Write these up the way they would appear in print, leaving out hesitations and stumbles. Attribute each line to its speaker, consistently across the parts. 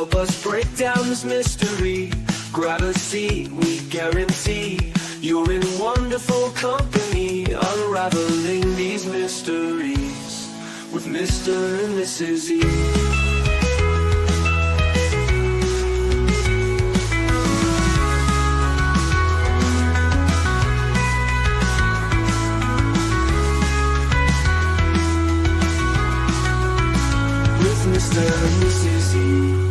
Speaker 1: Help us break down this mystery. Grab a seat, we guarantee you're in wonderful company, unraveling these mysteries with Mr. and Mrs. E. Mr. and Mrs. E.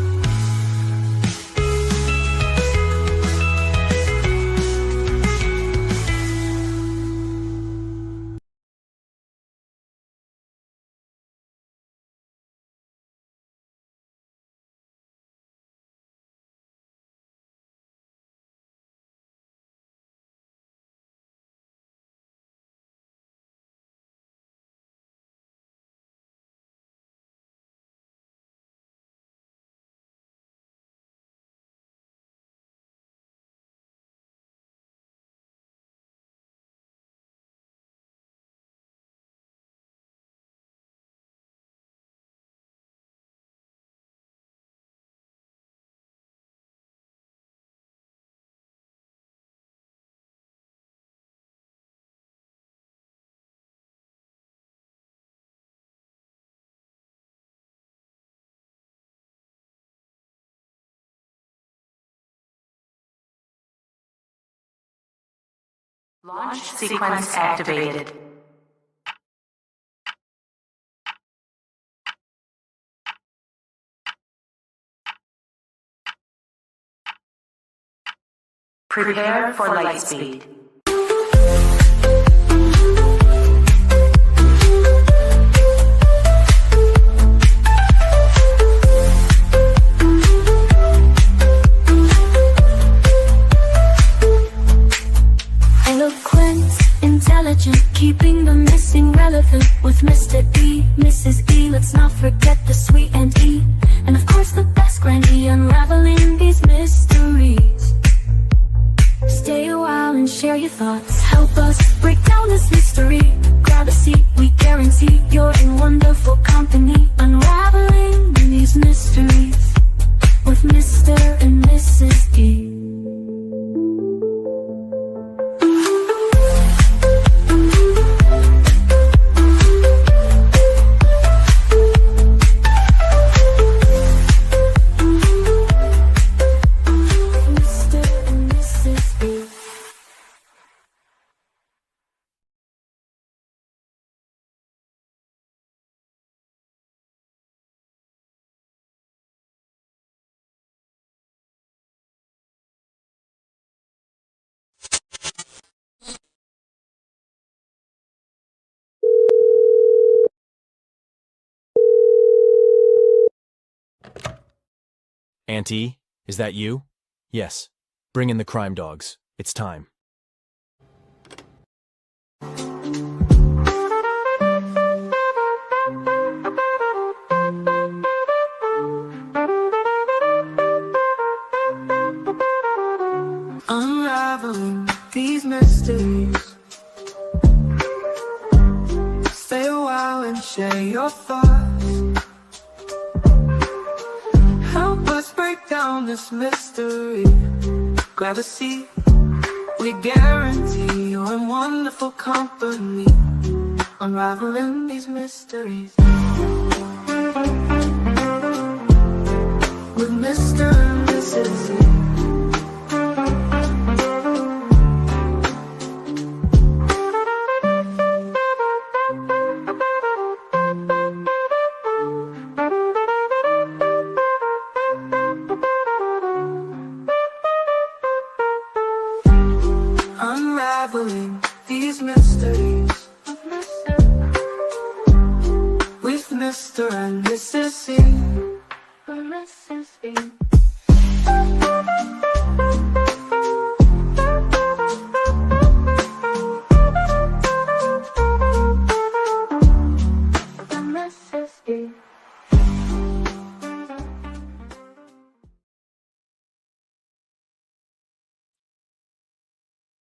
Speaker 2: Launch sequence activated. Prepare for light speed.
Speaker 3: Keeping the missing relevant with Mr. E, Mrs. E. Let's not forget the sweet and E, and of course the best grand E, unraveling these mysteries. Stay a while and share your thoughts. Help us break down this mystery. Grab a seat, we guarantee you're in wonderful company, unraveling these mysteries with Mr. and Mrs. E.
Speaker 4: Auntie, is that you? Yes. Bring in the Crime Dawgs. It's time.
Speaker 1: Unraveling these mysteries. Stay a while and share your thoughts. Help us break down this mystery. Grab a seat, we guarantee you're in wonderful company, unraveling these mysteries with Mr. and Mrs. E. Unraveling these mysteries with Mr. and Mrs. E.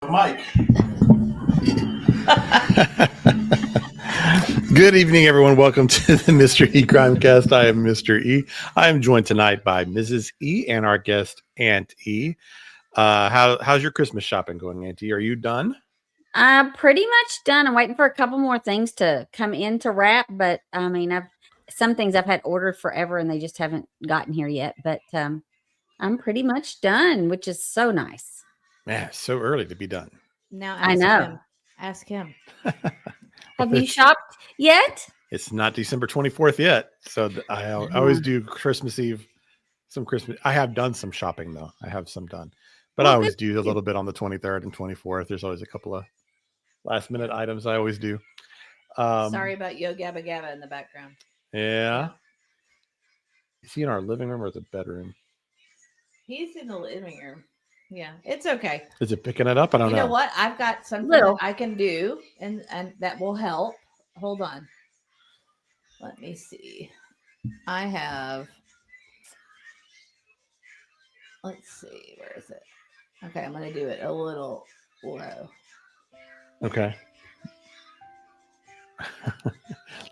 Speaker 5: Mike. Good evening, everyone. Welcome to the Mr.ECrimecast. I am Mr. E. I am joined tonight by Mrs. E and our guest, Aunt E. How's your Christmas shopping going, Aunt E? Are you done?
Speaker 6: Pretty much done. I'm waiting for a couple more things to come in to wrap, but I mean, some things I've had ordered forever and they just haven't gotten here yet. But I'm pretty much done, which is so nice.
Speaker 5: Man, it's so early to be done.
Speaker 7: Now
Speaker 6: I know.
Speaker 7: Ask him.
Speaker 6: Have you shopped yet?
Speaker 5: It's not December 24th yet, so I always do Christmas Eve. I have done some shopping though. I have some done, but I always do a little bit on the 23rd and 24th. There's always a couple of last minute items I always do.
Speaker 7: Sorry about Yo Gabba Gabba in the background.
Speaker 5: Yeah. Is he in our living room or the bedroom?
Speaker 7: He's in the living room. Yeah, it's okay.
Speaker 5: Is it picking it up? I don't know.
Speaker 7: You know what? I've got something that I can do, and that will help. Hold on. Let me see. I have. Let's see. Where is it? Okay, I'm going to do it a little low.
Speaker 5: Okay.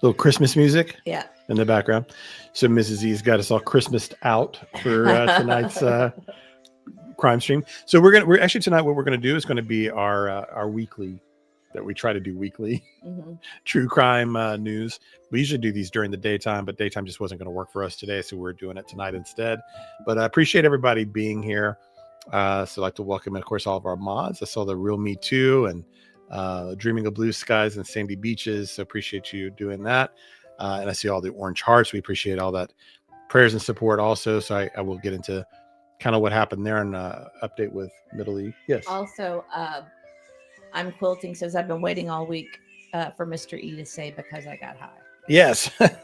Speaker 5: Little Christmas music.
Speaker 7: Yeah.
Speaker 5: In the background. So Mrs. E's got us all Christmased out for tonight's crime stream. So we're actually tonight. What we're gonna do is going to be our weekly that we try to do weekly true crime news. We usually do these during the daytime, but daytime just wasn't going to work for us today, so we're doing it tonight instead. But I appreciate everybody being here. So I'd like to welcome, of course, all of our mods. I saw the Real Me Too and Dreaming of Blue Skies and Sandy Beaches. So appreciate you doing that. And I see all the orange hearts. We appreciate all that prayers and support also. So I will get into kind of what happened there and update with Middle E. Yes.
Speaker 7: Also, I'm quilting, says I've been waiting all week for Mr. E to say because I got high.
Speaker 5: Yes. It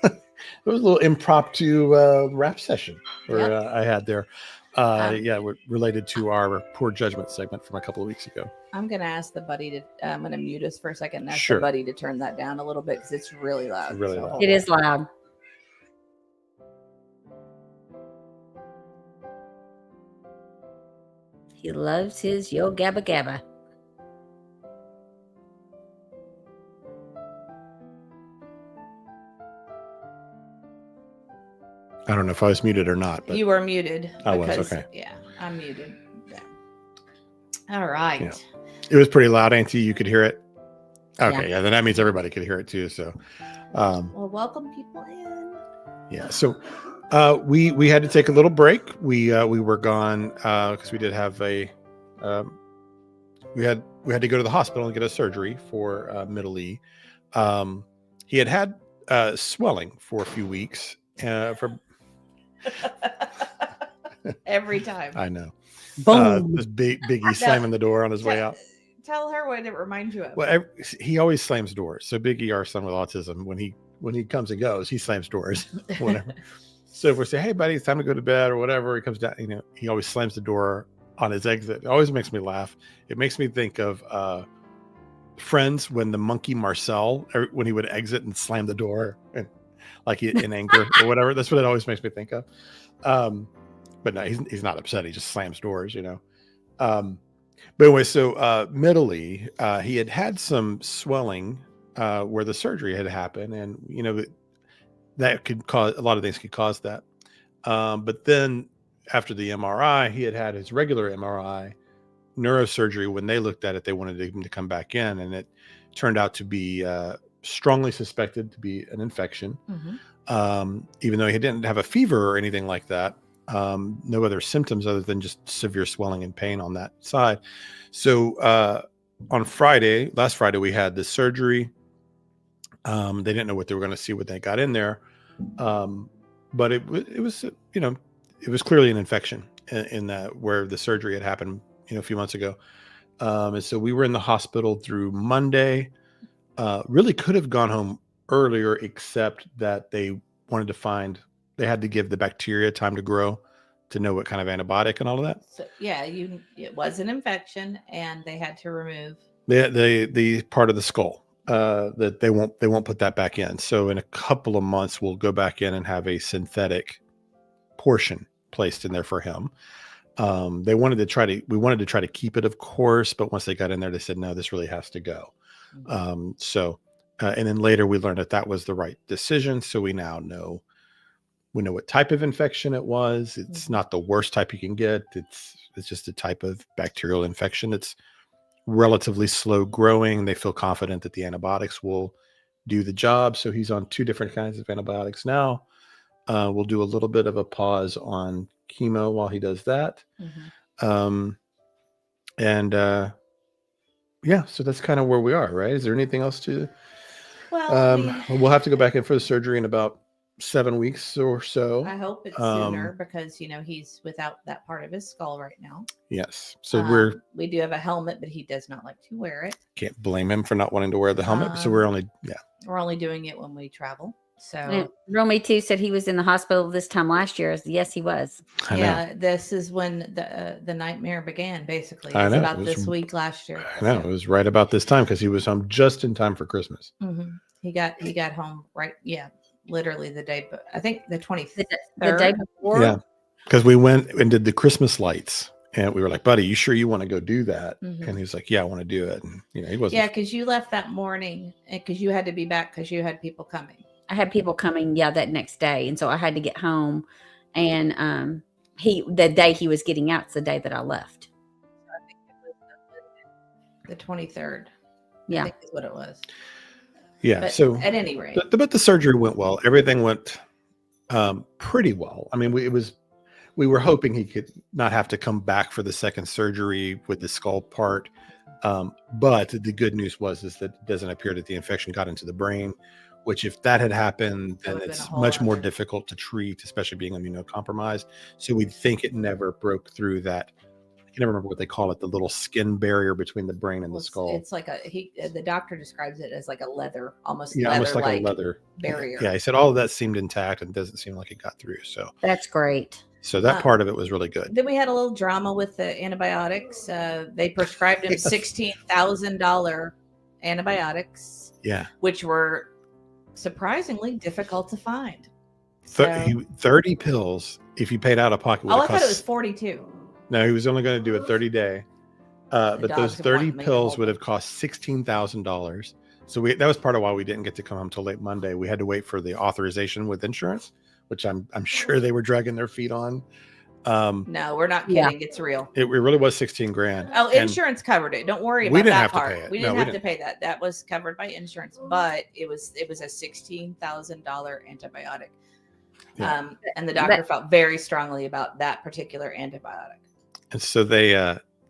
Speaker 5: was a little impromptu rap session where I had there. Related to our poor judgment segment from a couple of weeks ago.
Speaker 7: I'm going to ask the buddy to, I'm going to mute us for a second and ask
Speaker 5: Sure.
Speaker 7: the buddy to turn that down a little bit because it's really loud.
Speaker 5: Really loud.
Speaker 6: It is loud. He loves his Yo Gabba Gabba.
Speaker 5: I don't know if I was muted or not, but
Speaker 7: You were muted.
Speaker 5: I was,
Speaker 7: because-
Speaker 5: okay.
Speaker 7: Yeah, I'm muted. Yeah. All right.
Speaker 5: Yeah. It was pretty loud, Auntie. You could hear it. Okay, yeah, then that means everybody could hear it too. So,
Speaker 7: Well, welcome people in.
Speaker 5: yeah. So, we had to take a little break. We were gone because we did have we had to go to the hospital and get a surgery for Middle E. He had swelling for a few weeks.
Speaker 7: Every time.
Speaker 5: I know.
Speaker 6: Boom.
Speaker 5: This Biggie slamming the door on his way out.
Speaker 7: Tell her what it reminds you of.
Speaker 5: Well, he always slams doors. So Biggie, our son with autism, when he comes and goes, he slams doors. Whatever. So if we say, "Hey, buddy, it's time to go to bed," or whatever, he comes down. He always slams the door on his exit. It always makes me laugh. It makes me think of Friends when the monkey Marcel, when he would exit and slam the door and like in anger or whatever. That's what it always makes me think of. But no, he's not upset. He just slams doors, But anyway, so Middle E, he had some swelling where the surgery had happened, and that could cause a lot of things. Could cause that. But then after the MRI, he had his regular MRI neurosurgery. When they looked at it, they wanted him to come back in, and it turned out to be strongly suspected to be an infection. Even though he didn't have a fever or anything like that. No other symptoms other than just severe swelling and pain on that side. So on last Friday, we had the surgery. They didn't know what they were going to see when they got in there. But it was clearly an infection in that where the surgery had happened, a few months ago. And so we were in the hospital through Monday. Really could have gone home earlier, except that they wanted to they had to give the bacteria time to grow to know what kind of antibiotic and all of that.
Speaker 7: So yeah, it was an infection, and they had to remove
Speaker 5: the part of the skull that they won't put that back in. So in a couple of months, we'll go back in and have a synthetic portion placed in there for him. We wanted to try to keep it, of course, but once they got in there, they said, no, this really has to go. So And then later we learned that that was the right decision. So we now know, we know what type of infection it was. It's not the worst type you can get. It's just a type of bacterial infection. It's relatively slow growing. They feel confident that the antibiotics will do the job. So he's on 2 different kinds of antibiotics now. We'll do a little bit of a pause on chemo while he does that. Yeah, so that's kind of where we are, right? Is there anything else to?
Speaker 7: Well,
Speaker 5: we'll have to go back in for the surgery in about 7 weeks or so.
Speaker 7: I hope it's sooner because he's without that part of his skull right now.
Speaker 5: Yes, so
Speaker 7: we do have a helmet, but he does not like to wear it.
Speaker 5: Can't blame him for not wanting to wear the helmet. So we're only
Speaker 7: doing it when we travel. So
Speaker 6: And Romy too said he was in the hospital this time last year. Yes, he was.
Speaker 5: I know.
Speaker 7: This is when the nightmare began. Basically,
Speaker 5: I
Speaker 7: it's
Speaker 5: know.
Speaker 7: about
Speaker 5: It was-
Speaker 7: this week last year.
Speaker 5: I know, it was right about this time because he was home just in time for Christmas.
Speaker 7: He got home right. Yeah, literally the day. But I think the 23rd.
Speaker 6: The day before.
Speaker 5: Yeah, because we went and did the Christmas lights, and we were like, "Buddy, you sure you want to go do that?" And he was like, "Yeah, I want to do it." And he wasn't.
Speaker 7: Yeah, because you left that morning, because you had to be back because you had people coming.
Speaker 6: I had people coming, that next day, and so I had to get home. And the day he was getting out, it's the day that I left.
Speaker 7: I think it was the 23rd.
Speaker 6: Yeah,
Speaker 7: I think is what it was.
Speaker 5: Yeah.
Speaker 7: But
Speaker 5: so
Speaker 7: at any rate,
Speaker 5: but the surgery went well. Everything went pretty well. I mean, we were hoping he could not have to come back for the second surgery with the skull part. But the good news is that it doesn't appear that the infection got into the brain, which if that had happened, then it's much more difficult to treat, especially being immunocompromised. So we think it never broke through that. I can never remember what they call it, the little skin barrier between the brain and the skull.
Speaker 7: It's like the doctor describes it as like a almost
Speaker 5: like a leather
Speaker 7: barrier.
Speaker 5: Yeah, he said all of that seemed intact and doesn't seem like it got through. So
Speaker 6: that's great.
Speaker 5: So that part of it was really good.
Speaker 7: Then we had a little drama with the antibiotics. They prescribed him $16,000 antibiotics.
Speaker 5: Yeah,
Speaker 7: which were surprisingly difficult to find.
Speaker 5: 30 pills. If you paid out of pocket,
Speaker 7: I thought it was 42.
Speaker 5: No, he was only going to do a 30-day. But those 30 pills would have cost $16,000. So that was part of why we didn't get to come home till late Monday. We had to wait for the authorization with insurance, which I'm sure they were dragging their feet on.
Speaker 7: No, we're not kidding. It's real.
Speaker 5: It really was 16 grand.
Speaker 7: Oh, insurance covered it. Don't worry about that part. We didn't have to pay that. That was covered by insurance, but it was a $16,000 antibiotic.
Speaker 5: Yeah.
Speaker 7: And the doctor felt very strongly about that particular antibiotic.
Speaker 5: And so they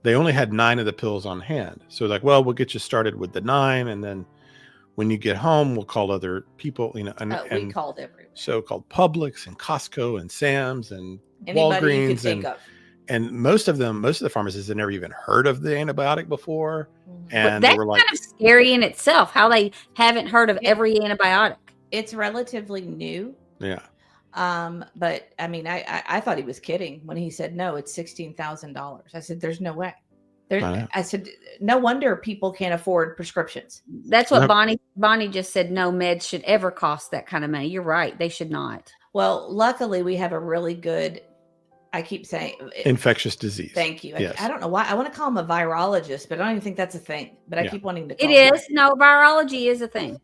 Speaker 5: only had 9 of the pills on hand. So like, well, we'll get you started with the 9, and then when you get home, we'll call other people. We
Speaker 7: called everyone.
Speaker 5: So called Publix and Costco and Sam's and
Speaker 7: anybody
Speaker 5: Walgreens
Speaker 7: you could think of.
Speaker 5: And most of the pharmacists had never even heard of the antibiotic before. And
Speaker 6: that's
Speaker 5: they were like,
Speaker 6: kind of scary in itself, how they haven't heard of every antibiotic.
Speaker 7: It's relatively new.
Speaker 5: Yeah.
Speaker 7: But I mean, I thought he was kidding when he said, no, it's $16,000. I said, there's no way. I said, no wonder people can't afford prescriptions.
Speaker 6: That's what Bonnie just said. No meds should ever cost that kind of money. You're right. They should not.
Speaker 7: Well, luckily we have a really good, I keep saying
Speaker 5: infectious disease.
Speaker 7: Thank you.
Speaker 5: Yes.
Speaker 7: I don't know why I want to call him a virologist, but I don't even think that's a thing, but I keep wanting to call
Speaker 6: it is. No, virology is a thing.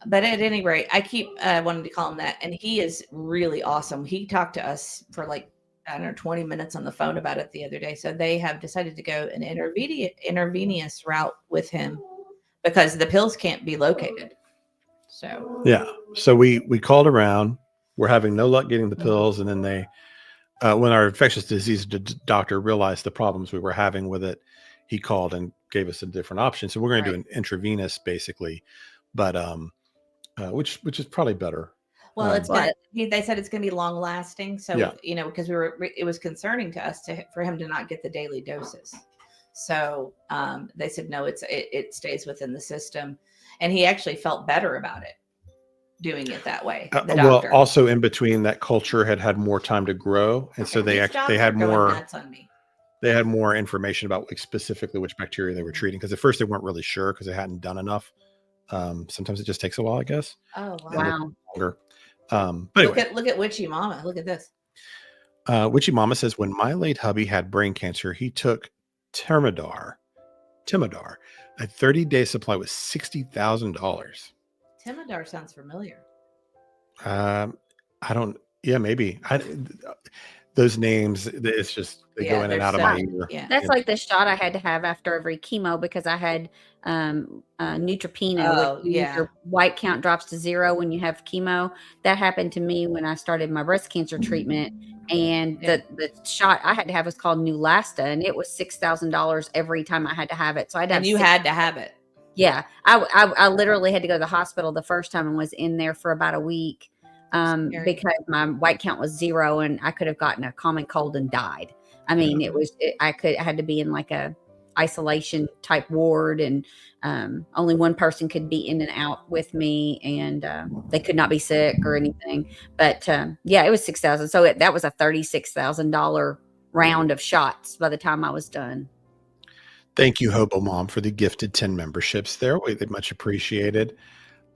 Speaker 7: But at any rate, I keep wanting to call him that. And he is really awesome. He talked to us for 20 minutes on the phone about it the other day. So they have decided to go an intravenous route with him because the pills can't be located. So
Speaker 5: yeah. So we called around. We're having no luck getting the pills. And then they, when our infectious disease doctor realized the problems we were having with it, he called and gave us a different option. So we're going to do an intravenous basically, but which is probably better.
Speaker 7: Well, it's gonna. They said it's going to be long lasting. So because it was concerning to us for him to not get the daily doses. So they said no, it stays within the system, and he actually felt better about it doing it that way.
Speaker 5: Well, also in between, that culture had more time to grow, and so they had more. They had more information about specifically which bacteria they were treating because at first they weren't really sure because they hadn't done enough. Sometimes it just takes a while, I guess.
Speaker 7: Oh wow!
Speaker 5: Longer. But anyway,
Speaker 7: look at Witchy Mama. Look at this.
Speaker 5: Witchy Mama says when my late hubby had brain cancer, he took Timodar, a 30-day supply was $60,000.
Speaker 7: Timidar sounds familiar.
Speaker 5: I don't. Yeah, maybe. Those names. It's just they go in and
Speaker 7: they're
Speaker 5: out of my
Speaker 7: so-
Speaker 5: ear.
Speaker 7: Yeah.
Speaker 6: That's like the shot I had to have after every chemo because I had neutropenia,
Speaker 7: Oh,
Speaker 6: which means
Speaker 7: yeah.
Speaker 6: your white count drops to 0 when you have chemo. That happened to me when I started my breast cancer treatment. And
Speaker 7: Yeah.
Speaker 6: the shot I had to have was called Neulasta, and it was $6,000 every time I had to have it. So I had to have
Speaker 7: And you had to have it.
Speaker 6: Yeah, I literally had to go to the hospital the first time and was in there for about a week
Speaker 7: Scary.
Speaker 6: because my white count was 0 and I could have gotten a common cold and died. I mean, I had to be in like a isolation type ward, and only one person could be in and out with me, and they could not be sick or anything. But yeah, it was 6,000. So that was a $36,000 round of shots by the time I was done.
Speaker 5: Thank you, Hobo Mom, for the gifted 10 memberships there. They much appreciated.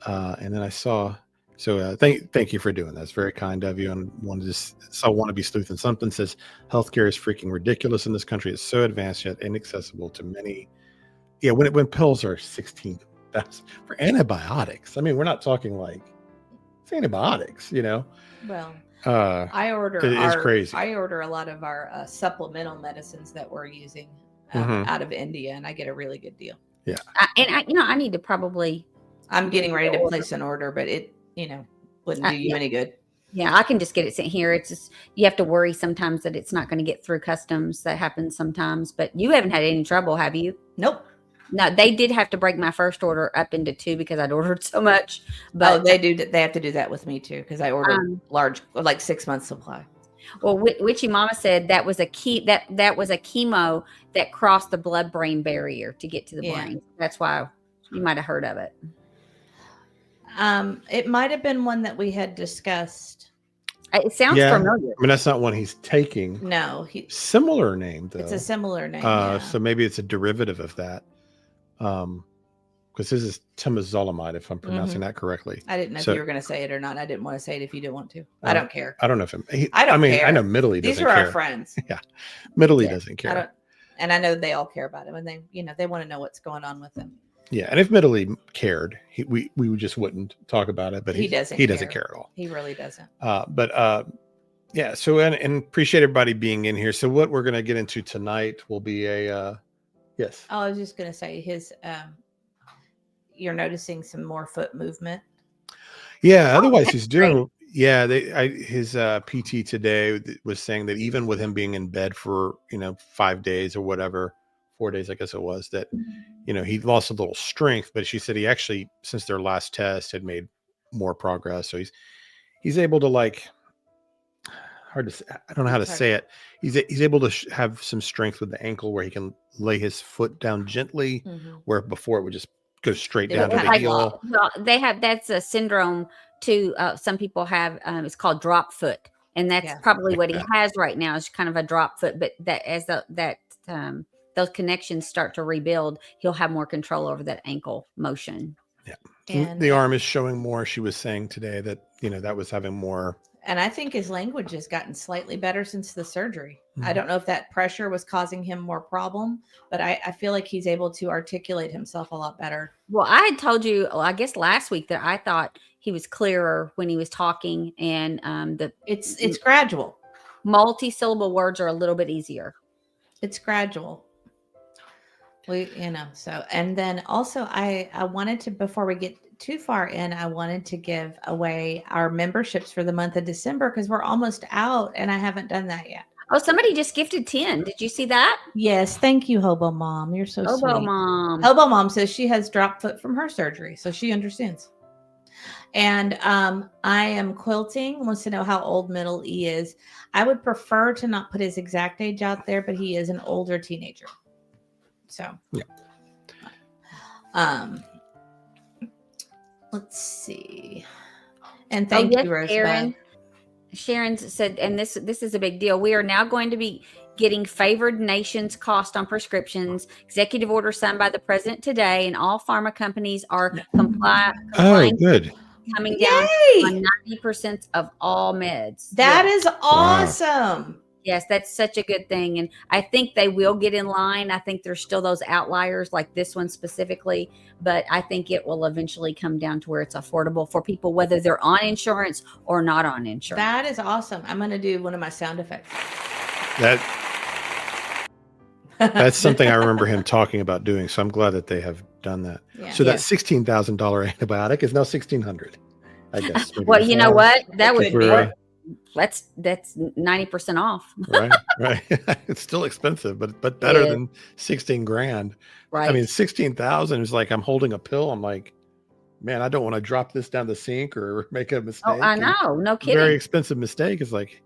Speaker 5: And then I saw, so thank you for doing that. It's very kind of you. And want to be sleuth and something says healthcare is freaking ridiculous in this country. It's so advanced yet inaccessible to many. Yeah, when pills are 16, that's for antibiotics. I mean, we're not talking like it's antibiotics, you know.
Speaker 7: Well,
Speaker 5: It is crazy.
Speaker 7: I order a lot of our supplemental medicines that we're using out of India, and I get a really good deal.
Speaker 5: Yeah.
Speaker 6: I need to probably.
Speaker 7: I'm getting ready to place an order, but it, wouldn't do you any good.
Speaker 6: Yeah, I can just get it sent here. It's just you have to worry sometimes that it's not going to get through customs. That happens sometimes, but you haven't had any trouble, have you?
Speaker 7: Nope.
Speaker 6: No, they did have to break my first order up into 2 because I'd ordered so much. But
Speaker 7: they do. They have to do that with me too because I ordered large, like 6 months supply.
Speaker 6: Well, Witchy Mama said that was a that was a chemo that crossed the blood-brain barrier to get to the brain. That's why you might have heard of it.
Speaker 7: It might have been one that we had discussed.
Speaker 6: It sounds familiar.
Speaker 5: I mean, that's not one he's taking.
Speaker 7: No,
Speaker 5: Similar name though.
Speaker 7: It's a similar name.
Speaker 5: So maybe it's a derivative of that. Because this is temozolomide, if I'm pronouncing that correctly.
Speaker 7: I didn't know if you were going to say it or not. I didn't want to say it if you didn't want to. I don't care.
Speaker 5: I don't know if
Speaker 7: I don't care.
Speaker 5: I know Middley doesn't
Speaker 7: These are
Speaker 5: care.
Speaker 7: our friends.
Speaker 5: Yeah, Middley doesn't care.
Speaker 7: And I know they all care about him, and they want to know what's going on with him.
Speaker 5: Yeah, and if Middley cared, we just wouldn't talk about it. But he doesn't care at all.
Speaker 7: He really doesn't.
Speaker 5: Yeah. So and appreciate everybody being in here. So what we're going to get into tonight will be a yes.
Speaker 7: Oh, I was just going to say his. You're noticing some more foot movement.
Speaker 5: Yeah. Otherwise, he's doing. Great. Yeah. His PT today was saying that even with him being in bed for 5 days or whatever, 4 days, I guess it was, that he lost a little strength, but she said he actually, since their last test, had made more progress. So he's able to hard to say, I don't know how to say it. He's able to have some strength with the ankle where he can lay his foot down gently, where before it would just go straight down to the heel.
Speaker 6: Well, that's a syndrome too. Some people have, it's called drop foot. And that's probably what he has right now is kind of a drop foot. But that as those connections start to rebuild, he'll have more control over that ankle motion.
Speaker 5: Yeah. And the arm is showing more. She was saying today that, that was having more.
Speaker 7: And I think his language has gotten slightly better since the surgery. I don't know if that pressure was causing him more problem, but I feel like he's able to articulate himself a lot better.
Speaker 6: Well, I had told you, I guess last week that I thought he was clearer when he was talking, and
Speaker 7: it's gradual.
Speaker 6: Multi-syllable words are a little bit easier.
Speaker 7: It's gradual. So, and then also I wanted to, before we get too far in, I wanted to give away our memberships for the month of December because we're almost out and I haven't done that yet.
Speaker 6: Oh, somebody just gifted 10. Did you see that?
Speaker 7: Yes. Thank you, Hobo Mom. You're so sweet.
Speaker 6: Hobo Mom.
Speaker 7: Hobo Mom says she has drop foot from her surgery, so she understands. And I am quilting. Wants to know how old Middle E is. I would prefer to not put his exact age out there, but he is an older teenager. So, let's see. And thank you, Rosebud.
Speaker 6: Sharon said, and this is a big deal. We are now going to be getting favored nations cost on prescriptions. Executive order signed by the president today, and all pharma companies are complying.
Speaker 5: Oh, good.
Speaker 6: Coming down on 90% of all meds.
Speaker 7: That is awesome.
Speaker 6: Yes, that's such a good thing. And I think they will get in line. I think there's still those outliers like this one specifically, but I think it will eventually come down to where it's affordable for people, whether they're on insurance or not on insurance.
Speaker 7: That is awesome. I'm going to do one of my sound effects.
Speaker 5: That's something I remember him talking about doing. So I'm glad that they have done that.
Speaker 7: Yeah.
Speaker 5: So that $16,000 antibiotic is now $1,600. I guess.
Speaker 6: Well, you know what? That
Speaker 7: It
Speaker 6: would
Speaker 7: could
Speaker 6: be that's 90% off.
Speaker 5: Right. It's still expensive, but better than 16 grand.
Speaker 6: Right.
Speaker 5: I mean, 16,000 is like I'm holding a pill. I'm like, man, I don't want to drop this down the sink or make a mistake.
Speaker 6: Oh, I know. No kidding.
Speaker 5: Very expensive mistake is like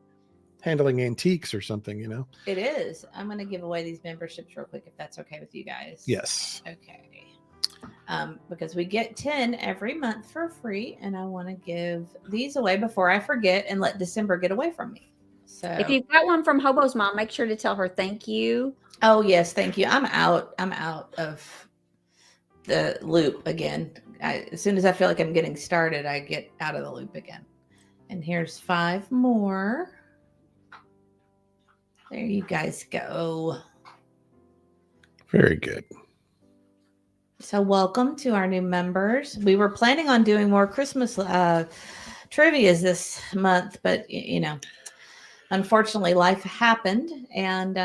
Speaker 5: handling antiques or something, you know?
Speaker 7: It is. I'm going to give away these memberships real quick if that's okay with you guys.
Speaker 5: Yes.
Speaker 7: Okay. Because we get 10 every month for free, and I want to give these away before I forget and let December get away from me. So
Speaker 6: if you've got one from Hobo's mom, make sure to tell her thank you.
Speaker 7: Oh yes, thank you. I'm out of the loop again. As soon as I feel like I'm getting started, I get out of the loop again. And here's 5 more. There you guys go.
Speaker 5: Very good.
Speaker 7: So welcome to our new members. We were planning on doing more Christmas trivias this month, but you know, unfortunately life happened. And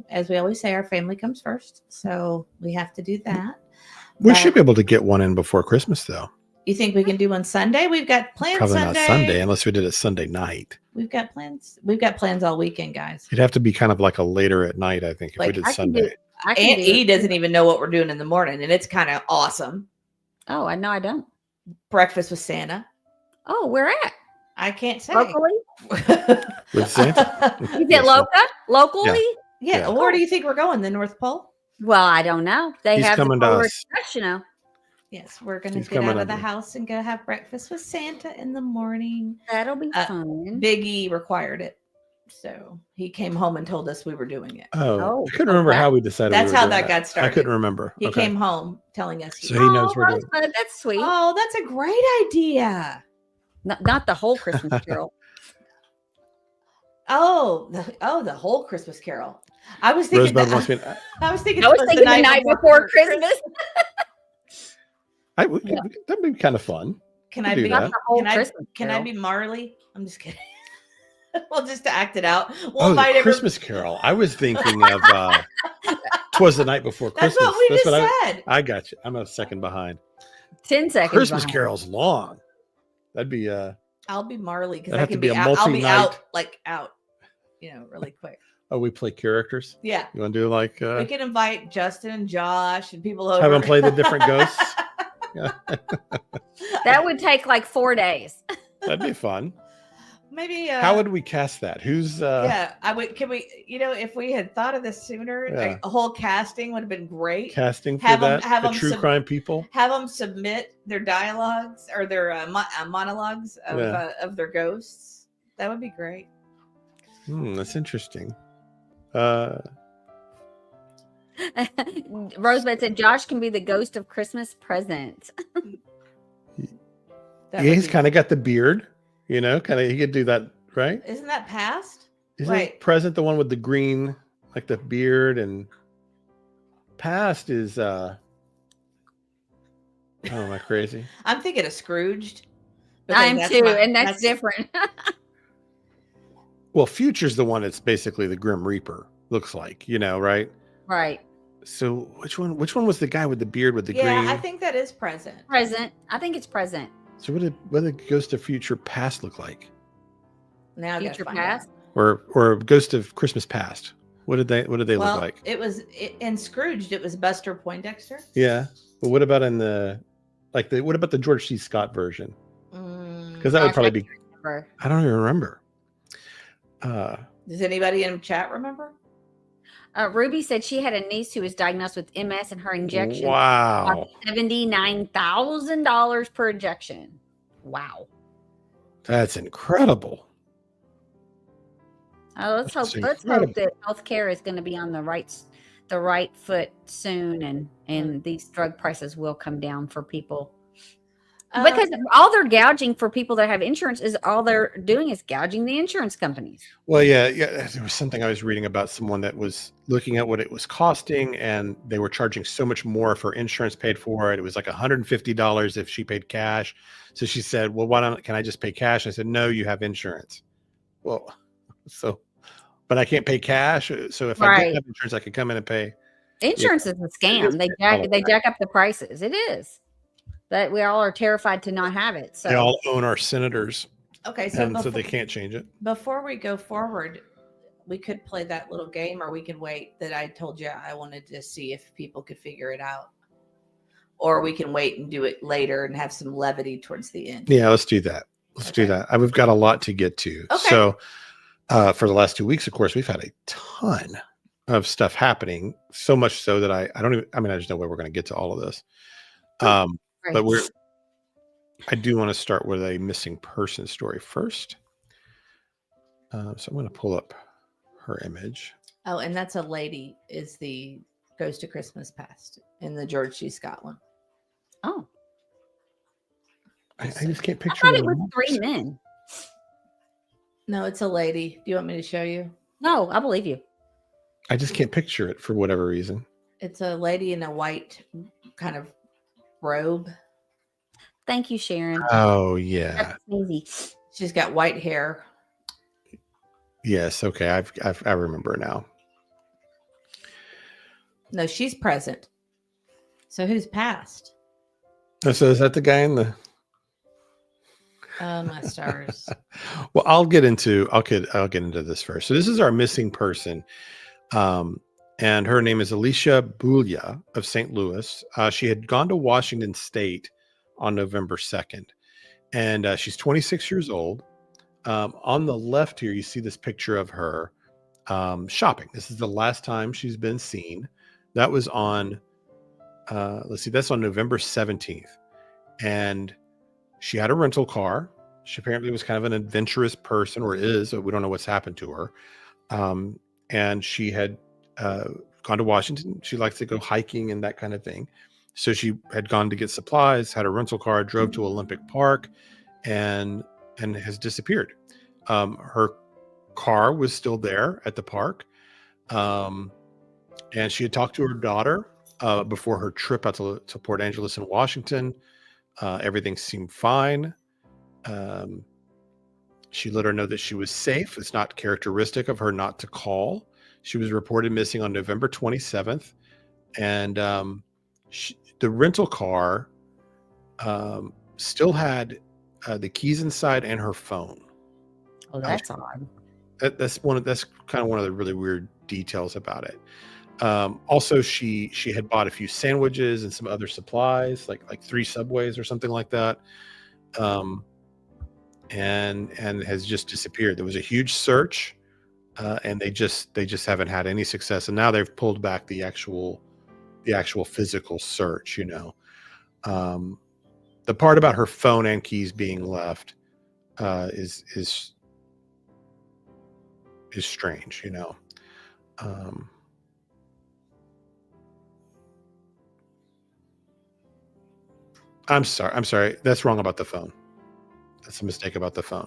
Speaker 7: as we always say, our family comes first. So we have to do that.
Speaker 5: We should be able to get one in before Christmas, though.
Speaker 7: You think we can do one Sunday? We've got plans
Speaker 5: Probably
Speaker 7: Sunday.
Speaker 5: not Sunday, unless we did it Sunday night.
Speaker 7: We've got plans. We've got plans all weekend, guys.
Speaker 5: It'd have to be kind of like a later at night, I think, if we
Speaker 7: Like,
Speaker 5: did
Speaker 6: I can do-
Speaker 5: Sunday.
Speaker 6: I can
Speaker 7: Aunt
Speaker 6: do
Speaker 7: E
Speaker 6: it.
Speaker 7: doesn't even know what we're doing in the morning, and it's kind of awesome.
Speaker 6: Oh, I know I don't.
Speaker 7: Breakfast with Santa.
Speaker 6: Oh, where at?
Speaker 7: I can't say.
Speaker 6: Locally?
Speaker 5: With Santa?
Speaker 6: Is it locally?
Speaker 7: Yeah.
Speaker 5: Yeah.
Speaker 7: Where do you think we're going? The North Pole?
Speaker 6: Well, I don't know. They
Speaker 5: He's
Speaker 6: have the
Speaker 5: coming to
Speaker 6: Polar
Speaker 5: us.
Speaker 6: Express, you know.
Speaker 7: Yes, we're going to
Speaker 5: He's
Speaker 7: get
Speaker 5: coming
Speaker 7: out of
Speaker 5: up
Speaker 7: the
Speaker 5: here.
Speaker 7: house and go have breakfast with Santa in the morning.
Speaker 6: That'll be
Speaker 7: Uh,
Speaker 6: fun.
Speaker 7: Biggie required it. So he came home and told us we were doing it.
Speaker 5: Oh, I couldn't remember how we decided.
Speaker 7: That's
Speaker 5: we were
Speaker 7: how
Speaker 5: doing
Speaker 7: that got started.
Speaker 5: I couldn't remember.
Speaker 7: He
Speaker 5: Okay.
Speaker 7: came home telling us.
Speaker 5: So he knows we're doing.
Speaker 6: Rosebud, that's sweet.
Speaker 7: Oh, that's a great idea.
Speaker 6: Not the whole Christmas Carol.
Speaker 7: The whole Christmas Carol. I was thinking.
Speaker 5: Rosebud wants me.
Speaker 7: I was thinking.
Speaker 6: I was thinking the night before Christmas.
Speaker 5: That'd be kind of fun.
Speaker 7: Can
Speaker 5: We
Speaker 7: I
Speaker 5: do
Speaker 7: be?
Speaker 5: that.
Speaker 6: Not the whole
Speaker 7: Can I?
Speaker 6: Christmas
Speaker 7: Can I
Speaker 6: Carol.
Speaker 7: be Marley? I'm just kidding. We'll just act it out. We'll
Speaker 5: Oh,
Speaker 7: invite
Speaker 5: the
Speaker 7: every-
Speaker 5: Christmas Carol. I was thinking of. Twas the night before
Speaker 7: That's
Speaker 5: Christmas.
Speaker 7: what we just said.
Speaker 5: I got you. I'm a second behind.
Speaker 6: 10 seconds.
Speaker 5: Christmas
Speaker 6: behind.
Speaker 5: Carol's long. That'd be.
Speaker 7: I'll be Marley because
Speaker 5: That'd
Speaker 7: I
Speaker 5: have to
Speaker 7: can
Speaker 5: be
Speaker 7: be
Speaker 5: a
Speaker 7: out. I'll be
Speaker 5: multi-night-
Speaker 7: out, really quick.
Speaker 5: Oh, we play characters.
Speaker 7: Yeah.
Speaker 5: You want to do like?
Speaker 7: We can invite Justin and Josh and people over.
Speaker 5: Have them play the different ghosts.
Speaker 6: That would take like 4 days.
Speaker 5: That'd be fun.
Speaker 7: Maybe.
Speaker 5: How would we cast that? Who's?
Speaker 7: Yeah, I would. Can we? If we had thought of this sooner,
Speaker 5: Yeah.
Speaker 7: like, a whole casting would have been great.
Speaker 5: Casting for
Speaker 7: Have 'em-
Speaker 5: that?
Speaker 7: have
Speaker 5: The
Speaker 7: 'em
Speaker 5: true
Speaker 7: sub-
Speaker 5: crime people.
Speaker 7: Have them submit their dialogues or their monologues of their ghosts. That would be great.
Speaker 5: That's interesting.
Speaker 6: Rosebud said Josh can be the ghost of Christmas present.
Speaker 7: That
Speaker 5: Yeah,
Speaker 7: would
Speaker 5: he's
Speaker 7: be-
Speaker 5: kind of got the beard. He could do that, right?
Speaker 7: Isn't that past?
Speaker 5: Isn't
Speaker 7: Wait.
Speaker 5: present the one with the green, like the beard, and past is oh, am I crazy?
Speaker 7: I'm thinking of Scrooged.
Speaker 6: I am
Speaker 7: because
Speaker 6: too,
Speaker 7: my-
Speaker 6: and that's different.
Speaker 5: Well, future's the one that's basically the Grim Reaper, looks like, right?
Speaker 6: Right.
Speaker 5: So which one was the guy with the beard with the
Speaker 7: Yeah,
Speaker 5: green?
Speaker 7: I think that is present.
Speaker 6: Present. I think it's present.
Speaker 5: So what did Ghost of Future Past look like?
Speaker 7: Now I gotta
Speaker 6: Future
Speaker 7: find
Speaker 6: past.
Speaker 7: out.
Speaker 5: Or Ghost of Christmas Past? What did they
Speaker 7: Well,
Speaker 5: look like?
Speaker 7: it was in Scrooged. It was Buster Poindexter.
Speaker 5: Yeah. But what about what about the George C. Scott version? Because that would
Speaker 6: Gosh,
Speaker 5: probably
Speaker 6: I
Speaker 5: be
Speaker 6: can't remember.
Speaker 5: I don't even remember.
Speaker 7: Does anybody in chat remember?
Speaker 6: Ruby said she had a niece who was diagnosed with MS, and her injection
Speaker 5: Wow.
Speaker 6: cost $79,000 per injection. Wow.
Speaker 5: That's incredible.
Speaker 6: Let's
Speaker 5: That's
Speaker 6: hope that healthcare is going to be on the right foot soon, and these drug prices will come down for people. Because all they're gouging for people that have insurance is all they're doing is gouging the insurance companies.
Speaker 5: Well, yeah. There was something I was reading about someone that was looking at what it was costing, and they were charging so much more for insurance paid for it. It was like $150 if she paid cash. So she said, "Well, can I just pay cash?" I said, "No, you have insurance." Well, but I can't pay cash. So if I didn't have insurance, I could come in and pay.
Speaker 6: Insurance is a scam. They jack up the prices. It is. But we all are terrified to not have it. So
Speaker 5: They all own our senators.
Speaker 7: Okay,
Speaker 5: so they can't change it.
Speaker 7: Before we go forward, we could play that little game, or we could wait. That I told you I wanted to see if people could figure it out, or we can wait and do it later and have some levity towards the end.
Speaker 5: Yeah, let's do that. Let's do that. We've got a lot to get to.
Speaker 7: Okay.
Speaker 5: So for the last 2 weeks, of course, we've had a ton of stuff happening. So much so that I just know where we're going to get to all of this.
Speaker 6: Right.
Speaker 5: But I do want to start with a missing person story first. So I'm going to pull up her image.
Speaker 7: Oh, and that's a lady goes to Christmas Past in the George C. Scott one.
Speaker 6: Oh,
Speaker 5: I just can't
Speaker 6: I
Speaker 5: picture.
Speaker 6: thought it was 3 men.
Speaker 7: No, it's a lady. Do you want me to show you?
Speaker 6: No, I believe you.
Speaker 5: I just can't picture it for whatever reason.
Speaker 7: It's a lady in a white kind of robe.
Speaker 6: Thank you, Sharon.
Speaker 5: Oh yeah.
Speaker 6: That's easy.
Speaker 7: She's got white hair.
Speaker 5: Yes. Okay. I remember now.
Speaker 7: No, she's present. So who's past?
Speaker 5: So is that the guy in the?
Speaker 7: Oh my stars.
Speaker 5: Well, I'll get into this first. So this is our missing person, and her name is Alicia Bulia of St. Louis. She had gone to Washington State on November 2nd, and she's 26 years old. On the left here, you see this picture of her shopping. This is the last time she's been seen. That was on, that's on November 17th, and she had a rental car. She apparently was kind of an adventurous person, or is. So we don't know what's happened to her. And she had gone to Washington. She likes to go hiking and that kind of thing. So she had gone to get supplies, had a rental car, drove to Olympic Park, and has disappeared. Her car was still there at the park. And she had talked to her daughter before her trip out to Port Angeles in Washington. Everything seemed fine. She let her know that she was safe. It's not characteristic of her not to call. She was reported missing on November 27th. And the rental car still had the keys inside and her phone.
Speaker 6: Oh, that's odd.
Speaker 5: That's kind of one of the really weird details about it. Also, she had bought a few sandwiches and some other supplies, like 3 Subways or something like that, and has just disappeared. There was a huge search, and they just haven't had any success. And now they've pulled back the actual physical search. The part about her phone and keys being left is strange. I'm sorry. That's wrong about the phone. That's a mistake about the phone.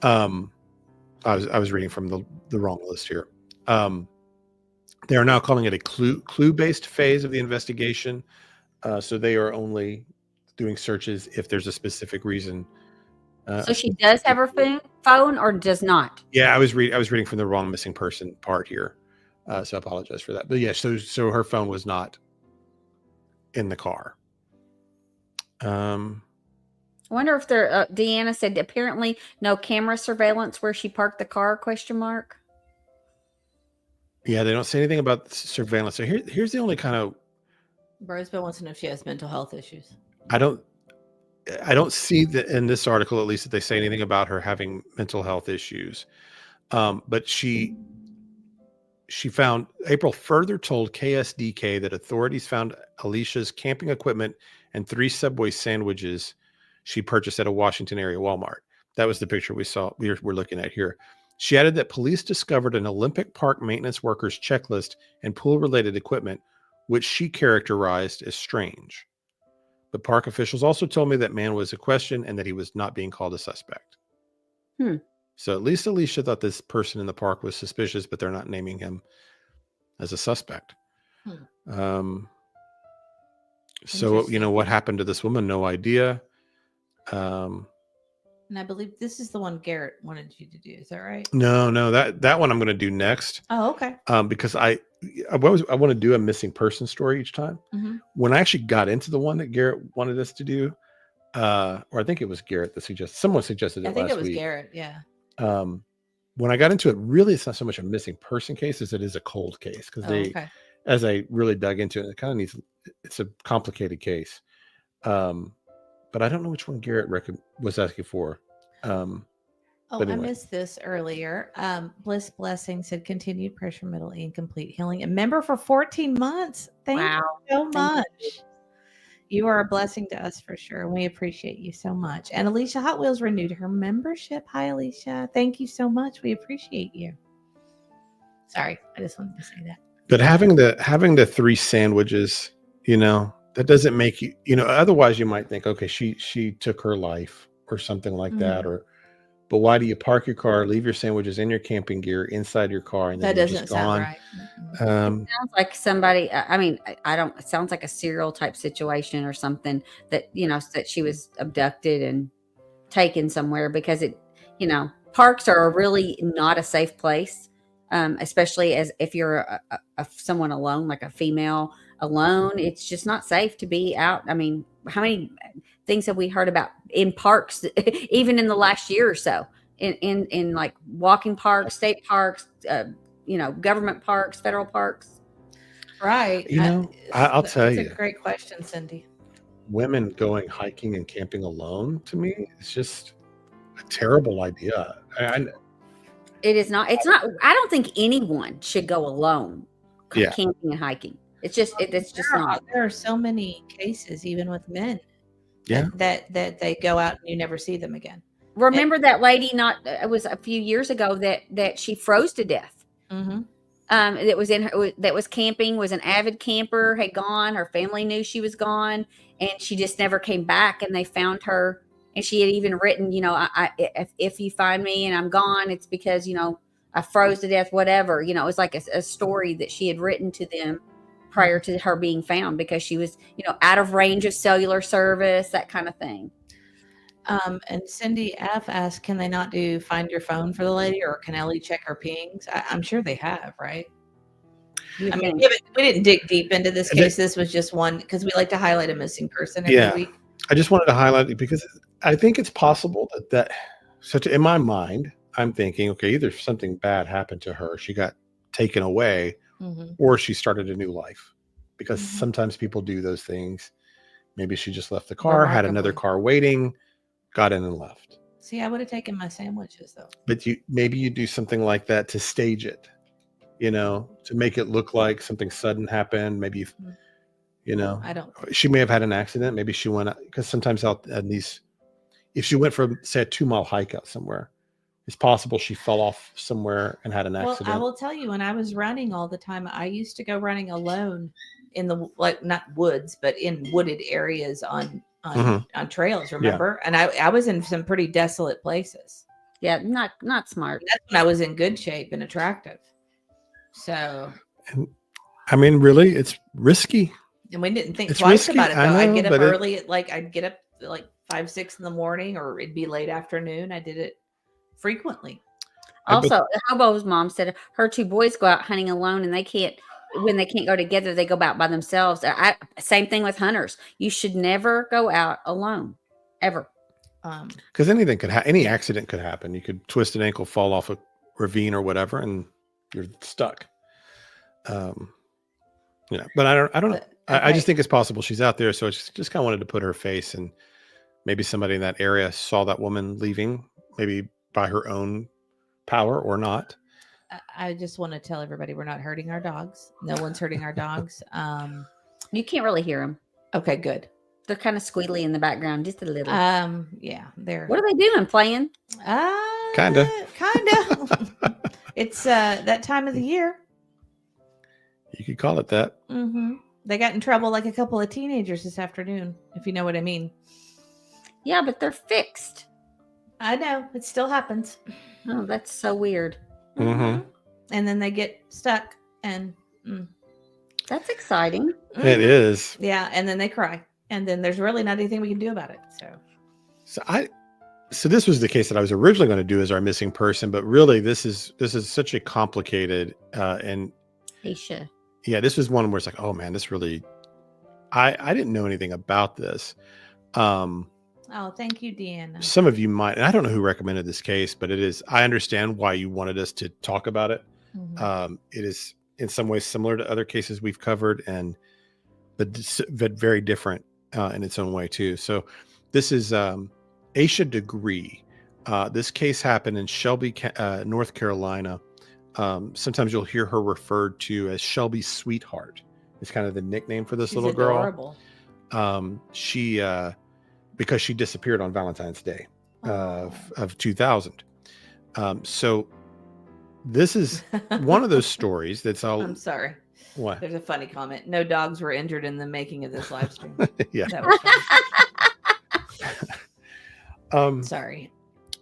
Speaker 5: I was reading from the wrong list here. They are now calling it a clue-based phase of the investigation. So they are only doing searches if there's a specific reason.
Speaker 6: So she does have her phone or does not?
Speaker 5: Yeah, I was reading from the wrong missing person part here. So I apologize for that. But yeah, so her phone was not in the car.
Speaker 6: I wonder if there. Deanna said apparently no camera surveillance where she parked the car? ?
Speaker 5: Yeah, they don't say anything about surveillance. So here's the only kind of.
Speaker 7: Rosebud wants to know if she has mental health issues.
Speaker 5: I don't see that in this article, at least, that they say anything about her having mental health issues. But she found, April further told KSDK that authorities found Alicia's camping equipment and 3 Subway sandwiches she purchased at a Washington area Walmart. That was the picture we're looking at here. She added that police discovered an Olympic Park maintenance workers checklist and pool related equipment, which she characterized as strange. But park officials also told me that man was a question and that he was not being called a suspect. So at least Alicia thought this person in the park was suspicious, but they're not naming him as a suspect. So, what happened to this woman? No idea.
Speaker 7: And I believe this is the one Garrett wanted you to do. Is that right?
Speaker 5: No, that one I'm going to do next.
Speaker 7: Oh, okay.
Speaker 5: Because I want to do a missing person story each time. When I actually got into the one that Garrett wanted us to do, or I think it was Garrett that someone suggested it last week. I think it was
Speaker 7: Garrett. Yeah.
Speaker 5: When I got into it, really, it's not so much a missing person case as it is a cold case because as I really dug into it, it kind of it's a complicated case. But I don't know which one Garrett was asking for. Anyway.
Speaker 7: I missed this earlier. Bliss Blessing said continued pressure, middle incomplete healing. A member for 14 months. Thank you so much. You are a blessing to us for sure. We appreciate you so much. And Alicia Hot Wheels renewed her membership. Hi, Alicia. Thank you so much. We appreciate you. Sorry, I just wanted to say that.
Speaker 5: But having the 3 sandwiches, that doesn't make you, otherwise you might think, okay, she took her life or something like that. But why do you park your car, leave your sandwiches in your camping gear inside your car, and then
Speaker 7: that
Speaker 5: you're
Speaker 7: doesn't
Speaker 5: just gone?
Speaker 7: Sound right.
Speaker 6: It sounds like somebody. I mean, I don't. It sounds like a serial type situation or something that that she was abducted and taken somewhere because parks are really not a safe place, especially as if you're someone alone, like a female alone. It's just not safe to be out. I mean, how many things have we heard about in parks, even in the last year or so, in like walking parks, state parks, government parks, federal parks?
Speaker 7: Right.
Speaker 5: I'll tell you.
Speaker 7: That's a great question, Cindy.
Speaker 5: Women going hiking and camping alone, to me, it's just a terrible idea.
Speaker 6: It is not. It's not. I don't think anyone should go alone camping and hiking. It's just. It's just not.
Speaker 7: There are so many cases, even with men.
Speaker 5: Yeah.
Speaker 7: That they go out and you never see them again.
Speaker 6: Remember that lady? It was a few years ago that she froze to death. That was camping. Was an avid camper. Had gone. Her family knew she was gone, and she just never came back. And they found her. And she had even written, if you find me and I'm gone, it's because I froze to death. Whatever. It was like a story that she had written to them prior to her being found because she was, out of range of cellular service, that kind of thing.
Speaker 7: And Cindy F asked, can they not do find your phone for the lady, or can Ellie check her pings? I'm sure they have, right? I mean, we didn't dig deep into this case. This was just one because we like to highlight a missing person every week.
Speaker 5: I just wanted to highlight it because I think it's possible in my mind, I'm thinking, okay, either something bad happened to her, she got taken away, or she started a new life, because sometimes people do those things. Maybe she just left the car, had another car waiting, got in and left.
Speaker 7: See, I would have taken my sandwiches though.
Speaker 5: But maybe you do something like that to stage it, to make it look like something sudden happened. Maybe,
Speaker 7: I don't.
Speaker 5: She may have had an accident. Maybe she went out, because sometimes out at these, if she went for, say, a 2-mile hike out somewhere, it's possible she fell off somewhere and had an accident.
Speaker 7: Well, I will tell you, when I was running all the time, I used to go running alone in the, not woods, but in wooded areas on trails, remember? Yeah. And I was in some pretty desolate places.
Speaker 6: Yeah, not smart.
Speaker 7: That's when I was in good shape and attractive. So.
Speaker 5: And, I mean, really, it's risky.
Speaker 7: And we didn't think twice about it, though. I'd get up early, I'd get up like 5, 6 in the morning, or it'd be late afternoon. I did it frequently.
Speaker 6: Also, Hobo's mom said her 2 boys go out hunting alone, and when they can't go together, they go out by themselves. Same thing with hunters. You should never go out alone, ever.
Speaker 5: Because anything could happen. Any accident could happen. You could twist an ankle, fall off a ravine or whatever, and you're stuck. But I don't know. I just think it's possible she's out there. So I just kind of wanted to put her face, and maybe somebody in that area saw that woman leaving, maybe by her own power or not.
Speaker 7: I just want to tell everybody we're not hurting our dogs. No one's hurting our dogs.
Speaker 6: You can't really hear them.
Speaker 7: Okay, good.
Speaker 6: They're kind of squealy in the background, just a little.
Speaker 7: Yeah, they're.
Speaker 6: What are they doing? Playing?
Speaker 5: Kinda.
Speaker 7: It's that time of the year.
Speaker 5: You could call it that.
Speaker 7: They got in trouble like a couple of teenagers this afternoon, if you know what I mean.
Speaker 6: Yeah, but they're fixed.
Speaker 7: I know. It still happens.
Speaker 6: Oh, that's so weird.
Speaker 5: Mhm.
Speaker 7: And then they get stuck and
Speaker 6: That's exciting.
Speaker 5: It is.
Speaker 7: Yeah, and then they cry. And then there's really not anything we can do about it.
Speaker 5: So this was the case that I was originally going to do as our missing person, but really this is such a complicated and
Speaker 6: Aisha.
Speaker 5: yeah, this was one where it's like, oh man, this really, I didn't know anything about this.
Speaker 7: Oh, thank you, Deanna.
Speaker 5: Some of you might, and I don't know who recommended this case, but I understand why you wanted us to talk about it. It is in some ways similar to other cases we've covered, but very different in its own way too. So this is Aisha Degree. This case happened in Shelby, North Carolina. Sometimes you'll hear her referred to as Shelby's sweetheart. It's kind of the nickname for this
Speaker 7: She's
Speaker 5: little
Speaker 7: adorable.
Speaker 5: girl. She because she disappeared on Valentine's Day of 2000. So this is one of those stories that's all.
Speaker 7: I'm sorry.
Speaker 5: What?
Speaker 7: There's a funny comment. No dogs were injured in the making of this live stream.
Speaker 5: Yeah.
Speaker 7: That was funny. Sorry.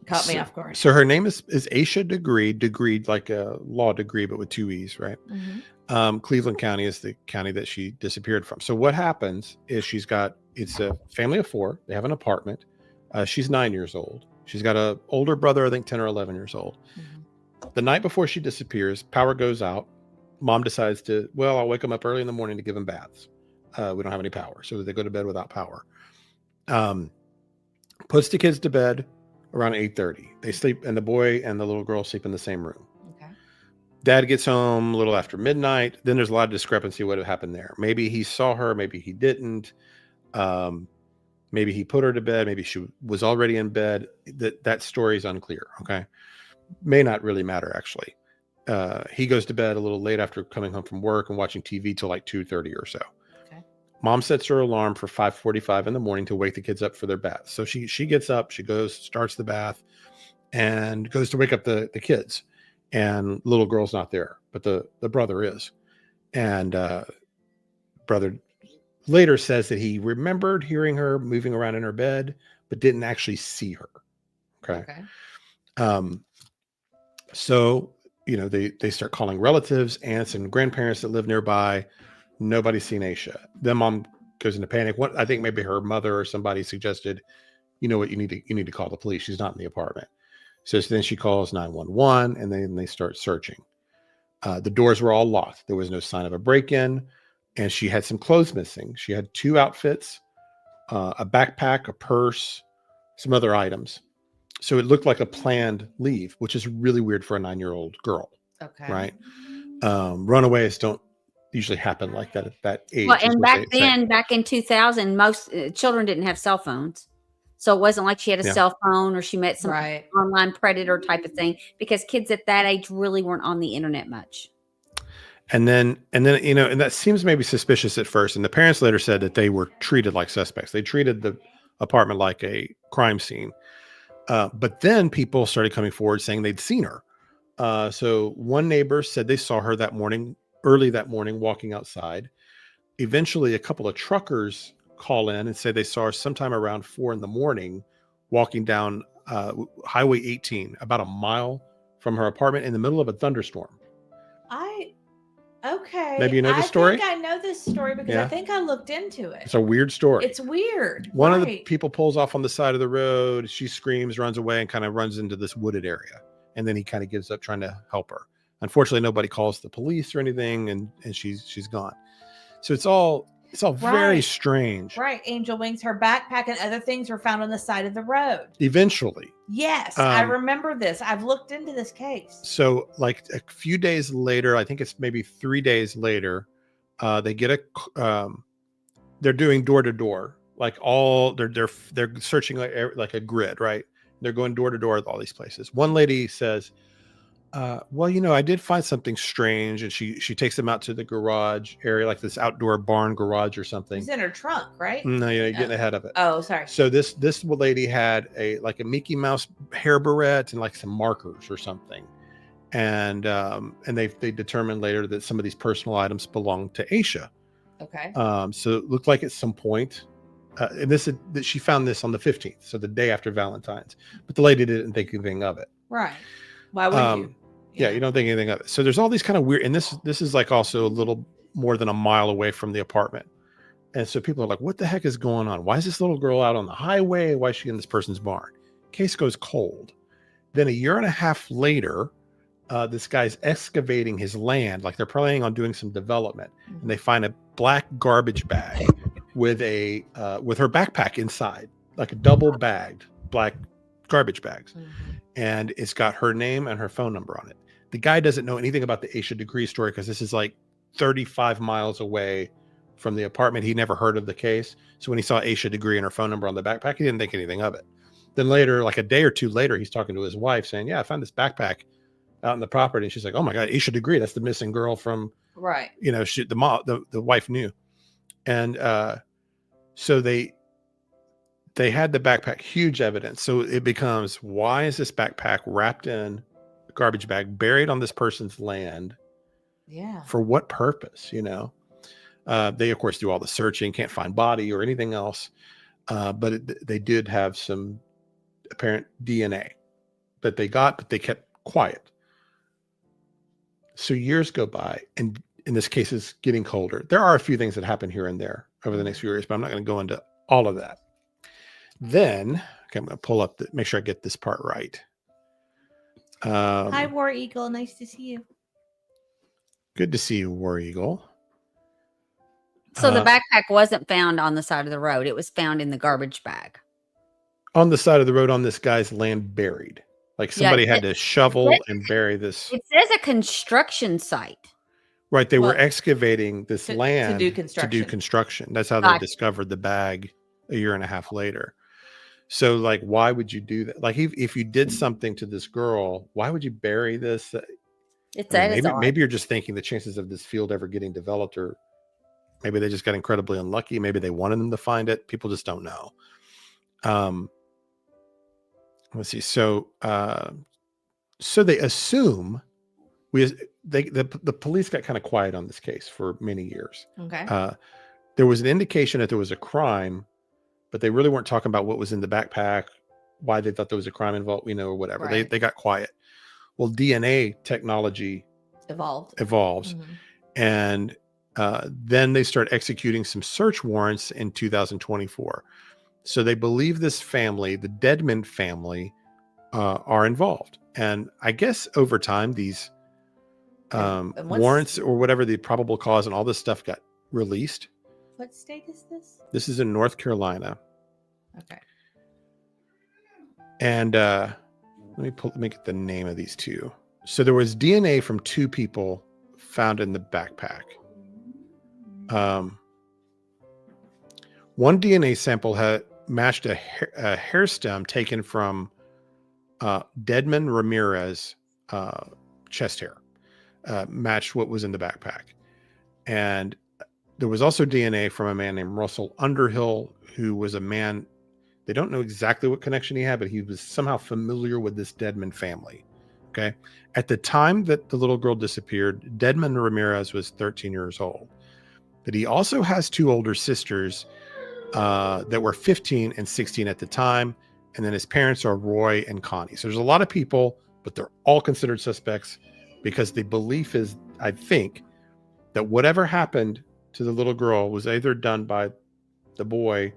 Speaker 7: Caught me off guard.
Speaker 5: So her name is Aisha Degree like a law degree, but with 2 E's, right? Cleveland County is the county that she disappeared from. So what happens is it's a family of 4. They have an apartment. She's 9 years old. She's got an older brother, I think 10 or 11 years old. The night before she disappears, power goes out. Mom decides I'll wake them up early in the morning to give them baths. We don't have any power. So they go to bed without power. Puts the kids to bed around 8:30. They sleep, and the boy and the little girl sleep in the same room.
Speaker 7: Okay.
Speaker 5: Dad gets home a little after midnight. Then there's a lot of discrepancy what happened there. Maybe he saw her, maybe he didn't. Maybe he put her to bed, maybe she was already in bed. That story is unclear. Okay. May not really matter, actually. He goes to bed a little late after coming home from work and watching TV till like 2:30 or so.
Speaker 7: Okay.
Speaker 5: Mom sets her alarm for 5:45 in the morning to wake the kids up for their bath. So she gets up, she goes, starts the bath, and goes to wake up the kids. And little girl's not there, but the brother is. And brother later says that he remembered hearing her moving around in her bed, but didn't actually see her. Okay. So, they start calling relatives, aunts and grandparents that live nearby. Nobody's seen Aisha. Then mom goes into panic. What I think maybe her mother or somebody suggested, you need to call the police. She's not in the apartment. So then she calls 911 and then they start searching. The doors were all locked. There was no sign of a break-in, and she had some clothes missing. She had 2 outfits, a backpack, a purse, some other items. So it looked like a planned leave, which is really weird for a 9-year-old girl.
Speaker 7: Okay.
Speaker 5: Right. Runaways don't usually happen like that at that age.
Speaker 6: Well, and back in 2000, most children didn't have cell phones. So it wasn't like she had a cell phone or she met some online predator type of thing, because kids at that age really weren't on the internet much.
Speaker 5: And then, and that seems maybe suspicious at first. And the parents later said that they were treated like suspects. They treated the apartment like a crime scene. But then people started coming forward saying they'd seen her. So one neighbor said they saw her early that morning, walking outside. Eventually, a couple of truckers call in and say they saw her sometime around 4 a.m, walking down Highway 18, about a mile from her apartment in the middle of a thunderstorm.
Speaker 7: Okay.
Speaker 5: Maybe you know the story?
Speaker 7: I think I know this story because I think I looked into it.
Speaker 5: It's a weird story.
Speaker 7: It's weird.
Speaker 5: One of the people pulls off on the side of the road. She screams, runs away, and kind of runs into this wooded area. And then he kind of gives up trying to help her. Unfortunately, nobody calls the police or anything, and she's gone. So it's all very strange.
Speaker 7: Right. Angel Wings, her backpack and other things were found on the side of the road.
Speaker 5: Eventually.
Speaker 7: Yes, I remember this. I've looked into this case.
Speaker 5: So like a few days later, I think it's maybe 3 days later, they get they're doing door to door, like they're searching like a grid, right? They're going door to door with all these places. One lady says, I did find something strange, and she takes them out to the garage area, like this outdoor barn garage or something.
Speaker 7: It's in her trunk, right?
Speaker 5: No, you're getting ahead of it.
Speaker 7: Oh, sorry.
Speaker 5: So this lady had a Mickey Mouse hair barrette and like some markers or something, and they determined later that some of these personal items belonged to Aisha.
Speaker 7: Okay.
Speaker 5: So it looked like at some point, and she found this on the 15th, so the day after Valentine's. But the lady didn't think anything of it.
Speaker 7: Right. Why would you?
Speaker 5: Yeah, you don't think anything of it. So there's all these kind of weird, and this is like also a little more than a mile away from the apartment. And so people are like, what the heck is going on? Why is this little girl out on the highway? Why is she in this person's barn? Case goes cold. Then a year and a half later, this guy's excavating his land, like they're planning on doing some development, and they find a black garbage bag with her backpack inside, like a double bagged black garbage bags. And it's got her name and her phone number on it. The guy doesn't know anything about the Aisha Degree story because this is like 35 miles away from the apartment. He never heard of the case. So when he saw Aisha Degree and her phone number on the backpack, he didn't think anything of it. Then later, like a day or two later, he's talking to his wife saying, yeah, I found this backpack out in the property. And she's like, oh my God, Aisha Degree. That's the missing girl from,
Speaker 7: right.
Speaker 5: The wife knew. And so they had the backpack, huge evidence. So it becomes, why is this backpack wrapped in a garbage bag, buried on this person's land?
Speaker 7: Yeah.
Speaker 5: For what purpose, They, of course, do all the searching, can't find body or anything else. But they did have some apparent DNA that they got, but they kept quiet. So years go by, and in this case, it's getting colder. There are a few things that happen here and there over the next few years, but I'm not going to go into all of that. Then, okay, I'm going to pull up, make sure I get this part right.
Speaker 7: Hi, War Eagle. Nice to see you.
Speaker 5: Good to see you, War Eagle.
Speaker 6: So the backpack wasn't found on the side of the road. It was found in the garbage bag.
Speaker 5: On the side of the road on this guy's land, buried. Like somebody had to shovel and bury this.
Speaker 6: It says a construction site.
Speaker 5: Right. They were excavating this land
Speaker 7: to do construction.
Speaker 5: That's how they discovered the bag a year and a half later. So like, why would you do that? Like if you did something to this girl, why would you bury this? Maybe you're just thinking the chances of this field ever getting developed, or maybe they just got incredibly unlucky. Maybe they wanted them to find it. People just don't know. Let's see. So they assume the police got kind of quiet on this case for many years.
Speaker 7: Okay.
Speaker 5: There was an indication that there was a crime, but they really weren't talking about what was in the backpack, why they thought there was a crime involved, or whatever. Right. They got quiet. Well, DNA technology evolves. Mm-hmm. And then they start executing some search warrants in 2024. So they believe this family, the Deadman family, are involved. And I guess over time, these warrants or whatever the probable cause and all this stuff got released.
Speaker 7: What state is this?
Speaker 5: This is in North Carolina.
Speaker 7: Okay.
Speaker 5: And let me get the name of these two. So there was DNA from two people found in the backpack. One DNA sample had matched a hair stem taken from Deadman Ramirez chest hair, matched what was in the backpack. And there was also DNA from a man named Russell Underhill, who was a man, they don't know exactly what connection he had, but he was somehow familiar with this Deadman family. Okay. At the time that the little girl disappeared, Deadman Ramirez was 13 years old. But he also has two older sisters that were 15 and 16 at the time. And then his parents are Roy and Connie. So there's a lot of people, but they're all considered suspects because the belief is, I think, that whatever happened to the little girl was either done by the boy,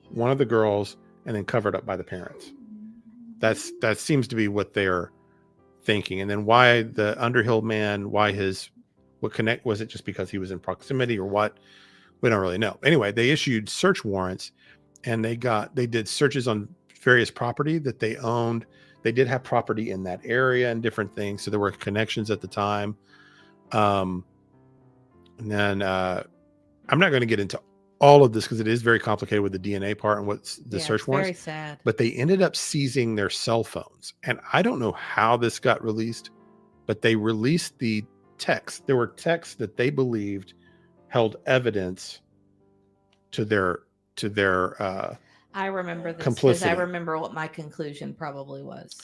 Speaker 5: one of the girls, and then covered up by the parents. That seems to be what they're thinking. And then why the Underhill man, what connect, was it just because he was in proximity or what? We don't really know. Anyway, they issued search warrants and they did searches on various property that they owned. They did have property in that area and different things. So there were connections at the time. And then I'm not going to get into all of this because it is very complicated with the DNA part and what's the search warrants. Very
Speaker 7: sad.
Speaker 5: But they ended up seizing their cell phones. And I don't know how this got released, but they released the texts. There were texts that they believed held evidence to their
Speaker 7: I remember this
Speaker 5: because
Speaker 7: I remember what my conclusion probably was.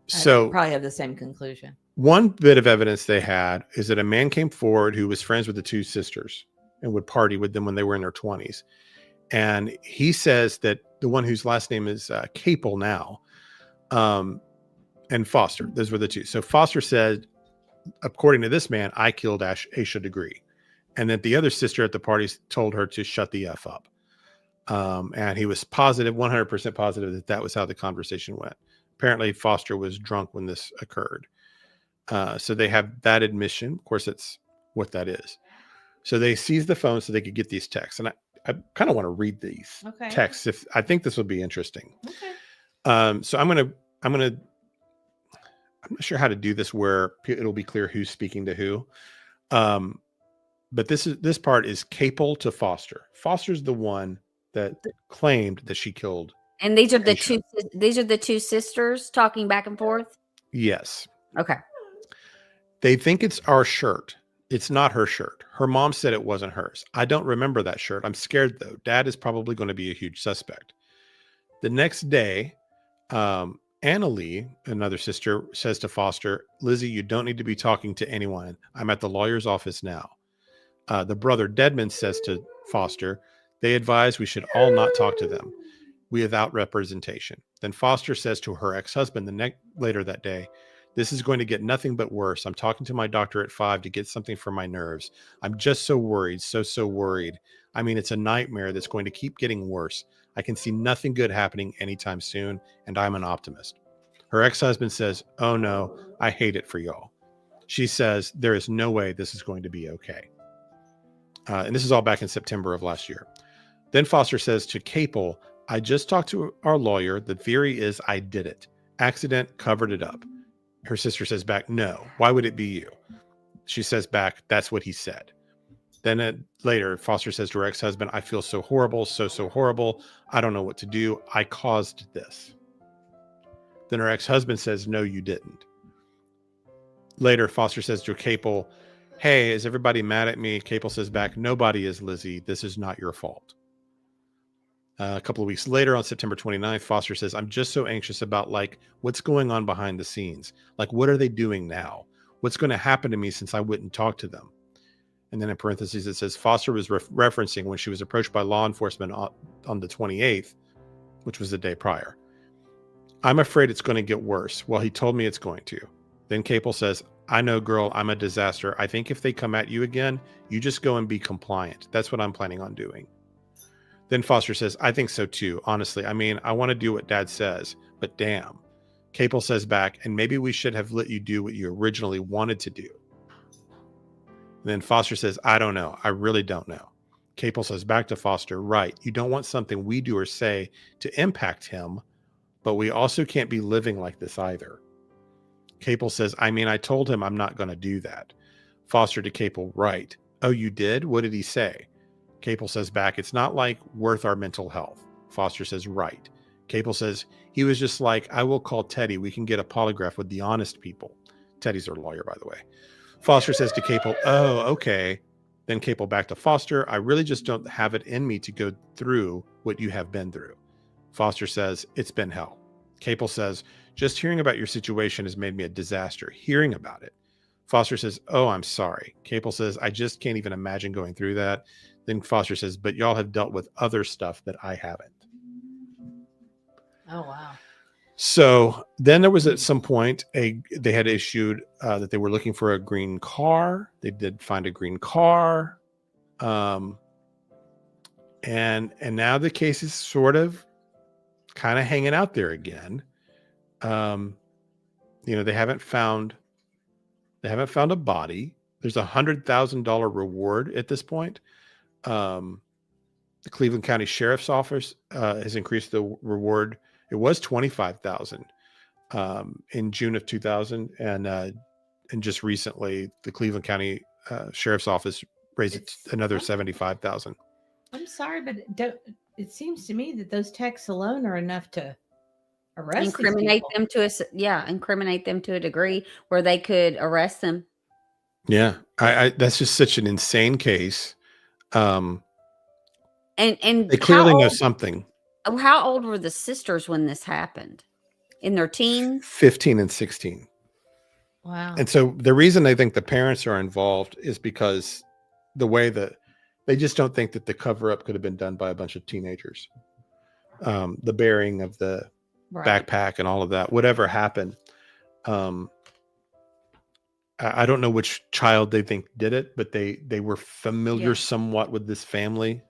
Speaker 5: So
Speaker 7: I probably have the same conclusion.
Speaker 5: One bit of evidence they had is that a man came forward who was friends with the two sisters and would party with them when they were in their 20s. And he says that the one whose last name is Capel now, and Foster, those were the two. So Foster said, according to this man, I killed Aisha Degree. And that the other sister at the parties told her to shut the F up. And he was positive, 100% positive that that was how the conversation went. Apparently, Foster was drunk when this occurred. So they have that admission. Of course, that's what that is. So they seized the phone so they could get these texts. And I kind of want to read these texts. If I think this will be interesting.
Speaker 7: Okay.
Speaker 5: So I'm not sure how to do this where it'll be clear who's speaking to who. But this part is Capel to Foster. Foster's the one that claimed that she killed.
Speaker 6: And these are the
Speaker 5: Aisha.
Speaker 6: two sisters talking back and forth.
Speaker 5: Yes.
Speaker 6: Okay.
Speaker 5: They think it's our shirt. It's not her shirt. Her mom said it wasn't hers. I don't remember that shirt. I'm scared though. Dad is probably going to be a huge suspect. The next day, Anna Lee, another sister, says to Foster, Lizzie, you don't need to be talking to anyone. I'm at the lawyer's office now. The brother Deadman says to Foster, they advise we should all not talk to them. Without representation. Then Foster says to her ex-husband later that day, this is going to get nothing but worse. I'm talking to my doctor at 5 to get something for my nerves. I'm just so worried, so worried. I mean, it's a nightmare that's going to keep getting worse. I can see nothing good happening anytime soon, and I'm an optimist. Her ex-husband says, oh no, I hate it for y'all. She says, there is no way this is going to be okay. And this is all back in September of last year. Then Foster says to Capel, I just talked to our lawyer. The theory is I did it. Accident, covered it up. Her sister says back, no, why would it be you? She says back, that's what he said. Then later, Foster says to her ex-husband, I feel so horrible, so horrible. I don't know what to do. I caused this. Then her ex-husband says, no, you didn't. Later, Foster says to Capel, hey, is everybody mad at me? Capel says back, nobody is, Lizzie. This is not your fault. A couple of weeks later, on September 29th, Foster says, I'm just so anxious about what's going on behind the scenes. What are they doing now? What's going to happen to me since I wouldn't talk to them? And then in parentheses, it says Foster was referencing when she was approached by law enforcement on the 28th, which was the day prior. I'm afraid it's going to get worse. Well, he told me it's going to. Then Capel says, I know, girl, I'm a disaster. I think if they come at you again, you just go and be compliant. That's what I'm planning on doing. Then Foster says, I think so too. Honestly, I mean, I want to do what Dad says, but damn. Capel says back, and maybe we should have let you do what you originally wanted to do. And then Foster says, I don't know. I really don't know. Capel says back to Foster, right. You don't want something we do or say to impact him, but we also can't be living like this either. Capel says, I mean, I told him I'm not going to do that. Foster to Capel, right. Oh, you did? What did he say? Capel says back, it's not worth our mental health. Foster says, right. Capel says, he was just I will call Teddy. We can get a polygraph with the honest people. Teddy's our lawyer, by the way. Foster says to Capel, oh, okay. Then Capel back to Foster, I really just don't have it in me to go through what you have been through. Foster says, it's been hell. Capel says, just hearing about your situation has made me a disaster. Hearing about it. Foster says, oh, I'm sorry. Capel says, I just can't even imagine going through that. Then Foster says, but y'all have dealt with other stuff that I haven't.
Speaker 7: Oh, wow.
Speaker 5: So then there was at some point, they had issued that they were looking for a green car. They did find a green car. And now the case is sort of kind of hanging out there again. They haven't found a body. There's $100,000 reward at this point. The Cleveland County Sheriff's Office has increased the reward. It was $25,000 in June of 2000, and just recently, the Cleveland County Sheriff's Office raised it another $75,000.
Speaker 7: I'm sorry, but it seems to me that those texts alone are enough to arrest
Speaker 6: Incriminate them incriminate them to a degree where they could arrest them.
Speaker 5: Yeah, I that's just such an insane case.
Speaker 6: And
Speaker 5: they clearly know something.
Speaker 6: How old were the sisters when this happened? In their teens?
Speaker 5: 15 and 16.
Speaker 7: Wow.
Speaker 5: And so the reason I think the parents are involved is because the way that They just don't think that the cover up could have been done by a bunch of teenagers. The bearing of the backpack and all of that, whatever happened. I don't know which child they think did it, but they were familiar somewhat with this family.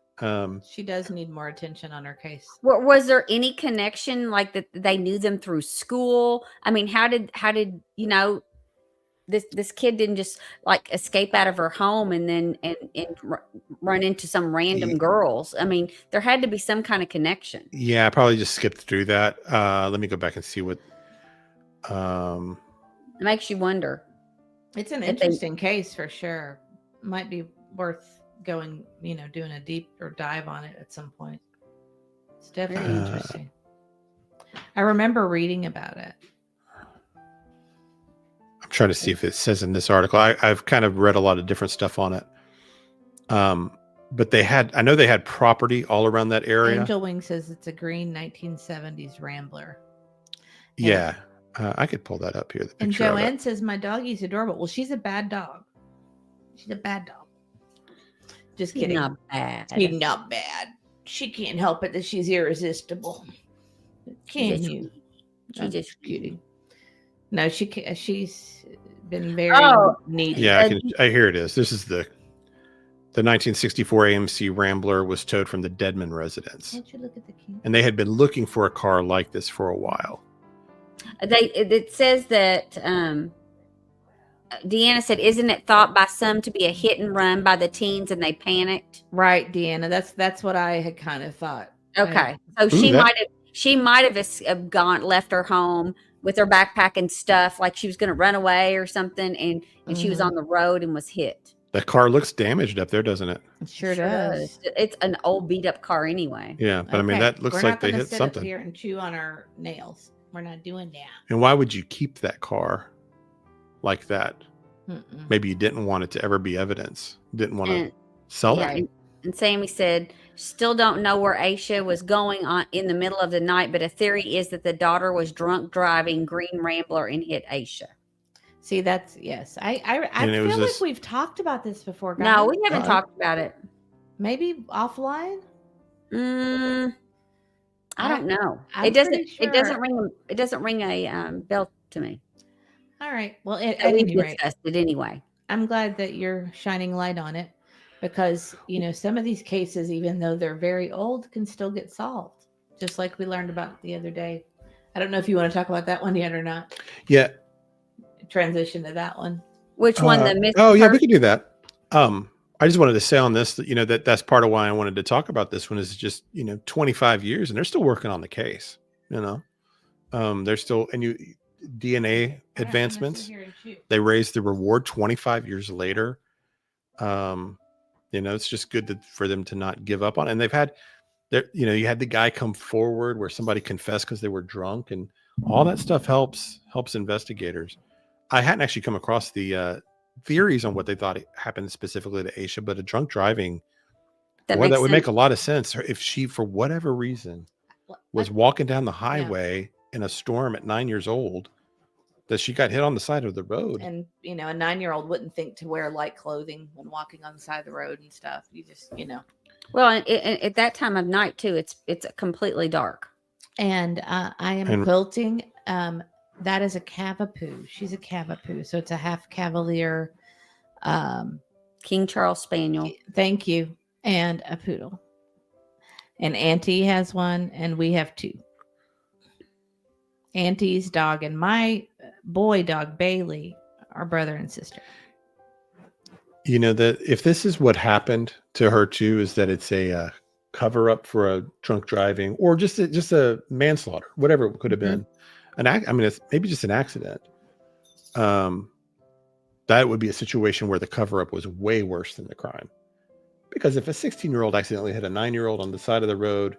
Speaker 7: She does need more attention on her case.
Speaker 6: Was there any connection, like that they knew them through school? I mean, how did you know this kid didn't just like escape out of her home and then and run into some random girls? I mean, there had to be some kind of connection.
Speaker 5: Yeah, I probably just skipped through that. Let me go back and see what.
Speaker 6: It makes you wonder.
Speaker 7: It's an interesting case for sure. Might be worth going, doing a deeper dive on it at some point. It's definitely interesting. I remember reading about it.
Speaker 5: I'm trying to see if it says in this article. I've kind of read a lot of different stuff on it. But I know they had property all around that area.
Speaker 7: Angel Wing says it's a green 1970s Rambler.
Speaker 5: Yeah. I could pull that up here. The
Speaker 7: and
Speaker 5: picture of
Speaker 7: Joanne
Speaker 5: it.
Speaker 7: says, my doggy's adorable. Well, she's a bad dog. She's a bad dog. Just kidding.
Speaker 6: Not bad.
Speaker 7: She's not bad. She can't help it that she's irresistible. Can you?
Speaker 6: She's just
Speaker 7: cutie. No, she's been very needy.
Speaker 5: Yeah, I hear it is. This is the 1964 AMC Rambler was towed from the Deadman residence.
Speaker 7: Can't you look at the key?
Speaker 5: And they had been looking for a car like this for a while.
Speaker 6: It says that Deanna said, isn't it thought by some to be a hit and run by the teens and they panicked?
Speaker 7: Right, Deanna. That's what I had kind of thought.
Speaker 6: Okay. So she might have left her home with her backpack and stuff, like she was going to run away or something, and she was on the road and was hit.
Speaker 5: That car looks damaged up there, doesn't it?
Speaker 7: It sure does.
Speaker 6: It's an old beat up car anyway.
Speaker 5: Yeah, but I mean that looks like they hit something.
Speaker 7: We're not going to sit up here and chew on our nails. We're not doing that.
Speaker 5: And why would you keep that car like that? Maybe you didn't want it to ever be evidence. Didn't want to sell it.
Speaker 6: And Sammy said, still don't know where Aisha was going on in the middle of the night, but a theory is that the daughter was drunk driving green Rambler and hit Aisha.
Speaker 7: See, that's yes. I feel like we've talked about this before, guys.
Speaker 6: No, we haven't talked about it.
Speaker 7: Maybe offline.
Speaker 6: I don't know. It doesn't ring a bell to me.
Speaker 7: All right. Well,
Speaker 6: we discussed it anyway.
Speaker 7: I'm glad that you're shining light on it, because some of these cases, even though they're very old, can still get solved, just like we learned about the other day. I don't know if you want to talk about that one yet or not.
Speaker 5: Yeah.
Speaker 7: Transition to that one.
Speaker 6: Which one? The missing
Speaker 5: yeah, we can do that. I just wanted to say on this that that's part of why I wanted to talk about this one is just 25 years and they're still working on the case. They're still DNA advancements. They raised the reward 25 years later. It's just good for them to not give up on it. And they've had you had the guy come forward where somebody confessed because they were drunk, and all that stuff helps investigators. I hadn't actually come across the theories on what they thought happened specifically to Aisha, but a drunk driving, that would make a lot of sense. If she, for whatever reason, was walking down the highway in a storm at 9 years old, that she got hit on the side of the road. And,
Speaker 7: a 9-year-old wouldn't think to wear light clothing when walking on the side of the road and stuff. You just,
Speaker 6: Well, at that time of night too, it's completely dark.
Speaker 7: And I am quilting. That is a Cavapoo. She's a Cavapoo. So it's a half Cavalier.
Speaker 6: King Charles Spaniel.
Speaker 7: Thank you. And a poodle. And Auntie has one, and we have two. Auntie's dog and my boy dog, Bailey, are brother and sister.
Speaker 5: That if this is what happened to her too, is that it's a cover up for a drunk driving or just a manslaughter, whatever it could have been. It's maybe just an accident. That would be a situation where the cover up was way worse than the crime. Because if a 16-year-old accidentally hit a 9-year-old on the side of the road,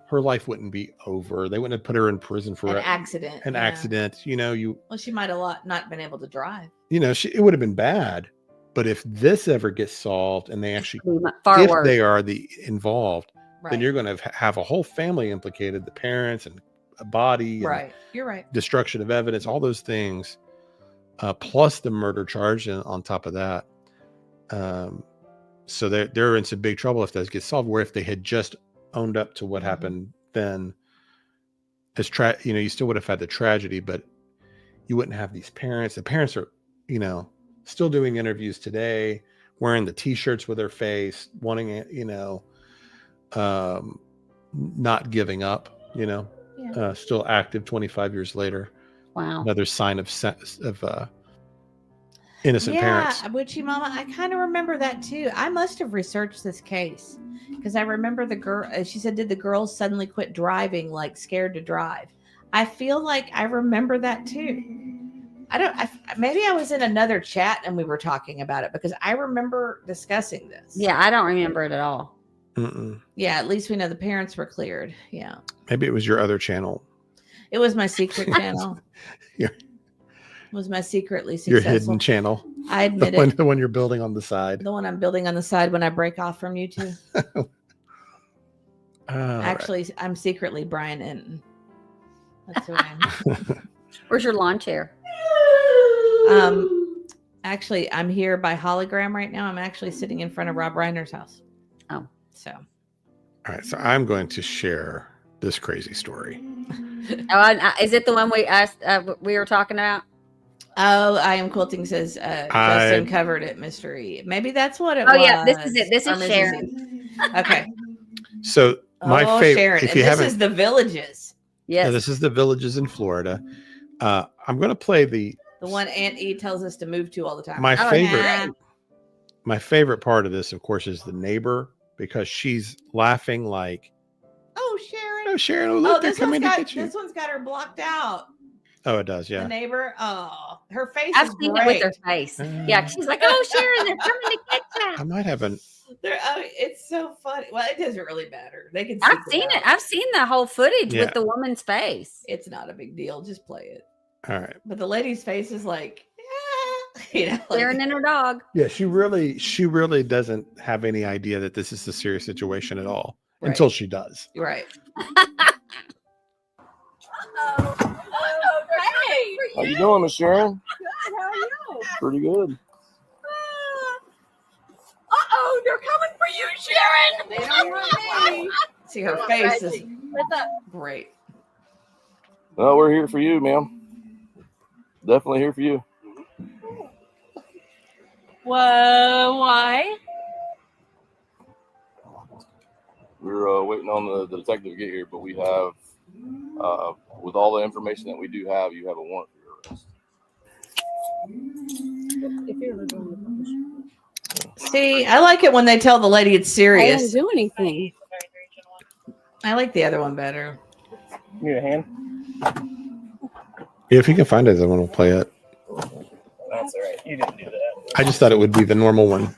Speaker 5: her life wouldn't be over. They wouldn't have put her in prison for
Speaker 7: an accident.
Speaker 5: Accident.
Speaker 7: Well, she might have not been able to drive.
Speaker 5: It would have been bad. But if this ever gets solved and they actually, they are involved, then you're going to have a whole family implicated, the parents and a body.
Speaker 7: Right. You're right.
Speaker 5: Destruction of evidence, all those things, plus the murder charge on top of that. So they're in some big trouble if those get solved. Where if they had just owned up to what happened, then you still would have had the tragedy, but you wouldn't have these parents. The parents are, still doing interviews today, wearing the T-shirts with their face, wanting it, not giving up. Still active 25 years later.
Speaker 6: Wow.
Speaker 5: Another sign of innocent parents.
Speaker 7: Yeah, Witchy Mama, I kind of remember that too. I must have researched this case because I remember the girl. She said, "Did the girls suddenly quit driving, like scared to drive?" I feel like I remember that too. Maybe I was in another chat and we were talking about it because I remember discussing this.
Speaker 6: Yeah, I don't remember it at all.
Speaker 5: Mm-mm.
Speaker 7: Yeah, at least we know the parents were cleared. Yeah.
Speaker 5: Maybe it was your other channel.
Speaker 7: It was my secret channel. It was my secretly successful.
Speaker 5: Your hidden channel.
Speaker 7: I admit it.
Speaker 5: The one you're building on the side.
Speaker 7: The one I'm building on the side when I break off from YouTube. Actually, right. I'm secretly Brian Enton. That's who I am.
Speaker 6: Where's your lawn chair?
Speaker 7: Actually, I'm here by hologram right now. I'm actually sitting in front of Rob Reiner's house.
Speaker 6: Oh.
Speaker 7: So.
Speaker 5: All right. So I'm going to share this crazy story.
Speaker 6: Is it the one we were talking about?
Speaker 7: Oh, I Am Quilting says Justin covered it, Mr. E. Maybe that's what it was.
Speaker 6: Oh, yeah. This is it. This is Sharon.
Speaker 7: Okay.
Speaker 5: So my favorite.
Speaker 7: Sharon.
Speaker 5: If you
Speaker 7: this is the Villages.
Speaker 6: Yes.
Speaker 5: Yeah, this is the Villages in Florida. I'm going to play the
Speaker 7: one Aunt E tells us to move to all the time.
Speaker 5: My favorite part of this, of course, is the neighbor, because she's laughing like,
Speaker 7: "Oh, Sharon!
Speaker 5: Oh, Sharon! Oh, look, they're coming to get you."
Speaker 7: This one's got her blocked out.
Speaker 5: Oh, it does, yeah.
Speaker 7: The neighbor. Oh, her face.
Speaker 6: I've
Speaker 7: is
Speaker 6: seen
Speaker 7: great.
Speaker 6: it with her face. Yeah, she's like, "Oh, Sharon, they're coming to get you."
Speaker 5: I might have
Speaker 7: it's so funny. Well, it doesn't really matter. They can.
Speaker 6: I've seen it. I've seen the whole footage
Speaker 5: Yeah.
Speaker 6: with the woman's face.
Speaker 7: It's not a big deal. Just play it.
Speaker 5: All right.
Speaker 7: But the lady's face is like,
Speaker 6: Sharon and her dog.
Speaker 5: Yeah, she really doesn't have any idea that this is a serious situation at all until she does.
Speaker 7: Right.
Speaker 8: How you doing, Miss Sharon?
Speaker 9: Good. How are you?
Speaker 8: Pretty good.
Speaker 9: They're coming for you, Sharon.
Speaker 7: They don't want me. See, her face is great.
Speaker 8: Well, we're here for you, ma'am. Definitely here for you.
Speaker 9: Whoa, why?
Speaker 8: We're waiting on the detective to get here, but we have, with all the information that we do have, you have a warrant for your arrest.
Speaker 7: See, I like it when they tell the lady it's
Speaker 9: I
Speaker 7: serious.
Speaker 9: didn't do anything.
Speaker 7: I like the other one better.
Speaker 8: Need a hand?
Speaker 5: Yeah, if you can find it, then we'll play it.
Speaker 8: That's all right. You didn't do that.
Speaker 5: I just thought it would be the normal one.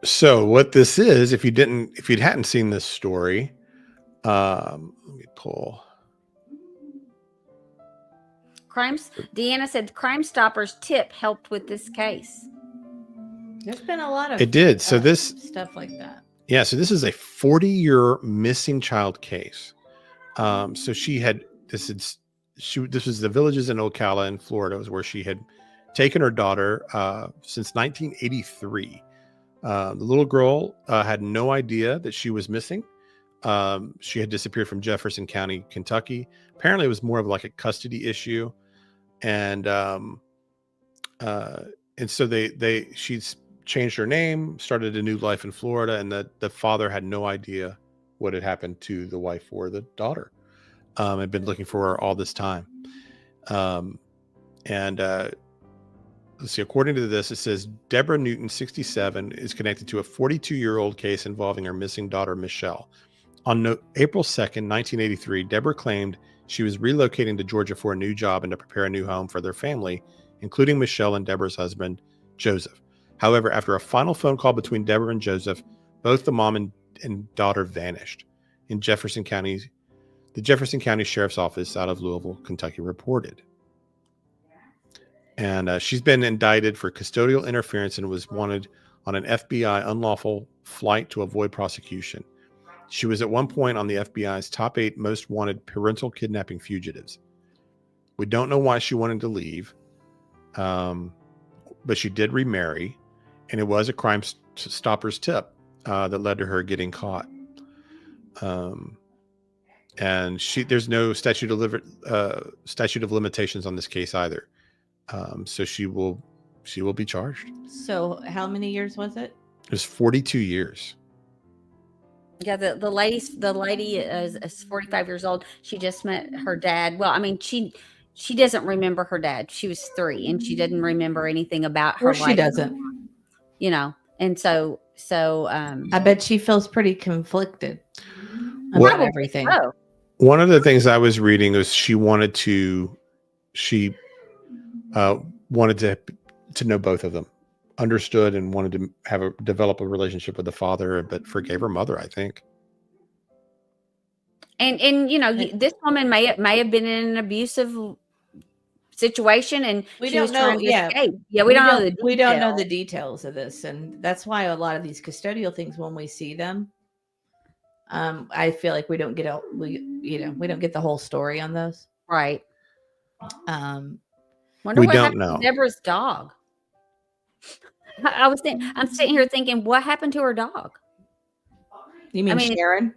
Speaker 5: So what this is, if you hadn't seen this story, let me pull.
Speaker 6: Deanna said Crime Stoppers tip helped with this case.
Speaker 7: There's been a lot of
Speaker 5: It did. So this
Speaker 7: stuff like that.
Speaker 5: Yeah, so this is a 40-year missing child case. So this was the Villages in Ocala in Florida, was where she had taken her daughter since 1983. The little girl had no idea that she was missing. She had disappeared from Jefferson County, Kentucky. Apparently, it was more of like a custody issue, and so she's changed her name, started a new life in Florida, and the father had no idea what had happened to the wife or the daughter. Had been looking for her all this time. Let's see, according to this, it says Deborah Newton, 67, is connected to a 42-year-old case involving her missing daughter, Michelle. On April 2nd, 1983, Deborah claimed she was relocating to Georgia for a new job and to prepare a new home for their family, including Michelle and Deborah's husband, Joseph. However, after a final phone call between Deborah and Joseph, both the mom and daughter vanished. The Jefferson County Sheriff's Office out of Louisville, Kentucky, reported. And she's been indicted for custodial interference and was wanted on an FBI unlawful flight to avoid prosecution. She was at one point on the FBI's top 8 most wanted parental kidnapping fugitives. We don't know why she wanted to leave, but she did remarry. and it was a Crime Stoppers tip that led to her getting caught. And there's no statute of limitations on this case either. So she will be charged.
Speaker 7: So how many years was it?
Speaker 5: It was 42 years.
Speaker 6: Yeah, the lady is 45 years old. She just met her dad. Well, I mean, she doesn't remember her dad. She was 3, and she didn't remember anything about her
Speaker 7: Or she
Speaker 6: life.
Speaker 7: doesn't.
Speaker 6: You know, and so
Speaker 7: I bet she feels pretty conflicted
Speaker 5: Well-
Speaker 7: about everything.
Speaker 6: oh,
Speaker 5: One of the things I was reading was she wanted to know both of them, understood, and wanted to develop a relationship with the father, but forgave her mother, I think.
Speaker 6: and you know, this woman may have been in an abusive situation, and
Speaker 7: We
Speaker 6: she
Speaker 7: don't
Speaker 6: was
Speaker 7: know.
Speaker 6: trying to
Speaker 7: Yeah,
Speaker 6: escape. Yeah, we don't know the
Speaker 7: we don't know
Speaker 6: details.
Speaker 7: the details of this, and that's why a lot of these custodial things, when we see them, I feel like we don't get the whole story on those.
Speaker 6: Right.
Speaker 7: Um,
Speaker 6: Wonder
Speaker 5: We
Speaker 6: what
Speaker 5: don't
Speaker 6: happened
Speaker 5: know.
Speaker 6: to Deborah's dog. I'm sitting here thinking, what happened to her dog?
Speaker 7: you mean
Speaker 6: mean,
Speaker 7: Sharon?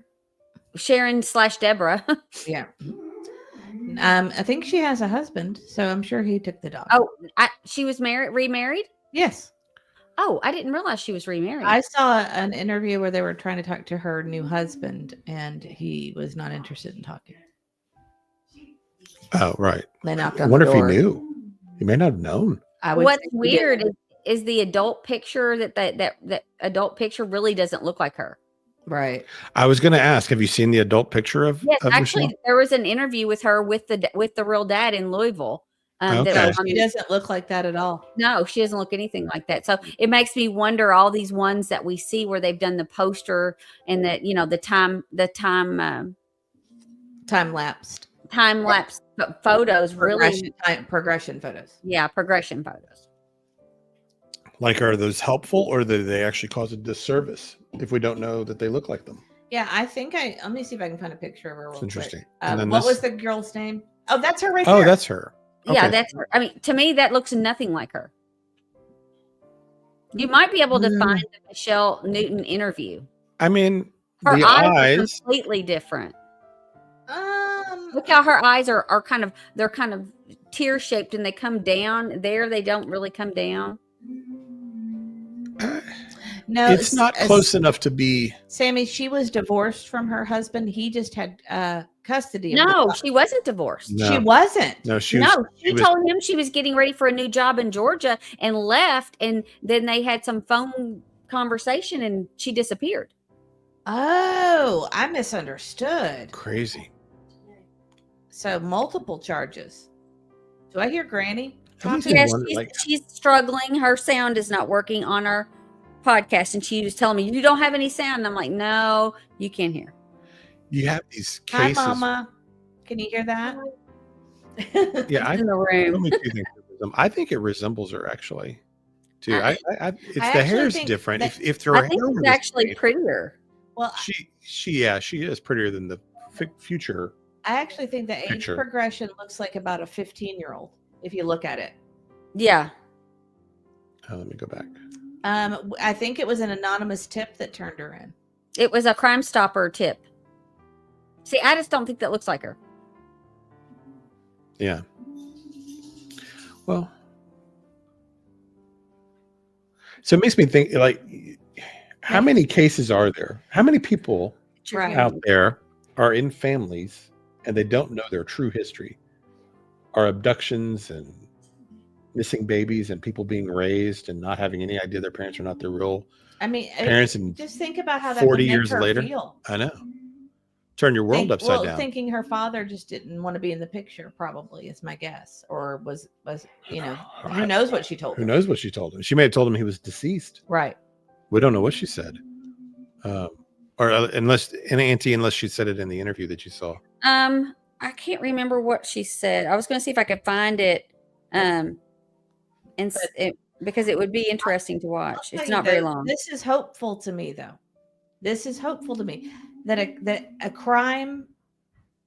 Speaker 6: Sharon/Deborah.
Speaker 7: Yeah. I think she has a husband, so I'm sure he took the dog.
Speaker 6: Oh, she was remarried.
Speaker 7: yes.
Speaker 6: Oh, I didn't realize she was remarried.
Speaker 7: I saw an interview where they were trying to talk to her new husband, and he was not interested in talking.
Speaker 5: Oh, right.
Speaker 7: They knocked
Speaker 5: I
Speaker 7: on
Speaker 5: wonder
Speaker 7: the
Speaker 5: if he
Speaker 7: door.
Speaker 5: knew. He may not have known.
Speaker 7: I would
Speaker 6: What's
Speaker 7: think he did.
Speaker 6: weird is the adult picture that adult picture really doesn't look like her.
Speaker 7: Right.
Speaker 5: I was going to ask, have you seen the adult picture of?
Speaker 6: Yes,
Speaker 5: of
Speaker 6: actually,
Speaker 5: Michelle?
Speaker 6: there was an interview with her with the real dad in Louisville. that
Speaker 5: Okay.
Speaker 6: was on
Speaker 7: She
Speaker 6: the-
Speaker 7: doesn't look like that at all.
Speaker 6: No, she doesn't look anything like that. So it makes me wonder, all these ones that we see where they've done the poster and that, you know, the time
Speaker 7: Time lapsed.
Speaker 6: lapse photos really,
Speaker 7: Progression photos.
Speaker 6: yeah, progression photos.
Speaker 5: Like, are those helpful, or do they actually cause a disservice if we don't know that they look like them?
Speaker 7: Yeah, I think let me see if I can find a picture of her.
Speaker 5: It's
Speaker 7: real quick.
Speaker 5: interesting. And then
Speaker 7: What
Speaker 5: this-
Speaker 7: was the girl's name? Oh, that's her right
Speaker 5: Oh,
Speaker 7: there.
Speaker 5: that's her.
Speaker 6: Yeah,
Speaker 5: Okay.
Speaker 6: that's her. I mean, to me, that looks nothing like her. You might be able to find the Michelle Newton interview.
Speaker 5: I mean,
Speaker 6: Her
Speaker 5: the
Speaker 6: eyes are
Speaker 5: eyes.
Speaker 6: completely different. Look how her eyes are kind of tear shaped, and they come down. There, they don't really come down.
Speaker 7: No,
Speaker 5: It's not close enough to be.
Speaker 7: Sammy, she was divorced from her husband. He just had custody. Of
Speaker 6: No,
Speaker 7: the
Speaker 6: she wasn't divorced.
Speaker 5: No.
Speaker 7: She wasn't.
Speaker 5: No, she
Speaker 6: No, she
Speaker 5: was-
Speaker 6: told him she was getting ready for a new job in Georgia and left, and then they had some phone conversation, and she disappeared.
Speaker 7: Oh, I misunderstood.
Speaker 5: crazy.
Speaker 7: So multiple charges. Do I hear Granny?
Speaker 5: At least I
Speaker 6: Yes,
Speaker 5: wonder, like,
Speaker 6: she's struggling. Her sound is not working on our podcast, and she was telling me, "You don't have any sound." And I'm like, "No, you can't hear."
Speaker 5: you have these
Speaker 7: Hi,
Speaker 5: cases.
Speaker 7: Mama. Can you hear that?
Speaker 5: Yeah, I
Speaker 6: In the room.
Speaker 5: only two things that resemble- I think it resembles her actually. Too.
Speaker 6: I-
Speaker 5: It's the
Speaker 7: actually
Speaker 5: hair's
Speaker 7: think
Speaker 5: different.
Speaker 7: that-
Speaker 5: If her
Speaker 6: I think
Speaker 5: hair
Speaker 6: she's
Speaker 5: was
Speaker 6: actually
Speaker 5: straight,
Speaker 6: prettier.
Speaker 7: Well,
Speaker 5: she is prettier than the future.
Speaker 7: I actually think the age
Speaker 5: Picture.
Speaker 7: progression looks like about a 15-year-old if you look at it.
Speaker 6: Yeah.
Speaker 5: Oh, let me go back.
Speaker 7: I think it was an anonymous tip that turned her in.
Speaker 6: It was a Crime Stopper tip. See, I just don't think that looks like her.
Speaker 5: Yeah. Well, so it makes me think, like, how many cases are there? How many people
Speaker 7: Right.
Speaker 5: out there are in families and they don't know their true history? Are abductions and missing babies and people being raised and not having any idea their parents are not their real
Speaker 7: I mean,
Speaker 5: parents, and
Speaker 7: just think about how that
Speaker 5: 40
Speaker 7: would make
Speaker 5: years
Speaker 7: her
Speaker 5: later?
Speaker 7: feel.
Speaker 5: I know. Turn your world upside down.
Speaker 7: Thinking her father just didn't want to be in the picture, probably is my guess, or was who knows what she told
Speaker 5: Who
Speaker 7: him.
Speaker 5: knows what she told him? She may have told him he was deceased.
Speaker 7: Right.
Speaker 5: We don't know what she said. Or unless she said it in the interview that you saw.
Speaker 6: I can't remember what she said. I was going to see if I could find it, because it would be interesting to watch.
Speaker 7: I'll
Speaker 6: It's
Speaker 7: tell
Speaker 6: not
Speaker 7: you
Speaker 6: very
Speaker 7: though,
Speaker 6: long.
Speaker 7: This is hopeful to me, though. This is hopeful to me that a crime.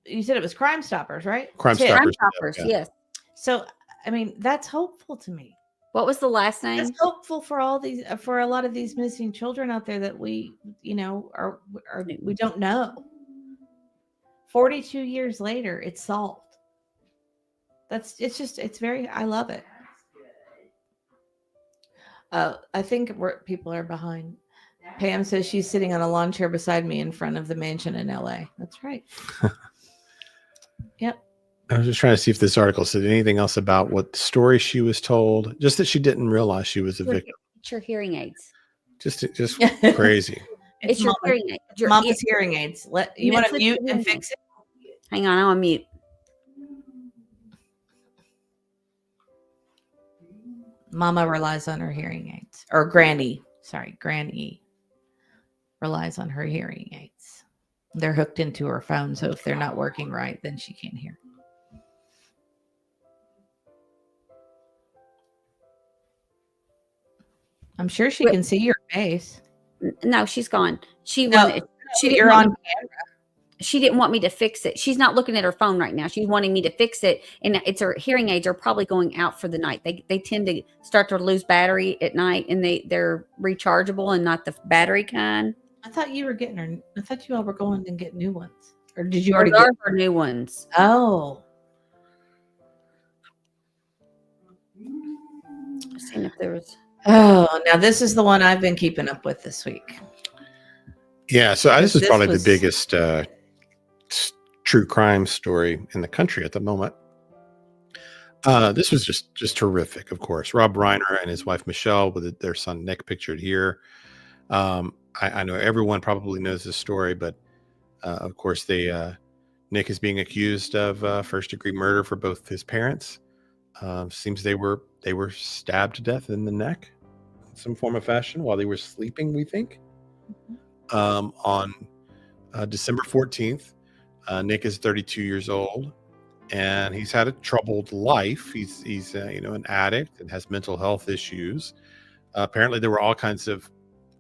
Speaker 7: You said it was Crime Stoppers, right?
Speaker 5: Crime
Speaker 7: Tip.
Speaker 5: Stoppers.
Speaker 6: Crime Stoppers,
Speaker 5: yeah.
Speaker 6: yes.
Speaker 7: So, I mean, that's hopeful to me.
Speaker 6: What was the last name?
Speaker 7: It's hopeful for all these, for a lot of these missing children out there that we, are we don't know. 42 years later, it's solved. It's very, I love it. I think people are behind. Pam says she's sitting on a lawn chair beside me in front of the mansion in LA. That's right. Yep.
Speaker 5: I was just trying to see if this article said anything else about what story she was told. Just that she didn't realize she was a victim.
Speaker 6: It's your hearing aids.
Speaker 5: Just crazy.
Speaker 6: It's your hearing aids.
Speaker 7: Mama's hearing aids. You want to mute and fix it?
Speaker 6: Hang on, I'm on mute.
Speaker 7: Mama relies on her hearing aids. Or Granny relies on her hearing aids. They're hooked into her phone, so if they're not working right, then she can't hear. I'm sure she can see your face.
Speaker 6: No, she's gone.
Speaker 7: You're
Speaker 6: didn't
Speaker 7: on
Speaker 6: want she didn't want me to fix it. She's not looking at her phone right now. She's wanting me to fix it, and it's her hearing aids are probably going out for the night. They tend to start to lose battery at night, and they're rechargeable and not the battery kind.
Speaker 7: I thought you were getting her. I thought you all were going and get new ones, or did you already
Speaker 6: get
Speaker 7: her
Speaker 6: new ones?
Speaker 7: Oh,
Speaker 6: Seeing if there was.
Speaker 7: Oh, now this is the one I've been keeping up with this week.
Speaker 5: Yeah, so this is probably the biggest true crime story in the country at the moment. This was just horrific, of course. Rob Reiner and his wife Michelle, with their son Nick pictured here. I know everyone probably knows this story, but of course, Nick is being accused of first-degree murder for both his parents. Seems they were stabbed to death in the neck in some form of fashion while they were sleeping, we think. On December 14th, Nick is 32 years old, and he's had a troubled life. He's an addict and has mental health issues. Apparently, there were all kinds of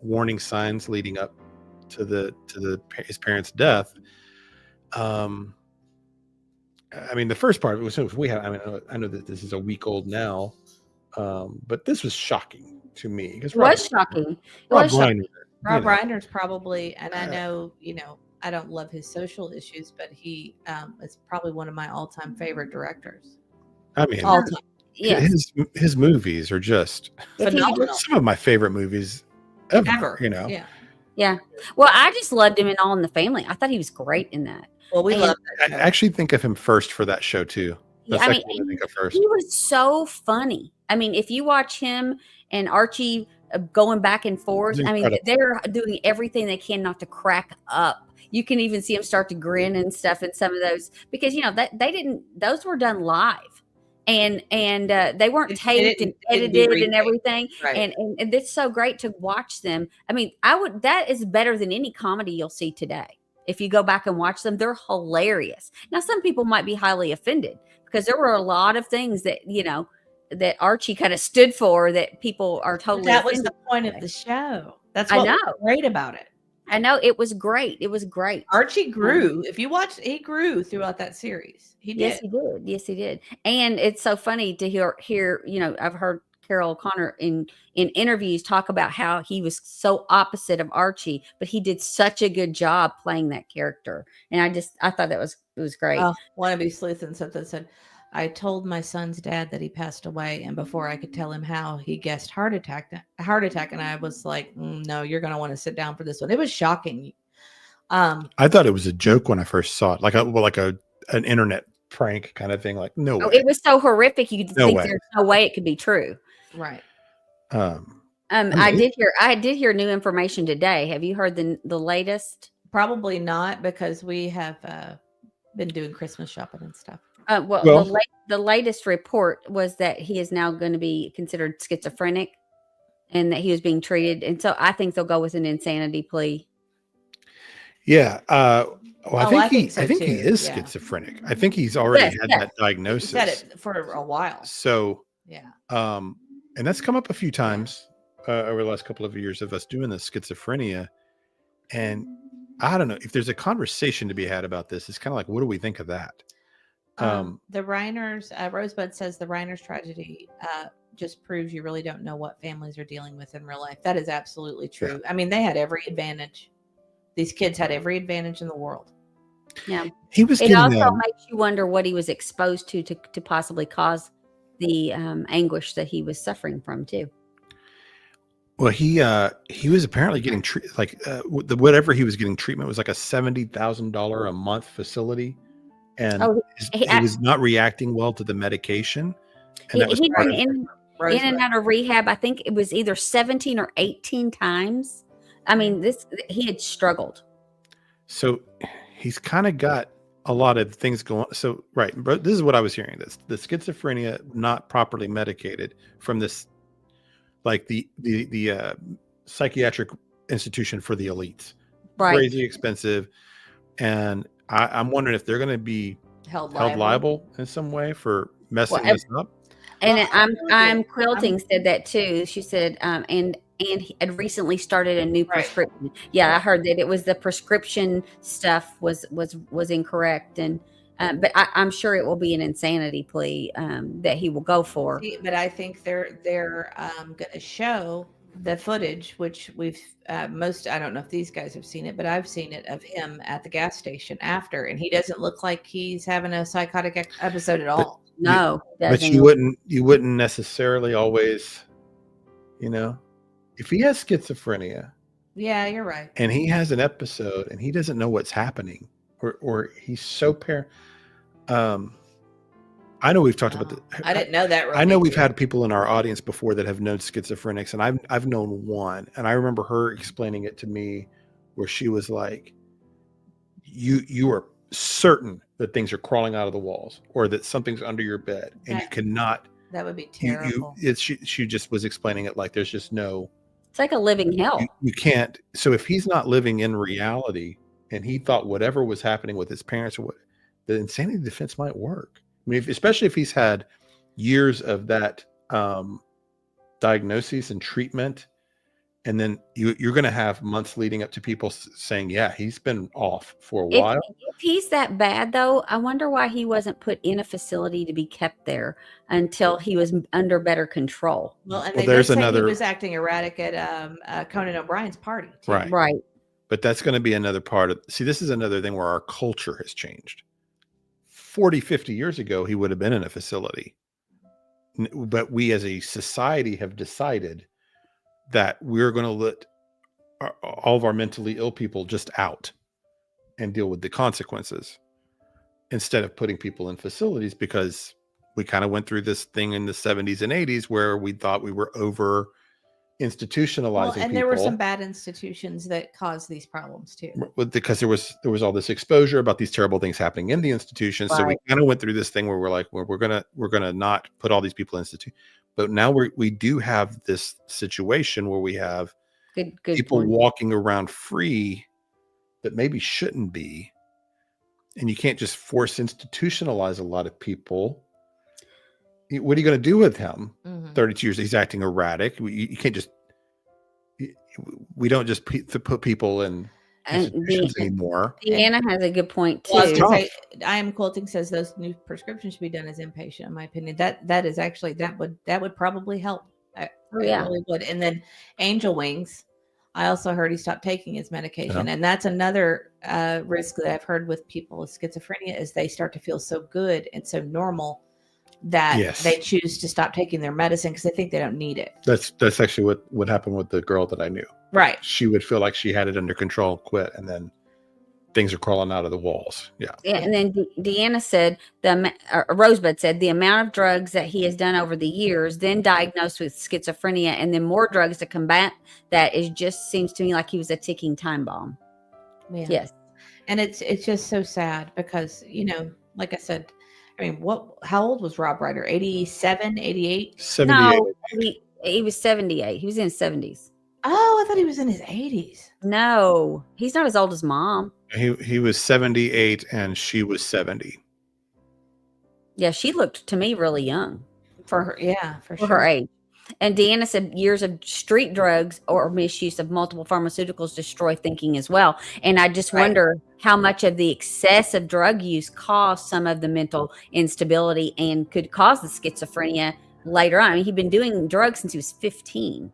Speaker 5: warning signs leading up to his parents' death. I mean, the first part was we had. I mean, I know that this is a week old now, but this was shocking to me.
Speaker 6: It was shocking.
Speaker 5: Rob Reiner,
Speaker 7: Rob Reiner's probably, and I know, I don't love his social issues, but he is probably one of my all-time favorite directors.
Speaker 5: I mean,
Speaker 7: all time.
Speaker 6: Yes.
Speaker 5: His movies are just
Speaker 7: phenomenal.
Speaker 5: Some of my favorite movies ever.
Speaker 6: Yeah. Well, I just loved him in All in the Family. I thought he was great in that.
Speaker 7: Well, we love that
Speaker 5: show. I actually think of him first for that show too. That's
Speaker 6: I think of first. He was so funny. I mean, if you watch him and Archie going back and forth, I mean, they're doing everything they can not to crack up. You can even see him start to grin and stuff in some of those, because those were done live. And they weren't taped and edited and everything. Right. And it's so great to watch them. I mean, that is better than any comedy you'll see today. If you go back and watch them, they're hilarious. Now, some people might be highly offended because there were a lot of things that, that Archie kind of stood for that people are totally
Speaker 7: That was the point of the show. That's what was great about it.
Speaker 6: I know, it was great. It was great.
Speaker 7: Archie grew. If you watched, he grew throughout that series. He did.
Speaker 6: Yes, he did. Yes, he did. And it's so funny to hear, I've heard Carol O'Connor in interviews talk about how he was so opposite of Archie, but he did such a good job playing that character. And I thought it was great.
Speaker 7: One of these sleuths and something said, I told my son's dad that he passed away, and before I could tell him how, he guessed heart attack, and I was like, no, you're going to want to sit down for this one. It was shocking.
Speaker 5: I thought it was a joke when I first saw it, like an internet prank kind of thing. Like, no way.
Speaker 6: It was so horrific. You could think there's no way it could be true.
Speaker 7: Right.
Speaker 6: I did hear new information today. Have you heard the latest?
Speaker 7: Probably not, because we have been doing Christmas shopping and stuff.
Speaker 6: The latest report was that he is now going to be considered schizophrenic, and that he was being treated. And so I think they'll go with an insanity plea.
Speaker 5: Yeah. I think he is schizophrenic. I think he's already had that diagnosis.
Speaker 7: He's had it for a while.
Speaker 5: So
Speaker 7: yeah.
Speaker 5: And that's come up a few times over the last couple of years of us doing the schizophrenia. And I don't know if there's a conversation to be had about this. It's kind of like, what do we think of that?
Speaker 7: The Reiners, Rosebud says the Reiners tragedy just proves you really don't know what families are dealing with in real life. That is absolutely true. I mean, they had every advantage. These kids had every advantage in the world.
Speaker 6: Yeah.
Speaker 5: He was
Speaker 6: It
Speaker 5: getting
Speaker 6: also makes you wonder what he was exposed to possibly cause the anguish that he was suffering from too.
Speaker 5: well, he was apparently getting whatever he was getting treatment was like a $70,000 a month facility, and
Speaker 6: Oh,
Speaker 5: he was not reacting well to the medication, and that was
Speaker 6: he'd
Speaker 5: part
Speaker 6: been
Speaker 5: of
Speaker 6: in and out of rehab. I think it was either 17 or 18 times. I mean, he had struggled.
Speaker 5: So he's kind of got a lot of things going. So, right. But this is what I was hearing. This the schizophrenia not properly medicated from this, like the psychiatric institution for the elites.
Speaker 6: Right.
Speaker 5: Crazy expensive. And I'm wondering if they're going to be held liable in some way for messing this up.
Speaker 6: And I'm Quilting said that too. She said, and he had recently started a new prescription. Yeah, I heard that it was the prescription stuff was incorrect, and but I'm sure it will be an insanity plea that he will go for.
Speaker 7: But I think they're going to show the footage, which we've I don't know if these guys have seen it, but I've seen it of him at the gas station after, and he doesn't look like he's having a psychotic episode at all.
Speaker 6: No,
Speaker 5: but you wouldn't necessarily always, if he has schizophrenia.
Speaker 7: Yeah, you're right.
Speaker 5: And he has an episode and he doesn't know what's happening, or he's so I know we've talked about this.
Speaker 7: I didn't know that.
Speaker 5: I know we've had people in our audience before that have known schizophrenics, and I've known one, and I remember her explaining it to me, where she was like, "You are certain that things are crawling out of the walls, or that something's under your bed, and you cannot."
Speaker 7: That would be terrible.
Speaker 5: She just was explaining it like there's just no.
Speaker 6: It's like a living hell.
Speaker 5: You can't. So if he's not living in reality, and he thought whatever was happening with his parents, the insanity defense might work. I mean, especially if he's had years of that diagnosis and treatment, and then you're going to have months leading up to people saying, "Yeah, he's been off for a while."
Speaker 6: If he's that bad, though, I wonder why he wasn't put in a facility to be kept there until he was under better control.
Speaker 7: Well, and they did say he was acting erratic at Conan O'Brien's party, too.
Speaker 5: Right. But that's going to be another part of. See, this is another thing where our culture has changed. 40, 50 years ago, he would have been in a facility. But we as a society have decided that we're going to let all of our mentally ill people just out and deal with the consequences instead of putting people in facilities, because we kind of went through this thing in the 70s and 80s where we thought we were over institutionalizing
Speaker 7: and there were some bad institutions that caused these problems too,
Speaker 5: because there was all this exposure about these terrible things happening in the institution. Right. So we kind of went through this thing where we're like, well, we're gonna not put all these people in institution. But now we do have this situation where we have good people walking around free that maybe shouldn't be, and you can't just force institutionalize a lot of people. What are you going to do with him? 32 years, he's acting erratic. You can't just. We don't just put people in institutions anymore.
Speaker 6: Deanna has a good point too.
Speaker 7: I am Quilting says those new prescriptions should be done as inpatient. In my opinion, that is actually that would probably help. Really would. And then Angel Wings, I also heard he stopped taking his medication, and that's another risk that I've heard with people with schizophrenia is they start to feel so good and so normal that they choose to stop taking their medicine because they think they don't need it.
Speaker 5: That's actually what happened with the girl that I knew.
Speaker 7: Right.
Speaker 5: She would feel like she had it under control, quit, and then things are crawling out of the walls. Yeah.
Speaker 6: And then Deanna said, Rosebud said, the amount of drugs that he has done over the years, then diagnosed with schizophrenia, and then more drugs to combat that just seems to me like he was a ticking time bomb.
Speaker 7: Yeah.
Speaker 6: Yes.
Speaker 7: And it's just so sad because, like I said, I mean, how old was Rob Ryder? 87, 88?
Speaker 5: 78.
Speaker 6: No, he was 78. He was in his 70s.
Speaker 7: Oh, I thought he was in his 80s.
Speaker 6: No, he's not as old as Mom.
Speaker 5: He was 78 and she was 70.
Speaker 6: Yeah, she looked to me really young.
Speaker 7: For her, yeah, for sure.
Speaker 6: Her age. And Deanna said years of street drugs or misuse of multiple pharmaceuticals destroy thinking as well. And I just wonder how much of the excessive drug use caused some of the mental instability and could cause the schizophrenia later on. I mean, he'd been doing drugs since he was 15,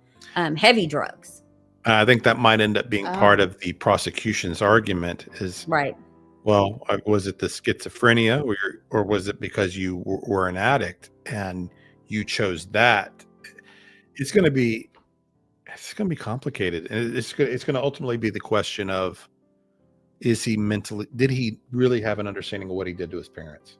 Speaker 6: heavy drugs.
Speaker 5: I think that might end up being part
Speaker 7: Oh.
Speaker 5: of the prosecution's argument is,
Speaker 6: Right.
Speaker 5: well, was it the schizophrenia or was it because you were an addict and you chose that? It's going to be complicated. And it's going to ultimately be the question of, did he really have an understanding of what he did to his parents?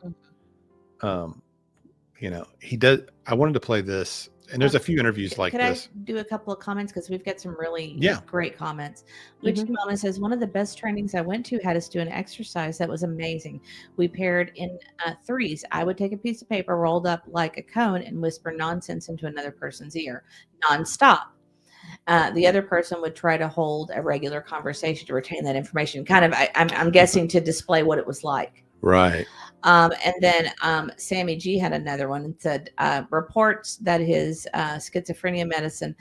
Speaker 5: He does. I wanted to play this, and there's a few interviews like
Speaker 7: Could
Speaker 5: this.
Speaker 7: I do a couple of comments? Because we've got some really
Speaker 5: Yeah.
Speaker 7: great comments. Which
Speaker 6: Mhm.
Speaker 7: Mama says, one of the best trainings I went to had us do an exercise that was amazing. We paired in threes. I would take a piece of paper rolled up like a cone and whisper nonsense into another person's ear nonstop. The other person would try to hold a regular conversation to retain that information. Kind of, I'm guessing, to display what it was like.
Speaker 5: Right.
Speaker 7: And then Sammy G had another one and said, reports that his schizophrenia medicine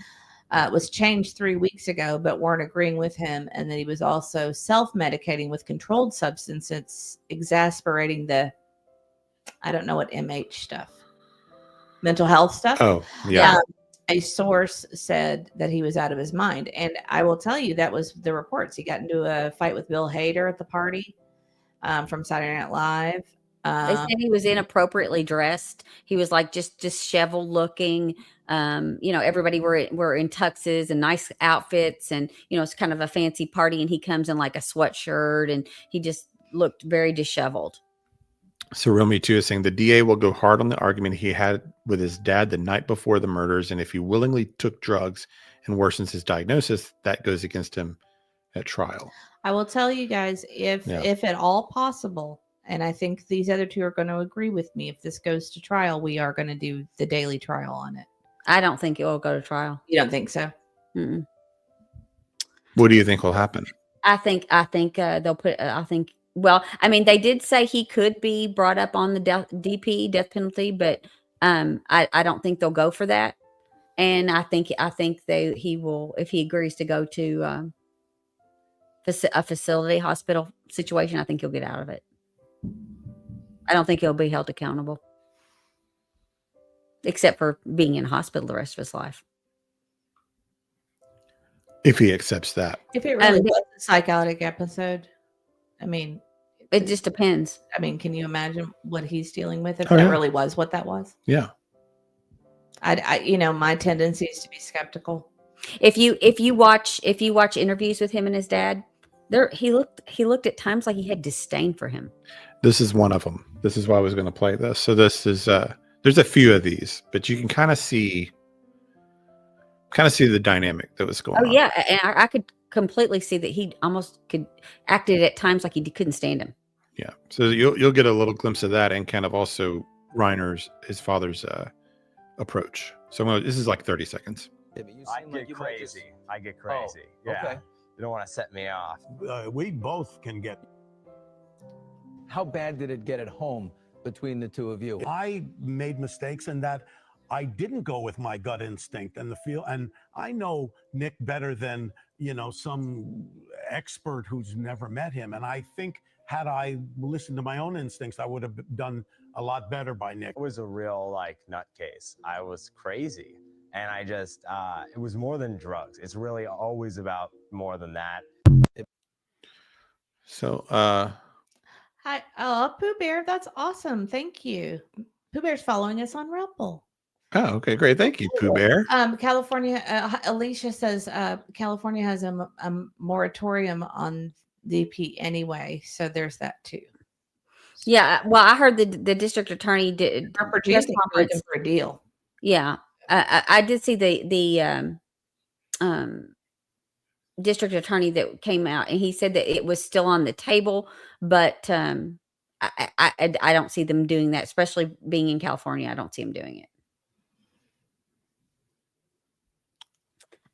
Speaker 7: was changed 3 weeks ago, but weren't agreeing with him. And that he was also self-medicating with controlled substances, exasperating the, I don't know what MH stuff, mental health stuff.
Speaker 5: Oh, yeah.
Speaker 7: A source said that he was out of his mind. And I will tell you, that was the reports. He got into a fight with Bill Hader at the party from Saturday Night Live.
Speaker 6: They said he was inappropriately dressed. He was like just disheveled looking. Everybody were in tuxes and nice outfits, and it's kind of a fancy party, and he comes in like a sweatshirt, and he just looked very disheveled.
Speaker 5: So Romy too is saying the DA will go hard on the argument he had with his dad the night before the murders, and if he willingly took drugs and worsens his diagnosis, that goes against him at trial.
Speaker 7: I will tell you guys, if at all possible, and I think these other two are going to agree with me, if this goes to trial, we are going to do the daily trial on it.
Speaker 6: I don't think it will go to trial.
Speaker 7: You don't think so?
Speaker 6: Mm-mm.
Speaker 5: What do you think will happen?
Speaker 6: I think they'll put. Well, I mean, they did say he could be brought up on the death penalty, but I don't think they'll go for that. And I think he will, if he agrees to go to a facility hospital situation. I think he'll get out of it. I don't think he'll be held accountable, except for being in hospital the rest of his life.
Speaker 5: If he accepts that.
Speaker 7: If it really was a psychotic episode, I mean,
Speaker 6: it just depends.
Speaker 7: I mean, can you imagine what he's dealing with if that really was what that was?
Speaker 5: Yeah.
Speaker 7: I my tendency is to be skeptical.
Speaker 6: If you watch interviews with him and his dad, he looked at times like he had disdain for him.
Speaker 5: This is one of them. This is why I was going to play this. So this is there's a few of these, but you can kind of see the dynamic that was going on.
Speaker 6: Oh yeah, and I could completely see that he almost acted at times like he couldn't stand him.
Speaker 5: Yeah. So you'll get a little glimpse of that, and kind of also his father's approach. So this is like 30 seconds.
Speaker 10: I get crazy. Oh, yeah. Okay. You don't want to set me off.
Speaker 11: We both can get.
Speaker 12: How bad did it get at home between the two of you?
Speaker 11: I made mistakes in that I didn't go with my gut instinct and the feel. And I know Nick better than, some expert who's never met him. And I think had I listened to my own instincts, I would have done a lot better by Nick.
Speaker 10: It was a real nutcase. I was crazy. And I just, it was more than drugs. It's really always about more than that.
Speaker 5: So,
Speaker 7: Hi, Pooh Bear, that's awesome. Thank you. Pooh Bear's following us on Rumble.
Speaker 5: Oh, okay, great. Thank you, Pooh Bear.
Speaker 7: California, Alicia says California has a moratorium on DP anyway, so there's that too.
Speaker 6: Yeah, well, I heard the district attorney did
Speaker 7: looking for a deal.
Speaker 6: Yeah, I did see the district attorney that came out, and he said that it was still on the table, but I don't see them doing that, especially being in California. I don't see them doing it.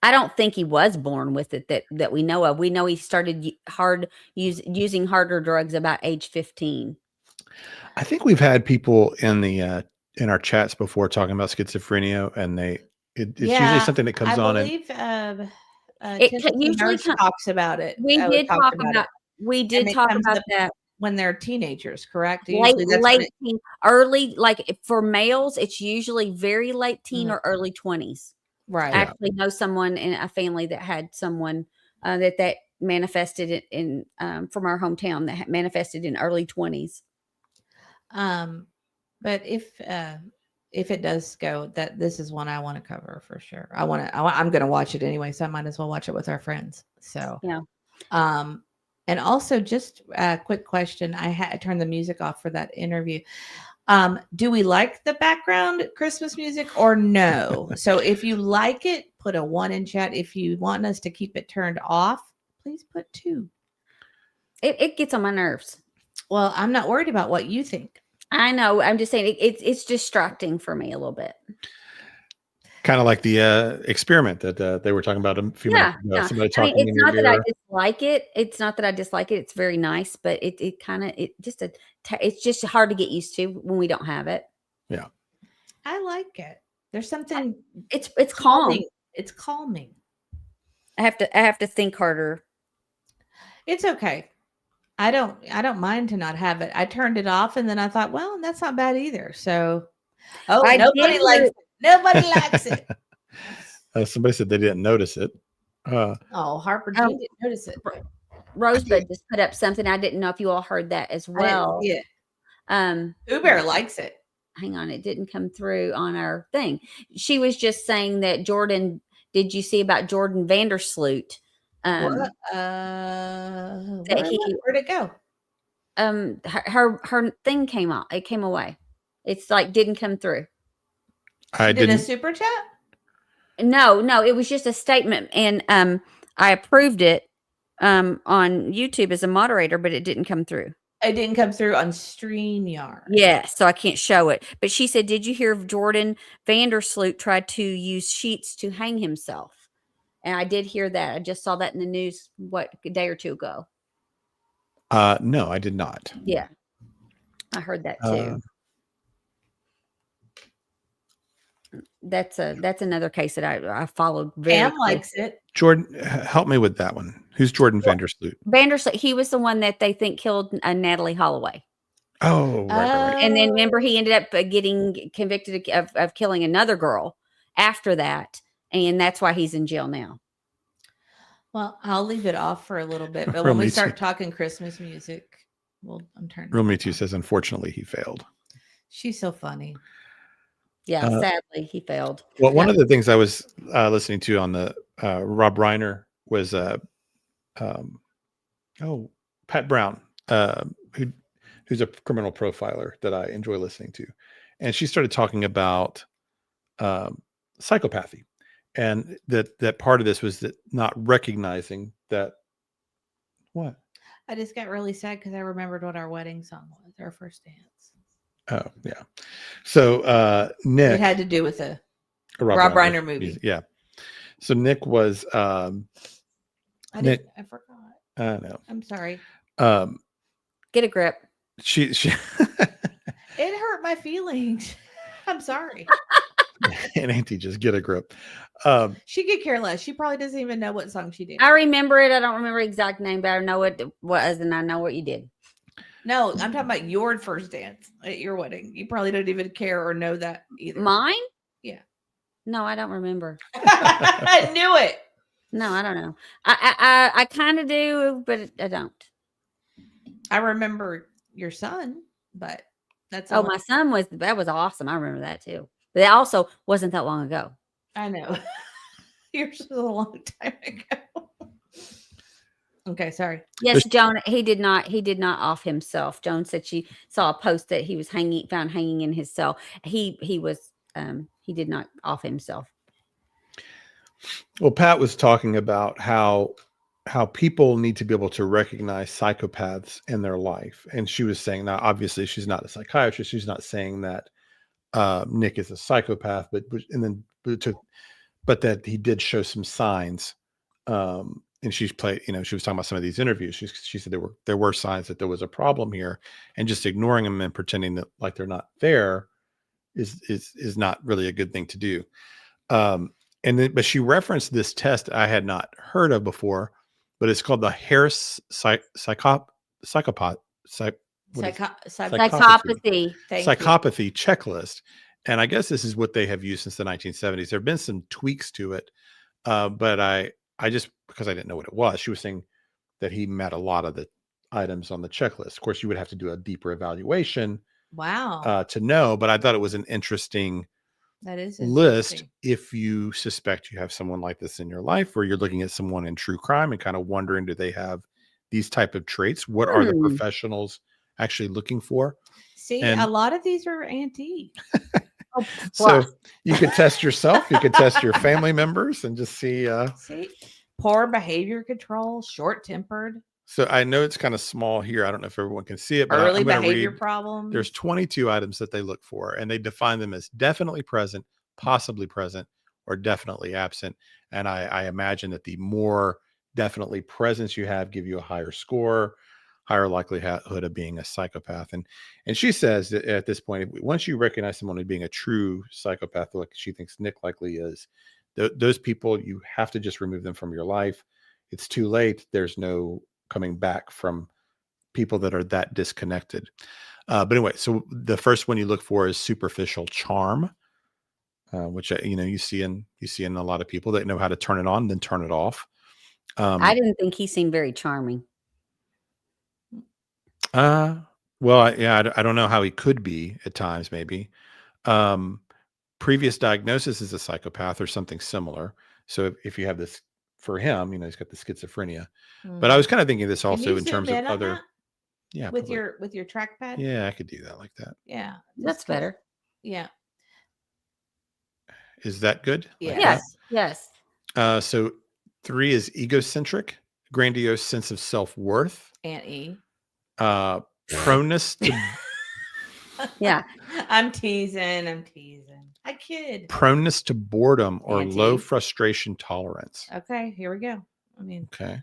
Speaker 6: I don't think he was born with it that we know of. We know he started using harder drugs about age 15.
Speaker 5: I think we've had people in our chats before talking about schizophrenia, and it's usually something that comes on.
Speaker 7: It usually talks about it.
Speaker 6: We did talk about that.
Speaker 7: when they're teenagers, correct?
Speaker 6: Late,
Speaker 7: Usually that's when
Speaker 6: late teen, early, like for males, it's usually very late teen
Speaker 7: Mhm.
Speaker 6: or early 20s.
Speaker 7: right.
Speaker 6: I actually know someone in a family that had someone that manifested it in from our hometown that manifested in early 20s.
Speaker 7: But if it does go, that this is one I want to cover for sure. I'm going to watch it anyway, so I might as well watch it with our friends. So
Speaker 6: Yeah.
Speaker 7: And also just a quick question. I turned the music off for that interview. Do we like the background Christmas music or no? So if you like it, put a 1 in chat. If you want us to keep it turned off, please put 2.
Speaker 6: It gets on my nerves.
Speaker 7: Well, I'm not worried about what you think.
Speaker 6: I know. I'm just saying it's distracting for me a little bit.
Speaker 5: Kind of like the experiment that they were talking about a few minutes ago.
Speaker 6: Yeah.
Speaker 5: Somebody
Speaker 6: I mean,
Speaker 5: talking
Speaker 6: it's
Speaker 5: in your
Speaker 6: not that I
Speaker 5: ear.
Speaker 6: dislike it. It's not that I dislike it. It's very nice, but it's just hard to get used to when we don't have it.
Speaker 5: Yeah.
Speaker 7: I like it. There's something.
Speaker 6: It's calm.
Speaker 7: It's calming.
Speaker 6: I have to think harder.
Speaker 7: It's okay. I don't mind to not have it. I turned it off and then I thought, well, that's not bad either. So, nobody likes it. Nobody likes it.
Speaker 5: Somebody said they didn't notice it.
Speaker 7: Harper Jean didn't notice it.
Speaker 6: Rosebud just put up something. I didn't know if you all heard that as well.
Speaker 7: Yeah. Uber likes it.
Speaker 6: Hang on, it didn't come through on our thing. She was just saying that Jordan. Did you see about Jordan Vandersloot?
Speaker 7: Where'd it go?
Speaker 6: Her thing came out. It came away. It's like didn't come through.
Speaker 5: I
Speaker 7: did
Speaker 5: didn't.
Speaker 7: A super chat?
Speaker 6: No, it was just a statement, and I approved it on YouTube as a moderator, but it didn't come through.
Speaker 7: It didn't come through on StreamYard.
Speaker 6: Yeah, so I can't show it. But she said, "Did you hear of Jordan Vandersloot tried to use sheets to hang himself?" And I did hear that. I just saw that in the news a day or two ago.
Speaker 5: No, I did not.
Speaker 6: Yeah, I heard that too. That's another case that I followed very
Speaker 7: Pam likes it.
Speaker 5: Jordan, help me with that one. Who's Jordan Vandersloot?
Speaker 6: Vandersloot, he was the one that they think killed Natalie Holloway.
Speaker 5: Oh, right.
Speaker 6: And then remember, he ended up getting convicted of killing another girl after that, and that's why he's in jail now.
Speaker 7: Well, I'll leave it off for a little bit, but when we start talking Christmas music, I'm turning.
Speaker 5: Real Me Too says, unfortunately, he failed.
Speaker 7: She's so funny.
Speaker 6: Yeah, sadly, he failed.
Speaker 5: Well, one of the things I was listening to on the Rob Reiner was Pat Brown, who's a criminal profiler that I enjoy listening to, and she started talking about psychopathy, and that part of this was that not recognizing that. What?
Speaker 7: I just got really sad because I remembered what our wedding song was, our first dance.
Speaker 5: Oh, yeah. So Nick,
Speaker 7: it had to do with a Rob Reiner movie.
Speaker 5: Yeah. So Nick was
Speaker 7: I forgot.
Speaker 5: I know.
Speaker 7: I'm sorry.
Speaker 6: Get a grip.
Speaker 5: She
Speaker 7: It hurt my feelings. I'm sorry.
Speaker 5: And Auntie, just get a grip.
Speaker 7: She could care less. She probably doesn't even know what song she did.
Speaker 6: I remember it. I don't remember the exact name, but I know what it was, and I know what you did.
Speaker 7: No, I'm talking about your first dance at your wedding. You probably don't even care or know that either.
Speaker 6: Mine?
Speaker 7: Yeah.
Speaker 6: No, I don't remember.
Speaker 7: I knew it.
Speaker 6: No, I don't know. I kind of do, but I don't.
Speaker 7: I remember your son, but that's
Speaker 6: my son was awesome. I remember that too. But that also wasn't that long ago.
Speaker 7: I know. Yours was a long time ago. Okay, sorry.
Speaker 6: Yes, Joan, he did not off himself. Joan said she saw a post that he was found hanging in his cell. He did not off himself.
Speaker 5: Well, Pat was talking about how people need to be able to recognize psychopaths in their life. And she was saying, now obviously she's not a psychiatrist. She's not saying that Nick is a psychopath, but that he did show some signs. And she was talking about some of these interviews. She said there were signs that there was a problem here, and just ignoring them and pretending that like they're not there is not really a good thing to do. But she referenced this test I had not heard of before, but it's called the Harris psychopath what is-
Speaker 6: Psychopathy.
Speaker 7: Thank you.
Speaker 5: psychopathy checklist. And I guess this is what they have used since the 1970s. There have been some tweaks to it, but I just, because I didn't know what it was, she was saying that he met a lot of the items on the checklist. Of course, you would have to do a deeper evaluation
Speaker 7: Wow.
Speaker 5: to know, but I thought it was an interesting
Speaker 7: That is
Speaker 5: list
Speaker 7: interesting.
Speaker 5: if you suspect you have someone like this in your life, or you're looking at someone in true crime and kind of wondering, do they have these type of traits? What are the professionals actually looking for?
Speaker 7: See,
Speaker 5: And-
Speaker 7: a lot of these are antique.
Speaker 5: So you could test yourself, you could test your family members and just see.
Speaker 7: See, poor behavior control, short-tempered,
Speaker 5: So I know it's kind of small here. I don't know if everyone can see it, but
Speaker 7: early
Speaker 5: I'm going to
Speaker 7: behavior
Speaker 5: read.
Speaker 7: problems.
Speaker 5: There's 22 items that they look for, and they define them as definitely present, possibly present, or definitely absent. And I imagine that the more definitely presence you have, give you a higher score, higher likelihood of being a psychopath. And she says that at this point, once you recognize someone as being a true psychopath, like she thinks Nick likely is, those people, you have to just remove them from your life. It's too late. There's no coming back from people that are that disconnected. But anyway, so the first one you look for is superficial charm, which you see in a lot of people that know how to turn it on, then turn it off.
Speaker 6: I didn't think he seemed very charming.
Speaker 5: Well, I don't know how he could be at times. Maybe previous diagnosis is a psychopath or something similar. So if you have this for him, he's got the schizophrenia. But I was kind of thinking this also in terms of other. Yeah,
Speaker 7: with your trackpad.
Speaker 5: Yeah, I could do that like that.
Speaker 7: Yeah,
Speaker 6: That's better.
Speaker 7: Yeah.
Speaker 5: Is that good?
Speaker 7: Yeah.
Speaker 5: Like
Speaker 6: Yes.
Speaker 5: So 3 is egocentric, grandiose sense of self-worth.
Speaker 7: Aunt E.
Speaker 5: Proneness to
Speaker 6: Yeah.
Speaker 7: I'm teasing. I kid.
Speaker 5: proneness to boredom or
Speaker 7: Auntie.
Speaker 5: low frustration tolerance.
Speaker 7: Okay, here we go. I mean,
Speaker 5: Okay.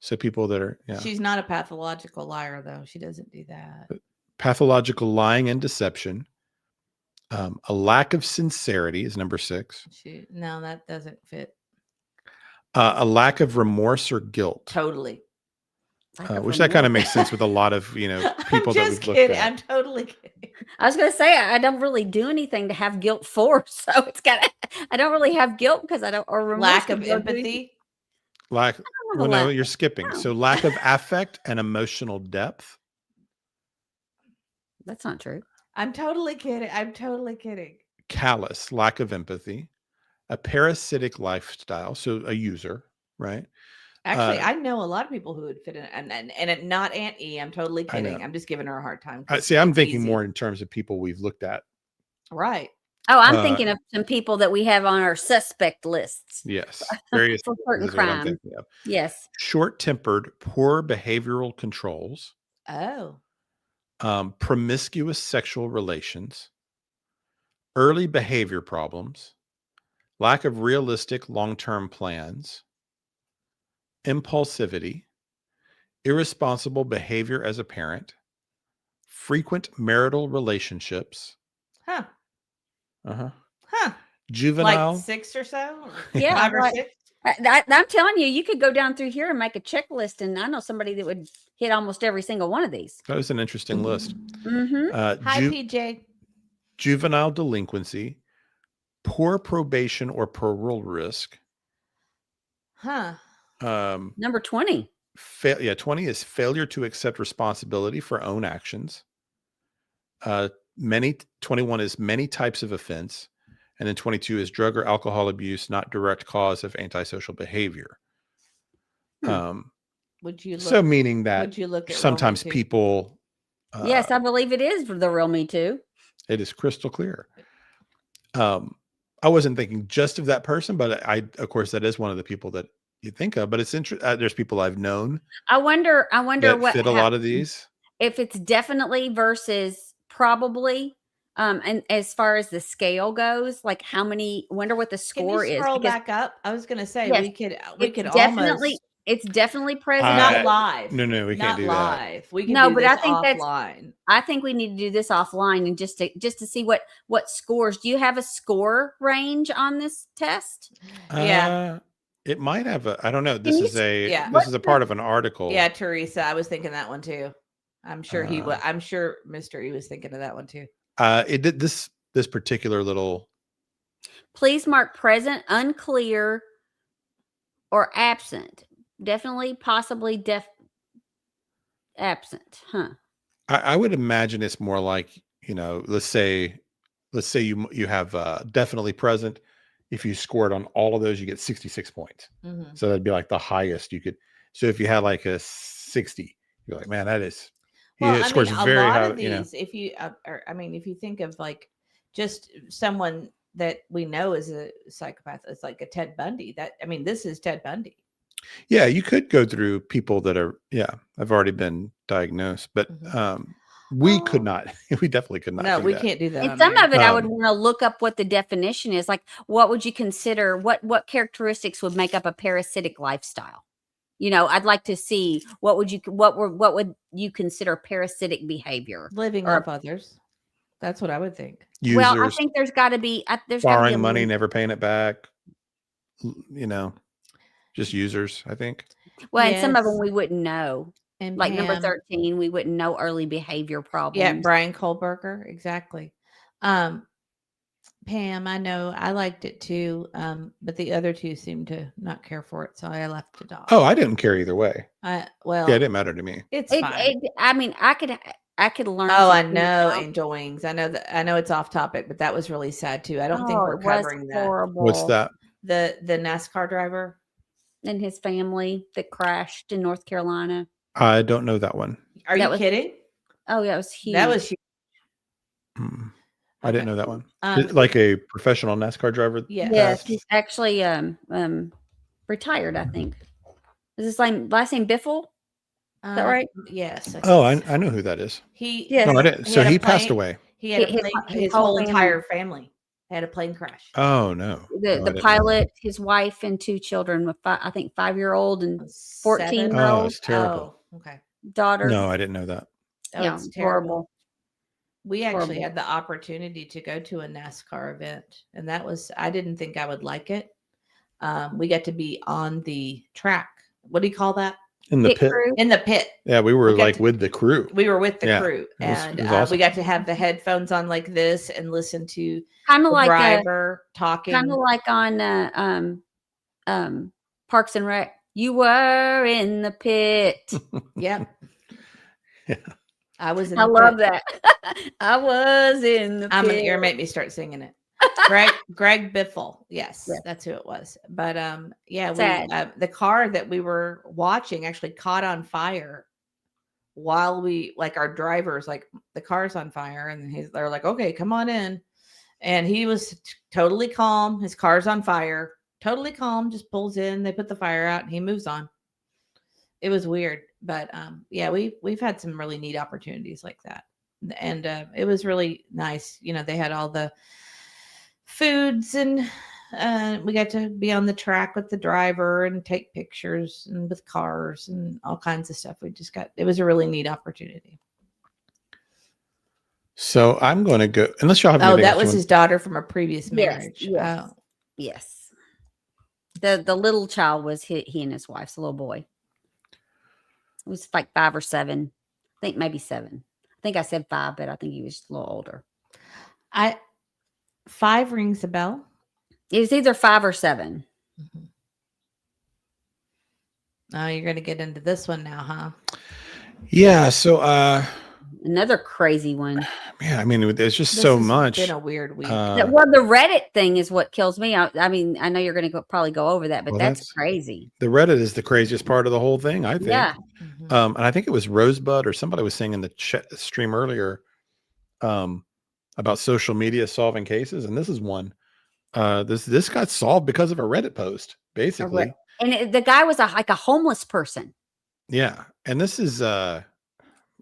Speaker 5: So people that are
Speaker 7: she's not a pathological liar, though. She doesn't do that.
Speaker 5: pathological lying and deception. A lack of sincerity is number 6.
Speaker 7: No, that doesn't fit.
Speaker 5: A lack of remorse or guilt.
Speaker 7: Totally.
Speaker 5: Which that kind of makes sense with a lot of people
Speaker 7: I'm
Speaker 5: that
Speaker 7: just
Speaker 5: we've
Speaker 7: kidding.
Speaker 5: looked at.
Speaker 7: I'm totally kidding.
Speaker 6: I was going to say I don't really do anything to have guilt for, so I don't really have guilt because I don't or remorse
Speaker 7: Lack of
Speaker 6: because I don't do anything.
Speaker 7: empathy.
Speaker 5: Lack.
Speaker 6: have
Speaker 5: Well,
Speaker 6: a
Speaker 5: no,
Speaker 6: lack.
Speaker 5: you're skipping. So lack of affect and emotional depth.
Speaker 6: That's not true.
Speaker 7: I'm totally kidding.
Speaker 5: Callous, lack of empathy. A parasitic lifestyle, so a user, right?
Speaker 7: Actually, I know a lot of people who would fit in, and not Aunt E. I'm totally
Speaker 5: I know.
Speaker 7: kidding. I'm just giving her a hard time.
Speaker 5: See, I'm
Speaker 7: it's
Speaker 5: thinking
Speaker 7: easy.
Speaker 5: more in terms of people we've looked at.
Speaker 7: Right.
Speaker 6: Oh, I'm thinking of some people that we have on our suspect lists.
Speaker 5: Yes, various
Speaker 6: For certain
Speaker 5: is what I'm
Speaker 6: crimes.
Speaker 5: thinking of.
Speaker 6: Yes.
Speaker 5: Short-tempered, poor behavioral controls,
Speaker 7: Oh.
Speaker 5: promiscuous sexual relations, early behavior problems, lack of realistic long-term plans, impulsivity, irresponsible behavior as a parent, frequent marital relationships,
Speaker 7: Huh. Huh.
Speaker 5: juvenile.
Speaker 7: Like 6 or so? Or
Speaker 6: Yeah,
Speaker 7: 5 or
Speaker 6: right.
Speaker 7: 6?
Speaker 6: I'm telling you, you could go down through here and make a checklist, and I know somebody that would hit almost every single one of these.
Speaker 5: That was an interesting list.
Speaker 6: Mm-hmm.
Speaker 7: Hi, PJ.
Speaker 5: Juvenile delinquency, poor probation or parole risk.
Speaker 7: Huh.
Speaker 6: Number 20.
Speaker 5: 20 is failure to accept responsibility for own actions. 21 is many types of offense. And then 22 is drug or alcohol abuse, not direct cause of antisocial behavior.
Speaker 7: Would you look,
Speaker 5: So meaning that
Speaker 7: would you look at
Speaker 5: sometimes
Speaker 7: Roman too?
Speaker 5: people,
Speaker 6: Yes, I believe it is for the real Me Too.
Speaker 5: it is crystal clear. I wasn't thinking just of that person, but of course, that is one of the people that you think of. But it's interesting. There's people I've known.
Speaker 6: I wonder
Speaker 5: that
Speaker 6: what
Speaker 5: fit a lot of these.
Speaker 6: If it's definitely versus probably. And as far as the scale goes, like how many? Wonder what the score
Speaker 7: Can you
Speaker 6: is.
Speaker 7: scroll
Speaker 6: because
Speaker 7: back up? I was going to say
Speaker 6: Yes,
Speaker 7: we could
Speaker 6: definitely.
Speaker 7: almost
Speaker 6: It's definitely present.
Speaker 7: not live.
Speaker 5: No, we can't do that.
Speaker 7: Not live. We can
Speaker 6: No,
Speaker 7: do
Speaker 6: but
Speaker 7: this
Speaker 6: I think
Speaker 7: offline.
Speaker 6: I think we need to do this offline and just to see what scores. Do you have a score range on this test?
Speaker 7: Yeah.
Speaker 5: It might have I don't know. This is
Speaker 7: yeah.
Speaker 5: this is a part of an article.
Speaker 7: Yeah, Teresa, I was thinking that one too. I'm sure he was. I'm sure Mr. E was thinking of that one too.
Speaker 5: It did this particular little.
Speaker 6: Please mark present, unclear, or absent. Definitely, possibly, absent. Huh.
Speaker 5: I would imagine it's more like, let's say you have definitely present. If you scored on all of those, you get 66 points.
Speaker 7: Mm-hmm.
Speaker 5: So that'd be like the highest you could. So if you had like a 60, you're like, man, that is.
Speaker 7: Well,
Speaker 5: scores
Speaker 7: a
Speaker 5: very
Speaker 7: lot
Speaker 5: high.
Speaker 7: of these, if you, if you think of like just someone that we know is a psychopath, it's like a Ted Bundy. This is Ted Bundy.
Speaker 5: Yeah, you could go through people that are, have already been diagnosed, but we could not. We definitely could not.
Speaker 7: No,
Speaker 5: do
Speaker 7: we
Speaker 5: that.
Speaker 7: can't do that.
Speaker 6: And some of it, I would want to look up what the definition is. Like, what would you consider? What characteristics would make up a parasitic lifestyle? I'd like to see what would you consider parasitic behavior?
Speaker 7: Living off others. That's what I would think.
Speaker 5: Users,
Speaker 6: well, I think there's got to be
Speaker 5: borrowing money, never paying it back. Just users. I think.
Speaker 6: Well, and some of them we wouldn't know.
Speaker 7: And
Speaker 6: like
Speaker 7: Pam,
Speaker 6: number 13, we wouldn't know early behavior problems.
Speaker 7: Yeah, Brian Kohlberger, exactly. Pam, I know I liked it too, but the other two seemed to not care for it, so I left it off.
Speaker 5: Oh, I didn't care either way.
Speaker 7: Yeah,
Speaker 5: it didn't matter to me.
Speaker 7: It's fine.
Speaker 6: I could learn.
Speaker 7: Oh, I know, Angel Wings. I know it's off topic, but that was really sad too. I don't think we're covering that.
Speaker 6: Horrible.
Speaker 5: What's that?
Speaker 7: The NASCAR driver
Speaker 6: and his family that crashed in North Carolina.
Speaker 5: I don't know that one.
Speaker 7: Are you kidding?
Speaker 6: Oh, yeah, it was huge.
Speaker 7: That was huge.
Speaker 5: I didn't know that one. Like a professional NASCAR driver?
Speaker 6: Yes, he's actually retired, I think. Is his last name Biffle? Is that right?
Speaker 7: Yes.
Speaker 5: I know who that is. No, I didn't. So he passed away.
Speaker 7: He had his whole entire family had a plane crash.
Speaker 5: Oh no.
Speaker 6: The pilot, his wife, and 2 children with 5-year-old and 14-year-old.
Speaker 5: Oh, it's terrible.
Speaker 7: Oh, okay.
Speaker 6: Daughter.
Speaker 5: No, I didn't know that.
Speaker 6: Yeah,
Speaker 7: it's
Speaker 6: horrible.
Speaker 7: We actually had the opportunity to go to a NASCAR event, and I didn't think I would like it. We got to be on the track. What do you call that?
Speaker 5: In the pit.
Speaker 7: In the pit.
Speaker 5: Yeah, we were with the crew.
Speaker 7: We were with the crew,
Speaker 5: and
Speaker 7: awesome. We got to have the headphones on like this and listen to
Speaker 6: kind of like
Speaker 7: driver talking,
Speaker 6: kind of like on Parks and Rec. You were in the pit.
Speaker 7: Yep.
Speaker 5: Yeah.
Speaker 7: I was.
Speaker 6: I love that. I was in the pit.
Speaker 7: You're make me start singing it. Greg Biffle. Yes, that's who it was. But the car that we were watching actually caught on fire while our drivers, the car's on fire, and they're like, okay, come on in. And he was totally calm. His car's on fire, totally calm, just pulls in, they put the fire out, and he moves on. It was weird, but we've had some really neat opportunities like that. And it was really nice. They had all the foods, and we got to be on the track with the driver and take pictures and with cars and all kinds of stuff. It was a really neat opportunity.
Speaker 5: So I'm going to go, unless y'all have.
Speaker 7: Oh, that was his daughter from a previous marriage.
Speaker 6: Yes.
Speaker 7: Oh.
Speaker 6: Yes. The little child was he and his wife's little boy. It was like 5 or 7. I think maybe 7. I think I said 5, but I think he was a little older.
Speaker 7: 5 rings a bell.
Speaker 6: It was either 5 or 7.
Speaker 7: Mm-hmm. Oh, you're going to get into this one now, huh?
Speaker 5: Yeah. So,
Speaker 6: another crazy one.
Speaker 5: Yeah, there's just so much.
Speaker 7: It's been a weird week.
Speaker 6: Well, the Reddit thing is what kills me. I know you're going to probably go over that, but that's crazy.
Speaker 5: The Reddit is the craziest part of the whole thing, I think.
Speaker 6: Yeah.
Speaker 5: And I think it was Rosebud or somebody was saying in the stream earlier about social media solving cases, and this is one. This got solved because of a Reddit post, basically.
Speaker 6: And the guy was like a homeless person.
Speaker 5: Yeah, and this is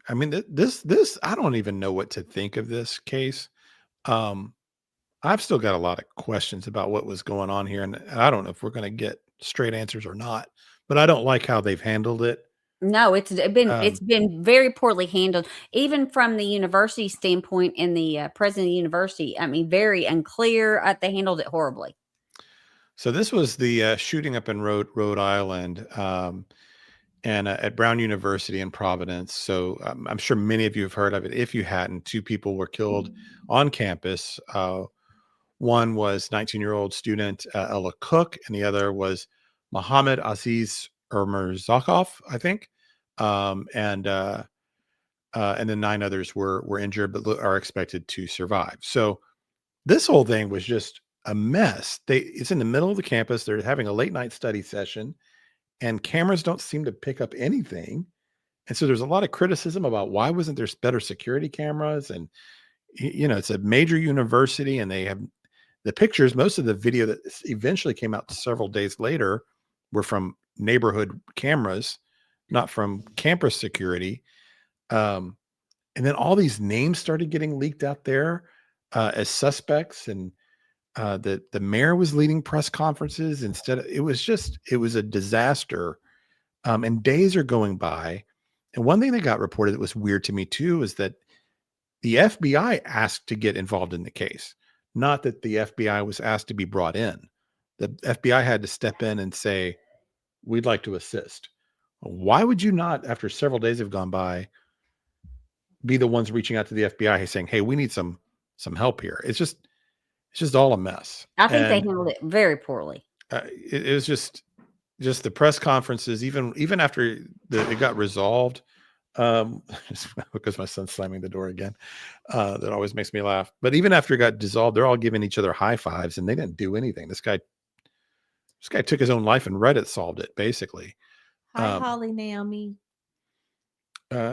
Speaker 5: this I don't even know what to think of this case. I've still got a lot of questions about what was going on here, and I don't know if we're going to get straight answers or not. But I don't like how they've handled it.
Speaker 6: No, it's been very poorly handled, even from the university standpoint and the president of the university. Very unclear. They handled it horribly. So
Speaker 5: this was the shooting up in Rhode Island. and at Brown University in Providence. So I'm sure many of you have heard of it. If you hadn't, 2 people were killed on campus. One was 19-year-old student Ella Cook, and the other was Mohammed Aziz Zakov, I think. And then 9 others were injured, but are expected to survive. So this whole thing was just a mess. It's in the middle of the campus. They're having a late night study session, and cameras don't seem to pick up anything. And so there's a lot of criticism about why wasn't there better security cameras? And it's a major university, and they have the pictures. Most of the video that eventually came out several days later were from neighborhood cameras, not from campus security. And then all these names started getting leaked out there as suspects, and the mayor was leading press conferences instead. It was a disaster. And days are going by. And one thing that got reported that was weird to me too is that the FBI asked to get involved in the case, not that the FBI was asked to be brought in. The FBI had to step in and say, we'd like to assist. Why would you not, after several days have gone by, be the ones reaching out to the FBI saying, hey, we need some help here? It's just all a mess.
Speaker 6: I think they handled it very poorly.
Speaker 5: It was just the press conferences, even after it got resolved, because my son's slamming the door again. That always makes me laugh. But even after it got dissolved, they're all giving each other high fives, and they didn't do anything. This guy took his own life, and Reddit solved it, basically.
Speaker 7: Hi, Holly, Naomi.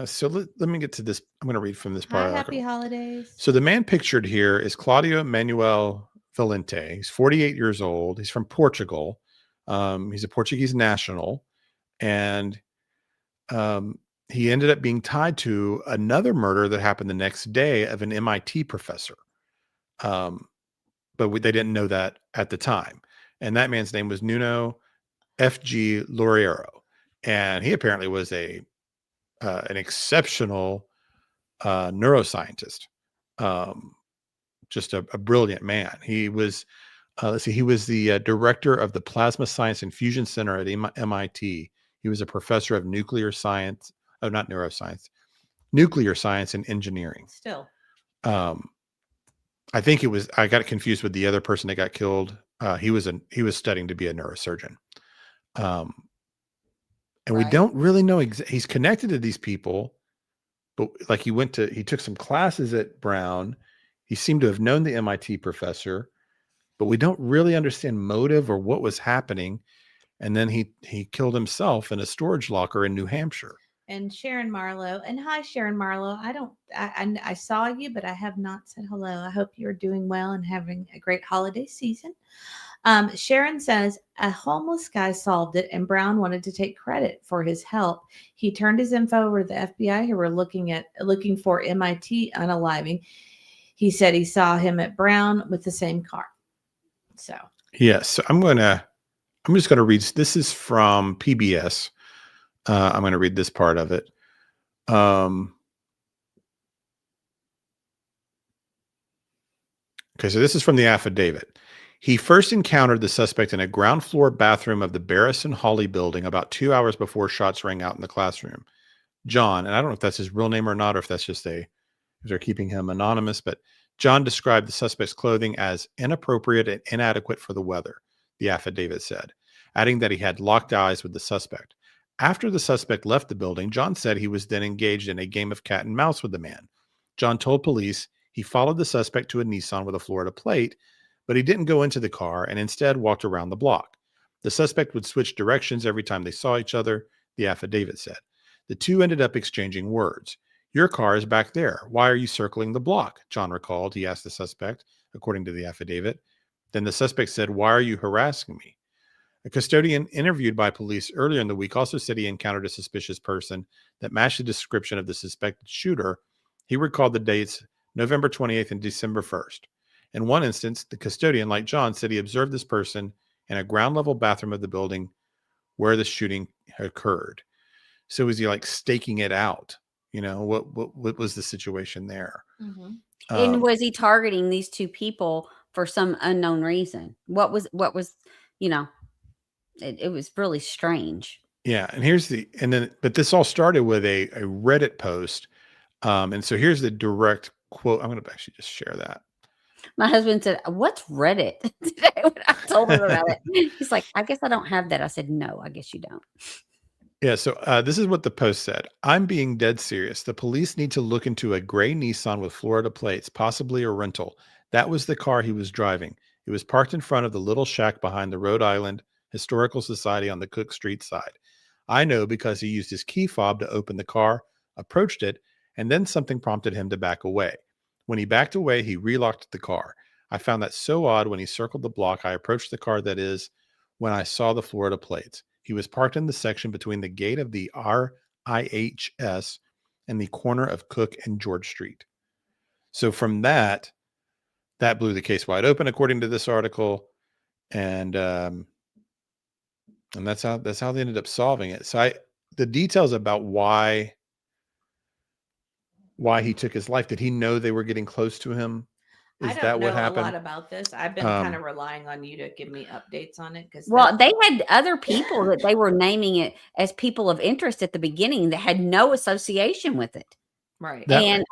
Speaker 5: So let me get to this. I'm going to read from this part.
Speaker 7: Hi, happy holidays.
Speaker 5: So the man pictured here is Claudio Manuel Valente. He's 48 years old. He's from Portugal. He's a Portuguese national, and he ended up being tied to another murder that happened the next day of an MIT professor. But they didn't know that at the time. And that man's name was Nuno F.G. Loureiro. And he apparently was an exceptional neuroscientist, just a brilliant man. He was, he was the director of the Plasma Science and Fusion Center at MIT. He was a professor of nuclear science, not neuroscience, nuclear science and engineering.
Speaker 7: Still.
Speaker 5: I think I got confused with the other person that got killed. He was studying to be a neurosurgeon. And we don't really know. He's connected to these people, but like he took some classes at Brown. He seemed to have known the MIT professor, but we don't really understand motive or what was happening. And then he killed himself in a storage locker in New Hampshire.
Speaker 7: And Sharon Marlowe. And hi, Sharon Marlowe. I saw you, but I have not said hello. I hope you're doing well and having a great holiday season. Sharon says a homeless guy solved it, and Brown wanted to take credit for his help. He turned his info over to the FBI, who were looking for MIT unaliving. He said he saw him at Brown with the same car. So
Speaker 5: yes, so I'm just going to read. This is from PBS. I'm going to read this part of it. Okay, so this is from the affidavit. He first encountered the suspect in a ground floor bathroom of the Barris and Hawley building about 2 hours before shots rang out in the classroom. John, and I don't know if that's his real name or not, or if that's just if they're keeping him anonymous, but John described the suspect's clothing as inappropriate and inadequate for the weather, the affidavit said, adding that he had locked eyes with the suspect. After the suspect left the building, John said he was then engaged in a game of cat and mouse with the man. John told police he followed the suspect to a Nissan with a Florida plate, but he didn't go into the car and instead walked around the block. The suspect would switch directions every time they saw each other, the affidavit said. The two ended up exchanging words. Your car is back there. Why are you circling the block? John recalled. He asked the suspect, according to the affidavit. Then the suspect said, why are you harassing me? A custodian interviewed by police earlier in the week also said he encountered a suspicious person that matched the description of the suspected shooter. He recalled the dates November 28th and December 1st. In one instance, the custodian, like John, said he observed this person in a ground level bathroom of the building where the shooting occurred. So was he like staking it out? You know, what was the situation there?
Speaker 7: Mm-hmm.
Speaker 6: And was he targeting these two people for some unknown reason? What was, it was really strange.
Speaker 5: Yeah, but this all started with a Reddit post. And so here's the direct quote. I'm going to actually just share that.
Speaker 6: My husband said, "What's Reddit?" Today when I told him about it. He's like, "I guess I don't have that." I said, "No, I guess you don't."
Speaker 5: Yeah, so this is what the post said. I'm being dead serious. The police need to look into a gray Nissan with Florida plates, possibly a rental. That was the car he was driving. It was parked in front of the little shack behind the Rhode Island Historical Society on the Cook Street side. I know because he used his key fob to open the car, approached it, and then something prompted him to back away. When he backed away, he relocked the car. I found that so odd when he circled the block. I approached the car, that is, when I saw the Florida plates. He was parked in the section between the gate of the RIHS and the corner of Cook and George Street. So from that blew the case wide open, according to this article, and that's how they ended up solving it. So the details about why he took his life. Did he know they were getting close to him?
Speaker 7: I don't know a lot about this. I've been kind of relying on you to give me updates on it because
Speaker 6: they had other people that they were naming it as people of interest at the beginning that had no association with it.
Speaker 7: Right.
Speaker 6: And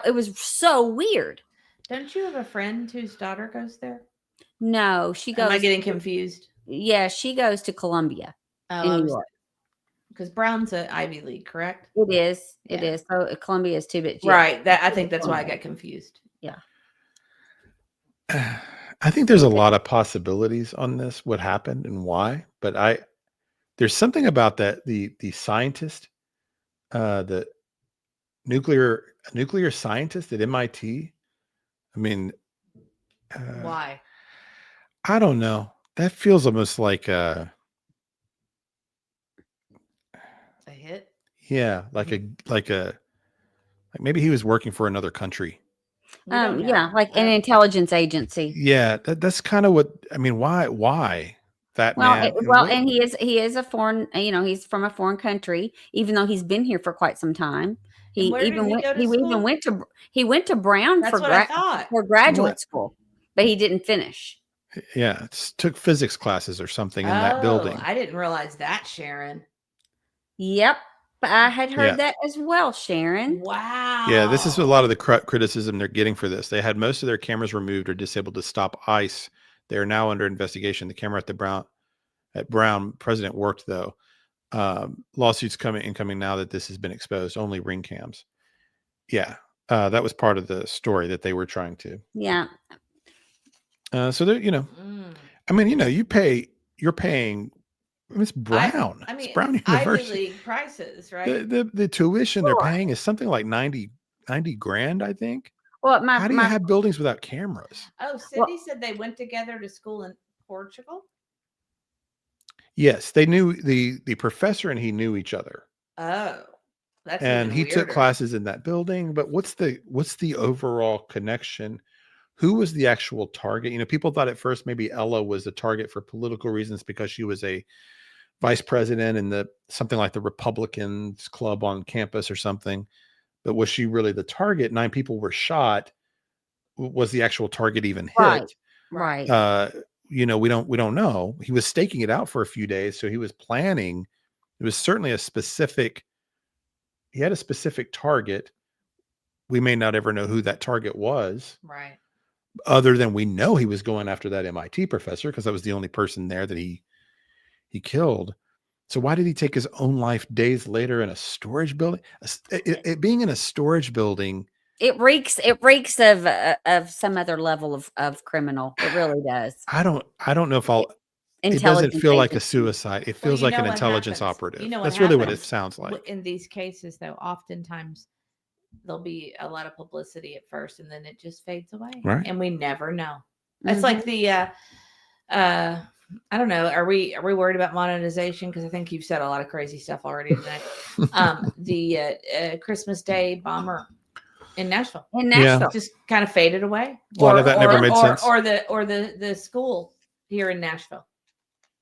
Speaker 6: it was so weird.
Speaker 7: Don't you have a friend whose daughter goes there?
Speaker 6: No, she goes.
Speaker 7: Am I getting confused?
Speaker 6: Yeah, she goes to Columbia in New York.
Speaker 7: Because Brown's an Ivy League, correct?
Speaker 6: It is. It is. So Columbia is too, but
Speaker 7: right. I think that's why I got confused.
Speaker 6: Yeah.
Speaker 5: I think there's a lot of possibilities on this, what happened and why, but there's something about that the scientist, the nuclear scientist at MIT. I mean,
Speaker 7: why?
Speaker 5: I don't know. That feels almost like a
Speaker 7: hit.
Speaker 5: Yeah, like maybe he was working for another country.
Speaker 6: Yeah, like an intelligence agency.
Speaker 5: Yeah, that's kind of what I mean. Why that man?
Speaker 6: And he is a foreign. He's from a foreign country, even though he's been here for quite some time. He went to Brown for graduate school, but he didn't finish.
Speaker 5: Yeah, took physics classes or something in that building.
Speaker 7: I didn't realize that, Sharon.
Speaker 6: Yep. I had heard that as well, Sharon.
Speaker 7: Wow.
Speaker 5: Yeah, this is a lot of the criticism they're getting for this. They had most of their cameras removed or disabled to stop ICE. They are now under investigation. The camera at Brown President worked, though. Lawsuits incoming now that this has been exposed. Only ring cams. Yeah, that was part of the story that they were trying to.
Speaker 6: Yeah.
Speaker 5: So they're, I mean, you're paying. It's Brown.
Speaker 7: It's
Speaker 5: Brown University.
Speaker 7: Ivy League prices, right?
Speaker 5: The tuition they're paying is something like 90 grand, I think.
Speaker 6: Well,
Speaker 5: how do you have buildings without cameras?
Speaker 7: Oh, Cindy said they went together to school in Portugal.
Speaker 5: Yes, they knew the professor and he knew each other.
Speaker 7: Oh, that's
Speaker 5: and he
Speaker 7: weirder.
Speaker 5: took classes in that building. But what's the overall connection? Who was the actual target? People thought at first maybe Ella was the target for political reasons because she was a vice president in something like the Republicans club on campus or something. But was she really the target? 9 people were shot. Was the actual target even hit?
Speaker 6: Right.
Speaker 5: We don't know. He was staking it out for a few days, so he was planning. It was certainly he had a specific target. We may not ever know who that target was.
Speaker 7: Right.
Speaker 5: Other than we know he was going after that MIT professor because that was the only person there that he killed. So why did he take his own life days later in a storage building? It being in a storage building,
Speaker 6: it reeks of some other level of criminal. It really does.
Speaker 5: I don't know if it doesn't feel like a suicide. It feels like an intelligence operative. That's really what it sounds like.
Speaker 7: In these cases, though, oftentimes there'll be a lot of publicity at first and then it just fades away.
Speaker 5: Right.
Speaker 7: And we never know. It's like the I don't know. Are we worried about monetization? Because I think you've said a lot of crazy stuff already today. The Christmas Day bomber in Nashville. Just kind of faded away.
Speaker 5: A lot of that never made sense.
Speaker 7: Or the school here in Nashville.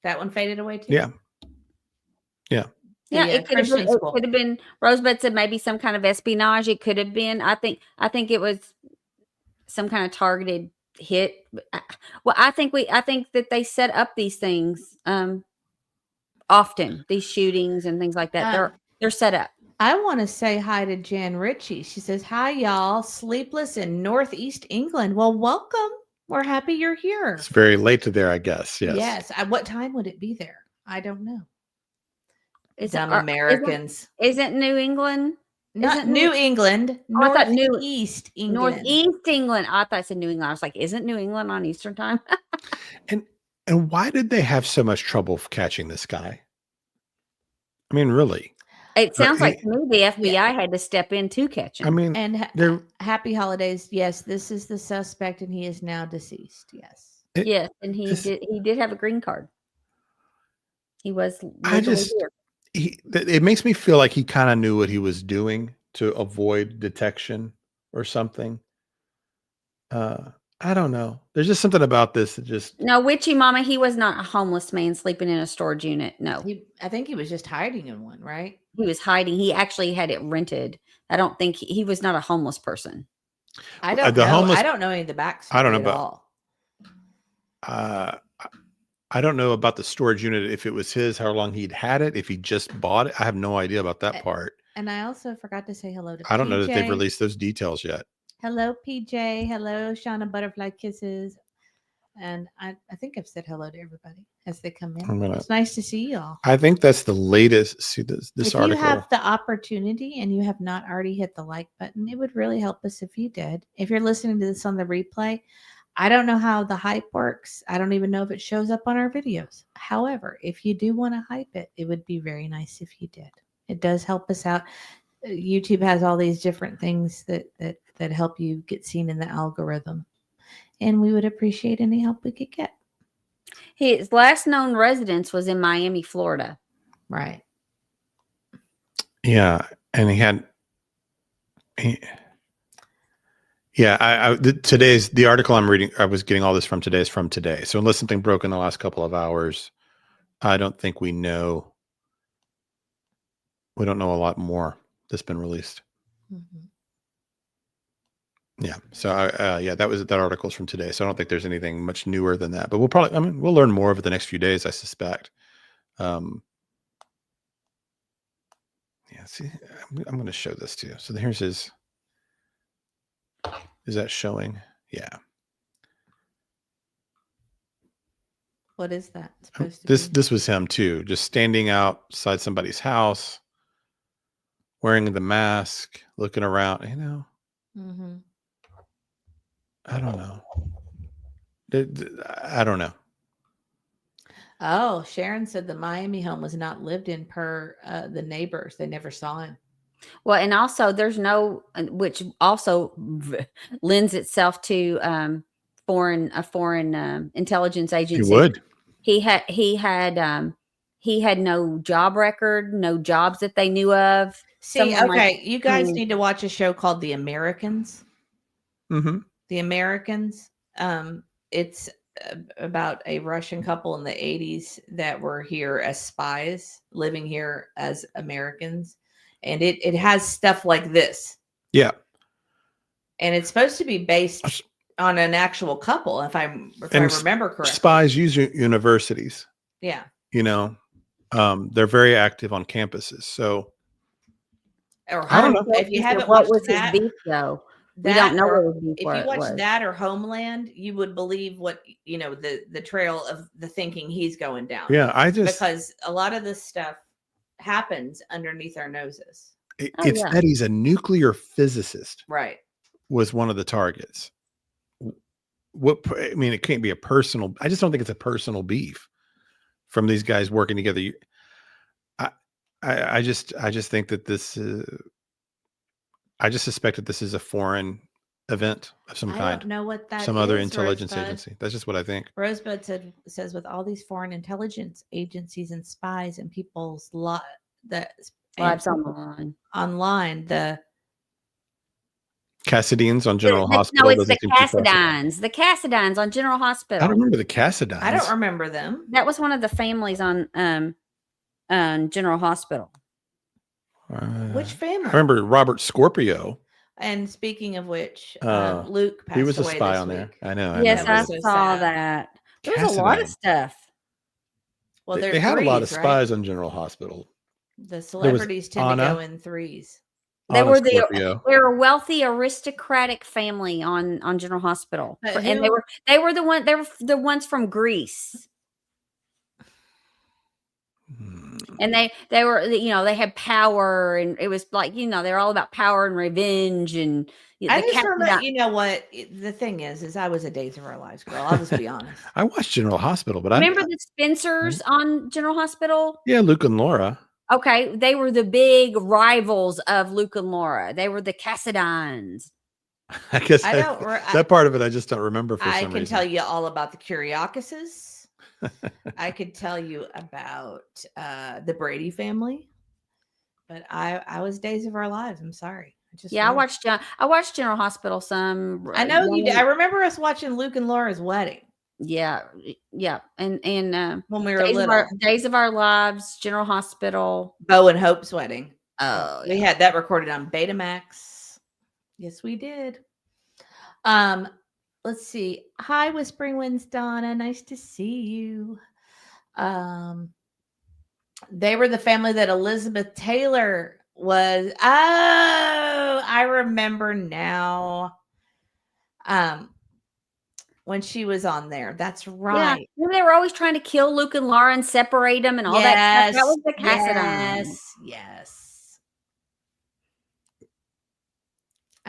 Speaker 7: That one faded away too.
Speaker 5: Yeah.
Speaker 6: Yeah, it could have been. Rosebud said maybe some kind of espionage. It could have been. I think it was some kind of targeted hit. Well, I think that they set up these things often. These shootings and things like that. They're set up.
Speaker 7: I want to say hi to Jan Ritchie. She says, "Hi, y'all. Sleepless in Northeast England. Well, welcome. We're happy you're here."
Speaker 5: It's very late to there, I guess. Yes.
Speaker 7: Yes. What time would it be there? I don't know. Dumb
Speaker 6: Are-
Speaker 7: Americans.
Speaker 6: Isn't New England?
Speaker 7: Not
Speaker 6: Isn't
Speaker 7: New England.
Speaker 6: Oh, I thought
Speaker 7: Northeast England.
Speaker 6: Northeast England. I thought it said New England. I was like, isn't New England on Eastern time?
Speaker 5: And why did they have so much trouble catching this guy? I mean, really?
Speaker 6: It sounds like to me the FBI had to step in to catch him.
Speaker 5: I mean,
Speaker 7: And happy holidays. Yes, this is the suspect, and he is now deceased. Yes.
Speaker 6: Yes, and he did have a green card. He was.
Speaker 5: It makes me feel like he kind of knew what he was doing to avoid detection or something. I don't know. There's just something about this that just.
Speaker 6: No, Witchy Mama, he was not a homeless man sleeping in a storage unit. No.
Speaker 7: I think he was just hiding in one, right?
Speaker 6: He was hiding. He actually had it rented. I don't think he was not a homeless person.
Speaker 7: I don't know. I don't know any of the backstory
Speaker 5: I don't know
Speaker 7: at all.
Speaker 5: I don't know about the storage unit, if it was his, how long he'd had it, if he just bought it. I have no idea about that part.
Speaker 7: And I also forgot to say hello to
Speaker 5: I don't know that they've
Speaker 7: PJ.
Speaker 5: released those details yet.
Speaker 7: Hello, PJ. Hello, Shauna Butterfly Kisses. And I think I've said hello to everybody as they come in. It's nice to see y'all.
Speaker 5: I think that's the latest. See this article.
Speaker 7: If you have the opportunity and you have not already hit the like button, it would really help us if you did. If you're listening to this on the replay, I don't know how the hype works. I don't even know if it shows up on our videos. However, if you do want to hype it, it would be very nice if you did. It does help us out. YouTube has all these different things that help you get seen in the algorithm. And we would appreciate any help we could get.
Speaker 6: His last known residence was in Miami, Florida.
Speaker 7: Right.
Speaker 5: Yeah. And today's the article I'm reading, I was getting all this from today is from today. So unless something broke in the last couple of hours, I don't think we don't know a lot more that's been released.
Speaker 7: Mm-hmm.
Speaker 5: Yeah. So that article's from today. So I don't think there's anything much newer than that, but we'll learn more over the next few days, I suspect. See, I'm going to show this to you. So here's his. Is that showing? Yeah.
Speaker 7: What is that supposed to be?
Speaker 5: This was him too, just standing outside somebody's house, wearing the mask, looking around.
Speaker 7: Mm-hmm.
Speaker 5: I don't know. I don't know.
Speaker 7: Oh, Sharon said the Miami home was not lived in per the neighbors. They never saw him.
Speaker 6: Well, and also there's no, which also lends itself to a foreign intelligence agency.
Speaker 5: He would.
Speaker 6: He had no job record, no jobs that they knew of.
Speaker 7: See, you guys need to watch a show called The Americans.
Speaker 5: Mm-hmm.
Speaker 7: The Americans. It's about a Russian couple in the 80s that were here as spies, living here as Americans. And it has stuff like this.
Speaker 5: Yeah.
Speaker 7: And it's supposed to be based on an actual couple, if I remember correctly.
Speaker 5: Spies use universities.
Speaker 7: Yeah.
Speaker 5: They're very active on campuses. So
Speaker 7: I don't know. If you haven't watched that,
Speaker 6: his beef, though? We don't know what his beef
Speaker 7: if you watch that or Homeland, you would believe what the trail of the thinking he's going down.
Speaker 5: Yeah,
Speaker 7: because a lot of this stuff happens underneath our noses.
Speaker 5: That he's a nuclear physicist.
Speaker 7: Right.
Speaker 5: Was one of the targets. It can't be a personal. I just don't think it's a personal beef from these guys working together. I just think that this. I just suspect that this is a foreign event of some kind.
Speaker 7: I don't know what that is.
Speaker 5: Some other intelligence agency. That's just what I think.
Speaker 7: Rosebud says with all these foreign intelligence agencies and spies and people's lives online, the
Speaker 5: Cassidines on General Hospital.
Speaker 6: No, it's the Cassidines. The Cassidines on General Hospital.
Speaker 5: I don't remember the Cassidines.
Speaker 7: I don't remember them.
Speaker 6: That was one of the families on General Hospital.
Speaker 7: Which family?
Speaker 5: I remember Robert Scorpio.
Speaker 7: And speaking of which, Luke passed away.
Speaker 5: He was a spy
Speaker 7: this
Speaker 5: on there.
Speaker 7: week.
Speaker 5: I know.
Speaker 6: Yes, I saw that. There was a lot of stuff.
Speaker 7: Well,
Speaker 5: they
Speaker 7: they're
Speaker 5: had a lot of
Speaker 7: threes, right?
Speaker 5: spies on General Hospital.
Speaker 7: The celebrities tend to
Speaker 5: Anna.
Speaker 7: go in threes.
Speaker 6: They
Speaker 5: Anna
Speaker 6: were
Speaker 5: Scorpio.
Speaker 6: they were a wealthy aristocratic family on General Hospital,
Speaker 7: But
Speaker 6: and they were the ones from Greece, and they were they had power, and it was like they're all about power and revenge, and
Speaker 7: I just remember, you know what the thing is I was a Days of Our Lives girl. I'll just be honest.
Speaker 5: I watched General Hospital, but
Speaker 6: remember the Spencers on General Hospital.
Speaker 5: Yeah, Luke and Laura.
Speaker 6: Okay, they were the big rivals of Luke and Laura. They were the Cassidines.
Speaker 5: I guess that part of it I just don't remember for some reason.
Speaker 7: I can tell you all about the Curiacuses. I could tell you about the Brady family, but I was Days of Our Lives. I'm sorry.
Speaker 6: I watched General Hospital some.
Speaker 7: I know you did. I remember us watching Luke and Laura's wedding.
Speaker 6: Yeah, and
Speaker 7: when we were little,
Speaker 6: Days of Our Lives, General Hospital,
Speaker 7: Bo and Hope's wedding.
Speaker 6: Oh,
Speaker 7: we had that recorded on Betamax. Yes, we did. Let's see. Hi, Whispering Winds, Donna. Nice to see you. They were the family that Elizabeth Taylor was. Oh, I remember now. When she was on there. That's right.
Speaker 6: Yeah. They were always trying to kill Luke and Laura and separate them and all that stuff. That was the Cassidine.
Speaker 7: Yes.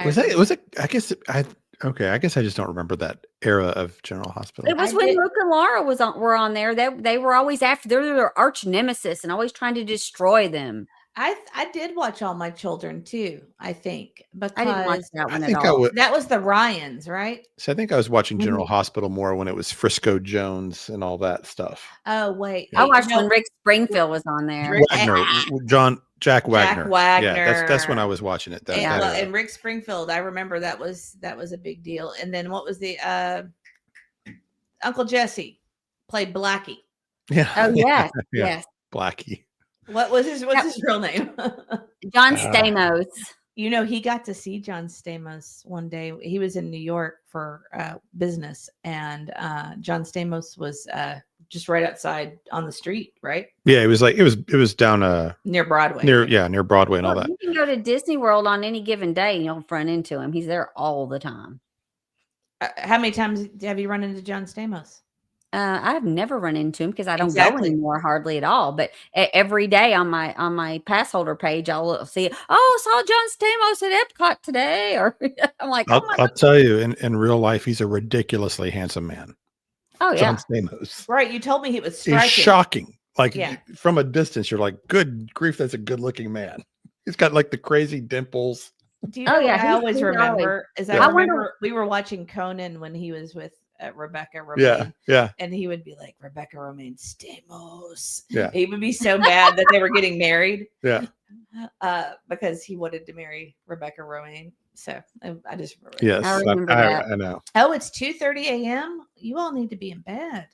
Speaker 5: Was it? I guess I guess I just don't remember that era of General Hospital.
Speaker 6: It was when Luke and Laura were on there. They were always after. They're their arch nemesis and always trying to destroy them.
Speaker 7: I did watch All My Children too, I think, because
Speaker 6: I didn't watch that one at all.
Speaker 7: That was the Ryans, right?
Speaker 5: So I think I was watching General Hospital more when it was Frisco Jones and all that stuff.
Speaker 7: Oh wait,
Speaker 6: I watched when Rick Springfield was on there.
Speaker 5: Jack Wagner.
Speaker 7: Jack Wagner.
Speaker 5: Yeah, that's when I was watching it.
Speaker 7: And Rick Springfield, I remember that was a big deal. And then what was the Uncle Jesse played Blackie?
Speaker 5: Yeah.
Speaker 6: Oh yes,
Speaker 5: yeah.
Speaker 6: yes.
Speaker 5: Blackie.
Speaker 7: What's his real name?
Speaker 6: John Stamos.
Speaker 7: He got to see John Stamos one day. He was in New York for business, and John Stamos was just right outside on the street, right?
Speaker 5: Yeah, it was down
Speaker 7: near Broadway.
Speaker 5: Near Broadway and all that.
Speaker 6: You can go to Disney World on any given day and you'll run into him. He's there all the time.
Speaker 7: How many times have you run into John Stamos?
Speaker 6: I've never run into him because I don't go anymore hardly at all. But every day on my pass holder page, I'll see, saw John Stamos at Epcot today. Or I'm like,
Speaker 5: I'll tell you, in real life, he's a ridiculously handsome man.
Speaker 6: Oh yeah,
Speaker 5: John Stamos.
Speaker 7: Right, you told me he was striking.
Speaker 5: He's shocking. Like from a distance, you're like, good grief, that's a good looking man. He's got like the crazy dimples.
Speaker 7: Do you know what I always remember? I remember we were watching Conan when he was with Rebecca Romaine.
Speaker 5: Yeah.
Speaker 7: And he would be like, Rebecca Romaine Stamos.
Speaker 5: Yeah.
Speaker 7: He would be so mad that they were getting married.
Speaker 5: Yeah.
Speaker 7: Because he wanted to marry Rebecca Romaine. So I just remember.
Speaker 5: Yes,
Speaker 6: I remember that.
Speaker 5: I know.
Speaker 7: Oh, it's 2:30 a.m. You all need to be in bed.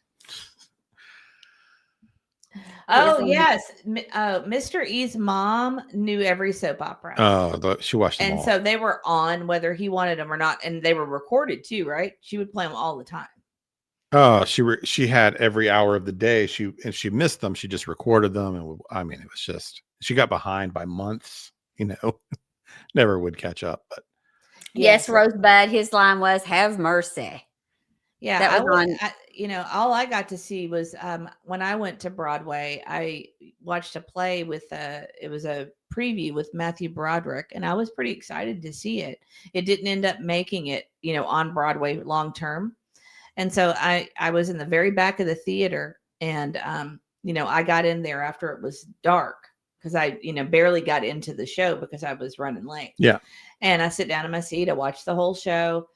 Speaker 7: Oh yes, Mr. E's mom knew every soap opera.
Speaker 5: Oh, she watched them all.
Speaker 7: So they were on whether he wanted them or not, and they were recorded too, right? She would play them all the time.
Speaker 5: Oh, she had every hour of the day. If she missed them, she just recorded them, and it was just she got behind by months. Never would catch up. But
Speaker 6: yes, Rosebud. His line was "Have mercy."
Speaker 7: Yeah,
Speaker 6: that was
Speaker 7: all I got to see was when I went to Broadway, I watched a play with it was a preview with Matthew Broderick, and I was pretty excited to see it. It didn't end up making it, on Broadway long term. And so I was in the very back of the theater, and I got in there after it was dark because I barely got into the show because I was running late.
Speaker 5: Yeah.
Speaker 7: And I sit down in my seat, I watched the whole show.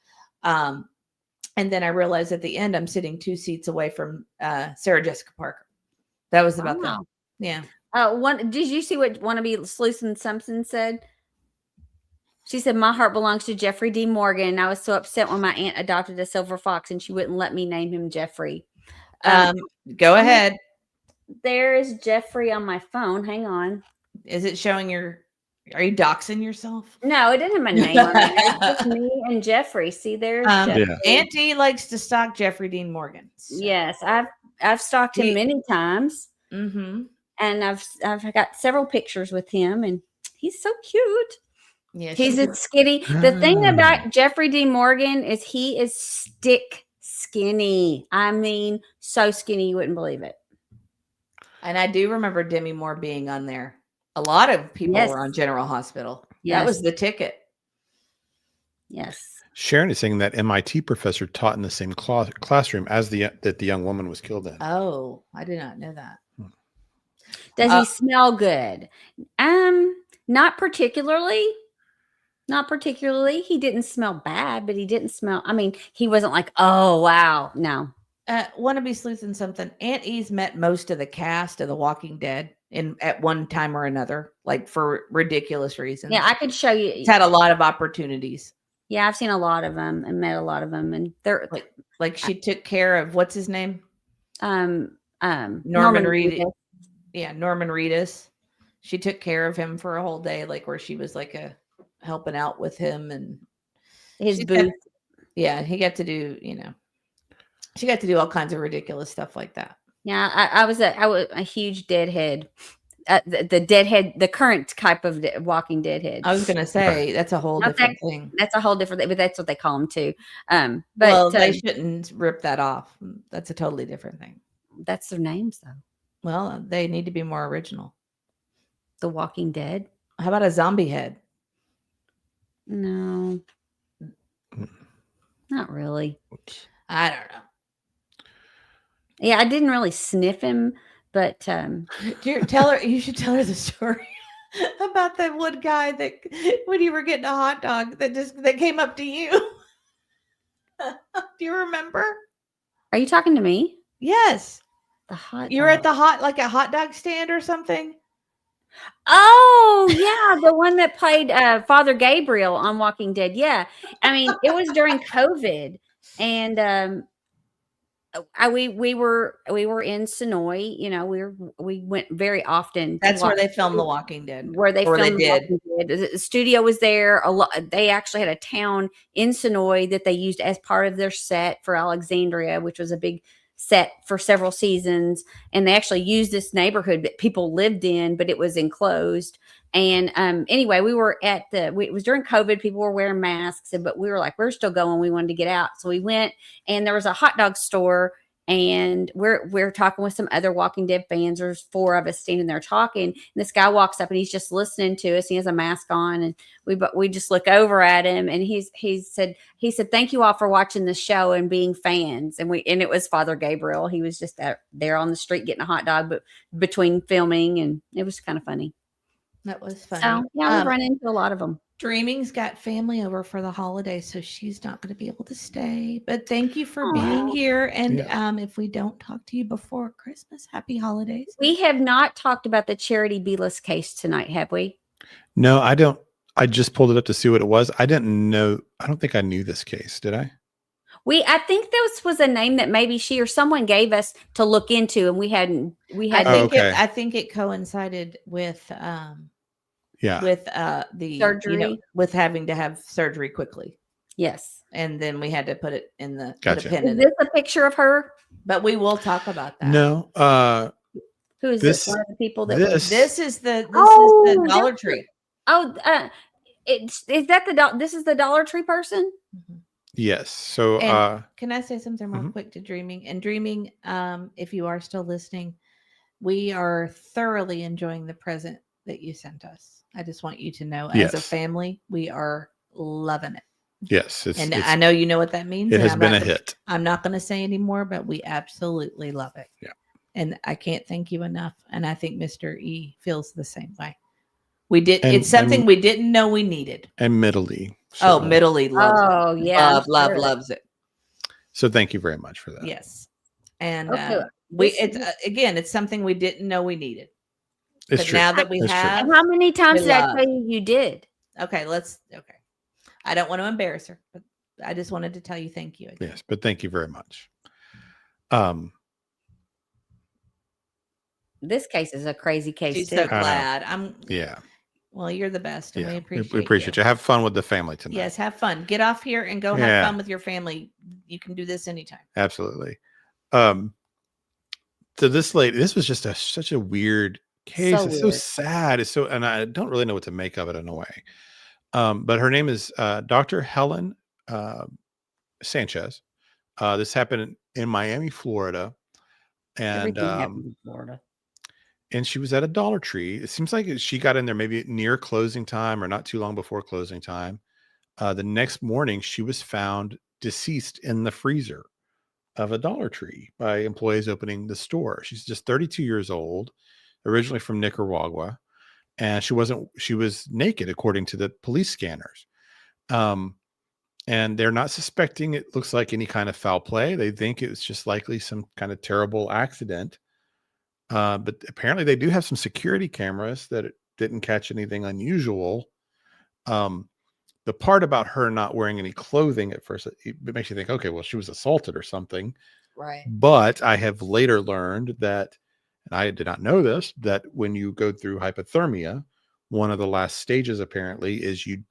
Speaker 7: And then I realized at the end, I'm sitting 2 seats away from Sarah Jessica Parker. That was about that. Yeah.
Speaker 6: Did you see what wannabe Sluicen Simpson said? She said, "My heart belongs to Jeffrey D. Morgan. And I was so upset when my aunt adopted a silver fox and she wouldn't let me name him Jeffrey."
Speaker 7: Go ahead.
Speaker 6: There is Jeffrey on my phone. Hang on.
Speaker 7: Is it showing are you doxing yourself?
Speaker 6: No, it didn't have my name on it. It's just me and Jeffrey. See, there's Jeffrey.
Speaker 7: Auntie likes to stalk Jeffrey Dean Morgan. So.
Speaker 6: Yes, I've stalked him many times.
Speaker 7: Mm-hmm.
Speaker 6: And I've got several pictures with him, and he's so cute.
Speaker 7: Yeah,
Speaker 6: He's a skinny. The thing about Jeffrey D. Morgan is he is stick skinny. I mean, so skinny you wouldn't believe it.
Speaker 7: And I do remember Demi Moore being on there. A lot of people were on General Hospital.
Speaker 6: Yes.
Speaker 7: That was the ticket.
Speaker 6: Yes.
Speaker 5: Sharon is saying that MIT professor taught in the same classroom as that the young woman was killed in.
Speaker 7: Oh, I did not know that.
Speaker 6: Does he smell good? Not particularly. Not particularly. He didn't smell bad, but he didn't smell. I mean, he wasn't like, oh wow, no.
Speaker 7: Wannabe sleuthing something. Aunt E's met most of the cast of The Walking Dead at one time or another, like for ridiculous reasons.
Speaker 6: Yeah, I could show you.
Speaker 7: It's had a lot of opportunities.
Speaker 6: Yeah, I've seen a lot of them and met a lot of them, and they're
Speaker 7: like she took care of what's his name,
Speaker 6: Norman
Speaker 7: Reedus. Yeah, Norman Reedus. She took care of him for a whole day, like where she was like helping out with him and
Speaker 6: his booth.
Speaker 7: Yeah, he got to do, she got to do all kinds of ridiculous stuff like that.
Speaker 6: Yeah, I was a huge Deadhead. The Deadhead, the current type of Walking Deadhead.
Speaker 7: I was gonna say that's a whole different thing.
Speaker 6: That's a whole different thing, but that's what they call them too.
Speaker 7: But they shouldn't rip that off. That's a totally different thing.
Speaker 6: That's their names, though.
Speaker 7: Well, they need to be more original.
Speaker 6: The Walking Dead.
Speaker 7: How about a zombie head?
Speaker 6: No, not really.
Speaker 7: I don't know.
Speaker 6: Yeah, I didn't really sniff him, but
Speaker 7: You should tell her the story about that one guy that when you were getting a hot dog that came up to you. Do you remember?
Speaker 6: Are you talking to me?
Speaker 7: Yes.
Speaker 6: You
Speaker 7: were at the a hot dog stand or something.
Speaker 6: Oh yeah, the one that played Father Gabriel on Walking Dead. Yeah, I mean it was during COVID, and we were in Sonoy. We went very often.
Speaker 7: That's where they filmed The Walking Dead.
Speaker 6: Where they filmed The Walking Dead. The studio was there. They actually had a town in Sonoy that they used as part of their set for Alexandria, which was a big set for several seasons, and they actually used this neighborhood that people lived in, but it was enclosed. And anyway, we were it was during COVID. People were wearing masks, but we were like, we're still going. We wanted to get out, so we went, and there was a hot dog store, and we're talking with some other Walking Dead fans. There's 4 of us standing there talking, and this guy walks up and he's just listening to us. He has a mask on, and we just look over at him, and he said thank you all for watching the show and being fans. And it was Father Gabriel. He was just there on the street getting a hot dog, but between filming, and it was kind of funny.
Speaker 7: That was funny.
Speaker 6: So yeah, we've run into a lot of them.
Speaker 7: Dreaming's got family over for the holidays, so she's not going to be able to stay. But thank you for being here. And if we don't talk to you before Christmas, happy holidays.
Speaker 6: We have not talked about the Charity Beeless case tonight, have we?
Speaker 5: No, I don't. I just pulled it up to see what it was. I didn't know. I don't think I knew this case. Did I?
Speaker 6: I think this was a name that maybe she or someone gave us to look into, and we hadn't.
Speaker 7: I think it coincided with with the
Speaker 6: surgery,
Speaker 7: with having to have surgery quickly.
Speaker 6: Yes,
Speaker 7: and then we had to put it in the
Speaker 5: Gotcha.
Speaker 7: pin.
Speaker 6: Is this a picture of her?
Speaker 7: But we will talk about that.
Speaker 5: No.
Speaker 6: Who is this? One of the people that
Speaker 7: this is the Dollar Tree.
Speaker 6: Oh, is that this is the Dollar Tree person?
Speaker 7: Mm-hmm.
Speaker 5: Yes. So
Speaker 7: can I say something real quick to Dreaming? And Dreaming, if you are still listening, we are thoroughly enjoying the present that you sent us. I just want you to know, as a family, we are loving it.
Speaker 5: Yes.
Speaker 7: I know you know what that means.
Speaker 5: It has been a hit.
Speaker 7: I'm not going to say anymore, but we absolutely love it.
Speaker 5: Yeah.
Speaker 7: And I can't thank you enough. And I think Mr. E feels the same way. It's something we didn't know we needed.
Speaker 5: And Middle E.
Speaker 7: Oh, Middle E loves it.
Speaker 6: Oh, yeah.
Speaker 7: Loves it.
Speaker 5: So thank you very much for that.
Speaker 7: Yes. And it's something we didn't know we needed.
Speaker 5: It's
Speaker 7: but
Speaker 5: true.
Speaker 7: Now that we
Speaker 5: it's
Speaker 7: have,
Speaker 6: and how many times did I tell you did?
Speaker 7: Okay, I don't want to embarrass her, but I just wanted to tell you thank you again.
Speaker 5: Yes, but thank you very much.
Speaker 6: This case is a crazy case.
Speaker 7: She's
Speaker 6: too.
Speaker 7: so glad.
Speaker 5: Yeah.
Speaker 7: Well, you're the best, and
Speaker 5: we appreciate you. Have fun with the family tonight.
Speaker 7: Yes, have fun. Get off here and go have fun with your family. You can do this anytime.
Speaker 5: Absolutely. So this lady, this was just such a weird case.
Speaker 6: So
Speaker 5: It's so
Speaker 6: weird.
Speaker 5: sad. It's so, and I don't really know what to make of it in a way. But her name is Dr. Helen uh, Sanchez. This happened in Miami, Florida, and
Speaker 6: Everything happened in Florida.
Speaker 5: and she was at a Dollar Tree. It seems like she got in there maybe near closing time or not too long before closing time. The next morning, she was found deceased in the freezer of a Dollar Tree by employees opening the store. She's just 32 years old, originally from Nicaragua, and she was naked according to the police scanners. And they're not suspecting it looks like any kind of foul play. They think it was just likely some kind of terrible accident. But apparently they do have some security cameras that it didn't catch anything unusual. The part about her not wearing any clothing at first, it makes you think, okay, well, she was assaulted or something.
Speaker 7: Right.
Speaker 5: But I have later learned that, and I did not know this, that when you go through hypothermia, one of the last stages apparently is you're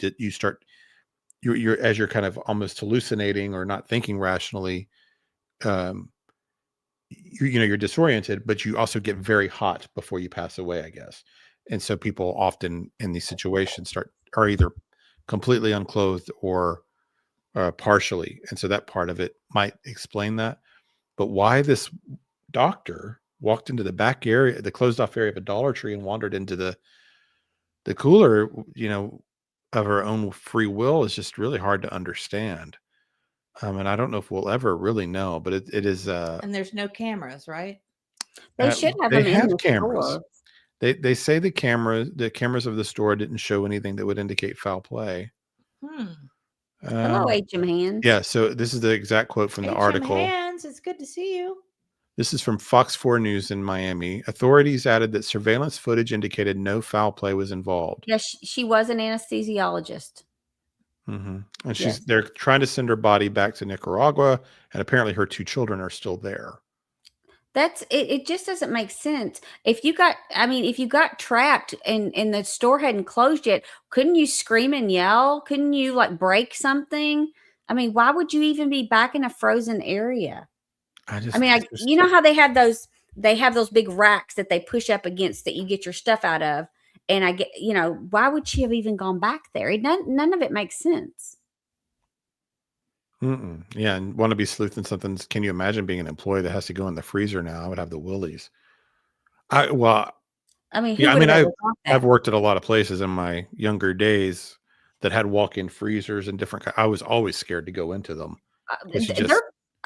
Speaker 5: as you're kind of almost hallucinating or not thinking rationally, you're disoriented, but you also get very hot before you pass away, I guess. And so people often in these situations are either completely unclothed or partially. And so that part of it might explain that. But why this doctor walked into the back area, the closed off area of a Dollar Tree, and wandered into the cooler, of her own free will is just really hard to understand. And I don't know if we'll ever really know, but it is.
Speaker 7: And there's no cameras, right?
Speaker 6: They should have
Speaker 5: They
Speaker 6: them in
Speaker 5: have
Speaker 6: the
Speaker 5: cameras.
Speaker 6: store.
Speaker 5: They say the cameras of the store didn't show anything that would indicate foul play.
Speaker 6: Hello, HM Hands.
Speaker 5: Yeah, so this is the exact quote from the
Speaker 7: HM
Speaker 5: article.
Speaker 7: Hands, it's good to see you.
Speaker 5: This is from Fox 4 News in Miami. Authorities added that surveillance footage indicated no foul play was involved.
Speaker 6: Yes, she was an anesthesiologist.
Speaker 5: Mm-hmm. And they're trying to send her body back to Nicaragua, and apparently her 2 children are still there.
Speaker 6: That's it. It just doesn't make sense. If you got trapped and the store hadn't closed yet, couldn't you scream and yell? Couldn't you break something? I mean, why would you even be back in a frozen area? You know how they have those big racks that they push up against that you get your stuff out of. And why would she have even gone back there? None of it makes sense.
Speaker 5: Yeah, and want to be sleuthing something. Can you imagine being an employee that has to go in the freezer now? I would have the willies. I've worked at a lot of places in my younger days that had walk-in freezers and different. I was always scared to go into them.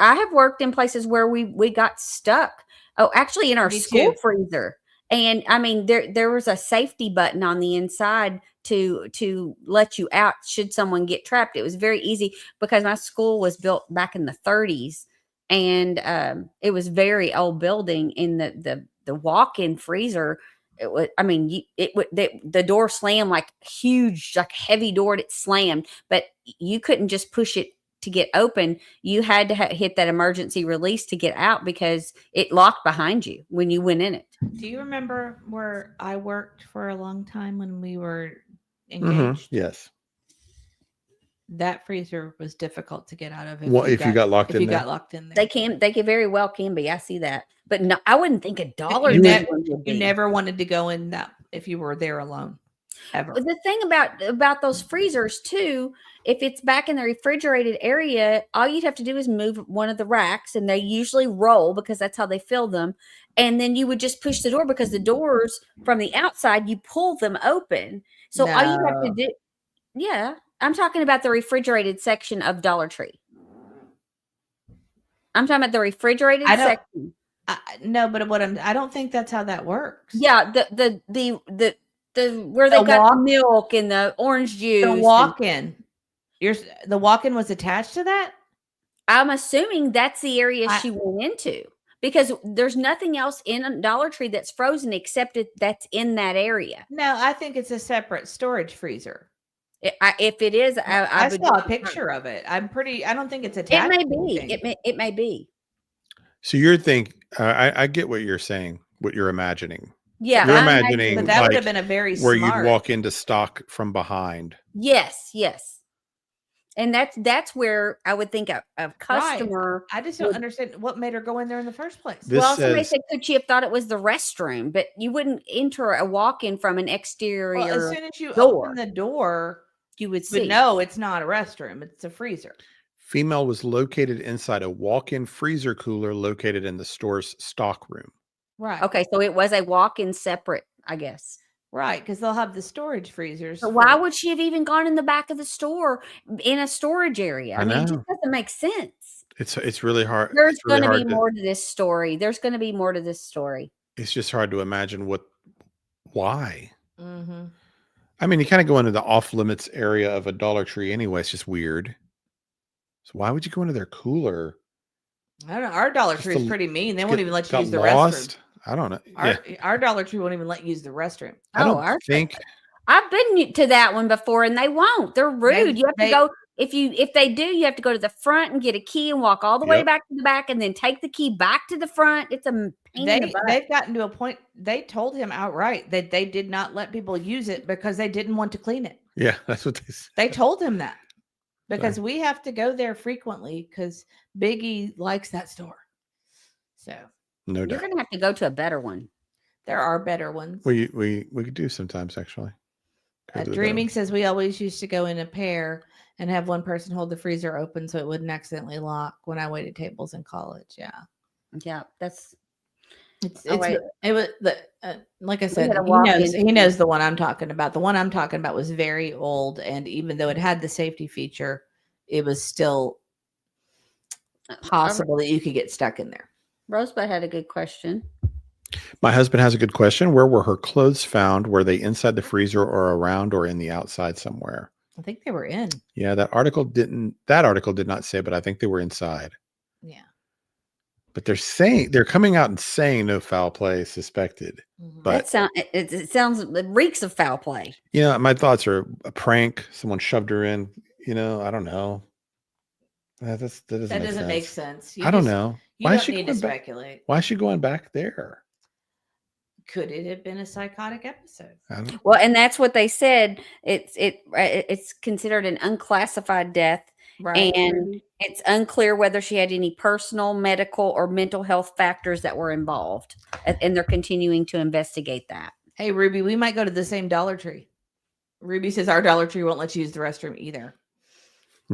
Speaker 6: I have worked in places where we got stuck. Oh, actually, in our school freezer. And I mean, there was a safety button on the inside to let you out should someone get trapped. It was very easy because my school was built back in the 30s, and it was very old building. In the walk-in freezer, it was. I mean, the door slammed like huge, like heavy door. It slammed, but you couldn't just push it to get open. You had to hit that emergency release to get out because it locked behind you when you went in it.
Speaker 7: Do you remember where I worked for a long time when we were engaged?
Speaker 5: Yes.
Speaker 7: That freezer was difficult to get out of.
Speaker 5: If you got locked in there.
Speaker 7: Got locked in there.
Speaker 6: They could very well can be. I see that. But no, I wouldn't think $1.
Speaker 7: You never wanted to go in that if you were there alone. Ever.
Speaker 6: The thing about those freezers too, if it's back in the refrigerated area, all you'd have to do is move one of the racks, and they usually roll because that's how they fill them. And then you would just push the door because the doors from the outside, you pull them open. So all you have to do, yeah, I'm talking about the refrigerated section of Dollar Tree. I'm talking about the refrigerated section.
Speaker 7: No, but I don't think that's how that works.
Speaker 6: Yeah, where they got the milk and the orange juice.
Speaker 7: The walk-in. The walk-in was attached to that?
Speaker 6: I'm assuming that's the area she went into because there's nothing else in a Dollar Tree that's frozen except that's in that area.
Speaker 7: No, I think it's a separate storage freezer.
Speaker 6: If it is,
Speaker 7: I saw a picture of it. I don't think it's attached.
Speaker 6: It may be. It may be.
Speaker 5: So you're thinking, I get what you're saying, what you're imagining.
Speaker 6: Yeah,
Speaker 5: you're imagining,
Speaker 7: but that would have been a very
Speaker 5: where
Speaker 7: smart.
Speaker 5: you'd walk into stock from behind.
Speaker 6: Yes. And that's where I would think a customer.
Speaker 7: I just don't
Speaker 6: would-
Speaker 7: understand what made her go in there in the first place.
Speaker 5: This
Speaker 6: well, somebody
Speaker 5: says
Speaker 6: said, could she have thought it was the restroom? But you wouldn't enter a walk-in from an exterior
Speaker 7: Well, as soon as you
Speaker 6: door.
Speaker 7: open the door,
Speaker 6: you would
Speaker 7: but
Speaker 6: see.
Speaker 7: no, it's not a restroom. It's a freezer.
Speaker 5: female was located inside a walk-in freezer cooler located in the store's stock room.
Speaker 7: Right.
Speaker 6: Okay, so it was a walk-in separate, I guess.
Speaker 7: Right, because they'll have the storage freezers.
Speaker 6: But why would she have even gone in the back of the store in a storage area?
Speaker 5: I
Speaker 6: I mean, it
Speaker 5: know.
Speaker 6: just doesn't make sense.
Speaker 5: It's really hard.
Speaker 6: There's
Speaker 5: it's really
Speaker 6: going to be
Speaker 5: hard
Speaker 6: more to this story. There's going to be more to this story.
Speaker 5: It's just hard to imagine why.
Speaker 7: Mm-hmm.
Speaker 5: I mean, you kind of go into the off limits area of a Dollar Tree anyway. It's just weird. So why would you go into their cooler?
Speaker 7: I don't know. Our Dollar
Speaker 5: Just
Speaker 7: Tree is
Speaker 5: to
Speaker 7: pretty mean. They
Speaker 5: Get-
Speaker 7: won't even let you
Speaker 5: got
Speaker 7: use the
Speaker 5: lost?
Speaker 7: restroom.
Speaker 5: I don't know.
Speaker 7: Our Dollar Tree won't even let you use the restroom.
Speaker 5: I don't
Speaker 6: ours-
Speaker 5: think
Speaker 6: I've been to that one before, and they won't. They're rude. You have to go if they do. You have to go to the front and get a key and walk all the way
Speaker 5: Yep.
Speaker 6: back to the back, and then take the key back to the front. It's a pain in the butt.
Speaker 7: They've gotten to a point. They told him outright that they did not let people use it because they didn't want to clean it.
Speaker 5: Yeah, that's what they said.
Speaker 7: They told him that because we have to go there frequently because Biggie likes that store. So
Speaker 5: No
Speaker 6: You're
Speaker 5: doubt.
Speaker 6: going to have to go to a better one.
Speaker 7: there are better ones.
Speaker 5: We could do sometimes actually. Go to the better
Speaker 7: Dreaming says we always used to go in a pair and have one person hold the freezer open so it wouldn't accidentally lock when I waited tables in college. Yeah.
Speaker 6: Yeah, that's
Speaker 7: It was like I said,
Speaker 6: had a walk-in
Speaker 7: he knows the one I'm talking about. The one I'm talking about was very old, and even though it had the safety feature, it was still possible that you could get stuck in there.
Speaker 6: Rosebud had a good question.
Speaker 5: My husband has a good question. Where were her clothes found? Were they inside the freezer or around or in the outside somewhere?
Speaker 7: I think they were in.
Speaker 5: Yeah, that article did not say, but I think they were inside.
Speaker 7: Yeah.
Speaker 5: But they're coming out and saying no foul play suspected. But
Speaker 6: it sounds it reeks of foul play.
Speaker 5: you know, my thoughts are a prank. Someone shoved her in. You know, I don't know. That doesn't
Speaker 7: make sense.
Speaker 5: I don't know.
Speaker 7: You
Speaker 5: Why is
Speaker 7: don't
Speaker 5: she
Speaker 7: need to
Speaker 5: going back?
Speaker 7: speculate.
Speaker 5: Why is she going back there?
Speaker 7: Could it have been a psychotic episode?
Speaker 6: Well, and that's what they said. It's considered an unclassified death,
Speaker 7: Right.
Speaker 6: and it's unclear whether she had any personal, medical, or mental health factors that were involved, and they're continuing to investigate that.
Speaker 7: Hey, Ruby, we might go to the same Dollar Tree. Ruby says our Dollar Tree won't let you use the restroom either.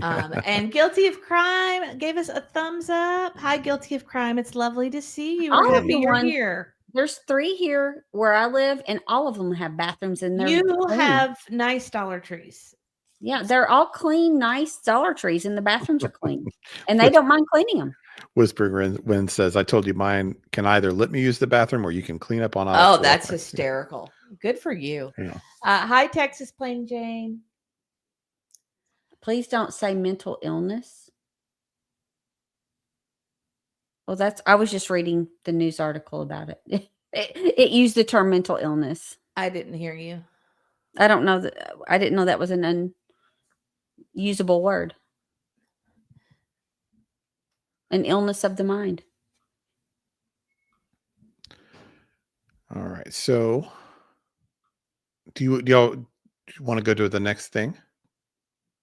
Speaker 7: And Guilty of Crime gave us a thumbs up. Hi, Guilty of Crime. It's lovely to see you. We're
Speaker 6: All of
Speaker 7: happy
Speaker 6: the
Speaker 7: you're
Speaker 6: ones-
Speaker 7: here.
Speaker 6: There's 3 here where I live, and all of them have bathrooms in there.
Speaker 7: You have nice Dollar Trees.
Speaker 6: Yeah, they're all clean, nice Dollar Trees, and the bathrooms are clean, and they don't mind cleaning them.
Speaker 5: Whispering Wind says, I told you mine can either let me use the bathroom or you can clean up on aisle
Speaker 7: Oh,
Speaker 5: 4."
Speaker 7: that's hysterical. Good for you.
Speaker 5: Yeah.
Speaker 7: Hi, Texas Plain Jane.
Speaker 6: Please don't say mental illness. Well, I was just reading the news article about it. It used the term mental illness.
Speaker 7: I didn't hear you.
Speaker 6: I don't know that. I didn't know that was an unusable word. An illness of the mind.
Speaker 5: All right. So do y'all want to go to the next thing?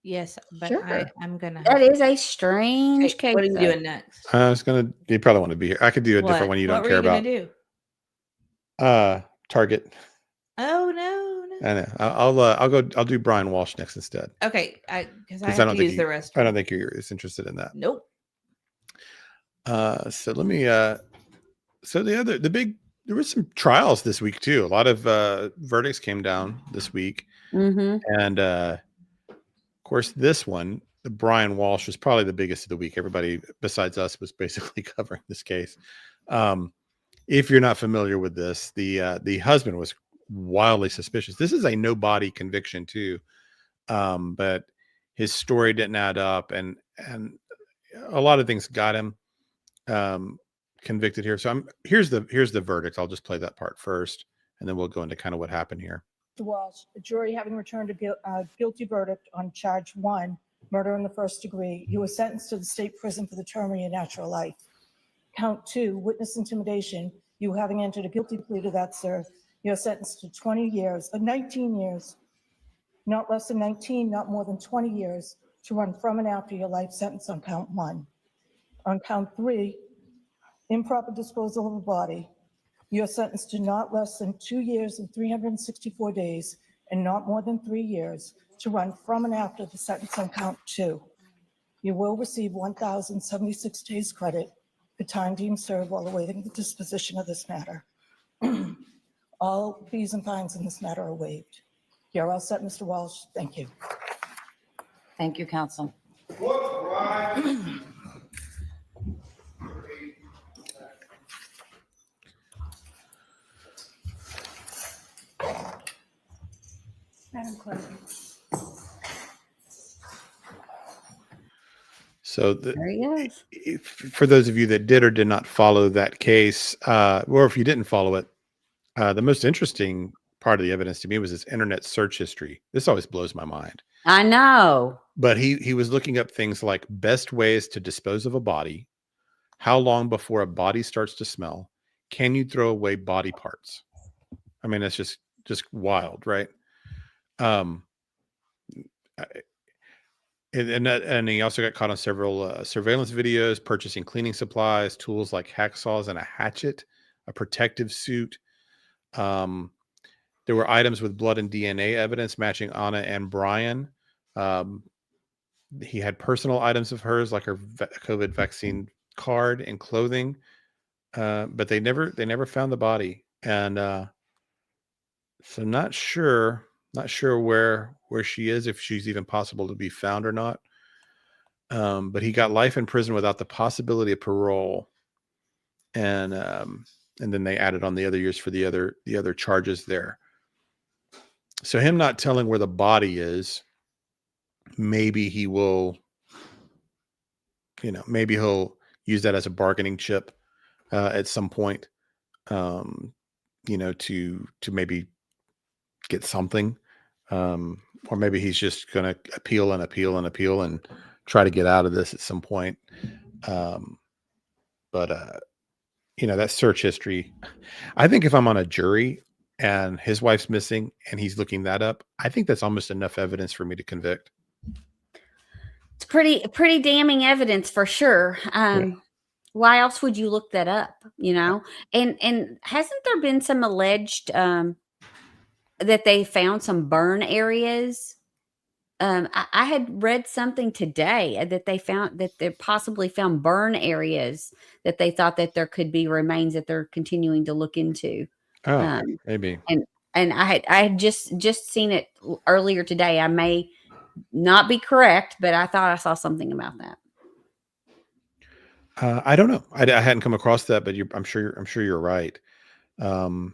Speaker 7: Yes, but
Speaker 6: Sure.
Speaker 7: I'm gonna.
Speaker 6: That is a strange case.
Speaker 7: What are you
Speaker 6: though.
Speaker 7: doing next?
Speaker 5: I was gonna. You probably want to be here. I could do a different
Speaker 7: What?
Speaker 5: one you
Speaker 7: What
Speaker 5: don't
Speaker 7: were
Speaker 5: care
Speaker 7: you gonna
Speaker 5: about.
Speaker 7: do?
Speaker 5: Target.
Speaker 7: Oh no.
Speaker 5: I know. I'll do Brian Walsh next instead.
Speaker 7: Okay, because I
Speaker 5: Because
Speaker 7: have to use the rest.
Speaker 5: I don't think you're as interested in that.
Speaker 7: Nope.
Speaker 5: So let me. So there was some trials this week too. A lot of verdicts came down this week,
Speaker 6: Mm-hmm.
Speaker 5: and of course, this one, the Brian Walsh, was probably the biggest of the week. Everybody besides us was basically covering this case. If you're not familiar with this, the husband was wildly suspicious. This is a no body conviction too, but his story didn't add up, and a lot of things got him convicted here. So here's the verdict. I'll just play that part first, and then we'll go into kind of what happened here.
Speaker 13: Walsh, the jury having returned a guilty verdict on charge 1, murder in the first degree, you were sentenced to the state prison for the term of your natural life. Count 2, witness intimidation, you having entered a guilty plea to that, sir, you're sentenced to 20 years, 19 years, not less than 19, not more than 20 years to run from and after your life sentence on count 1. On count 3, improper disposal of a body, you're sentenced to not less than 2 years and 364 days and not more than 3 years to run from and after the sentence on count 2. You will receive 1,076 days credit for time deemed served while awaiting the disposition of this matter. All fees and fines in this matter are waived. You're all set, Mr. Walsh. Thank you.
Speaker 14: Thank you, counsel.
Speaker 13: Madam Clerk.
Speaker 5: So
Speaker 6: There he is.
Speaker 5: for those of you that did or did not follow that case, or if you didn't follow it, the most interesting part of the evidence to me was his internet search history. This always blows my mind.
Speaker 6: I know.
Speaker 5: But he was looking up things like best ways to dispose of a body, how long before a body starts to smell, can you throw away body parts? I mean, that's just wild, right? And he also got caught on several surveillance videos, purchasing cleaning supplies, tools like hacksaws and a hatchet, a protective suit. There were items with blood and DNA evidence matching Anna and Brian. He had personal items of hers, like her COVID vaccine card and clothing, but they never found the body. And so not sure where she is, if she's even possible to be found or not. But he got life in prison without the possibility of parole. And then they added on the other years for the other charges there. So him not telling where the body is, maybe he will, maybe he'll use that as a bargaining chip at some point, to maybe get something. Or maybe he's just going to appeal and try to get out of this at some point. But that search history, I think if I'm on a jury and his wife's missing and he's looking that up, I think that's almost enough evidence for me to convict.
Speaker 6: It's pretty damning evidence for sure. Why else would you look that up? And hasn't there been some alleged that they found some burn areas? I had read something today that they possibly found burn areas that they thought that there could be remains that they're continuing to look into.
Speaker 5: Oh, maybe.
Speaker 6: And I had just seen it earlier today. I may not be correct, but I thought I saw something about that.
Speaker 5: I don't know. I hadn't come across that, but I'm sure you're right.
Speaker 6: So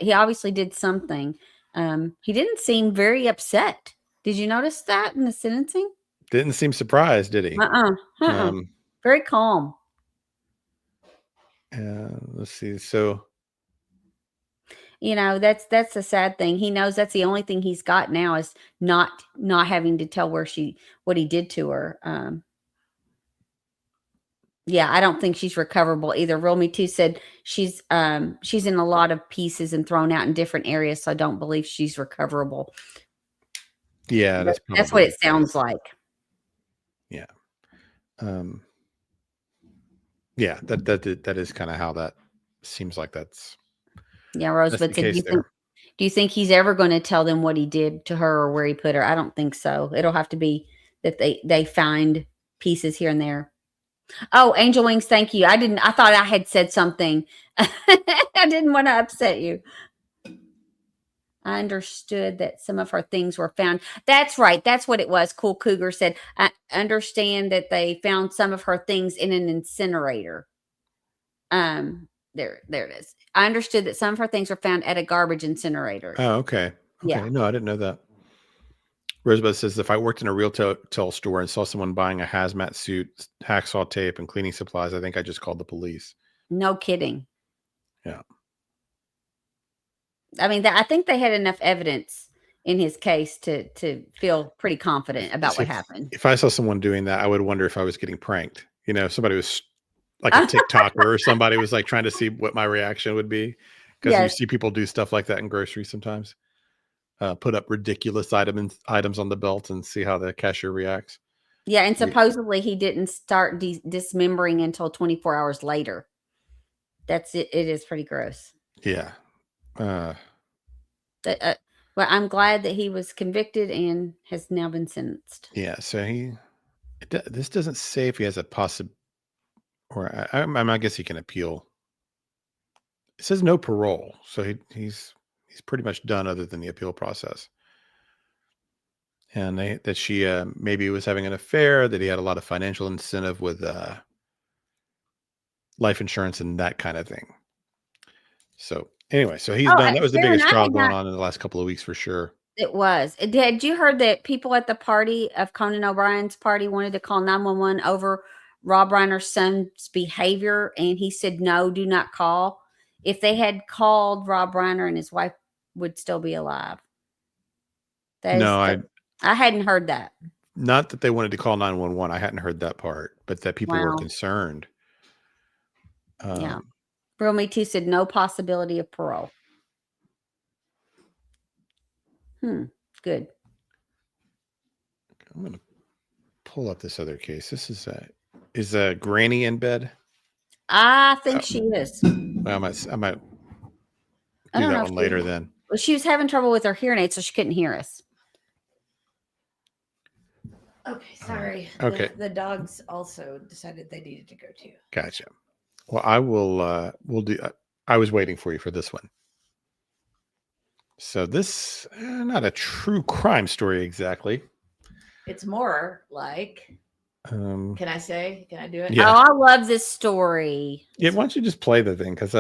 Speaker 6: he obviously did something. He didn't seem very upset. Did you notice that in the sentencing?
Speaker 5: Didn't seem surprised, did he?
Speaker 6: Very calm.
Speaker 5: Let's see. So,
Speaker 6: that's the sad thing. He knows that's the only thing he's got now is not having to tell what he did to her. Yeah, I don't think she's recoverable either. Real Me Too said she's in a lot of pieces and thrown out in different areas, so I don't believe she's recoverable.
Speaker 5: Yeah,
Speaker 6: that's what it sounds like.
Speaker 5: Yeah. Yeah, that is kind of how that seems like that's.
Speaker 6: Yeah, Rosebud said, do you think he's ever going to tell them what he did to her or where he put her? I don't think so. It'll have to be that they find pieces here and there. Oh, Angel Wings, thank you. I thought I had said something. I didn't want to upset you. I understood that some of her things were found. That's right. That's what it was. Cool Cougar said, I understand that they found some of her things in an incinerator. There it is. I understood that some of her things were found at a garbage incinerator.
Speaker 5: Oh, okay.
Speaker 6: Yeah.
Speaker 5: No, I didn't know that. Rosebud says, if I worked in a retail store and saw someone buying a hazmat suit, hacksaw tape, and cleaning supplies, I think I just called the police.
Speaker 6: No kidding.
Speaker 5: Yeah.
Speaker 6: I mean, I think they had enough evidence in his case to feel pretty confident about what happened.
Speaker 5: If I saw someone doing that, I would wonder if I was getting pranked. Somebody was like a TikToker or somebody was like trying to see what my reaction would be. Because you see people do stuff like that in groceries sometimes. put up ridiculous items on the belt and see how the cashier reacts.
Speaker 6: Yeah, and supposedly he didn't start dismembering until 24 hours later. That's it. It is pretty gross.
Speaker 5: Yeah.
Speaker 6: But I'm glad that he was convicted and has now been sentenced.
Speaker 5: Yeah. So this doesn't say if he has a or I guess he can appeal. It says no parole, so he's pretty much done other than the appeal process. And that she maybe was having an affair, that he had a lot of financial incentive with life insurance and that kind of thing. So anyway, so he's done. That was the biggest trial going on in the last couple of weeks for sure.
Speaker 6: It was. Had you heard that people at the party of Conan O'Brien's party wanted to call 911 over Rob Reiner's son's behavior, and he said, no, do not call. If they had called, Rob Reiner and his wife would still be alive. I hadn't heard that.
Speaker 5: Not that they wanted to call 911. I hadn't heard that part, but that people were concerned.
Speaker 6: Yeah. Real Me Too said no possibility of parole. Good.
Speaker 5: I'm going to pull up this other case. This is a Granny in bed?
Speaker 6: I think she is.
Speaker 5: Well, I might do that one later then.
Speaker 6: Well, she was having trouble with her hearing aid, so she couldn't hear us.
Speaker 7: Okay, sorry.
Speaker 5: Okay.
Speaker 7: The dogs also decided they needed to go too.
Speaker 5: Gotcha. Well, I will. We'll do. I was waiting for you for this one. So this, not a true crime story exactly.
Speaker 7: It's more like. Can I say? Can I do it?
Speaker 5: Yeah.
Speaker 6: Oh, I love this story.
Speaker 5: Yeah. Why don't you just play the thing? Because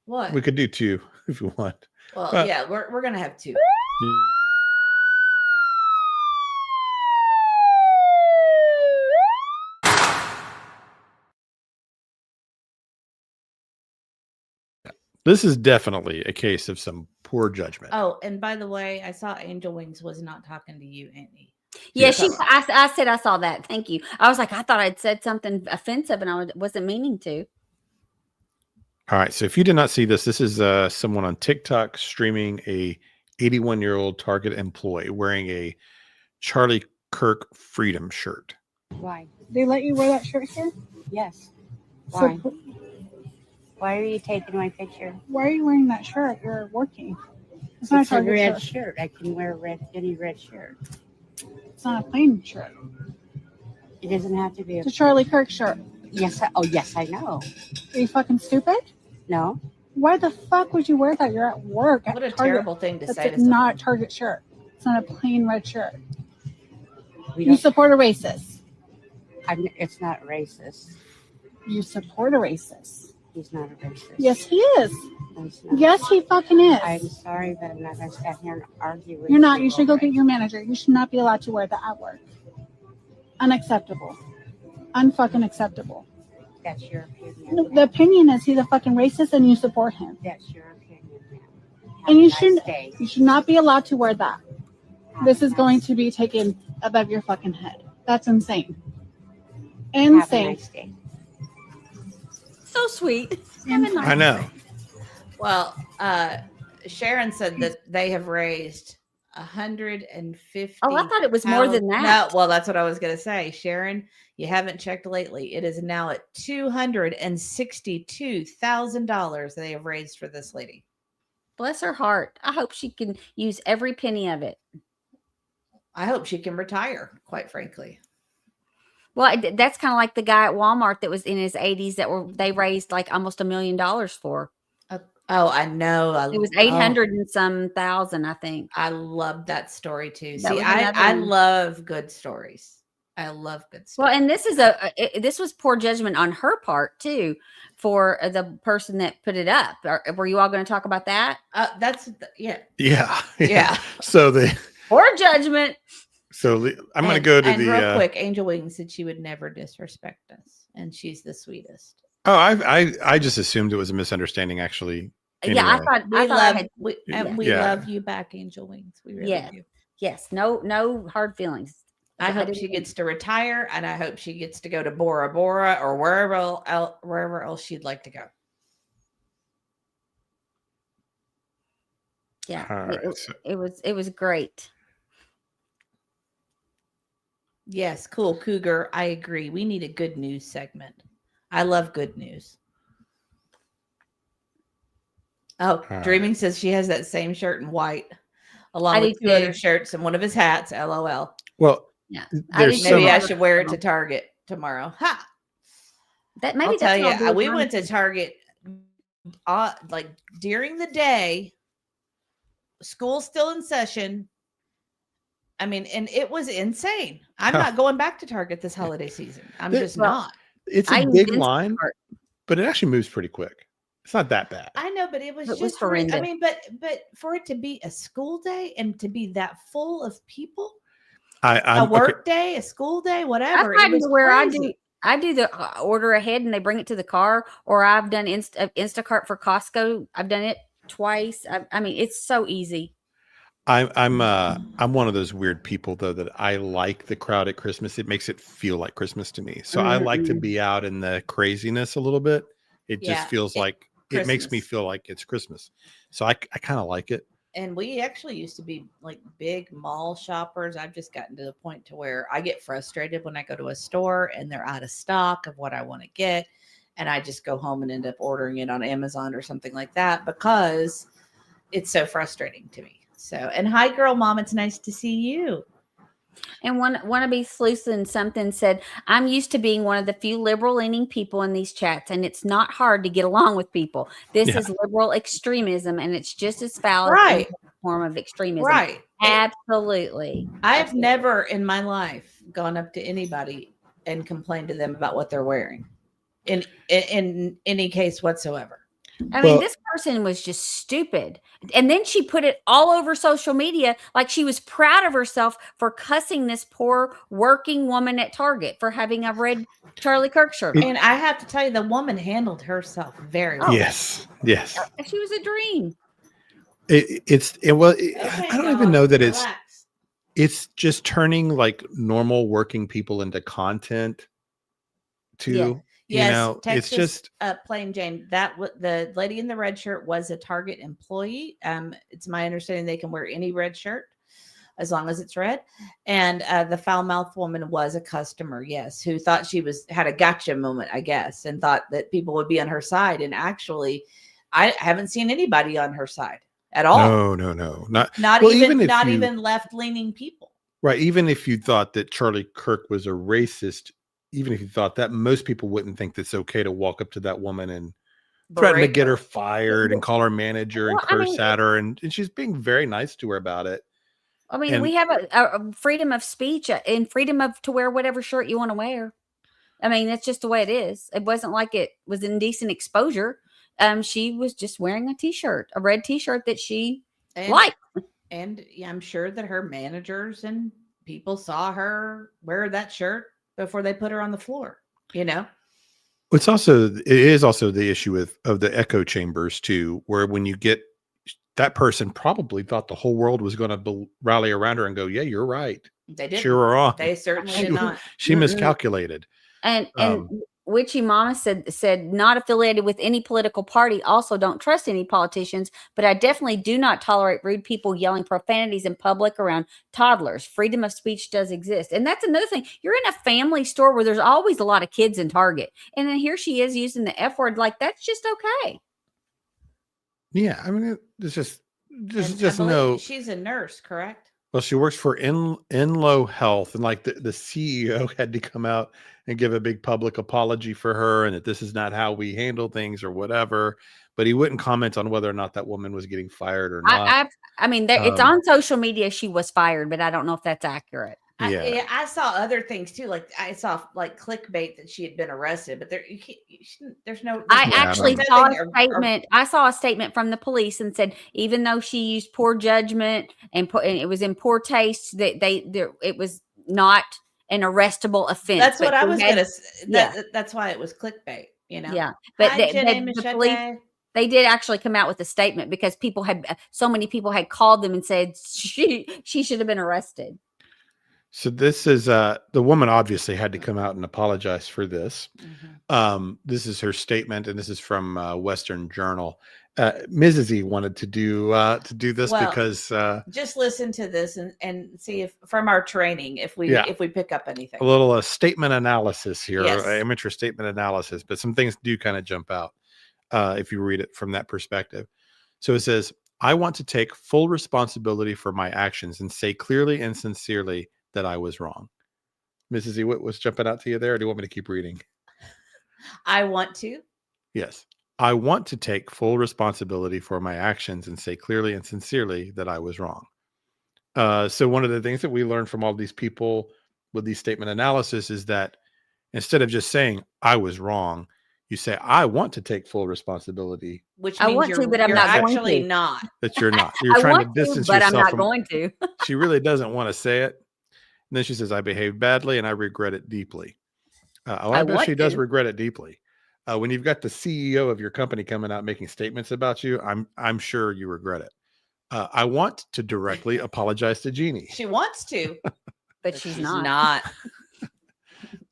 Speaker 7: what
Speaker 5: we could do two if you want.
Speaker 7: Well, yeah, we're gonna have two.
Speaker 5: This is definitely a case of some poor judgment.
Speaker 7: Oh, and by the way, I saw Angel Wings was not talking to you, Annie.
Speaker 6: Yeah, I said I saw that. Thank you. I was like, I thought I'd said something offensive, and I wasn't meaning to.
Speaker 5: All right. So if you did not see this, this is someone on TikTok streaming a 81-year-old Target employee wearing a Charlie Kirk Freedom shirt.
Speaker 15: Why?
Speaker 13: They let you wear that shirt here?
Speaker 15: Yes. Why?
Speaker 13: So,
Speaker 15: Why are you taking my picture?
Speaker 13: why are you wearing that shirt? You're working. It's
Speaker 15: It's
Speaker 13: not a
Speaker 15: a
Speaker 13: Target
Speaker 15: red
Speaker 13: shirt.
Speaker 15: shirt. I can wear any red shirt.
Speaker 13: It's not a plain shirt.
Speaker 15: It doesn't have to be
Speaker 13: It's a Charlie Kirk shirt.
Speaker 15: Yes. Yes, I know.
Speaker 13: Are you fucking stupid?
Speaker 15: No.
Speaker 13: Why the fuck would you wear that? You're at work.
Speaker 7: What a
Speaker 13: Target.
Speaker 7: terrible thing to
Speaker 13: That's
Speaker 7: say to
Speaker 13: not a Target shirt. It's not a plain red shirt.
Speaker 15: We
Speaker 13: You
Speaker 15: don't,
Speaker 13: support a racist.
Speaker 15: it's not racist.
Speaker 13: You support a racist.
Speaker 15: He's not a racist.
Speaker 13: Yes, he is.
Speaker 15: No, he's not.
Speaker 13: Yes, he fucking is.
Speaker 15: I'm sorry, but I'm not going to stand here and argue with you.
Speaker 13: You're not. You should go get your manager. You should not be allowed to wear that at work. Unacceptable. Unfucking acceptable.
Speaker 15: That's your opinion.
Speaker 13: No, the opinion is he's a fucking racist and you support him.
Speaker 15: That's your opinion.
Speaker 13: And you should not be allowed to wear that. This is going to be taken above your fucking head. That's insane. Insane.
Speaker 15: Have a nice day.
Speaker 6: So sweet.
Speaker 5: I know.
Speaker 7: Well, Sharon said that they have raised 150.
Speaker 6: Oh, I thought it was more than that.
Speaker 7: No, well, that's what I was going to say. Sharon, you haven't checked lately. It is now at $262,000 they have raised for this lady.
Speaker 6: Bless her heart. I hope she can use every penny of it.
Speaker 7: I hope she can retire, quite frankly.
Speaker 6: Well, that's kind of like the guy at Walmart that was in his 80s that they raised like almost $1 million for.
Speaker 7: Oh, I know.
Speaker 6: It was 800 and some thousand, I think.
Speaker 7: I love that story too.
Speaker 6: That
Speaker 7: See,
Speaker 6: was
Speaker 7: I
Speaker 6: another one.
Speaker 7: love good stories. I love good stories.
Speaker 6: Well, and this is this was poor judgment on her part too, for the person that put it up. Were you all going to talk about that?
Speaker 7: Yeah.
Speaker 5: Yeah. So
Speaker 6: poor judgment.
Speaker 5: So I'm going to go to
Speaker 7: and
Speaker 5: the
Speaker 7: real quick. Angel Wings said she would never disrespect us, and she's the sweetest.
Speaker 5: Oh, I just assumed it was a misunderstanding. Actually, anyway.
Speaker 6: Yeah, I thought
Speaker 7: we love you back, Angel Wings. We really do.
Speaker 6: Yes. No hard feelings.
Speaker 7: I hope she gets to retire, and I hope she gets to go to Bora Bora or wherever else she'd like to go.
Speaker 6: Yeah,
Speaker 5: All
Speaker 6: it,
Speaker 5: right. So,
Speaker 6: it was great.
Speaker 7: Yes, cool, Cougar. I agree. We need a good news segment. I love good news. Oh,
Speaker 5: all
Speaker 7: Dreaming
Speaker 5: right.
Speaker 7: says she has that same shirt in white, along
Speaker 6: I
Speaker 7: with
Speaker 6: do
Speaker 7: two other
Speaker 6: too.
Speaker 7: shirts and one of his hats. LOL.
Speaker 5: Well,
Speaker 6: Yeah, I
Speaker 5: there's
Speaker 6: do
Speaker 5: so
Speaker 7: Maybe I
Speaker 6: too.
Speaker 7: should wear it to Target tomorrow. Ha!
Speaker 6: That
Speaker 7: I'll
Speaker 6: maybe
Speaker 7: tell
Speaker 6: that's what
Speaker 7: you,
Speaker 6: I'll do.
Speaker 7: we went to Target like during the day. School's still in session. I mean, and it was insane. I'm not going back to Target this holiday season. I'm just
Speaker 6: Well,
Speaker 7: not.
Speaker 5: it's
Speaker 6: I
Speaker 5: a
Speaker 6: use
Speaker 5: big line,
Speaker 6: Instacart.
Speaker 5: but it actually moves pretty quick. It's not that bad.
Speaker 7: I know, but it was
Speaker 6: It was
Speaker 7: just
Speaker 6: horrendous.
Speaker 7: I mean, but for it to be a school day and to be that full of people, a
Speaker 5: I'm
Speaker 7: work day, a school day, whatever,
Speaker 6: I've
Speaker 7: it
Speaker 6: gotten
Speaker 7: was
Speaker 6: to where
Speaker 7: crazy.
Speaker 6: I do the order ahead and they bring it to the car, or I've done Instacart for Costco. I've done it twice. I mean, it's so easy.
Speaker 5: I'm one of those weird people though that I like the crowd at Christmas. It makes it feel like Christmas to me. So I like to
Speaker 6: Mhm.
Speaker 5: be out in the craziness a little bit. It just
Speaker 7: Yeah,
Speaker 5: feels like it makes me
Speaker 7: Christmas.
Speaker 5: feel like it's Christmas. So I kind of like it.
Speaker 7: And we actually used to be like big mall shoppers. I've just gotten to the point to where I get frustrated when I go to a store and they're out of stock of what I want to get. And I just go home and end up ordering it on Amazon or something like that because it's so frustrating to me. So, and hi, girl mom. It's nice to see you.
Speaker 6: And wannabe Sluicing something said, I'm used to being one of the few liberal leaning people in these chats, and it's not hard to get along with people. This
Speaker 5: Yeah.
Speaker 6: is liberal extremism, and it's just as foul as
Speaker 7: Right.
Speaker 6: any form of extremism.
Speaker 7: Right.
Speaker 6: Absolutely.
Speaker 7: I've never in my life gone up to anybody and complained to them about what they're wearing in any case whatsoever.
Speaker 6: I mean, this person was just stupid. And then she put it all over social media like she was proud of herself for cussing this poor working woman at Target for having a red Charlie Kirk shirt on.
Speaker 7: And I have to tell you, the woman handled herself very well.
Speaker 5: Yes. Yes.
Speaker 6: She was a dream.
Speaker 5: I don't even know that it's just turning like normal working people into content too.
Speaker 7: Yes,
Speaker 5: You know,
Speaker 7: Texas,
Speaker 5: it's just
Speaker 7: Plain Jane. The lady in the red shirt was a Target employee. It's my understanding they can wear any red shirt as long as it's red. And the foul mouthed woman was a customer, yes, who thought she had a gotcha moment, I guess, and thought that people would be on her side. And actually, I haven't seen anybody on her side at all.
Speaker 5: no,
Speaker 7: Not
Speaker 5: well,
Speaker 7: even left leaning people.
Speaker 5: Right. Even if you thought that Charlie Kirk was a racist, even if you thought that, most people wouldn't think it's okay to walk up to that woman and threaten to get her fired and call her manager and curse at her. And she's being very nice to her about it.
Speaker 6: I mean, we have a freedom of speech and freedom to wear whatever shirt you want to wear. I mean, that's just the way it is. It wasn't like it was indecent exposure. She was just wearing a red t-shirt that she liked.
Speaker 7: And I'm sure that her managers and people saw her wear that shirt before they put her on the floor, you know?
Speaker 5: It is also the issue of the echo chambers too, where when you get that person probably thought the whole world was going to rally around her and go, yeah, you're right.
Speaker 7: They did.
Speaker 5: Cheer her on.
Speaker 7: They certainly did not.
Speaker 5: She miscalculated.
Speaker 6: And Witchy Mama said not affiliated with any political party. Also, don't trust any politicians, but I definitely do not tolerate rude people yelling profanities in public around toddlers. Freedom of speech does exist, and that's another thing. You're in a family store where there's always a lot of kids in Target, and then here she is using the F word. Like, that's just okay.
Speaker 5: Yeah, I mean, it's just
Speaker 7: she's a nurse, correct?
Speaker 5: Well, she works for Enlo Health, and like the CEO had to come out and give a big public apology for her, and that this is not how we handle things or whatever. But he wouldn't comment on whether or not that woman was getting fired or not.
Speaker 6: I mean, it's on social media. She was fired, but I don't know if that's accurate.
Speaker 7: I saw other things too. Like I saw like clickbait that she had been arrested, but there's no.
Speaker 6: I actually saw a statement. I saw a statement from the police and said even though she used poor judgment and it was in poor taste, that it was not an arrestable offense.
Speaker 7: That's what I was gonna say. That's why it was clickbate. You know.
Speaker 6: Yeah, but
Speaker 7: Hi,
Speaker 6: the police. They did actually come out with a statement because so many people had called them and said she should have been arrested.
Speaker 5: So this is the woman obviously had to come out and apologize for this.
Speaker 7: Mm-hmm.
Speaker 5: This is her statement, and this is from Western Journal. Mrs. E wanted to do this
Speaker 7: Well,
Speaker 5: because
Speaker 7: just listen to this and see if from our training if we pick up anything.
Speaker 5: a little statement analysis here,
Speaker 7: Yes.
Speaker 5: amateur statement analysis, but some things do kind of jump out if you read it from that perspective. So it says, I want to take full responsibility for my actions and say clearly and sincerely that I was wrong. Mrs. E, what was jumping out to you there? Or do you want me to keep reading?
Speaker 7: I want to.
Speaker 5: Yes. I want to take full responsibility for my actions and say clearly and sincerely that I was wrong. So one of the things that we learned from all these people with these statement analysis is that instead of just saying I was wrong, you say I want to take full responsibility.
Speaker 7: Which
Speaker 6: I
Speaker 7: means
Speaker 6: want to, but I'm
Speaker 7: you're
Speaker 6: not going
Speaker 7: actually
Speaker 6: to.
Speaker 7: not.
Speaker 5: That you're not. You're
Speaker 6: I
Speaker 5: trying to
Speaker 6: want
Speaker 5: distance
Speaker 6: but I'm
Speaker 5: yourself
Speaker 6: not
Speaker 5: from.
Speaker 6: going to.
Speaker 5: She really doesn't want to say it. And then she says, I behaved badly and I regret it deeply. I bet
Speaker 6: want
Speaker 5: she does
Speaker 6: to.
Speaker 5: regret it deeply. When you've got the CEO of your company coming out making statements about you, I'm sure you regret it. I want to directly apologize to Jeannie.
Speaker 7: She wants to,
Speaker 6: but she's not.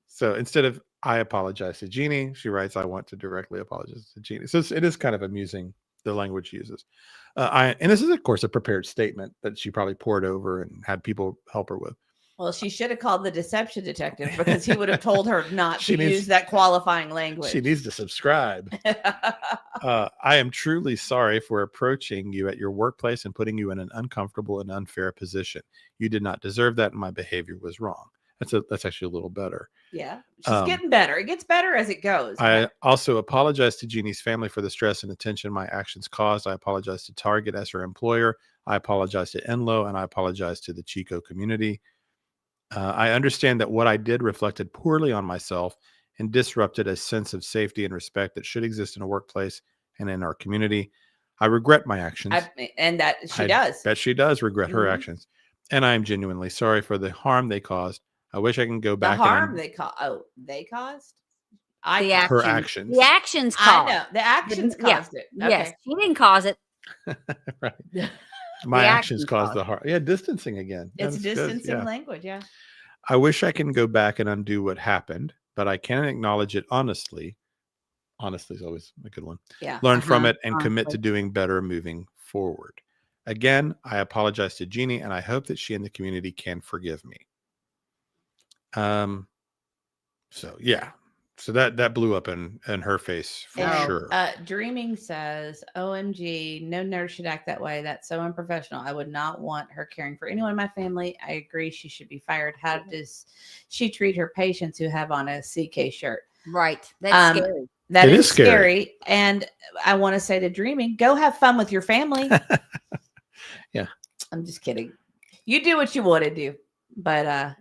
Speaker 5: So instead of I apologize to Jeannie, she writes, I want to directly apologize to Jeannie. So it is kind of amusing the language she uses. And this is, of course, a prepared statement that she probably poured over and had people help her with.
Speaker 7: Well, she should have called the deception detective because he would have told her not
Speaker 5: She
Speaker 7: to
Speaker 5: needs-
Speaker 7: use that qualifying language.
Speaker 5: She needs to subscribe. I am truly sorry for approaching you at your workplace and putting you in an uncomfortable and unfair position. You did not deserve that, and my behavior was wrong. That's actually a little better.
Speaker 7: Yeah, she's getting better. It gets better as it goes.
Speaker 5: I also apologize to Jeannie's family for the stress and attention my actions caused. I apologize to Target as her employer. I apologize to Enlo, and I apologize to the Chico community. I understand that what I did reflected poorly on myself and disrupted a sense of safety and respect that should exist in a workplace and in our community. I regret my actions.
Speaker 7: And that she
Speaker 5: I
Speaker 7: does.
Speaker 5: bet she does regret her
Speaker 7: Mhm.
Speaker 5: actions. And I am genuinely sorry for the harm they caused. I wish I can go
Speaker 7: The
Speaker 5: back
Speaker 7: harm
Speaker 5: and
Speaker 7: they caused. Oh, they caused?
Speaker 5: her actions.
Speaker 6: The actions
Speaker 7: I
Speaker 6: caused.
Speaker 7: know. The actions
Speaker 6: Yeah.
Speaker 7: caused it.
Speaker 6: Yes,
Speaker 7: Okay.
Speaker 6: she didn't cause it.
Speaker 5: Right. My
Speaker 6: The
Speaker 5: actions
Speaker 6: actions
Speaker 5: caused
Speaker 6: caused
Speaker 5: the harm. Yeah, distancing again.
Speaker 7: It's
Speaker 5: That's good.
Speaker 7: distancing
Speaker 5: Yeah.
Speaker 7: language. Yeah.
Speaker 5: I wish I can go back and undo what happened, but I can acknowledge it honestly. Honestly is always a good one.
Speaker 7: Yeah.
Speaker 5: Learn from
Speaker 6: Uh-huh.
Speaker 5: it and commit to doing better moving forward. Again, I apologize to Jeannie, and I hope that she and the community can forgive me. So yeah. So that blew up in her face for sure.
Speaker 7: Dreaming says, OMG, no nurse should act that way. That's so unprofessional. I would not want her caring for anyone in my family. I agree she should be fired. How does she treat her patients who have on a CK shirt?
Speaker 6: Right. That's scary.
Speaker 7: That
Speaker 5: It
Speaker 7: is
Speaker 5: is scary.
Speaker 7: scary. And I want to say to Dreaming, go have fun with your family.
Speaker 5: Yeah.
Speaker 7: I'm just kidding. You do what you want to do. But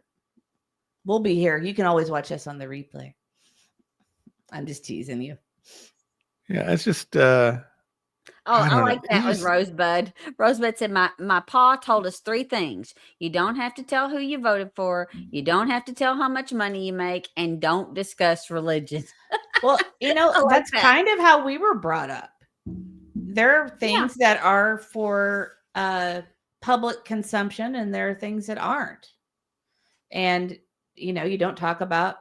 Speaker 7: we'll be here. You can always watch us on the replay. I'm just teasing you.
Speaker 5: Yeah, it's just
Speaker 6: Oh, I
Speaker 5: don't know.
Speaker 6: like that
Speaker 5: You
Speaker 6: with
Speaker 5: just-
Speaker 6: Rosebud. Rosebud said, my pa told us 3 things. You don't have to tell who you voted for. You don't have to tell how much money you make, and don't discuss religion.
Speaker 7: Well, you know,
Speaker 6: I like
Speaker 7: that's
Speaker 6: that.
Speaker 7: kind of how we were brought up. There are things that are for public consumption, and there are things that aren't. And, you know, you don't talk about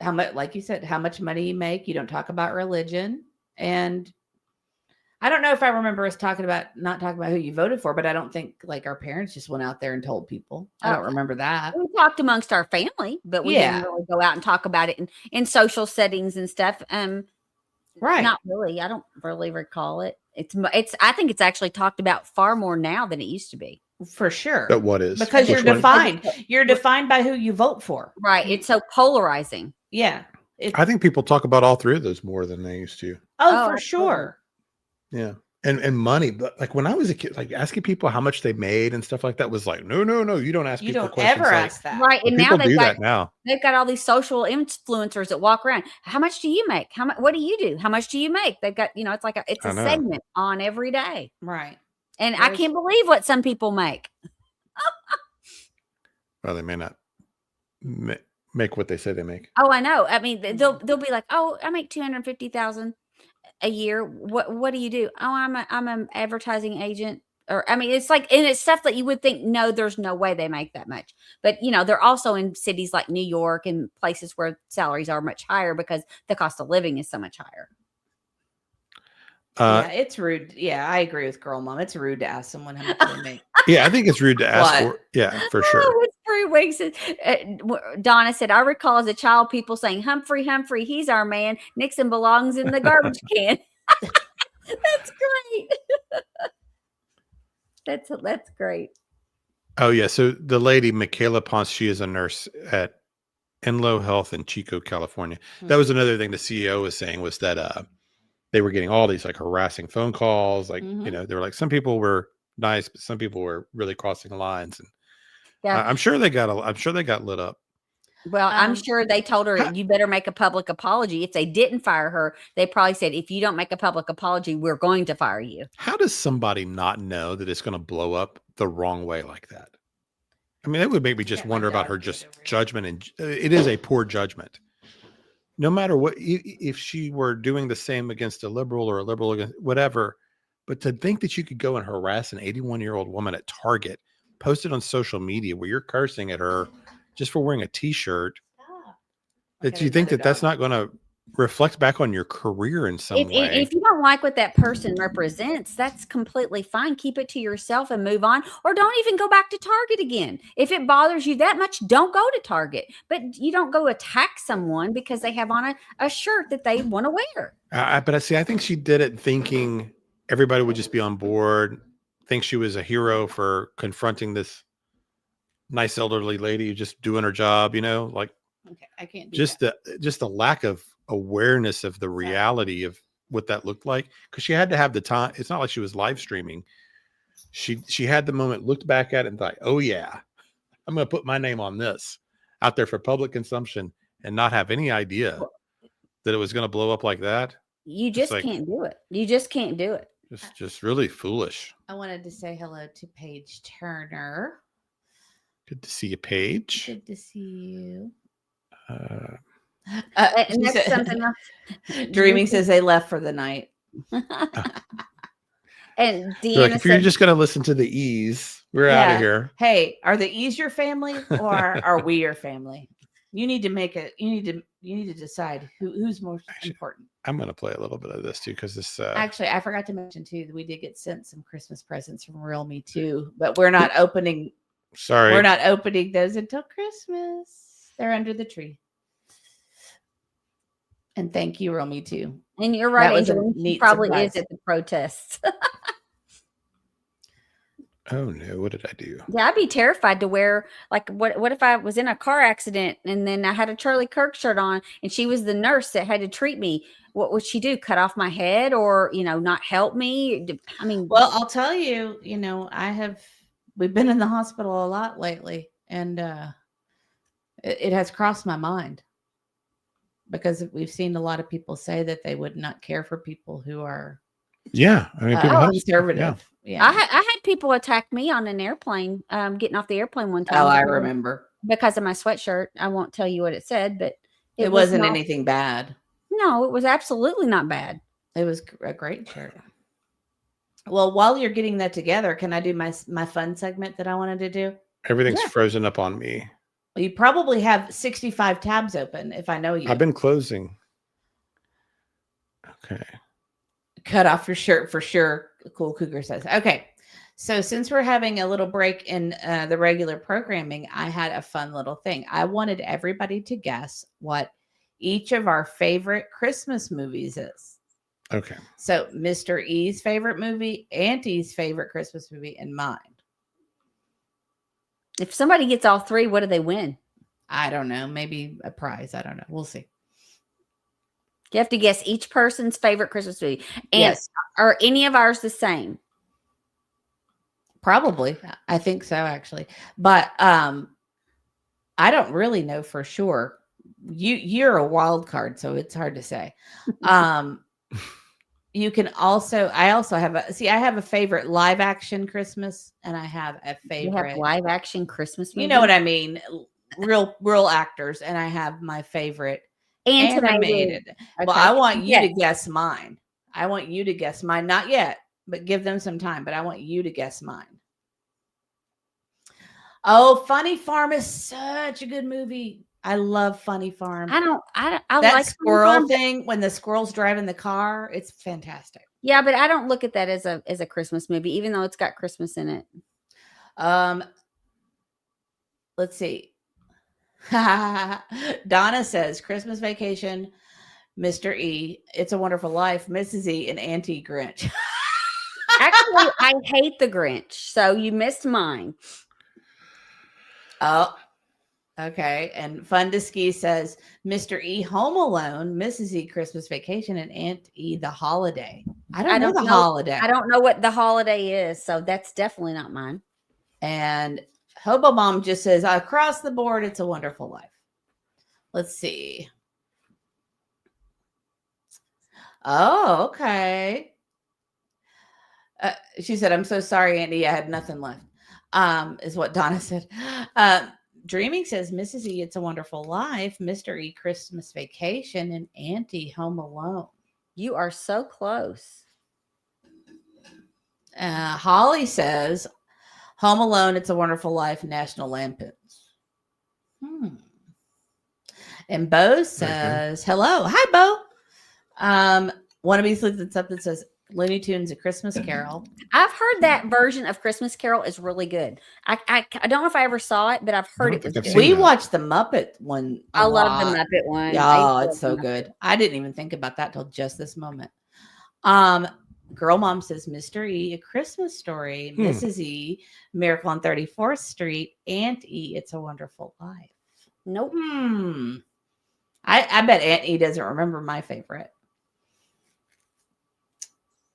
Speaker 7: how much, like you said, how much money you make. You don't talk about religion. And I don't know if I remember us not talking about who you voted for, but I don't think like our parents just went out there and told people. I don't remember that.
Speaker 6: We talked amongst our family, but we didn't really go out and talk about it in social settings and stuff.
Speaker 7: Right.
Speaker 6: Not really. I don't really recall it. I think it's actually talked about far more now than it used to be.
Speaker 7: For sure.
Speaker 5: But what is?
Speaker 7: Because you're
Speaker 5: Which one?
Speaker 7: defined. You're defined by who you vote for.
Speaker 6: Right. It's so polarizing.
Speaker 7: Yeah.
Speaker 5: I think people talk about all 3 of those more than they used to.
Speaker 7: Oh, for sure.
Speaker 5: Yeah. And money, but like when I was a kid, like asking people how much they made and stuff like that was like, no, you don't ask
Speaker 7: You
Speaker 5: people
Speaker 7: don't
Speaker 5: questions
Speaker 7: ever
Speaker 5: like,
Speaker 7: ask that.
Speaker 6: Right.
Speaker 5: but
Speaker 6: And now
Speaker 5: people do that now.
Speaker 6: they've got all these social influencers that walk around. How much do you make? How much? What do you do? How much do you make? They've got, it's like it's
Speaker 5: I
Speaker 6: a
Speaker 5: know.
Speaker 6: segment on every day.
Speaker 7: Right.
Speaker 6: And I can't believe what some people make.
Speaker 5: Well, they may not make what they say they make.
Speaker 6: Oh, I know. I mean, they'll be like, "Oh, I make $250,000 a year. What do you do? Oh, I'm an advertising agent." Or I mean, it's like, and it's stuff that you would think, no, there's no way they make that much. But they're also in cities like New York and places where salaries are much higher because the cost of living is so much higher.
Speaker 7: Yeah, it's rude. Yeah, I agree with Girl Mom. It's rude to ask someone how much they make.
Speaker 5: Yeah, I think it's rude to ask
Speaker 7: What?
Speaker 5: for. Yeah, for sure.
Speaker 6: Oh, it's 3 weeks. Donna said, I recall as a child people saying, Humphrey, Humphrey, he's our man. Nixon belongs in the garbage can. That's great. That's great.
Speaker 5: Oh yeah. So the lady Michaela Ponce, she is a nurse at Enloe Health in Chico, California. That was another thing the CEO was saying was that they were getting all these like harassing phone calls. Like you know, they were like some people were nice, but some people were really crossing the lines. And
Speaker 6: Yeah.
Speaker 5: I'm sure they got lit up.
Speaker 6: Well, I'm sure they told her you better make a public apology. If they didn't fire her, they probably said, if you don't make a public apology, we're going to fire you.
Speaker 5: How does somebody not know that it's going to blow up the wrong way like that? I mean, it would make me just wonder about her just judgment. And it is a poor judgment. No matter what, if she were doing the same against a liberal or a liberal against whatever, but to think that you could go and harass an 81-year-old woman at Target, post it on social media where you're cursing at her just for wearing a t-shirt, that you think that that's not going to reflect back on your career in some way.
Speaker 6: If you don't like what that person represents, that's completely fine. Keep it to yourself and move on, or don't even go back to Target again. If it bothers you that much, don't go to Target, but you don't go attack someone because they have on a shirt that they want to wear.
Speaker 5: But I think she did it thinking everybody would just be on board, think she was a hero for confronting this nice elderly lady just doing her job, you know, like
Speaker 7: okay, I can't do
Speaker 5: just the lack of awareness of the reality of what that looked like, because she had to have the time. It's not like she was live streaming. She had the moment, looked back at it and thought, oh yeah, I'm going to put my name on this out there for public consumption, and not have any idea that it was going to blow up like that.
Speaker 6: You just can't do it. You just can't do it.
Speaker 5: Just really foolish.
Speaker 7: I wanted to say hello to Paige Turner.
Speaker 5: Good to see you, Paige.
Speaker 7: Good to see you.
Speaker 6: And that's something else.
Speaker 7: Dreaming says they left for the night.
Speaker 6: And Deanna
Speaker 5: like, if you're just going to listen to the E's, we're out of here.
Speaker 7: Hey, are the E's your family or are we your family? You need to make it. You need to decide who's more important.
Speaker 5: I'm going to play a little bit of this too, because this.
Speaker 7: Actually, I forgot to mention too that we did get sent some Christmas presents from Real Me too, but we're not opening.
Speaker 5: Sorry,
Speaker 7: we're not opening those until Christmas. They're under the tree. And thank you, Real Me too.
Speaker 6: And you're right, Angel.
Speaker 7: Neat
Speaker 6: probably
Speaker 7: surprise.
Speaker 6: is at the protests.
Speaker 5: Oh no, what did I do?
Speaker 6: Yeah, I'd be terrified to wear, like, what if I was in a car accident and then I had a Charlie Kirk shirt on and she was the nurse that had to treat me? What would she do? Cut off my head or, not help me? I mean,
Speaker 7: well, I'll tell you, we've been in the hospital a lot lately, and it has crossed my mind, because we've seen a lot of people say that they would not care for people who are conservative.
Speaker 6: Yeah. I had people attack me on an airplane, getting off the airplane one time.
Speaker 7: Oh, I remember.
Speaker 6: Because of my sweatshirt. I won't tell you what it said, but
Speaker 7: it wasn't anything bad.
Speaker 6: No, it was absolutely not bad.
Speaker 7: It was a great shirt. Well, while you're getting that together, can I do my fun segment that I wanted to do?
Speaker 5: Everything's frozen up on me.
Speaker 7: Well, you probably have 65 tabs open if I know you.
Speaker 5: I've been closing. Okay.
Speaker 7: Cut off your shirt for sure. Cool Cougar says. Okay. So since we're having a little break in the regular programming, I had a fun little thing. I wanted everybody to guess what each of our favorite Christmas movies is.
Speaker 5: Okay.
Speaker 7: So Mr. E's favorite movie, Auntie's favorite Christmas movie, and mine.
Speaker 6: If somebody gets all three, what do they win?
Speaker 7: I don't know. Maybe a prize. I don't know. We'll see.
Speaker 6: You have to guess each person's favorite Christmas movie. And
Speaker 7: yes.
Speaker 6: Are any of ours the same?
Speaker 7: Probably. I think so, actually. But I don't really know for sure. You're a wild card, so it's hard to say. You can also, I have a favorite live action Christmas, and I have a favorite.
Speaker 6: You have live action Christmas movie?
Speaker 7: You know what I mean? Real actors, and I have my favorite animated. Okay. Well, I want you to guess mine. I want you to guess mine. Not yet, but give them some time. But I want you to guess mine. Oh, Funny Farm is such a good movie. I love Funny Farm.
Speaker 6: I
Speaker 7: that
Speaker 6: like
Speaker 7: squirrel thing when the squirrel's driving the car. It's fantastic.
Speaker 6: Yeah, but I don't look at that as a Christmas movie, even though it's got Christmas in it.
Speaker 7: Let's see. Donna says Christmas Vacation, Mr. E, It's a Wonderful Life, Mrs. E, and Auntie Grinch.
Speaker 6: Actually, I hate the Grinch, so you missed mine.
Speaker 7: Oh, okay. And Fun to Ski says Mr. E, Home Alone, Mrs. E, Christmas Vacation, and Aunt E, The Holiday. I don't know the holiday.
Speaker 6: I don't know what the holiday is, so that's definitely not mine.
Speaker 7: And Hobo Mom just says across the board, It's a Wonderful Life. Let's see. Oh, okay. She said, I'm so sorry, Andy. I had nothing left. Is what Donna said. Dreaming says Mrs. E, It's a Wonderful Life, Mr. E, Christmas Vacation, and Auntie Home Alone.
Speaker 6: You are so close.
Speaker 7: Holly says Home Alone, It's a Wonderful Life, National Lampoons. And Bo says, hello. Hi, Bo. Want to be sleeping something says Looney Tunes, A Christmas Carol.
Speaker 6: I've heard that version of Christmas Carol is really good. I don't know if I ever saw it, but I've heard it was good.
Speaker 7: We watched the Muppet one.
Speaker 6: I love the Muppet one.
Speaker 7: Oh, it's so good. I didn't even think about that till just this moment. Girl Mom says Mr. E, A Christmas Story, Mrs. E, Miracle on 34th Street, Aunt E, It's a Wonderful Life.
Speaker 6: Nope.
Speaker 7: I bet Aunt E doesn't remember my favorite.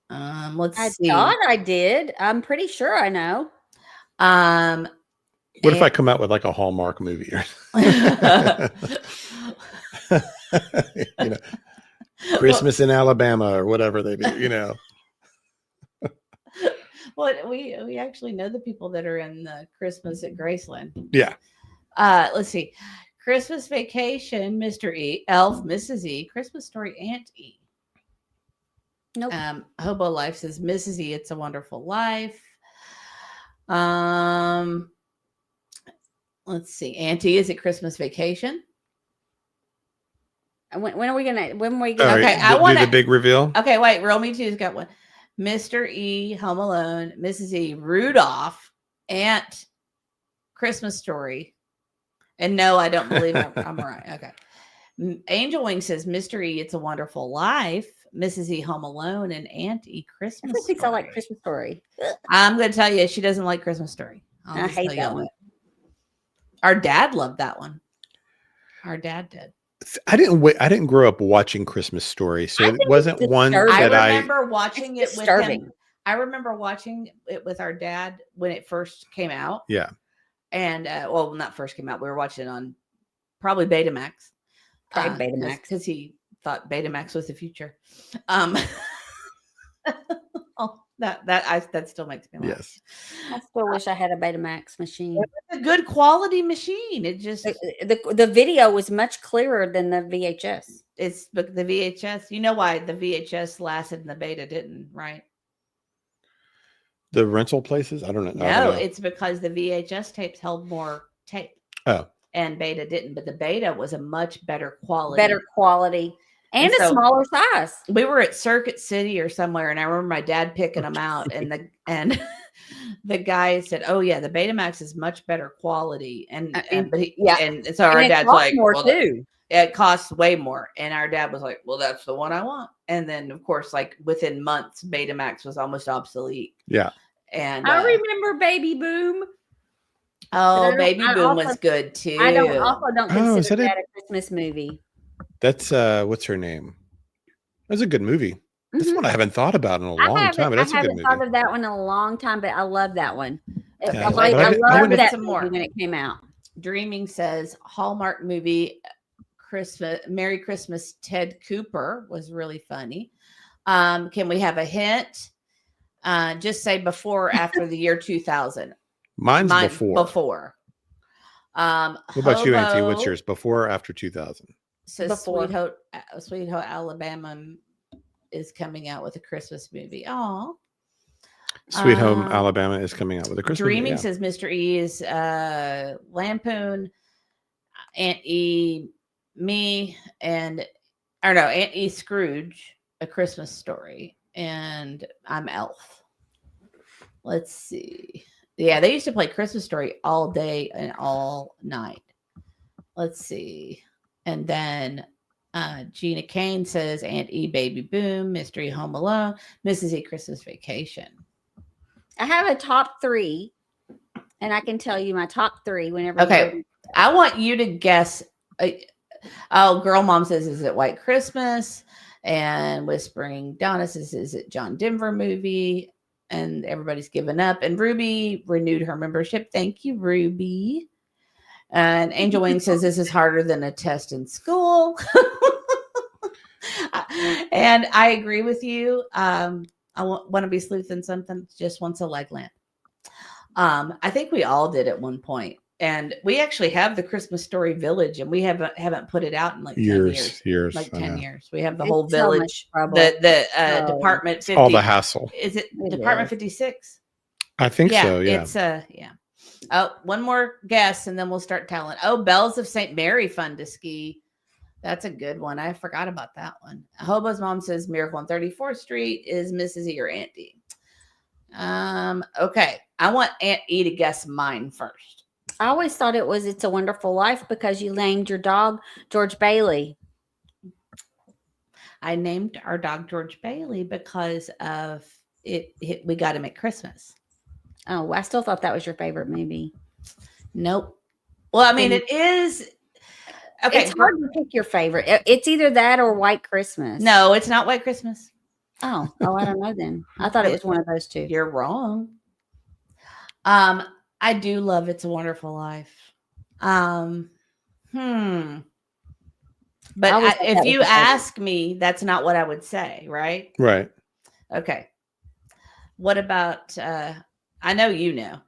Speaker 7: Let's see.
Speaker 6: I thought I did. I'm pretty sure I know.
Speaker 5: What if I come out with like a Hallmark movie? Christmas in Alabama or whatever they do,
Speaker 7: Well, we actually know the people that are in the Christmas at Graceland.
Speaker 5: Yeah.
Speaker 7: Let's see. Christmas Vacation, Mr. E, Elf, Mrs. E, Christmas Story, Aunt E.
Speaker 6: Nope.
Speaker 7: Hobo Life says Mrs. E, It's a Wonderful Life. Let's see. Auntie, is it Christmas Vacation?
Speaker 6: When are we gonna?
Speaker 7: Okay,
Speaker 5: I want the big reveal.
Speaker 7: Okay, wait. Roll Me Two's got one. Mr. E, Home Alone, Mrs. E, Rudolph, Aunt, Christmas Story. And no, I don't believe I'm right. Okay. Angel Wing says Mr. E, It's a Wonderful Life, Mrs. E, Home Alone, and Aunt E, Christmas Story.
Speaker 6: I like Christmas Story.
Speaker 7: I'm going to tell you, she doesn't like Christmas Story.
Speaker 6: I hate that one.
Speaker 7: Our dad loved that one. Our dad did.
Speaker 5: I didn't grow up watching Christmas Story, so it wasn't one that
Speaker 7: I remember watching it with him. I remember watching it with our dad when it first came out.
Speaker 5: Yeah.
Speaker 7: And well, not first came out. We were watching it on probably Betamax.
Speaker 6: Probably Betamax
Speaker 7: because he thought Betamax was the future. That still makes me laugh.
Speaker 5: Yes.
Speaker 6: I still wish I had a Betamax machine.
Speaker 7: It's a good quality machine. It just
Speaker 6: the video was much clearer than the VHS.
Speaker 7: It's the VHS. You know why the VHS lasted and the beta didn't, right?
Speaker 5: The rental places? I don't know.
Speaker 7: No, it's because the VHS tapes held more tape.
Speaker 5: Oh.
Speaker 7: And beta didn't, but the beta was a much better quality.
Speaker 6: And a smaller size.
Speaker 7: We were at Circuit City or somewhere, and I remember my dad picking them out, and the guy said, "Oh yeah, the Betamax is much better quality." And so our dad's like,
Speaker 6: more too.
Speaker 7: It costs way more, and our dad was like, "Well, that's the one I want." And then, of course, like within months, Betamax was almost obsolete.
Speaker 5: Yeah.
Speaker 7: And
Speaker 6: I remember Baby Boom.
Speaker 7: Oh, Baby Boom was good too.
Speaker 6: I don't consider
Speaker 5: that
Speaker 6: that a Christmas movie.
Speaker 5: That's what's her name? That's a good movie. That's one I haven't thought about in a long time. But that's
Speaker 6: I
Speaker 7: a
Speaker 6: haven't thought of that one in a long time, but I love that one.
Speaker 5: Yeah,
Speaker 6: I loved that
Speaker 7: some
Speaker 6: movie
Speaker 7: more
Speaker 6: when it came out.
Speaker 7: Dreaming says Hallmark movie Christmas, Merry Christmas, Ted Cooper was really funny. Can we have a hint? Just say before or after the year 2000.
Speaker 5: Mine's before.
Speaker 7: Before.
Speaker 5: What about you, Auntie? What's yours? Before or after 2000?
Speaker 7: So Sweet Home Alabama is coming out with a Christmas movie. Oh.
Speaker 5: Sweet Home Alabama is coming out with a Christmas
Speaker 7: Dreaming
Speaker 5: movie.
Speaker 7: says Mr. E is Lampoon, Aunt E, me, Aunt E Scrooge, A Christmas Story. and I'm Elf. Let's see. Yeah, they used to play Christmas Story all day and all night. Let's see. And then Gina Kane says Aunt E Baby Boom, Mystery Home Alone, Mrs. E Christmas Vacation.
Speaker 6: I have a top 3, and I can tell you my top 3 whenever.
Speaker 7: Okay, I want you to guess. Girl Mom says, is it White Christmas? And Whispering Donna says, is it John Denver movie? And everybody's given up. And Ruby renewed her membership. Thank you, Ruby. And Angel Wing says, this is harder than a test in school. And I agree with you. I want to be sleuthing something just once a leg lamp. I think we all did at one point. And we actually have the Christmas Story Village, and we haven't put it out in like 10 years. Like 10 years. We have the whole village. The Department 50.
Speaker 5: All the hassle.
Speaker 7: Is it Department 56?
Speaker 5: I think so, yeah.
Speaker 7: It's yeah. Oh, one more guess, and then we'll start telling. Oh, Bells of St. Mary Fun to Ski. That's a good one. I forgot about that one. Hobo's mom says Miracle on 34th Street is Mrs. E or Aunt D. Okay. I want Aunt E to guess mine first.
Speaker 6: I always thought it was It's a Wonderful Life because you named your dog George Bailey.
Speaker 7: I named our dog George Bailey because of it we got him at Christmas.
Speaker 6: Oh, I still thought that was your favorite movie.
Speaker 7: Nope. Well, I mean, it is. Okay.
Speaker 6: It's hard to pick your favorite. It's either that or White Christmas.
Speaker 7: No, it's not White Christmas.
Speaker 6: Oh, I don't know then. I thought it was one of those two.
Speaker 7: You're wrong. I do love It's a Wonderful Life. But if you ask me, that's not what I would say, right?
Speaker 5: Right.
Speaker 7: Okay. What about I know you know.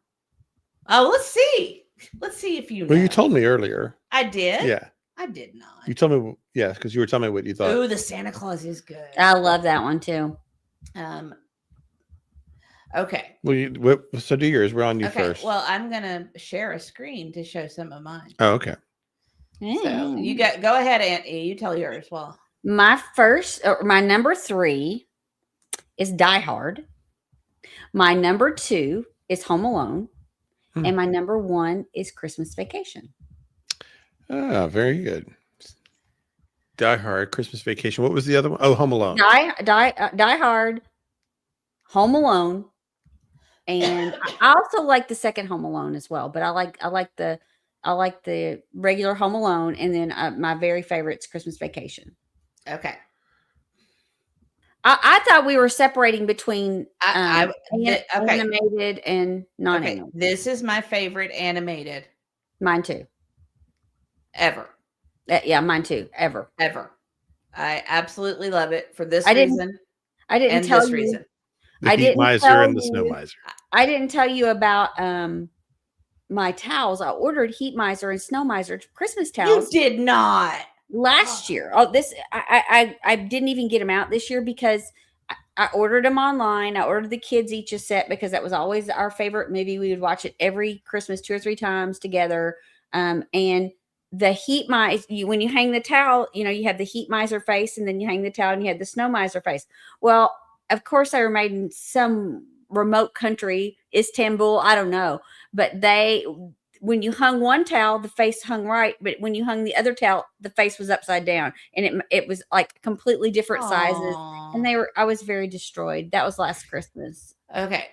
Speaker 7: Oh, let's see. Let's see if you know.
Speaker 5: Well, you told me earlier.
Speaker 7: I did?
Speaker 5: Yeah.
Speaker 7: I did not.
Speaker 5: You told me, yes, because you were telling me what you thought.
Speaker 7: Ooh, the Santa Claus is good.
Speaker 6: I love that one too.
Speaker 7: Okay.
Speaker 5: Well, so do yours. We're on you
Speaker 7: Okay.
Speaker 5: first.
Speaker 7: Well, I'm gonna share a screen to show some of mine.
Speaker 5: Oh, okay.
Speaker 7: So you go ahead, Aunt E. You tell yours. Well,
Speaker 6: my number 3 is Die Hard. My number 2 is Home Alone. And my number 1 is Christmas Vacation.
Speaker 5: Ah, very good. Die Hard, Christmas Vacation. What was the other one? Oh, Home Alone.
Speaker 6: Die Hard, Home Alone, and I also like the second Home Alone as well. But I like the regular Home Alone, and then my very favorite is Christmas Vacation.
Speaker 7: Okay.
Speaker 6: I thought we were separating between
Speaker 7: okay.
Speaker 6: animated and non-animated.
Speaker 7: Okay. This is my favorite animated.
Speaker 6: Mine too.
Speaker 7: Ever.
Speaker 6: Yeah, mine too. Ever.
Speaker 7: I absolutely love it for this reason.
Speaker 6: I didn't tell you.
Speaker 5: Reason. The Heat Miser and the Snow Miser.
Speaker 6: I didn't tell you about my towels. I ordered Heat Miser and Snow Miser Christmas towels.
Speaker 7: You did not.
Speaker 6: Last year. Oh, I didn't even get them out this year because I ordered them online. I ordered the kids each a set because that was always our favorite movie. We would watch it every Christmas 2 or 3 times together. And the Heat Miser, when you hang the towel, you have the Heat Miser face, and then you hang the towel and you had the Snow Miser face. Well, of course they were made in some remote country, Istanbul, I don't know. But when you hung one towel, the face hung right. But when you hung the other towel, the face was upside down. And it was like completely different sizes. And I was very destroyed. That was last Christmas.
Speaker 7: Okay.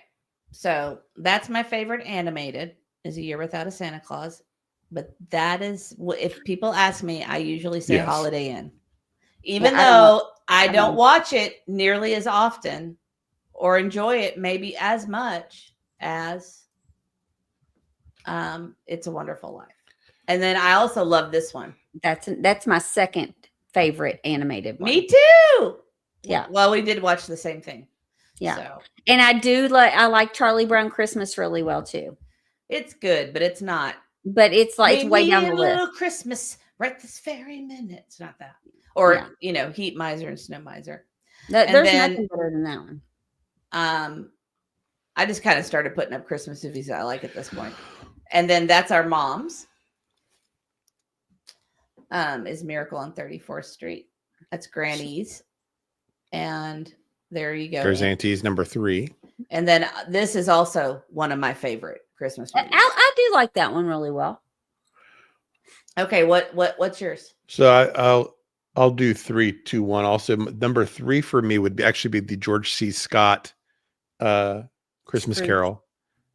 Speaker 7: So that's my favorite animated is A Year Without a Santa Claus. But that is, if people ask me, I usually say Holiday Inn. Even though I don't watch it nearly as often or enjoy it maybe as much as It's a Wonderful Life. And then I also love this one.
Speaker 6: That's my second favorite animated one.
Speaker 7: Me too.
Speaker 6: Yeah.
Speaker 7: Well, we did watch the same thing.
Speaker 6: Yeah.
Speaker 7: So.
Speaker 6: And I like Charlie Brown Christmas really well too.
Speaker 7: It's good, but it's not.
Speaker 6: But it's like it's way down the list.
Speaker 7: Little Christmas right this very minute. It's not that. Or Heat Miser and Snow Miser.
Speaker 6: There's nothing better than that one.
Speaker 7: I just kind of started putting up Christmas movies that I like at this point. And then that's our mom's. Is Miracle on 34th Street. That's Granny's. And There you go.
Speaker 5: There's Auntie's number 3.
Speaker 7: And then this is also one of my favorite Christmas movies.
Speaker 6: I do like that one really well.
Speaker 7: Okay, what's yours?
Speaker 5: So I'll do 3, 2, 1. Also, number 3 for me would be the George C. Scott Christmas
Speaker 6: Scrooge.
Speaker 5: Carol.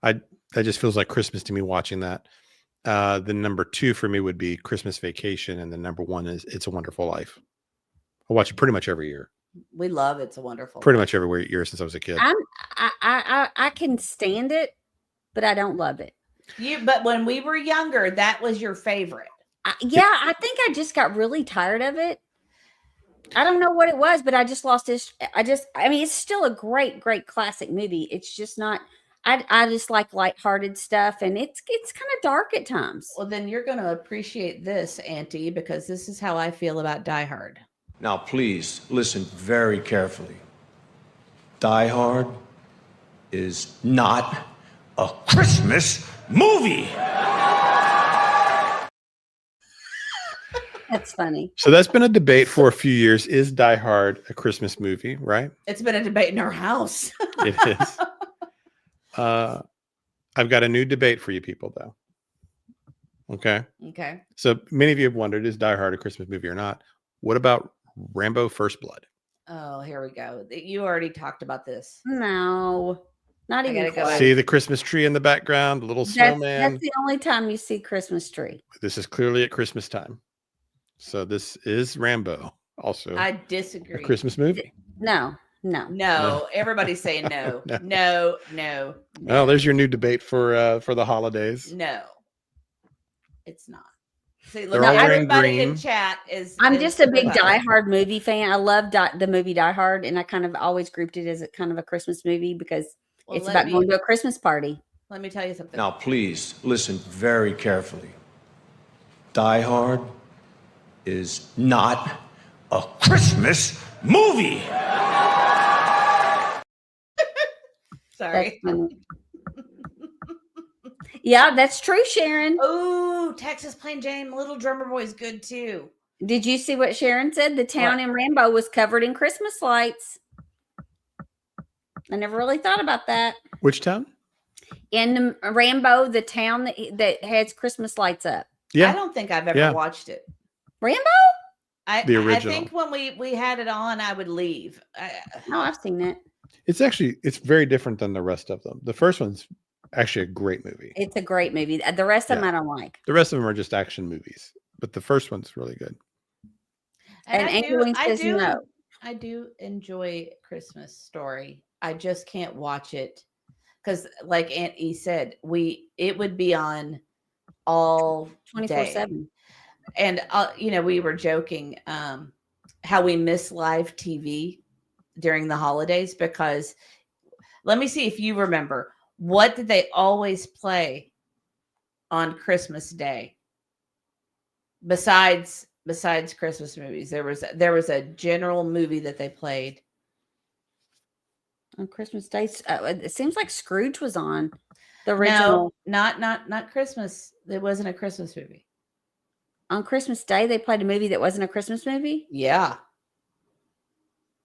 Speaker 5: That just feels like Christmas to me watching that. The number 2 for me would be Christmas Vacation, and the number 1 is It's a Wonderful Life. I watch it pretty much every year.
Speaker 7: We love It's a Wonderful
Speaker 5: Pretty
Speaker 7: Life.
Speaker 5: much every year since I was a kid.
Speaker 6: I can stand it, but I don't love it.
Speaker 7: But when we were younger, that was your favorite.
Speaker 6: I think I just got really tired of it. I don't know what it was, but I just lost it. I mean, it's still a great classic movie. It's just not. I just like lighthearted stuff, and it's kind of dark at times.
Speaker 7: Well, then you're going to appreciate this, Auntie, because this is how I feel about Die Hard.
Speaker 1: Now, please listen very carefully. Die Hard is not a Christmas movie.
Speaker 6: That's funny.
Speaker 5: So that's been a debate for a few years. Is Die Hard a Christmas movie? Right?
Speaker 7: It's been a debate in our house.
Speaker 5: It is. I've got a new debate for you people, though. Okay.
Speaker 7: Okay.
Speaker 5: So many of you have wondered, is Die Hard a Christmas movie or not? What about Rambo First Blood?
Speaker 7: Oh, here we go. You already talked about this.
Speaker 6: No, not
Speaker 7: I
Speaker 6: even
Speaker 7: gotta go
Speaker 6: close.
Speaker 5: See the Christmas tree in the background, the little snowman.
Speaker 6: That's the only time you see Christmas tree.
Speaker 5: This is clearly at Christmas time. So this is Rambo, also
Speaker 7: I disagree.
Speaker 5: a Christmas movie.
Speaker 6: No.
Speaker 7: No, everybody's saying no.
Speaker 5: No.
Speaker 7: No.
Speaker 5: Well, there's your new debate for the holidays.
Speaker 7: No. It's not. See,
Speaker 5: They're
Speaker 7: look,
Speaker 5: all wearing
Speaker 7: everybody in
Speaker 5: green.
Speaker 7: chat is.
Speaker 6: I'm
Speaker 7: is
Speaker 6: just a big
Speaker 7: about
Speaker 6: Die
Speaker 7: it.
Speaker 6: Hard movie fan. I love the movie Die Hard, and I kind of always grouped it as a kind of a Christmas movie because
Speaker 7: Well,
Speaker 6: it's
Speaker 7: let
Speaker 6: about
Speaker 7: me-
Speaker 6: going to a Christmas party.
Speaker 7: Let me tell you something.
Speaker 1: Now, please listen very carefully. Die Hard is not a Christmas movie.
Speaker 7: Sorry.
Speaker 6: That's funny. Yeah, that's true, Sharon.
Speaker 7: Oh, Texas Plain Jane, Little Drummer Boy is good too.
Speaker 6: Did you see what Sharon said? The town
Speaker 7: What?
Speaker 6: in Rambo was covered in Christmas lights. I never really thought about that.
Speaker 5: Which town?
Speaker 6: In Rambo, the town that has Christmas lights up.
Speaker 5: Yeah.
Speaker 7: I don't think I've ever
Speaker 5: Yeah.
Speaker 7: watched it.
Speaker 6: Rambo?
Speaker 5: The original.
Speaker 7: I think when we had it on, I would leave.
Speaker 6: No, I've seen it.
Speaker 5: It's very different than the rest of them. The first one's actually a great movie.
Speaker 6: It's a great movie. The rest of them
Speaker 5: Yeah.
Speaker 6: I don't like.
Speaker 5: The rest of them are just action movies, but the first one's really good.
Speaker 6: And Angel Wing says no.
Speaker 7: I do enjoy Christmas Story. I just can't watch it because, like Aunt E said, it would be on all
Speaker 6: 24/7.
Speaker 7: And we were joking how we miss live TV during the holidays because let me see if you remember, what did they always play on Christmas Day besides Christmas movies? There was a general movie that they played
Speaker 6: On Christmas Day. It seems like Scrooge was on the original.
Speaker 7: No, not Christmas. It wasn't a Christmas movie.
Speaker 6: On Christmas Day, they played a movie that wasn't a Christmas movie.
Speaker 7: Yeah.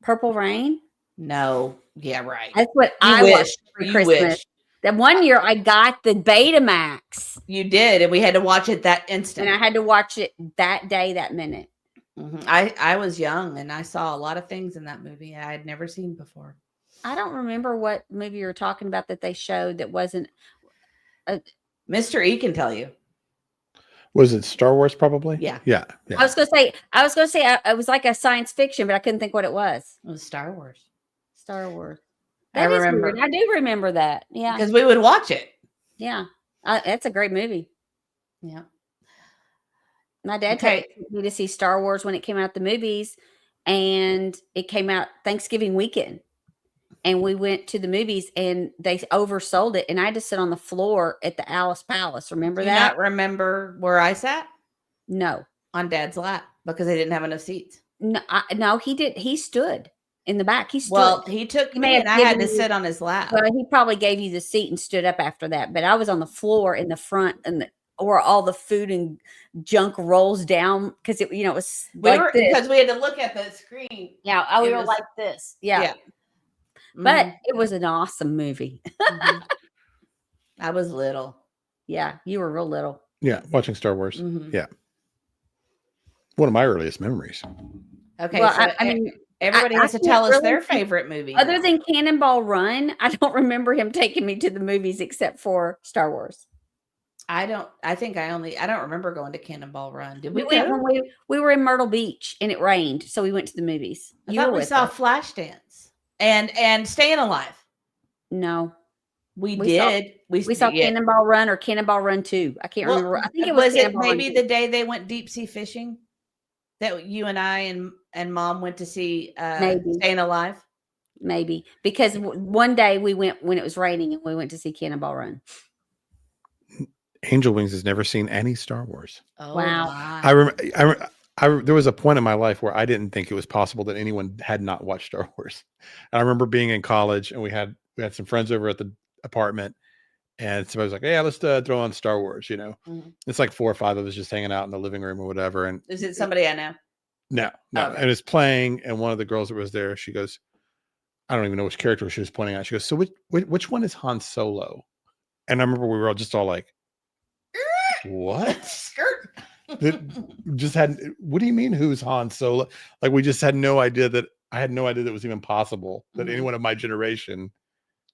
Speaker 6: Purple Rain.
Speaker 7: No. Yeah, right.
Speaker 6: That's what
Speaker 7: You
Speaker 6: I
Speaker 7: wish.
Speaker 6: watched for
Speaker 7: You
Speaker 6: Christmas.
Speaker 7: wish.
Speaker 6: That one year I got the Betamax.
Speaker 7: You did, and we had to watch it that instant.
Speaker 6: And I had to watch it that day, that minute.
Speaker 7: Mhm. I was young, and I saw a lot of things in that movie I had never seen before.
Speaker 6: I don't remember what movie you were talking about that they showed that wasn't.
Speaker 7: Mr. E can tell you.
Speaker 5: Was it Star Wars? Probably.
Speaker 7: Yeah.
Speaker 5: Yeah.
Speaker 6: I was gonna say it was like a science fiction, but I couldn't think what it was.
Speaker 7: It was Star Wars.
Speaker 6: Star Wars.
Speaker 7: I
Speaker 6: That is
Speaker 7: remember.
Speaker 6: weird. I do remember that. Yeah.
Speaker 7: Because we would watch it.
Speaker 6: Yeah. That's a great movie.
Speaker 7: Yeah.
Speaker 6: My dad
Speaker 7: Okay.
Speaker 6: took me to see Star Wars when it came out at the movies, and it came out Thanksgiving weekend. And we went to the movies, and they oversold it, and I had to sit on the floor at the Alice Palace. Remember
Speaker 7: Do you
Speaker 6: that?
Speaker 7: not remember where I sat?
Speaker 6: No.
Speaker 7: On Dad's lap because they didn't have enough seats.
Speaker 6: No, he did. He stood in the back. He stood.
Speaker 7: Well, he took
Speaker 6: He
Speaker 7: me
Speaker 6: may have
Speaker 7: and I had to
Speaker 6: given you-
Speaker 7: sit on his lap.
Speaker 6: Well, he probably gave you the seat and stood up after that. But I was on the floor in the front, and where all the food and junk rolls down because it was
Speaker 7: We
Speaker 6: like
Speaker 7: were
Speaker 6: this.
Speaker 7: because we had to look at the screen.
Speaker 6: Yeah, we
Speaker 7: It
Speaker 6: were
Speaker 7: was-
Speaker 6: like this. Yeah. but
Speaker 7: Mhm.
Speaker 6: it was an awesome movie.
Speaker 7: Mhm. I was little.
Speaker 6: Yeah, you were real little.
Speaker 5: Yeah, watching Star Wars.
Speaker 7: Mhm.
Speaker 5: Yeah. One of my earliest memories.
Speaker 7: Okay,
Speaker 6: Well,
Speaker 7: so
Speaker 6: I mean,
Speaker 7: everybody
Speaker 6: I
Speaker 7: has to
Speaker 6: can't
Speaker 7: tell us
Speaker 6: really
Speaker 7: their
Speaker 6: think-
Speaker 7: favorite movie.
Speaker 6: Other
Speaker 7: now.
Speaker 6: than Cannonball Run, I don't remember him taking me to the movies except for Star Wars.
Speaker 7: I don't remember going to Cannonball Run. Did
Speaker 6: We
Speaker 7: we
Speaker 6: went
Speaker 7: go?
Speaker 6: when we were in Myrtle Beach and it rained, so we went to the movies.
Speaker 7: I
Speaker 6: You
Speaker 7: thought
Speaker 6: were
Speaker 7: we
Speaker 6: with
Speaker 7: saw
Speaker 6: us.
Speaker 7: Flashdance and Staying Alive.
Speaker 6: No,
Speaker 7: We
Speaker 6: saw-
Speaker 7: did.
Speaker 6: we saw
Speaker 7: yeah.
Speaker 6: Cannonball Run or Cannonball Run 2. I can't remember. I think it was,
Speaker 7: was it
Speaker 6: Cannonball Run
Speaker 7: maybe
Speaker 6: 2.
Speaker 7: the day they went deep sea fishing that you and I and Mom went to see
Speaker 6: Maybe.
Speaker 7: Staying Alive.
Speaker 6: Maybe because one day we went when it was raining and we went to see Cannonball Run.
Speaker 5: Angel Wings has never seen any Star Wars.
Speaker 7: Oh,
Speaker 6: Wow.
Speaker 7: my.
Speaker 5: There was a point in my life where I didn't think it was possible that anyone had not watched Star Wars. And I remember being in college and we had some friends over at the apartment and somebody was like, "Yeah, let's throw on Star Wars."
Speaker 7: Mhm.
Speaker 5: It's like 4 or 5 of us just hanging out in the living room or whatever. And
Speaker 7: Is it somebody I know?
Speaker 5: no,
Speaker 7: Okay.
Speaker 5: and it's playing. And one of the girls that was there, she goes, I don't even know which character she was pointing at. She goes, "So which one is Han Solo?" And I remember we were all just all like, "What?"
Speaker 7: Skirt.
Speaker 5: Just had. What do you mean? Who's Han Solo? Like we just had no idea that. I had no idea that it was even possible that
Speaker 7: Mhm.
Speaker 5: anyone of my generation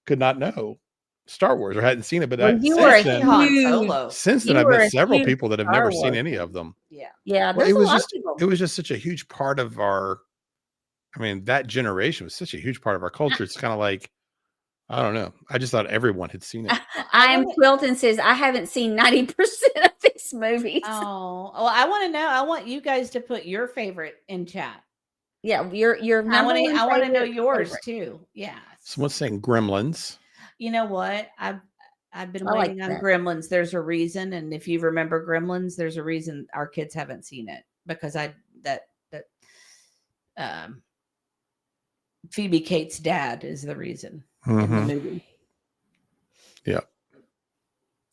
Speaker 5: could not know Star Wars or hadn't seen it. But
Speaker 6: Well,
Speaker 5: that,
Speaker 6: you
Speaker 5: since
Speaker 6: were a
Speaker 5: then,
Speaker 7: Han
Speaker 6: huge,
Speaker 7: Solo.
Speaker 5: since then,
Speaker 6: you
Speaker 5: I've
Speaker 6: were
Speaker 5: met
Speaker 6: a
Speaker 5: several
Speaker 6: huge
Speaker 5: people that have
Speaker 6: Star
Speaker 5: never seen
Speaker 6: Wars
Speaker 5: any
Speaker 6: fan.
Speaker 5: of them.
Speaker 7: Yeah.
Speaker 6: Yeah,
Speaker 5: Well,
Speaker 6: there's a lot of
Speaker 5: it
Speaker 6: people.
Speaker 5: was just such a huge part of our. I mean, that generation was such a huge part of our culture. It's kind of like, I don't know. I just thought everyone had seen it.
Speaker 6: I am Quilton says I haven't seen 90% of these movies.
Speaker 7: Oh, well, I want to know. I want you guys to put your favorite in chat.
Speaker 6: Yeah, your
Speaker 7: I
Speaker 6: number
Speaker 7: want
Speaker 6: one
Speaker 7: to. I want to know
Speaker 6: favorite-
Speaker 7: yours
Speaker 6: favorite.
Speaker 7: too. Yeah.
Speaker 5: Someone's saying Gremlins.
Speaker 7: You know what? I've been
Speaker 6: I like
Speaker 7: waiting on
Speaker 6: that.
Speaker 7: Gremlins. There's a reason, and if you remember Gremlins, there's a reason our kids haven't seen it because Phoebe Cates' dad is the reason in the
Speaker 5: Mhm.
Speaker 7: movie,
Speaker 5: Yeah.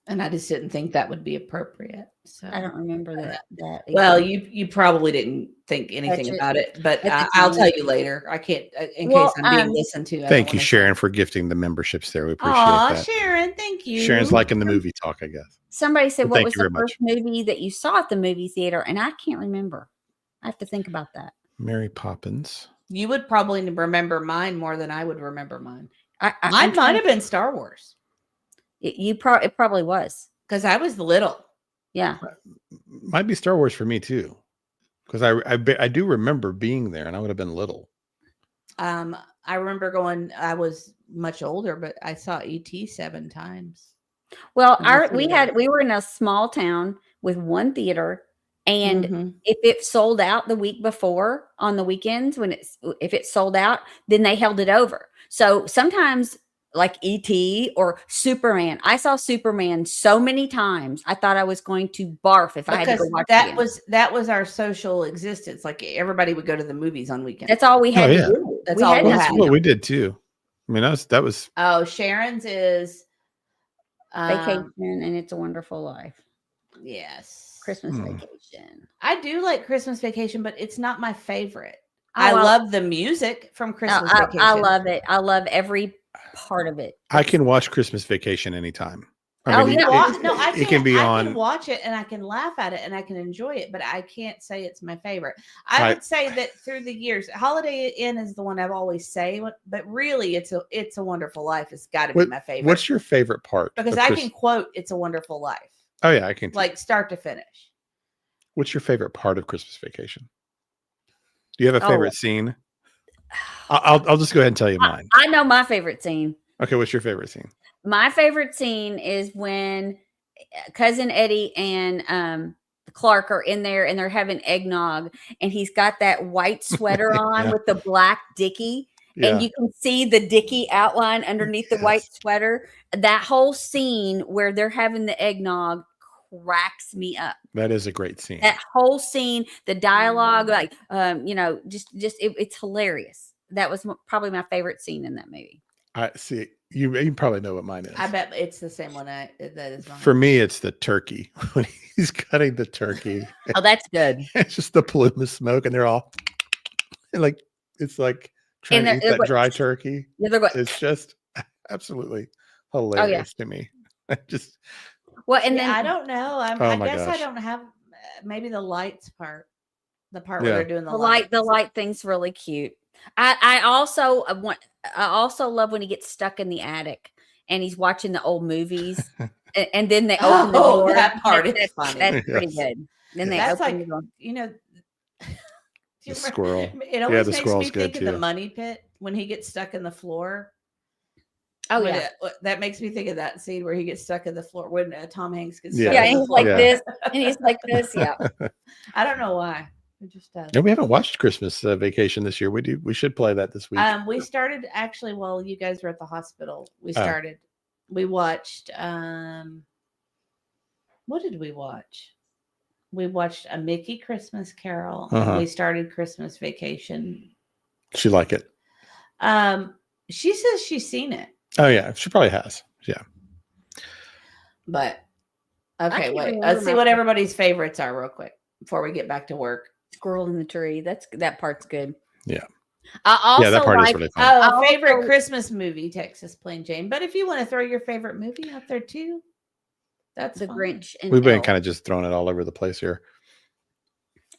Speaker 7: and I just didn't think that would be appropriate. So
Speaker 6: I don't remember that.
Speaker 7: Well, you probably didn't think anything
Speaker 6: it.
Speaker 7: about it, but
Speaker 6: At the
Speaker 7: I'll
Speaker 6: time.
Speaker 7: tell you later. I can't in
Speaker 6: Well,
Speaker 7: case I'm being listened to. I
Speaker 5: Thank
Speaker 7: don't
Speaker 5: you,
Speaker 7: wanna-
Speaker 5: Sharon, for gifting the memberships there. We appreciate
Speaker 7: Aw,
Speaker 5: that.
Speaker 7: Sharon, thank you.
Speaker 5: Sharon's liking the movie talk, I guess.
Speaker 6: Somebody said,
Speaker 5: Well,
Speaker 6: "What
Speaker 5: thank
Speaker 6: was
Speaker 5: you
Speaker 6: the
Speaker 5: very much.
Speaker 6: first movie that you saw at the movie theater?" And I can't remember. I have to think about that.
Speaker 5: Mary Poppins.
Speaker 7: You would probably remember mine more than I would remember mine.
Speaker 6: I'm
Speaker 7: Mine
Speaker 6: trying-
Speaker 7: might have been Star Wars
Speaker 6: It probably was.
Speaker 7: because I was little.
Speaker 6: Yeah.
Speaker 5: Might be Star Wars for me too, because I do remember being there, and I would have been little.
Speaker 7: I remember going. I was much older, but I saw ET 7 times.
Speaker 6: Well,
Speaker 7: in the theater.
Speaker 6: we were in a small town with one theater, and
Speaker 7: Mhm.
Speaker 6: if it sold out the week before on the weekends if it sold out, then they held it over. So sometimes like ET or Superman, I saw Superman so many times I thought I was going to barf if I had to go
Speaker 7: Because
Speaker 6: watch it
Speaker 7: that
Speaker 6: again.
Speaker 7: that was our social existence. Like everybody would go to the movies on weekends.
Speaker 6: That's all we had
Speaker 5: yeah.
Speaker 6: to do.
Speaker 7: That's
Speaker 6: We
Speaker 7: all
Speaker 6: had
Speaker 7: we
Speaker 6: to
Speaker 5: That's
Speaker 7: had.
Speaker 6: do.
Speaker 5: what we did too. I mean, that was
Speaker 7: Oh, Sharon's is
Speaker 6: Vacation and It's a Wonderful Life.
Speaker 7: yes.
Speaker 6: Christmas Vacation.
Speaker 7: I do like Christmas Vacation, but it's not my favorite.
Speaker 6: Oh,
Speaker 7: I
Speaker 6: well-
Speaker 7: love the music from Christmas Vacation.
Speaker 6: I love it. I love every part of it.
Speaker 5: I can watch Christmas Vacation anytime.
Speaker 6: Oh, yeah.
Speaker 5: it can be
Speaker 7: I
Speaker 5: on.
Speaker 7: can watch it and I can laugh at it and I can enjoy it, but I can't say it's my favorite. I would say that through the years, Holiday Inn is the one I've always say, but really, It's a Wonderful Life has got to be my favorite.
Speaker 5: What's your favorite part?
Speaker 7: Because
Speaker 5: of
Speaker 7: I
Speaker 5: Chris-
Speaker 7: can quote "It's a Wonderful Life"
Speaker 5: Oh yeah, I can.
Speaker 7: like start to finish.
Speaker 5: What's your favorite part of Christmas Vacation? Do you have a favorite scene? I'll just go ahead and tell you mine.
Speaker 6: I know my favorite scene.
Speaker 5: Okay, what's your favorite scene?
Speaker 6: My favorite scene is when cousin Eddie and Clark are in there and they're having eggnog and he's got that white sweater on
Speaker 5: Yeah.
Speaker 6: with the black dicky
Speaker 5: Yeah.
Speaker 6: and you can see the dicky outline underneath the white sweater. That whole scene where they're having the eggnog cracks me up.
Speaker 5: That is a great scene.
Speaker 6: That whole scene, the dialogue, like it's hilarious. That was probably my favorite scene in that movie.
Speaker 5: I see. You probably know what mine is.
Speaker 7: I bet it's the same one that is mine.
Speaker 5: For me, it's the turkey when he's cutting the turkey.
Speaker 6: Oh, that's good.
Speaker 5: It's just the plume of smoke, and they're all and like it's like trying to
Speaker 6: they're-
Speaker 5: eat
Speaker 6: they're
Speaker 5: that
Speaker 6: going-
Speaker 5: dry turkey.
Speaker 6: Yeah, they're going,
Speaker 5: It's just absolutely
Speaker 6: oh yeah.
Speaker 5: hilarious to me. I just
Speaker 6: Well, and
Speaker 7: See,
Speaker 6: then
Speaker 7: I don't know.
Speaker 5: oh
Speaker 7: I
Speaker 5: my
Speaker 7: guess I
Speaker 5: gosh.
Speaker 7: don't have maybe the lights part, the part where
Speaker 5: Yeah.
Speaker 7: they're doing the
Speaker 6: the
Speaker 7: lights.
Speaker 6: light thing's really cute. I also want. I also love when he gets stuck in the attic and he's watching the old movies, and then they open the
Speaker 7: Oh,
Speaker 6: door.
Speaker 7: that part is
Speaker 6: That's
Speaker 7: funny.
Speaker 6: That's pretty
Speaker 5: Yes.
Speaker 6: good. Then they
Speaker 7: That's
Speaker 6: open
Speaker 7: like,
Speaker 6: the door.
Speaker 7: you know, do
Speaker 5: The
Speaker 7: you remember-
Speaker 5: squirrel.
Speaker 7: It
Speaker 5: Yeah,
Speaker 7: always
Speaker 5: the
Speaker 7: makes
Speaker 5: squirrel's
Speaker 7: me
Speaker 5: good
Speaker 7: think of the
Speaker 5: too.
Speaker 7: money pit when he gets stuck in the floor.
Speaker 6: Oh
Speaker 7: When
Speaker 6: yeah,
Speaker 7: that makes me think of that scene where he gets stuck in the floor when Tom Hanks gets
Speaker 5: Yeah.
Speaker 7: stuck
Speaker 6: yeah.
Speaker 7: in
Speaker 6: And
Speaker 7: the
Speaker 6: he's
Speaker 7: floor.
Speaker 6: like
Speaker 5: Yeah.
Speaker 6: this, and he's like this. Yeah.
Speaker 7: I don't know why. It just does.
Speaker 5: No, we haven't watched Christmas Vacation this year. We should play that this week.
Speaker 7: We started actually while you guys were at the hospital. We
Speaker 5: Oh.
Speaker 7: started. We watched. What did we watch? We watched A Mickey Christmas Carol. And
Speaker 5: Uh-huh.
Speaker 7: we started Christmas Vacation.
Speaker 5: She like it.
Speaker 7: She says she's seen it,
Speaker 5: Oh yeah, she probably has. Yeah.
Speaker 7: but
Speaker 6: I
Speaker 7: okay,
Speaker 6: can't
Speaker 7: wait.
Speaker 6: remember
Speaker 7: Let's see
Speaker 6: my
Speaker 7: what
Speaker 6: favorite.
Speaker 7: everybody's favorites are real quick before we get back to work.
Speaker 6: Squirrel in the tree. That part's good.
Speaker 5: Yeah.
Speaker 6: I also
Speaker 5: Yeah, that part is
Speaker 6: like.
Speaker 5: really fun.
Speaker 7: Oh,
Speaker 6: I
Speaker 7: favorite
Speaker 6: also-
Speaker 7: Christmas movie, Texas Plain Jane. But if you want to throw your favorite movie out there too, that's
Speaker 6: The
Speaker 7: fine.
Speaker 6: Grinch and
Speaker 5: We've been
Speaker 6: Elf.
Speaker 5: kind of just throwing it all over the place here.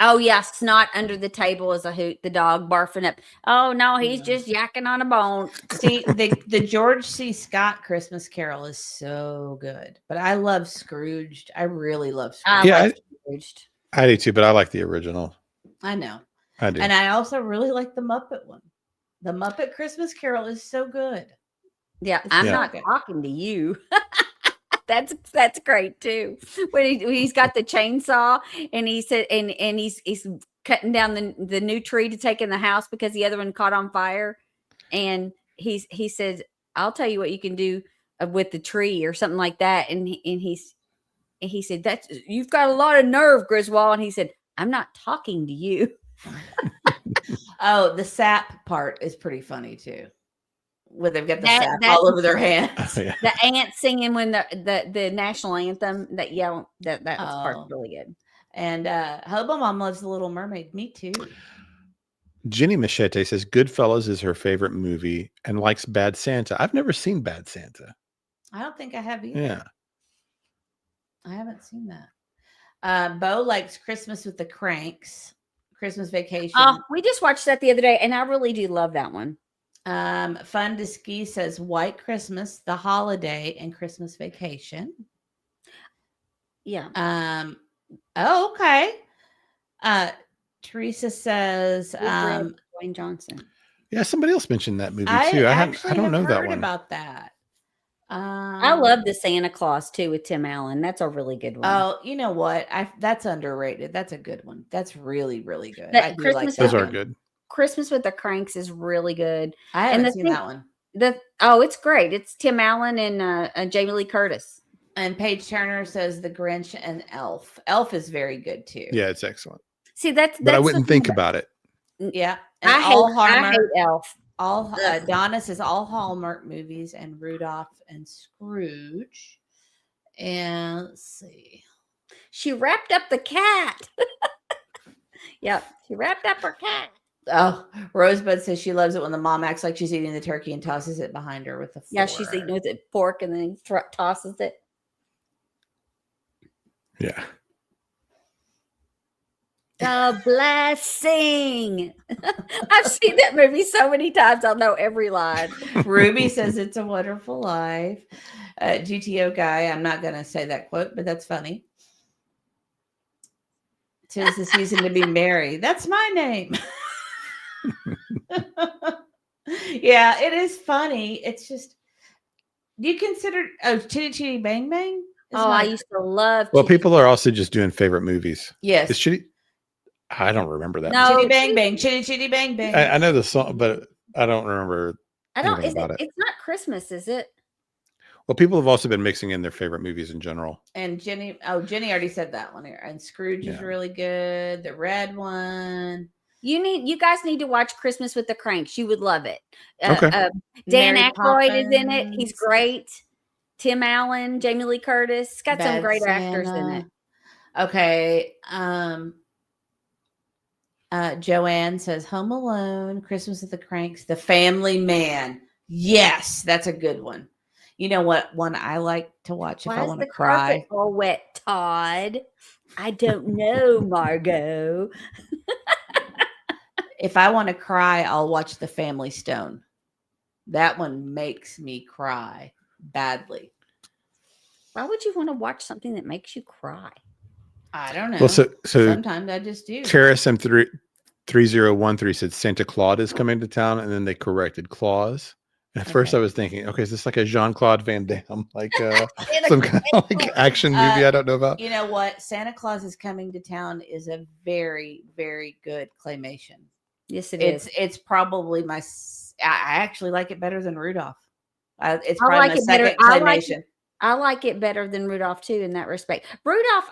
Speaker 6: Oh yeah, snot under the table is a hoot. The dog barfing up. Oh no, he's just yakking on a bone.
Speaker 7: See, the George C. Scott Christmas Carol is so good, but I love Scrooged. I really love
Speaker 6: I
Speaker 7: Scrooged.
Speaker 5: Yeah,
Speaker 6: like Scrooged.
Speaker 5: I do too, but I like the original.
Speaker 7: I know,
Speaker 5: I do.
Speaker 7: and I also really like the Muppet one. The Muppet Christmas Carol is so good.
Speaker 6: Yeah,
Speaker 7: It's
Speaker 6: I'm
Speaker 5: Yeah.
Speaker 6: not
Speaker 7: good.
Speaker 6: talking to you. That's great too. When he's got the chainsaw and he said and he's cutting down the new tree to take in the house because the other one caught on fire, and he said, "I'll tell you what you can do with the tree" or something like that, and he said, "That's you've got a lot of nerve, Griswold," and he said, "I'm not talking to you."
Speaker 7: Oh, the sap part is pretty funny too. Where they've got the
Speaker 6: That-
Speaker 7: sap
Speaker 6: that-
Speaker 7: all over their hands.
Speaker 5: Oh, yeah.
Speaker 6: The ants singing when the national anthem, that yell, that part's
Speaker 7: Oh.
Speaker 6: really good.
Speaker 7: And Hobo Mom loves The Little Mermaid. Me too.
Speaker 5: Jenny Machete says Goodfellas is her favorite movie and likes Bad Santa. I've never seen Bad Santa.
Speaker 7: I don't think I have either.
Speaker 5: Yeah.
Speaker 7: I haven't seen that. Bo likes Christmas with the Cranks, Christmas Vacation.
Speaker 6: Oh, we just watched that the other day, and I really do love that one.
Speaker 7: Fun to Ski says White Christmas, The Holiday, and Christmas Vacation.
Speaker 6: Yeah.
Speaker 7: Oh, okay. Teresa says
Speaker 6: Dwayne Johnson.
Speaker 5: Yeah, somebody else mentioned that movie
Speaker 7: I
Speaker 5: too. I
Speaker 7: actually
Speaker 5: don't know
Speaker 7: have
Speaker 5: that
Speaker 7: heard
Speaker 5: one.
Speaker 7: about that.
Speaker 6: I love the Santa Claus too with Tim Allen. That's a really good one.
Speaker 7: Oh, you know what? That's underrated. That's a good one. That's really, really good.
Speaker 6: That
Speaker 7: I do
Speaker 6: Christmas
Speaker 7: like
Speaker 5: Those
Speaker 7: that
Speaker 5: are
Speaker 7: one.
Speaker 5: good.
Speaker 6: Christmas with the Cranks is really good.
Speaker 7: I
Speaker 6: And
Speaker 7: haven't
Speaker 6: the
Speaker 7: seen
Speaker 6: thing-
Speaker 7: that one.
Speaker 6: It's great. It's Tim Allen and Jamie Lee Curtis.
Speaker 7: And Paige Turner says The Grinch and Elf. Elf is very good too.
Speaker 5: Yeah, it's excellent.
Speaker 6: See, that's
Speaker 5: But I
Speaker 6: the
Speaker 5: wouldn't
Speaker 6: thing
Speaker 5: think about it.
Speaker 7: Yeah. And
Speaker 6: I hate Elf.
Speaker 7: All
Speaker 6: Ugh.
Speaker 7: Donna says all Hallmark movies and Rudolph and Scrooge. And let's see.
Speaker 6: She wrapped up the cat. Yep, she wrapped up her cat.
Speaker 7: Oh, Rosebud says she loves it when the mom acts like she's eating the turkey and tosses it behind her with the fork.
Speaker 6: Yeah, she's eating with a fork and then tosses it.
Speaker 5: Yeah.
Speaker 6: The blessing. I've seen that movie so many times. I'll know every line.
Speaker 7: Ruby says It's a Wonderful Life. GTO guy, I'm not going to say that quote, but that's funny. 'Tis the season to be merry. That's my name. Yeah, it is funny. It's just, do you consider Chitty Chitty Bang Bang?
Speaker 6: Oh, I used to love.
Speaker 5: Well, people are also just doing favorite movies.
Speaker 7: Yes.
Speaker 5: Is Chitty? I don't remember that.
Speaker 6: No.
Speaker 7: Chitty Bang Bang, Chitty Chitty Bang Bang.
Speaker 5: I know the song, but I don't remember.
Speaker 6: I don't.
Speaker 5: anything
Speaker 6: Is it,
Speaker 5: about it.
Speaker 6: It's not Christmas, is it?
Speaker 5: Well, people have also been mixing in their favorite movies in general.
Speaker 7: And Jenny already said that one here. And Scrooge is
Speaker 5: Yeah.
Speaker 7: really good. The red one.
Speaker 6: You guys need to watch Christmas with the Cranks. You would love it.
Speaker 5: Okay.
Speaker 6: Dan
Speaker 7: Mary
Speaker 6: Aykroyd is in it. He's
Speaker 7: Poppins.
Speaker 6: great. Tim Allen, Jamie Lee Curtis. It's got some
Speaker 7: Bad
Speaker 6: great actors in
Speaker 7: Santa.
Speaker 6: it.
Speaker 7: Okay. Joanne says Home Alone, Christmas with the Cranks, The Family Man. Yes, that's a good one. You know what one I like to watch if
Speaker 6: Why
Speaker 7: I
Speaker 6: is
Speaker 7: want
Speaker 6: the
Speaker 7: to
Speaker 6: carpet
Speaker 7: cry?
Speaker 6: all wet, Todd? I don't know, Margot.
Speaker 7: If I want to cry, I'll watch The Family Stone. That one makes me cry badly.
Speaker 6: Why would you want to watch something that makes you cry?
Speaker 7: I don't know.
Speaker 5: Well, so
Speaker 7: Sometimes I just do.
Speaker 5: Terrace M3013 said Santa Claus is coming to town, and then they corrected Claus. At first, I was thinking, okay, is this like a Jean-Claude Van Damme, like some kind of like action movie I don't know about?
Speaker 7: You know what? Santa Claus is Coming to Town is a very, very good claymation.
Speaker 6: Yes, it is.
Speaker 7: It's probably I actually like it better than Rudolph. It's
Speaker 6: I
Speaker 7: probably
Speaker 6: like
Speaker 7: my
Speaker 6: it better.
Speaker 7: second claymation.
Speaker 6: I like it better than Rudolph too in that respect. Rudolph,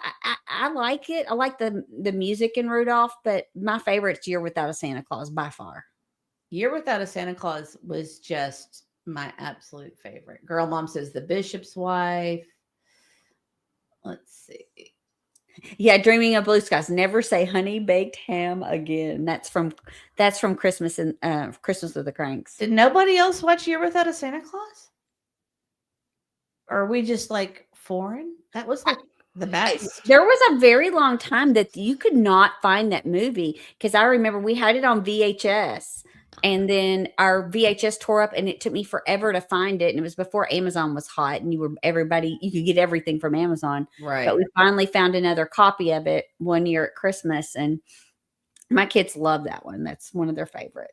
Speaker 6: I like it. I like the music in Rudolph, but my favorite's Year Without a Santa Claus by far.
Speaker 7: Year Without a Santa Claus was just my absolute favorite. Girl Mom says The Bishop's Wife. Let's see.
Speaker 6: Yeah, Dreaming of Blue Skies. Never say honey baked ham again. That's from Christmas and Christmas with the Cranks.
Speaker 7: Did nobody else watch Year Without a Santa Claus? Or are we just like foreign? That was like the best.
Speaker 6: There was a very long time that you could not find that movie because I remember we had it on VHS and then our VHS tore up and it took me forever to find it. And it was before Amazon was hot and you could get everything from Amazon.
Speaker 7: Right.
Speaker 6: But we finally found another copy of it one year at Christmas and my kids love that one. That's one of their favorite.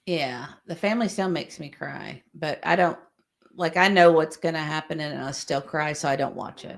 Speaker 7: Yeah, The Family Stone makes me cry, but I don't like. I know what's going to happen, and I still cry, so I don't watch it.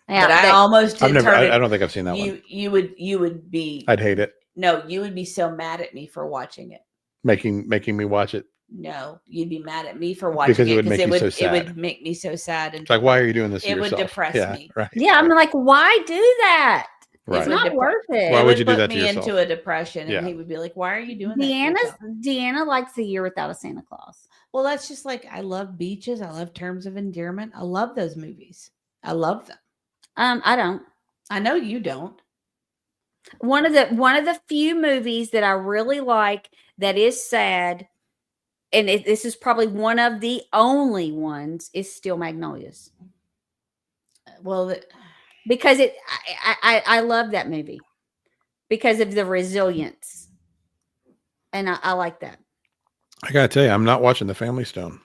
Speaker 6: Yeah,
Speaker 7: but I almost did.
Speaker 5: I don't think I've seen that one.
Speaker 7: You would be.
Speaker 5: I'd hate it.
Speaker 7: No, you would be so mad at me for watching it.
Speaker 5: Making me watch it.
Speaker 7: No, you'd be mad at me for watching
Speaker 5: Because it would make you so
Speaker 7: It
Speaker 5: sad.
Speaker 7: would make me so sad, and
Speaker 5: It's like, why are you doing this to
Speaker 7: it
Speaker 5: yourself?
Speaker 7: would depress me.
Speaker 5: Right.
Speaker 6: Yeah, I'm like, why do that?
Speaker 5: Right.
Speaker 6: It's not worth it.
Speaker 5: Why
Speaker 7: It
Speaker 5: would you do
Speaker 7: put
Speaker 5: that to
Speaker 7: me
Speaker 5: yourself?
Speaker 7: into a depression, and
Speaker 5: Yeah.
Speaker 7: he would be like, "Why are you doing that?" to yourself?"
Speaker 6: Deanna likes The Year Without a Santa Claus.
Speaker 7: Well, that's just like I love Beaches. I love Terms of Endearment. I love those movies. I love them.
Speaker 6: I don't.
Speaker 7: I know you don't.
Speaker 6: One of the few movies that I really like that is sad, and this is probably one of the only ones, is Steel Magnolias.
Speaker 7: Well,
Speaker 6: because I love that movie because of the resilience, and I like that.
Speaker 5: I gotta tell you, I'm not watching The Family Stone.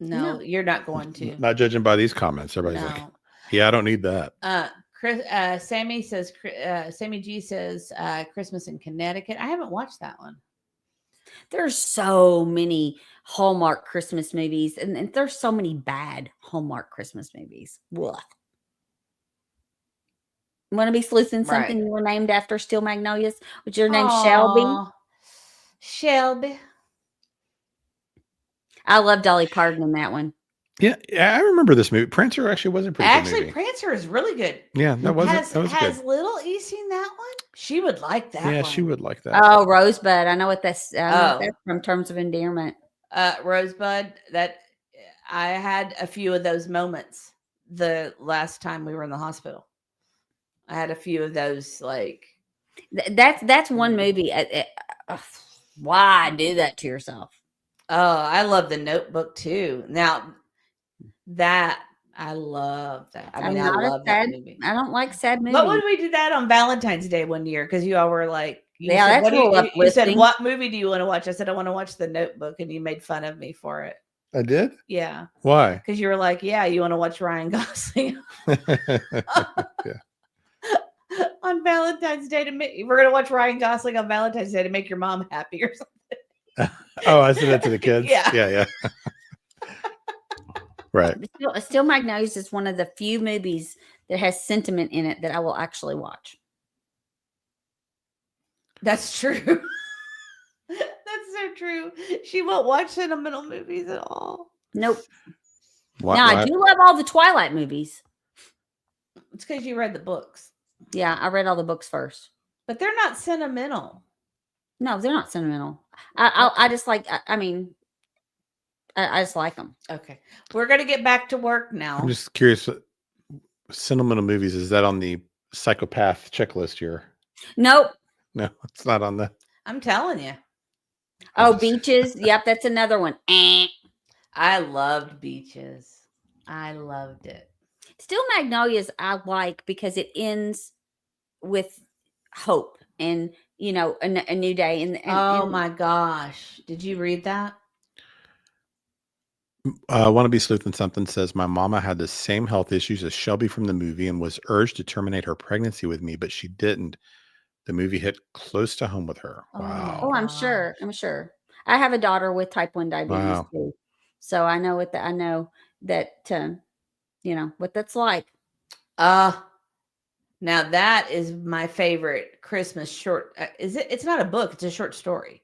Speaker 7: No, you're not going to.
Speaker 5: Not judging by these comments. Everybody's like, yeah, I don't need that.
Speaker 7: Sammy says, Sammy G says, Christmas in Connecticut. I haven't watched that one.
Speaker 6: There's so many Hallmark Christmas movies, and there's so many bad Hallmark Christmas movies. Ugh. Want to be sleuthing something you were named after Steel Magnolias? Was your name Shelby?
Speaker 7: Shelby.
Speaker 6: I love Dolly Parton in that one.
Speaker 5: Yeah, I remember this movie. Prancer actually was a pretty good movie.
Speaker 7: Prancer is really good.
Speaker 5: Yeah, that was
Speaker 7: Has
Speaker 5: good.
Speaker 7: Little E seen that one? She would like that
Speaker 5: Yeah,
Speaker 7: one.
Speaker 5: she would like that.
Speaker 6: Oh, Rosebud. I know what that's, that's from Terms of Endearment.
Speaker 7: Rosebud, that I had a few of those moments the last time we were in the hospital. I had a few of those, like
Speaker 6: that's one movie. Why do that to yourself?
Speaker 7: Oh, I love The Notebook too. Now that I love that. I mean, I love that movie.
Speaker 6: I don't like sad movies.
Speaker 7: But when we did that on Valentine's Day one year, because you all were like, you said, what movie do you want to watch? I said, I want to watch The Notebook, and you made fun of me for it.
Speaker 5: I did?
Speaker 7: Yeah.
Speaker 5: Why?
Speaker 7: Because you were like, yeah, you want to watch Ryan Gosling.
Speaker 5: Yeah.
Speaker 7: On Valentine's Day we're gonna watch Ryan Gosling on Valentine's Day to make your mom happy or something.
Speaker 5: Oh, I said that to the kids. Yeah. Right.
Speaker 6: Steel Magnolias is one of the few movies that has sentiment in it that I will actually watch.
Speaker 7: That's true. That's so true. She won't watch sentimental movies at all.
Speaker 6: Nope. I do love all the Twilight movies.
Speaker 7: It's because you read the books.
Speaker 6: Yeah, I read all the books first.
Speaker 7: But they're not sentimental.
Speaker 6: No, they're not sentimental. I just like, I mean, I just like them.
Speaker 7: Okay. We're going to get back to work now.
Speaker 5: I'm just curious. Sentimental movies, is that on the psychopath checklist here.
Speaker 6: Nope.
Speaker 5: No, it's not on the.
Speaker 7: I'm telling you.
Speaker 6: Oh, Beaches. Yep, that's another one.
Speaker 7: I loved Beaches. I loved it.
Speaker 6: Still Magnolias I like because it ends with hope and, you know, a new day. And
Speaker 7: My gosh. Did you read that?
Speaker 5: Wannabe Sleuth and Something says, my mama had the same health issues as Shelby from the movie and was urged to terminate her pregnancy with me, but she didn't. The movie hit close to home with her. Wow.
Speaker 6: Oh, I'm sure. I have a daughter with type 1 diabetes
Speaker 5: Wow.
Speaker 6: too. So I know I know that, you know, what that's like.
Speaker 7: Now that is my favorite Christmas short. It's not a book. It's a short story.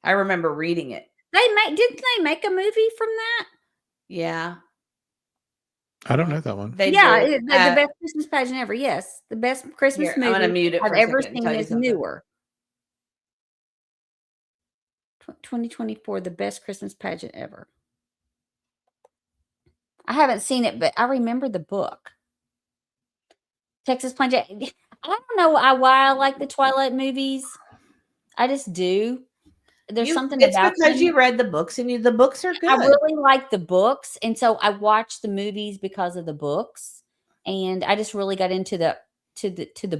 Speaker 7: I remember reading it.
Speaker 6: Didn't they make a movie from that?
Speaker 7: Yeah.
Speaker 5: I don't know that one.
Speaker 7: They
Speaker 6: Yeah,
Speaker 7: did.
Speaker 6: the best Christmas pageant ever. Yes, the best Christmas
Speaker 7: Here, I'm
Speaker 6: movie
Speaker 7: gonna mute it
Speaker 6: I've
Speaker 7: for a
Speaker 6: ever
Speaker 7: second and
Speaker 6: seen
Speaker 7: tell you
Speaker 6: is
Speaker 7: something.
Speaker 6: newer. 2024, the best Christmas pageant ever. I haven't seen it, but I remember the book. Texas Plunge. I don't know why I like the Twilight movies. I just do. There's something
Speaker 7: It's
Speaker 6: about
Speaker 7: because
Speaker 6: them.
Speaker 7: you read the books and the books are good.
Speaker 6: I really like the books, and so I watched the movies because of the books, and I just really got into the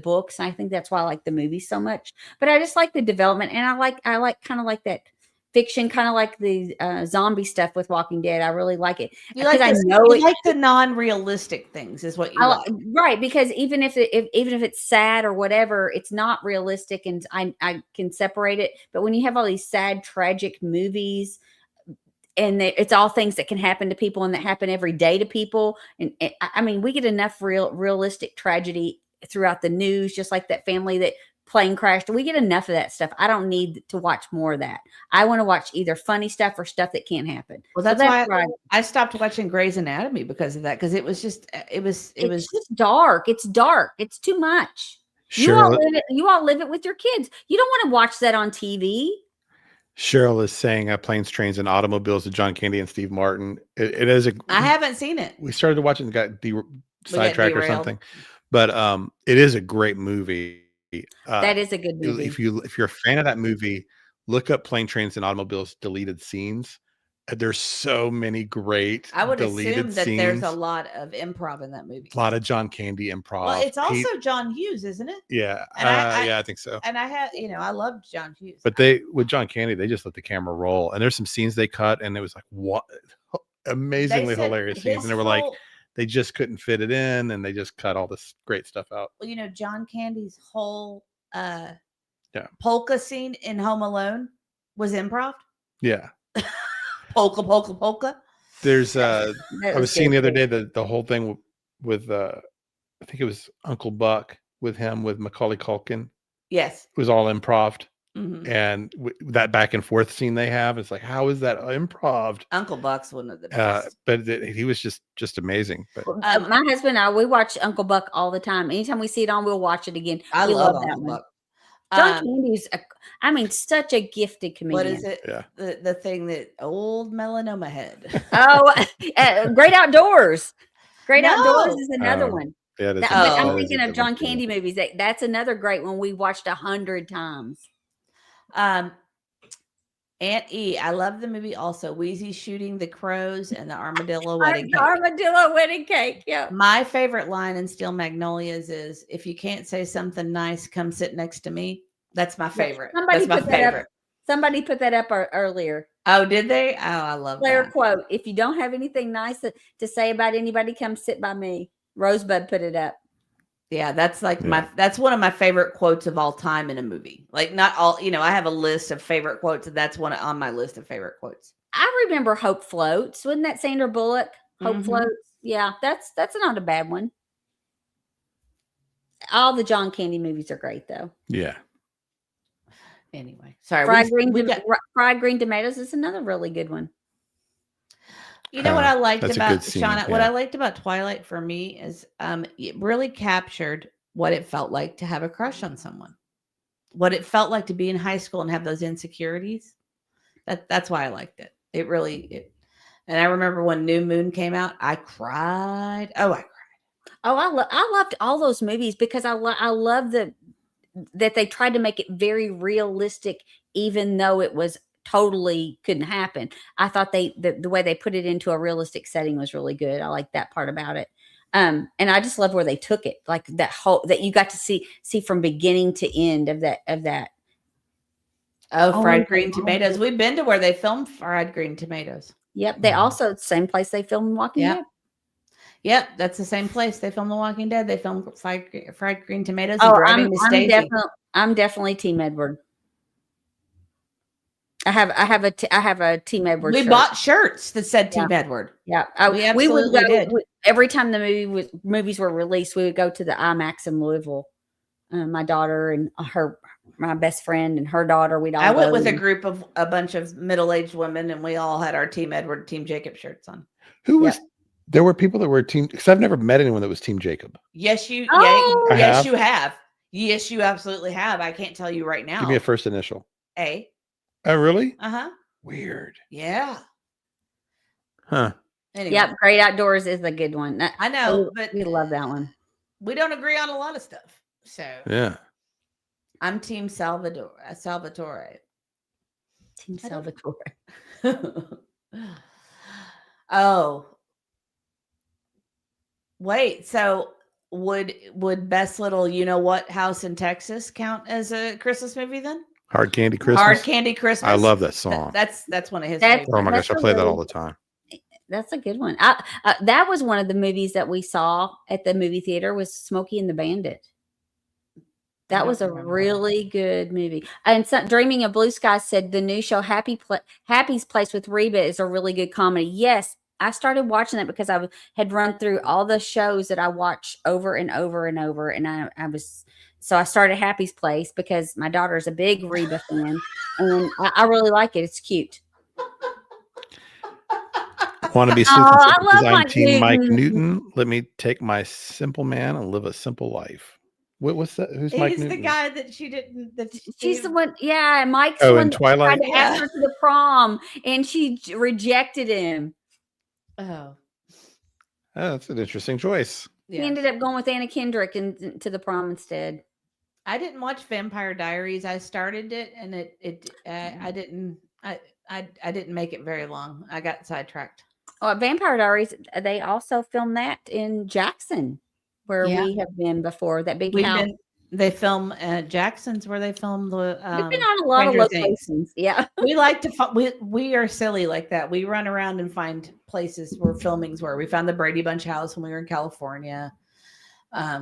Speaker 6: books. And I think that's why I like the movies so much. But I just like the development, and I like kind of like that fiction, kind of like the zombie stuff with Walking Dead. I really like it because I know
Speaker 7: you like the non-realistic things is what you like.
Speaker 6: Right, because even if it's sad or whatever, it's not realistic, and I can separate it. But when you have all these sad, tragic movies, and it's all things that can happen to people and that happen every day to people, and I mean, we get enough realistic tragedy throughout the news, just like that family that plane crashed. We get enough of that stuff. I don't need to watch more of that. I want to watch either funny stuff or stuff that can't happen.
Speaker 7: Well, that's why I stopped watching Grey's Anatomy because of that. Because it was just it's
Speaker 6: just dark. It's dark. It's too much. You all live it with your kids. You don't want to watch that on TV.
Speaker 5: Cheryl is saying Planes, Trains, and Automobiles with John Candy and Steve Martin. It is a.
Speaker 7: I haven't seen it.
Speaker 5: We started to watch it and got sidetracked or something, but it is a great movie.
Speaker 6: That is a good movie.
Speaker 5: If you're a fan of that movie, look up Plane, Trains, and Automobiles deleted scenes. There's so many great
Speaker 7: I would
Speaker 5: deleted
Speaker 7: assume that
Speaker 5: scenes.
Speaker 7: there's a lot of improv in that movie.
Speaker 5: A lot of John Candy improv.
Speaker 7: Well, it's also John Hughes, isn't it?
Speaker 5: Yeah,
Speaker 7: And
Speaker 5: I think so.
Speaker 7: And I loved John Hughes.
Speaker 5: But with John Candy, they just let the camera roll, and there's some scenes they cut, and it was like, what amazingly hilarious scenes, and they were like, they just couldn't fit it in, and they just cut all this great stuff out.
Speaker 7: Well, John Candy's whole polka scene in Home Alone was improv.
Speaker 5: Yeah.
Speaker 7: polka, polka, polka.
Speaker 5: There's I was seeing the other day the whole thing with I think it was Uncle Buck with Macaulay Culkin.
Speaker 7: Yes.
Speaker 5: It was all improv.
Speaker 7: Mm-hmm.
Speaker 5: And that back and forth scene they have, it's like, how is that improv?
Speaker 7: Uncle Buck's one of the best.
Speaker 5: But he was just amazing. But
Speaker 6: my husband and I, we watch Uncle Buck all the time. Anytime we see it on, we'll watch it again.
Speaker 7: I love
Speaker 6: that
Speaker 7: Uncle
Speaker 6: one.
Speaker 7: Buck.
Speaker 6: John Candy's, such a gifted comedian.
Speaker 7: What is it?
Speaker 5: Yeah.
Speaker 7: The thing that old melanoma head.
Speaker 6: Great Outdoors. Great Outdoors is another one.
Speaker 5: Yeah,
Speaker 6: I'm thinking of John Candy movies. That's another great one we watched 100 times.
Speaker 7: Aunt E, I love the movie also. Wheezy shooting the crows and the armadillo wedding cake.
Speaker 6: Armadillo wedding cake, yeah.
Speaker 7: My favorite line in Steel Magnolias is, if you can't say something nice, come sit next to me. That's my favorite.
Speaker 6: Somebody put that up earlier.
Speaker 7: Oh, did they? Oh, I love
Speaker 6: Player
Speaker 7: that.
Speaker 6: quote. If you don't have anything nice to say about anybody, come sit by me. Rosebud put it up.
Speaker 7: Yeah, that's like that's one of my favorite quotes of all time in a movie. Like, not all, I have a list of favorite quotes, and that's one on my list of favorite quotes.
Speaker 6: I remember Hope Floats. Wasn't that Sandra Bullock? Hope Floats. Yeah, that's not a bad one. All the John Candy movies are great though.
Speaker 5: Yeah.
Speaker 7: Anyway, sorry.
Speaker 6: Fried green tomatoes is another really good one.
Speaker 7: You know what I liked about Shauna? What I liked about Twilight for me is it really captured what it felt like to have a crush on someone. What it felt like to be in high school and have those insecurities. That's why I liked it. It really. And I remember when New Moon came out, I cried. Oh, I cried.
Speaker 6: Oh, I loved all those movies because I love that they tried to make it very realistic, even though it was totally couldn't happen. I thought the way they put it into a realistic setting was really good. I like that part about it. And I just love where they took it, like that you got to see from beginning to end of that.
Speaker 7: Oh, fried green tomatoes. We've been to where they filmed fried green tomatoes.
Speaker 6: Yep. They also same place they filmed Walking Dead.
Speaker 7: Yep, that's the same place. They filmed The Walking Dead. They filmed fried green tomatoes.
Speaker 6: Oh,
Speaker 7: Driving Miss Daisy.
Speaker 6: I'm definitely Team Edward. I have a Team Edward.
Speaker 7: We bought shirts that said Team Edward.
Speaker 6: Yeah,
Speaker 7: we would go
Speaker 6: did. Every time the movies were released. We would go to the IMAX in Louisville. My daughter and my best friend and her daughter.
Speaker 7: I went with a group of a bunch of middle-aged women, and we all had our Team Edward, Team Jacob shirts on.
Speaker 5: Who was? There were people that were team, because I've never met anyone that was Team Jacob.
Speaker 7: Yes, you.
Speaker 6: Oh.
Speaker 7: Yes, you have. Yes, you absolutely have. I can't tell you right now.
Speaker 5: Give me a first initial.
Speaker 7: A.
Speaker 5: Oh, really?
Speaker 7: Weird. Yeah.
Speaker 5: Huh.
Speaker 7: Anyway.
Speaker 6: Yep. Great Outdoors is a good one.
Speaker 7: I know, but
Speaker 6: we love that one.
Speaker 7: We don't agree on a lot of stuff. So
Speaker 5: yeah.
Speaker 7: I'm Team Salvatore.
Speaker 6: Team Salvatore.
Speaker 7: Oh. Wait, so would Best Little You Know What House in Texas count as a Christmas movie then?
Speaker 5: Hard Candy Christmas.
Speaker 7: Hard Candy Christmas.
Speaker 5: I love that song.
Speaker 7: That's one of his
Speaker 6: That's-
Speaker 7: favorites.
Speaker 5: Oh my gosh, I
Speaker 6: That's
Speaker 5: play
Speaker 6: a
Speaker 5: that all
Speaker 6: really-
Speaker 5: the time.
Speaker 6: That's a good one. That was one of the movies that we saw at the movie theater was Smokey and the Bandit. That was a really good movie. And Dreaming of Blue Skies said the new show Happy's Place with Reba is a really good comedy. Yes, I started watching that because I had run through all the shows that I watch over and over and over, and I started Happy's Place because my daughter is a big Reba fan, and I really like it. It's cute.
Speaker 5: Want to be
Speaker 6: Oh, I love
Speaker 5: because I'm
Speaker 6: Mike
Speaker 5: Team Mike
Speaker 6: Newton.
Speaker 5: Newton. Let me take my simple man and live a simple life. What's that? Who's Mike
Speaker 7: He's
Speaker 5: Newton?
Speaker 7: the guy that she didn't.
Speaker 6: She's the one. Yeah, Mike's
Speaker 5: Oh,
Speaker 6: the one
Speaker 5: in
Speaker 6: that
Speaker 5: Twilight?
Speaker 6: tried to ask her to the prom, and she rejected him.
Speaker 7: Oh.
Speaker 5: Oh, that's an interesting choice.
Speaker 6: He ended up going with Anna Kendrick to the prom instead.
Speaker 7: I didn't watch Vampire Diaries. I started it, and I didn't make it very long. I got sidetracked.
Speaker 6: Oh, Vampire Diaries. They also filmed that in Jackson, where we have been before. That big house.
Speaker 7: They film at Jackson's where they film the.
Speaker 6: We've been on a lot of
Speaker 7: Stranger Things.
Speaker 6: locations. Yeah,
Speaker 7: We like to. We are silly like that. We run around and find places where filmings were. We found the Brady Bunch house when we were in California.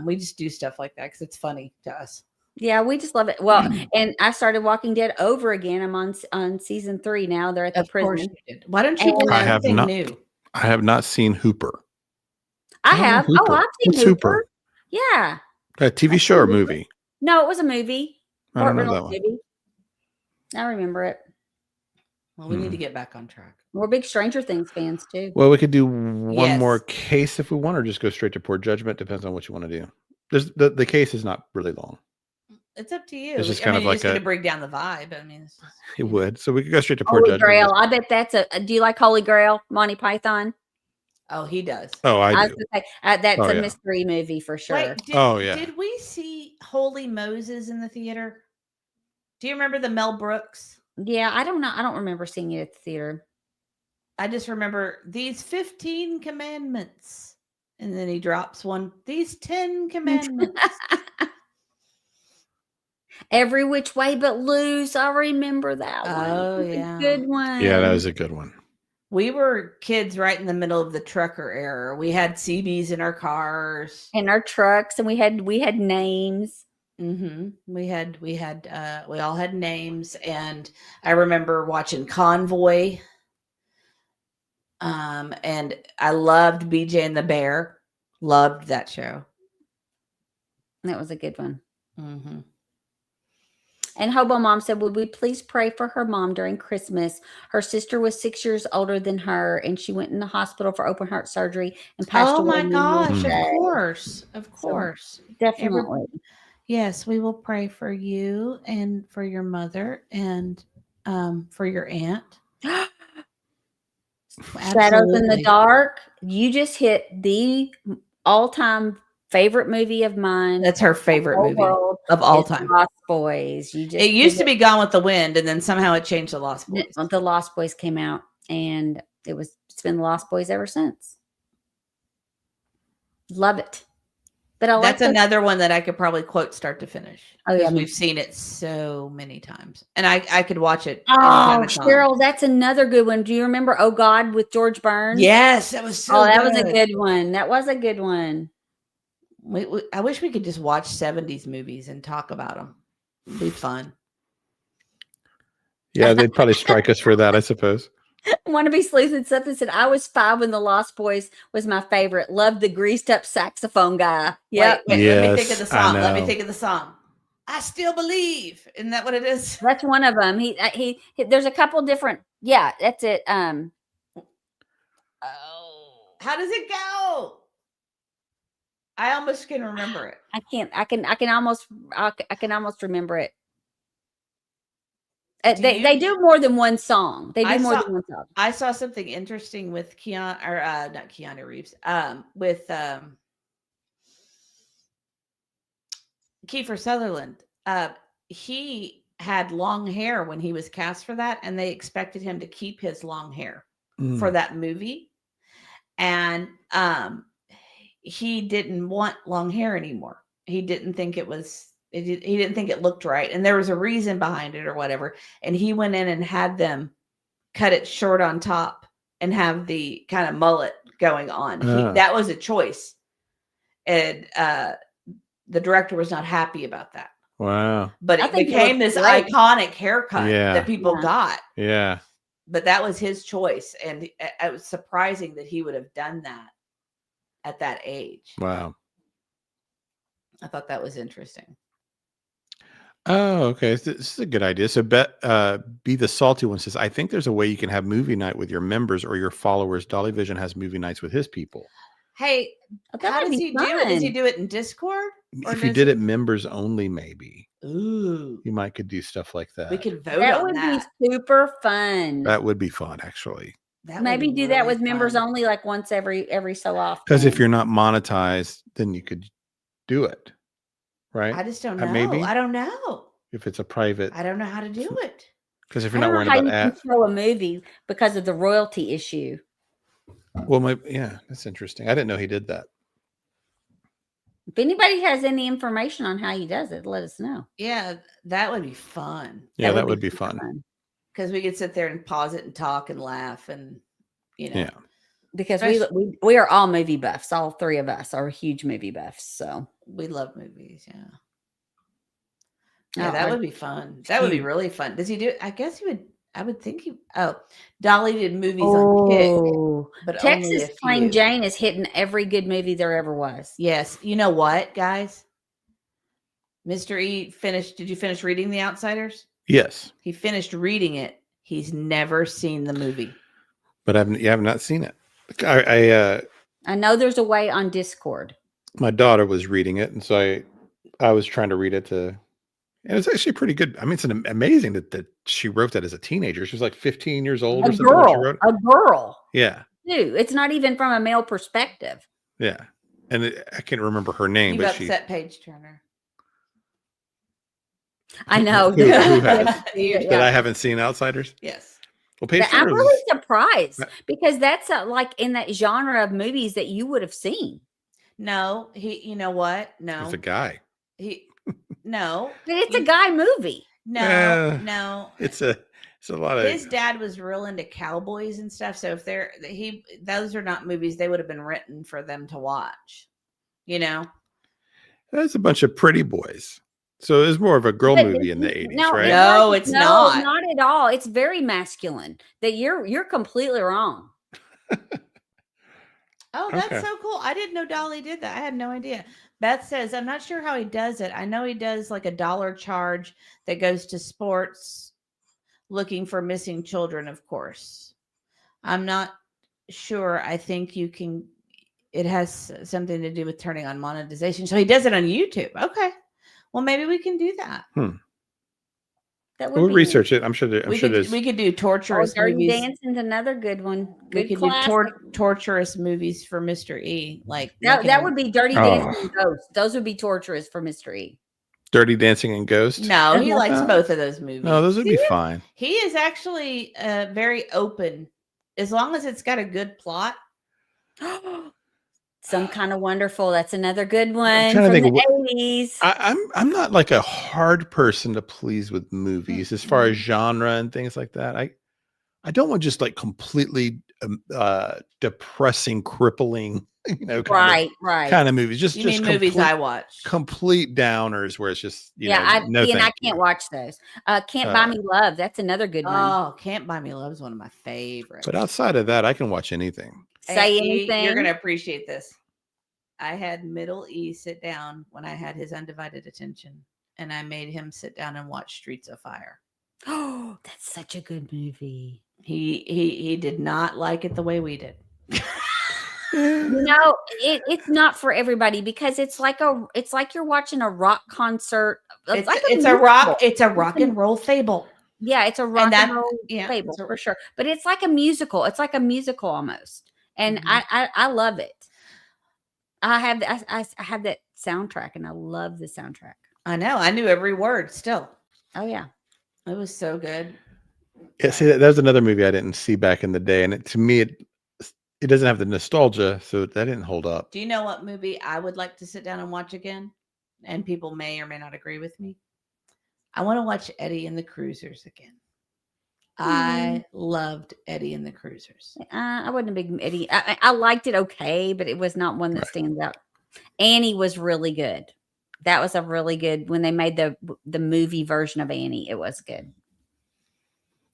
Speaker 7: We just do stuff like that because it's funny to us.
Speaker 6: yeah, we just love it. Well, and I started Walking Dead over again. I'm on season 3 now. They're at the
Speaker 7: Of course
Speaker 6: prison.
Speaker 7: you did. Why don't you
Speaker 6: And-
Speaker 7: watch
Speaker 5: I have
Speaker 7: anything
Speaker 5: not.
Speaker 7: new?
Speaker 5: I have not seen Hooper.
Speaker 6: I have.
Speaker 5: Hooper.
Speaker 6: Oh, I've seen
Speaker 5: What's
Speaker 6: Hooper. Yeah.
Speaker 5: A TV show or movie?
Speaker 6: No, it was a movie.
Speaker 5: I don't know
Speaker 6: Reynolds
Speaker 5: that one.
Speaker 6: movie. I remember it.
Speaker 7: Well, we need to get back on track.
Speaker 6: We're big Stranger Things fans too.
Speaker 5: Well, we could do one
Speaker 7: Yes.
Speaker 5: more case if we want, or just go straight to poor judgment. Depends on what you want to do. There's the case is not really long.
Speaker 7: It's up to you.
Speaker 5: It's just
Speaker 7: I
Speaker 5: kind
Speaker 7: mean,
Speaker 5: of like
Speaker 7: it's going
Speaker 5: a-
Speaker 7: to bring down the vibe. I mean, it's just,
Speaker 5: It would. So we could go straight to poor
Speaker 6: Holy
Speaker 5: judgment.
Speaker 6: Grail. I bet that's do you like Holy Grail, Monty Python?
Speaker 7: oh, he does.
Speaker 5: Oh, I
Speaker 6: was
Speaker 5: do.
Speaker 6: gonna say, that's
Speaker 5: Oh,
Speaker 6: a
Speaker 5: yeah.
Speaker 6: mystery movie for sure.
Speaker 7: Wait,
Speaker 5: Oh, yeah.
Speaker 7: Did we see Holy Moses in the theater? Do you remember the Mel Brooks?
Speaker 6: Yeah, I don't know. I don't remember seeing it at the theater.
Speaker 7: I just remember these 15 commandments. And then he drops one. These 10 commandments.
Speaker 6: Every Which Way But Loose. I remember that one.
Speaker 7: Oh,
Speaker 6: It's a
Speaker 7: yeah.
Speaker 6: good one.
Speaker 5: Yeah, that was a good one.
Speaker 7: We were kids right in the middle of the trucker era. We had CBs in our cars.
Speaker 6: In our trucks, and we had names.
Speaker 7: Mm-hmm. We all had names, and I remember watching Convoy. And I loved BJ and the Bear. Loved that show.
Speaker 6: That was a good one.
Speaker 7: Mm-hmm.
Speaker 6: And Hobo Mom said, would we please pray for her mom during Christmas? Her sister was 6 years older than her, and she went in the hospital for open heart surgery and passed
Speaker 7: Oh
Speaker 6: away.
Speaker 7: my gosh! Of
Speaker 6: Monday.
Speaker 7: course, of course,
Speaker 6: Definitely.
Speaker 7: Yes, we will pray for you and for your mother and for your aunt.
Speaker 6: Shadows in the
Speaker 7: Absolutely.
Speaker 6: Dark. You just hit the all-time favorite movie of mine.
Speaker 7: That's her favorite
Speaker 6: whole
Speaker 7: movie
Speaker 6: world
Speaker 7: of all
Speaker 6: is
Speaker 7: time.
Speaker 6: Lost Boys. You just
Speaker 7: It used to be Gone with the Wind, and then somehow it changed to Lost Boys.
Speaker 6: The Lost Boys came out, and it's been the Lost Boys ever since. Love it. But
Speaker 7: That's another one that I could probably quote start to finish.
Speaker 6: Oh yeah,
Speaker 7: we've seen it so many times, and I could watch it.
Speaker 6: Oh, Cheryl, that's another good one. Do you remember "Oh God" with George Burns?
Speaker 7: Yes, that was so.
Speaker 6: That was a good one. That was a good one.
Speaker 7: I wish we could just watch 70s movies and talk about them. It'd be fun.
Speaker 5: Yeah, they'd probably strike us for that, I suppose.
Speaker 6: Wannabe Sleuth and something said, I was 5 when the Lost Boys was my favorite. Loved the greased up saxophone guy. Yep.
Speaker 7: Wait,
Speaker 5: Yes,
Speaker 7: let me think of the song.
Speaker 5: I
Speaker 7: Let me
Speaker 5: know.
Speaker 7: think of the song. I still believe. Isn't that what it is?
Speaker 6: That's one of them. He there's a couple different. Yeah, that's it.
Speaker 7: How does it go? I almost can remember it.
Speaker 6: I can almost remember it. They do more than one song. They do more than one song.
Speaker 7: I saw something interesting with not Keanu Reeves. With Kiefer Sutherland. He had long hair when he was cast for that, and they expected him to keep his long hair for that movie. And he didn't want long hair anymore. He didn't think it was. He didn't think it looked right, and there was a reason behind it or whatever. And he went in and had them cut it short on top and have the kind of mullet going on. That was a choice, and the director was not happy about that.
Speaker 5: Wow!
Speaker 7: But it became this iconic haircut that people got.
Speaker 5: Yeah.
Speaker 7: But that was his choice, and it was surprising that he would have done that at that age.
Speaker 5: Wow.
Speaker 7: I thought that was interesting.
Speaker 5: Oh, okay. This is a good idea. So, Be the Salty One says, I think there's a way you can have movie night with your members or your followers. Dolly Vision has movie nights with his people.
Speaker 7: Hey, how does he do it? Does he do it in Discord?
Speaker 5: If you did it members only, maybe.
Speaker 7: Ooh.
Speaker 5: You might could do stuff like that.
Speaker 7: We could vote
Speaker 6: That
Speaker 7: on
Speaker 6: would
Speaker 7: that.
Speaker 6: be super fun.
Speaker 5: That would be fun, actually.
Speaker 6: Maybe do that with members only, like once every so often.
Speaker 5: Because if you're not monetized, then you could do it. Right?
Speaker 7: I just don't know.
Speaker 5: Maybe.
Speaker 7: I don't know.
Speaker 5: If it's a private.
Speaker 7: I don't know how to do it.
Speaker 5: Because if you're
Speaker 6: I
Speaker 5: not
Speaker 6: don't
Speaker 5: worrying
Speaker 6: know how
Speaker 5: about
Speaker 6: you
Speaker 5: ads.
Speaker 6: control a movie because of the royalty issue.
Speaker 5: Well, yeah, that's interesting. I didn't know he did that.
Speaker 6: If anybody has any information on how he does it, let us know.
Speaker 7: Yeah, that would be fun.
Speaker 5: Yeah, that would be fun.
Speaker 7: Because we could sit there and pause it and talk and laugh and,
Speaker 5: Yeah.
Speaker 6: Because we are all movie buffs. All three of us are huge movie buffs. So
Speaker 7: we love movies. Yeah. Yeah, that would be fun. That would be really fun. Does he do it? I guess he would. I would think he. Oh, Dolly did movies on Kick, but
Speaker 6: Texas Plain Jane is hitting every good movie there ever was.
Speaker 7: Yes. You know what, guys? Mr. E finished. Did you finish reading The Outsiders?
Speaker 5: Yes.
Speaker 7: He finished reading it. He's never seen the movie.
Speaker 5: But I have not seen it.
Speaker 6: I know there's a way on Discord.
Speaker 5: My daughter was reading it, and so I was trying to read it and it's actually pretty good. I mean, it's amazing that she wrote that as a teenager. She was like 15 years old or something.
Speaker 6: A girl.
Speaker 5: Yeah.
Speaker 6: Dude, it's not even from a male perspective.
Speaker 5: Yeah. And I can't remember her name,
Speaker 7: You've
Speaker 5: but
Speaker 7: upset Paige Turner.
Speaker 6: I know.
Speaker 5: Who has?
Speaker 6: Yeah.
Speaker 5: That I haven't seen Outsiders?
Speaker 7: Yes.
Speaker 5: Well, Paige
Speaker 6: I'm
Speaker 5: Turner
Speaker 6: really surprised because that's like in that genre of movies that you would have seen.
Speaker 7: No, you know what? No.
Speaker 5: It's a guy.
Speaker 7: No.
Speaker 6: But it's a guy movie.
Speaker 7: No.
Speaker 5: It's a lot of.
Speaker 7: His dad was real into cowboys and stuff. So if those are not movies, they would have been written for them to watch. You know?
Speaker 5: That's a bunch of pretty boys. So it's more of a girl movie in the 80s, right?
Speaker 7: No, it's not.
Speaker 6: Not at all. It's very masculine. That you're completely wrong.
Speaker 7: Oh, that's so cool. I didn't know Dolly did that. I had no idea. Beth says, I'm not sure how he does it. I know he does like a $1 charge that goes to sports looking for missing children, of course. I'm not sure. I think it has something to do with turning on monetization. So he does it on YouTube. Okay. Well, maybe we can do that.
Speaker 6: That would
Speaker 5: We'll
Speaker 6: be
Speaker 5: research it. I'm sure. I'm sure there's.
Speaker 7: We could do torturous
Speaker 6: Dirty
Speaker 7: movies.
Speaker 6: Dancing's another good one.
Speaker 7: We
Speaker 6: Good
Speaker 7: could
Speaker 6: classic.
Speaker 7: do torturous movies for Mr. E. Like
Speaker 6: That would be Dirty
Speaker 5: Oh.
Speaker 6: Dancing and Ghosts. Those would be torturous for Mr. E.
Speaker 5: Dirty Dancing and Ghost.
Speaker 7: No, he likes
Speaker 5: Uh,
Speaker 7: both of those movies.
Speaker 5: No, those would be fine.
Speaker 7: He is actually very open, as long as it's got a good plot.
Speaker 6: Some Kind of Wonderful. That's another good one
Speaker 5: trying to
Speaker 6: from
Speaker 5: think
Speaker 6: the
Speaker 5: of what-
Speaker 6: 80s.
Speaker 5: I'm not like a hard person to please with movies as far as genre and things like that. I don't want just like completely depressing, crippling, kind of movies. Just
Speaker 7: movies I watch.
Speaker 5: Complete downers where it's just
Speaker 6: I
Speaker 5: thank
Speaker 6: can't
Speaker 5: you.
Speaker 6: watch those. Can't Buy Me Love. That's another good one.
Speaker 7: Oh, Can't Buy Me Love is one of my favorites.
Speaker 5: But outside of that, I can watch anything.
Speaker 6: Say anything.
Speaker 7: You're gonna appreciate this. I had Middle E sit down when I had his undivided attention, and I made him sit down and watch Streets of Fire.
Speaker 6: Oh, that's such a good movie.
Speaker 7: He did not like it the way we did.
Speaker 6: It's not for everybody because it's like you're watching a rock concert.
Speaker 7: It's a rock and roll fable.
Speaker 6: Yeah, it's a rock and roll
Speaker 7: yeah,
Speaker 6: fable for sure. But it's like a musical. It's like a musical almost, and I love it. I have that soundtrack, and I love the soundtrack.
Speaker 7: I know. I knew every word still.
Speaker 6: Oh yeah,
Speaker 7: it was so good.
Speaker 5: Yeah, see, that was another movie I didn't see back in the day, and to me, it doesn't have the nostalgia, so that didn't hold up.
Speaker 7: Do you know what movie I would like to sit down and watch again? And people may or may not agree with me. I want to watch Eddie and the Cruisers again. I loved Eddie and the Cruisers.
Speaker 6: I wasn't a big Eddie. I liked it okay, but it was not one that stands out. Annie was really good. That was a really good when they made the movie version of Annie. It was good.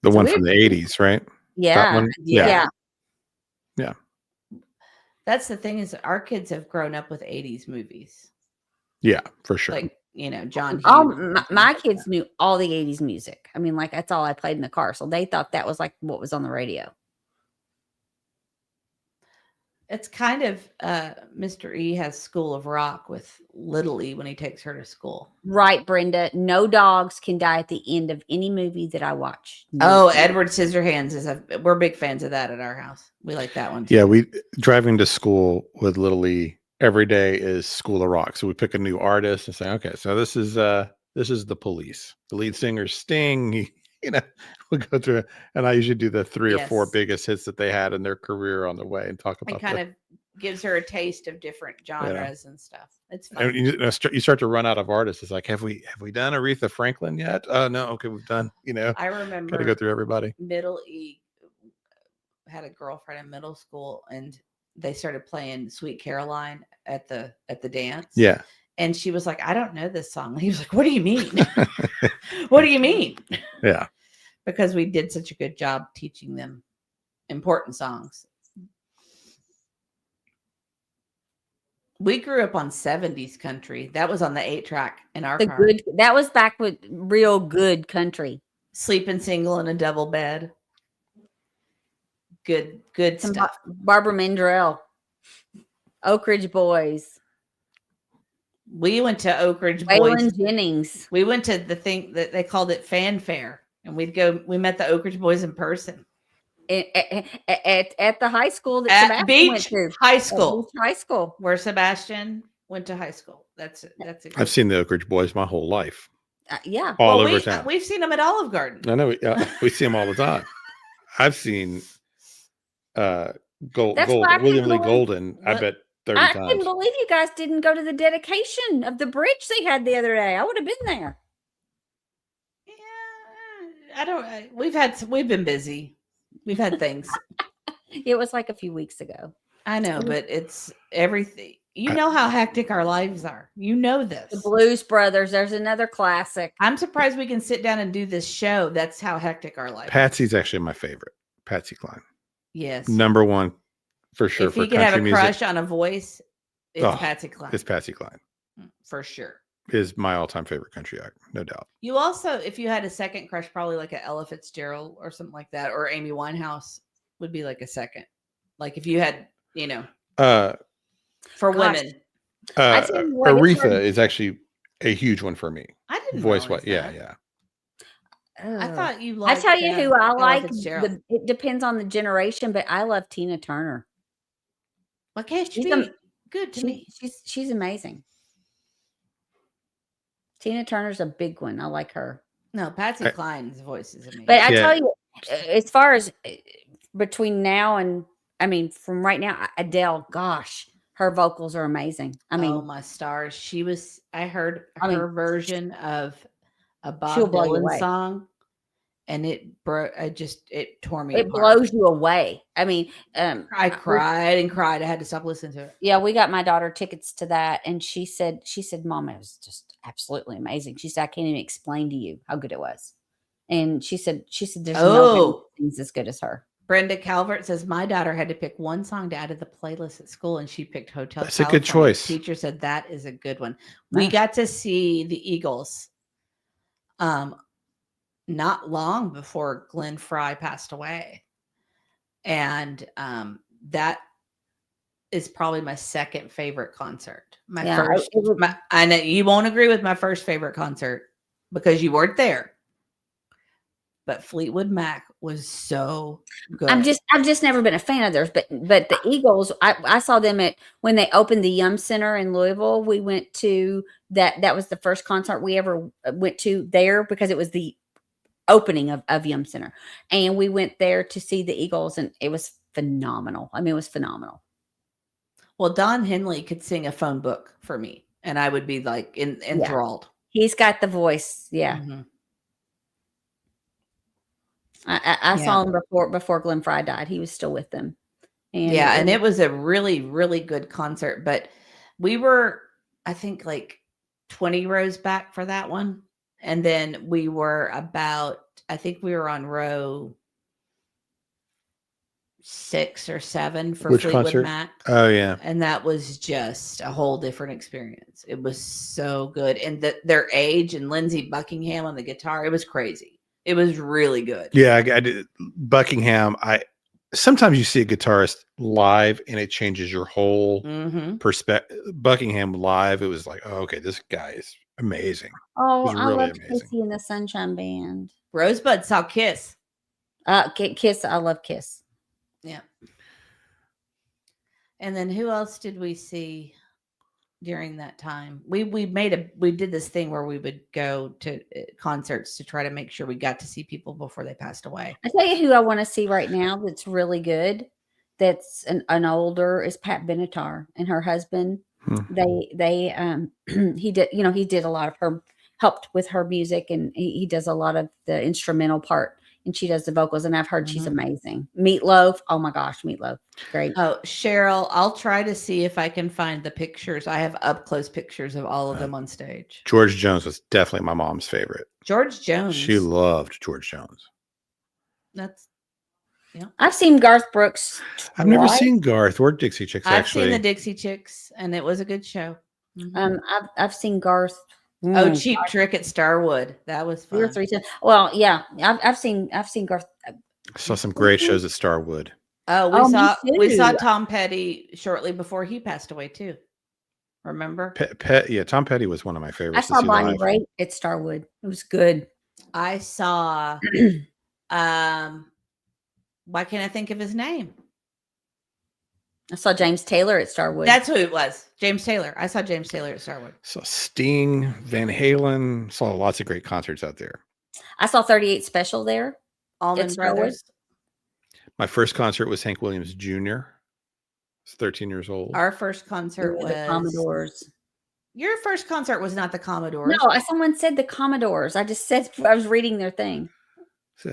Speaker 5: The one from the 80s, right?
Speaker 6: Yeah.
Speaker 5: That one?
Speaker 6: Yeah.
Speaker 5: Yeah.
Speaker 7: That's the thing is our kids have grown up with 80s movies.
Speaker 5: Yeah, for sure.
Speaker 7: Like, John
Speaker 6: Hughes. My kids knew all the 80s music. I mean, like that's all I played in the car. So they thought that was like what was on the radio.
Speaker 7: It's kind of Mr. E has School of Rock with Little E when he takes her to school.
Speaker 6: Right, Brenda. No dogs can die at the end of any movie that I watch.
Speaker 7: No. Edward Scissorhands we're big fans of that at our house. We like that one too.
Speaker 5: Yeah, we driving to school with Little E every day is School of Rock. So we pick a new artist and say, okay, so this is the Police. The lead singer Sting. We go through it, and I usually do the 3 or 4 biggest hits that they had in their career on the way and talk about.
Speaker 7: It kind of gives her a taste of different genres and stuff. It's fun.
Speaker 5: And you start to run out of artists. It's like, have we done Aretha Franklin yet? No, okay, we've done.
Speaker 7: I remember.
Speaker 5: Got to go through everybody.
Speaker 7: Middle E had a girlfriend in middle school, and they started playing Sweet Caroline at the dance.
Speaker 5: Yeah.
Speaker 7: And she was like, I don't know this song. And he was like, what do you mean? What do you mean?
Speaker 5: Yeah.
Speaker 7: Because we did such a good job teaching them important songs. We grew up on 70s country. That was on the 8-track in our car.
Speaker 6: That was back with real good country.
Speaker 7: Sleeping Single in a Double Bed. Good stuff.
Speaker 6: Barbara Mandrell. Oak Ridge Boys.
Speaker 7: We went to Oak Ridge
Speaker 6: Waylon
Speaker 7: Boys.
Speaker 6: Jennings.
Speaker 7: We went to the thing that they called it Fanfare, and we met the Oak Ridge Boys in person.
Speaker 6: At the high school that
Speaker 7: At
Speaker 6: Sebastian
Speaker 7: Beach
Speaker 6: went to.
Speaker 7: High School.
Speaker 6: Beach High School.
Speaker 7: Where Sebastian went to high school. That's
Speaker 5: I've seen the Oak Ridge Boys my whole life.
Speaker 6: Yeah.
Speaker 5: All over town.
Speaker 7: We've seen them at Olive Garden.
Speaker 5: I know. We see them all the time. I've seen William Lee Golden, I bet 30
Speaker 6: I
Speaker 5: times.
Speaker 6: couldn't believe you guys didn't go to the dedication of the bridge they had the other day. I would have been there.
Speaker 7: We've been busy. We've had things.
Speaker 6: It was like a few weeks ago.
Speaker 7: I know, but it's everything. You know how hectic our lives are. You know this.
Speaker 6: The Blues Brothers. There's another classic.
Speaker 7: I'm surprised we can sit down and do this show. That's how hectic our life is.
Speaker 5: Patsy's actually my favorite. Patsy Cline.
Speaker 7: Yes.
Speaker 5: Number one for sure.
Speaker 7: If you could have a crush on a voice, it's Patsy Cline.
Speaker 5: It's Patsy Cline.
Speaker 7: For sure.
Speaker 5: Is my all-time favorite country act, no doubt.
Speaker 7: You also, if you had a second crush, probably like a Ella Fitzgerald or something like that, or Amy Winehouse would be like a second. Like if you had, for women.
Speaker 5: Aretha is actually a huge one for me.
Speaker 7: I didn't
Speaker 5: voice
Speaker 7: realize
Speaker 5: what? Yeah.
Speaker 7: I
Speaker 6: Oh.
Speaker 7: thought you
Speaker 6: I
Speaker 7: liked.
Speaker 6: tell you who I
Speaker 7: Ella
Speaker 6: like.
Speaker 7: Fitzgerald.
Speaker 6: It depends on the generation, but I love Tina Turner.
Speaker 7: Why can't she
Speaker 6: She's
Speaker 7: be good to me?
Speaker 6: She's amazing. Tina Turner's a big one. I like her.
Speaker 7: No, Patsy Cline's voice is amazing.
Speaker 6: But I tell you, as far as between now and from right now, Adele, gosh, her vocals are amazing. I mean,
Speaker 7: oh my stars, she was. I heard
Speaker 6: I mean,
Speaker 7: her version of a
Speaker 6: she'll
Speaker 7: Bob
Speaker 6: blow you
Speaker 7: Dylan
Speaker 6: away.
Speaker 7: song, and it broke. It tore me.
Speaker 6: It
Speaker 7: apart.
Speaker 6: blows you away. I mean,
Speaker 7: I cried and cried. I had to stop listening to it.
Speaker 6: Yeah, we got my daughter tickets to that, and she said, "Mom, it was just absolutely amazing." She said, "I can't even explain to you how good it was." And she said, "There's no things as good as her."
Speaker 7: Brenda Calvert says, my daughter had to pick one song to add to the playlist at school, and she picked Hotel
Speaker 5: That's a
Speaker 7: California.
Speaker 5: good choice.
Speaker 7: Teacher said that is a good one. We got to see the Eagles not long before Glenn Fry passed away. And that is probably my second favorite concert. I know you won't agree with my first favorite concert because you weren't there. But Fleetwood Mac was so good.
Speaker 6: I've just never been a fan of theirs, but the Eagles, I saw them when they opened the Yum Center in Louisville. We went to that. That was the first concert we ever went to there because it was the opening of Yum Center, and we went there to see the Eagles, and it was phenomenal. I mean, it was phenomenal.
Speaker 7: Well, Don Henley could sing a phone book for me, and I would be like enthralled.
Speaker 6: Yeah. He's got the voice. Yeah.
Speaker 7: Mm-hmm.
Speaker 6: I saw him before Glenn Fry died. He was still with them.
Speaker 7: And it was a really, really good concert. But we were, I think, like 20 rows back for that one. And then we were I think we were on row 6 or 7 for
Speaker 5: Which
Speaker 7: Fleetwood
Speaker 5: concert?
Speaker 7: Mac.
Speaker 5: Oh, yeah.
Speaker 7: And that was just a whole different experience. It was so good. And their age and Lindsey Buckingham on the guitar, it was crazy. It was really good.
Speaker 5: Yeah, I did. Buckingham. Sometimes you see a guitarist live and it changes your whole perspective. Buckingham live, it was like, oh, okay, this guy is amazing.
Speaker 6: Oh,
Speaker 5: really
Speaker 6: I love Casey and the Sunshine Band.
Speaker 7: Rosebud saw Kiss.
Speaker 6: Kiss. I love Kiss.
Speaker 7: Yeah. And then who else did we see during that time? We did this thing where we would go to concerts to try to make sure we got to see people before they passed away.
Speaker 6: I tell you who I want to see right now that's really good. That's an older is Pat Benatar and her husband. They he did a lot of her, helped with her music, and he does a lot of the instrumental part, and she does the vocals, and I've heard she's amazing. Meatloaf, oh my gosh, Meatloaf, great.
Speaker 7: Oh, Cheryl, I'll try to see if I can find the pictures. I have up close pictures of all of them on stage.
Speaker 5: George Jones was definitely my mom's favorite.
Speaker 7: George Jones.
Speaker 5: She loved George Jones.
Speaker 6: I've seen Garth Brooks.
Speaker 5: I've never seen Garth or Dixie Chicks.
Speaker 7: I've seen the Dixie Chicks, and it was a good show.
Speaker 6: I've seen Garth.
Speaker 7: Cheap Trick at Starwood. That was fun.
Speaker 6: 2 or 3 times. Well, yeah, I've seen Garth.
Speaker 5: I saw some great shows at Starwood.
Speaker 7: We saw Tom Petty shortly before he passed away too. Remember?
Speaker 5: Tom Petty was one of my favorites.
Speaker 6: I saw Bonnie Raitt at Starwood. It was good.
Speaker 7: I saw. Why can't I think of his name?
Speaker 6: I saw James Taylor at Starwood.
Speaker 7: That's who it was. James Taylor. I saw James Taylor at Starwood.
Speaker 5: Saw Sting, Van Halen. Saw lots of great concerts out there.
Speaker 6: I saw 38 Special there.
Speaker 7: Allman Brothers.
Speaker 5: My first concert was Hank Williams Jr. I was 13 years old.
Speaker 7: Our first concert was
Speaker 6: the Commodores.
Speaker 7: Your first concert was not the Commodores.
Speaker 6: No, someone said the Commodores. I just said I was reading their thing.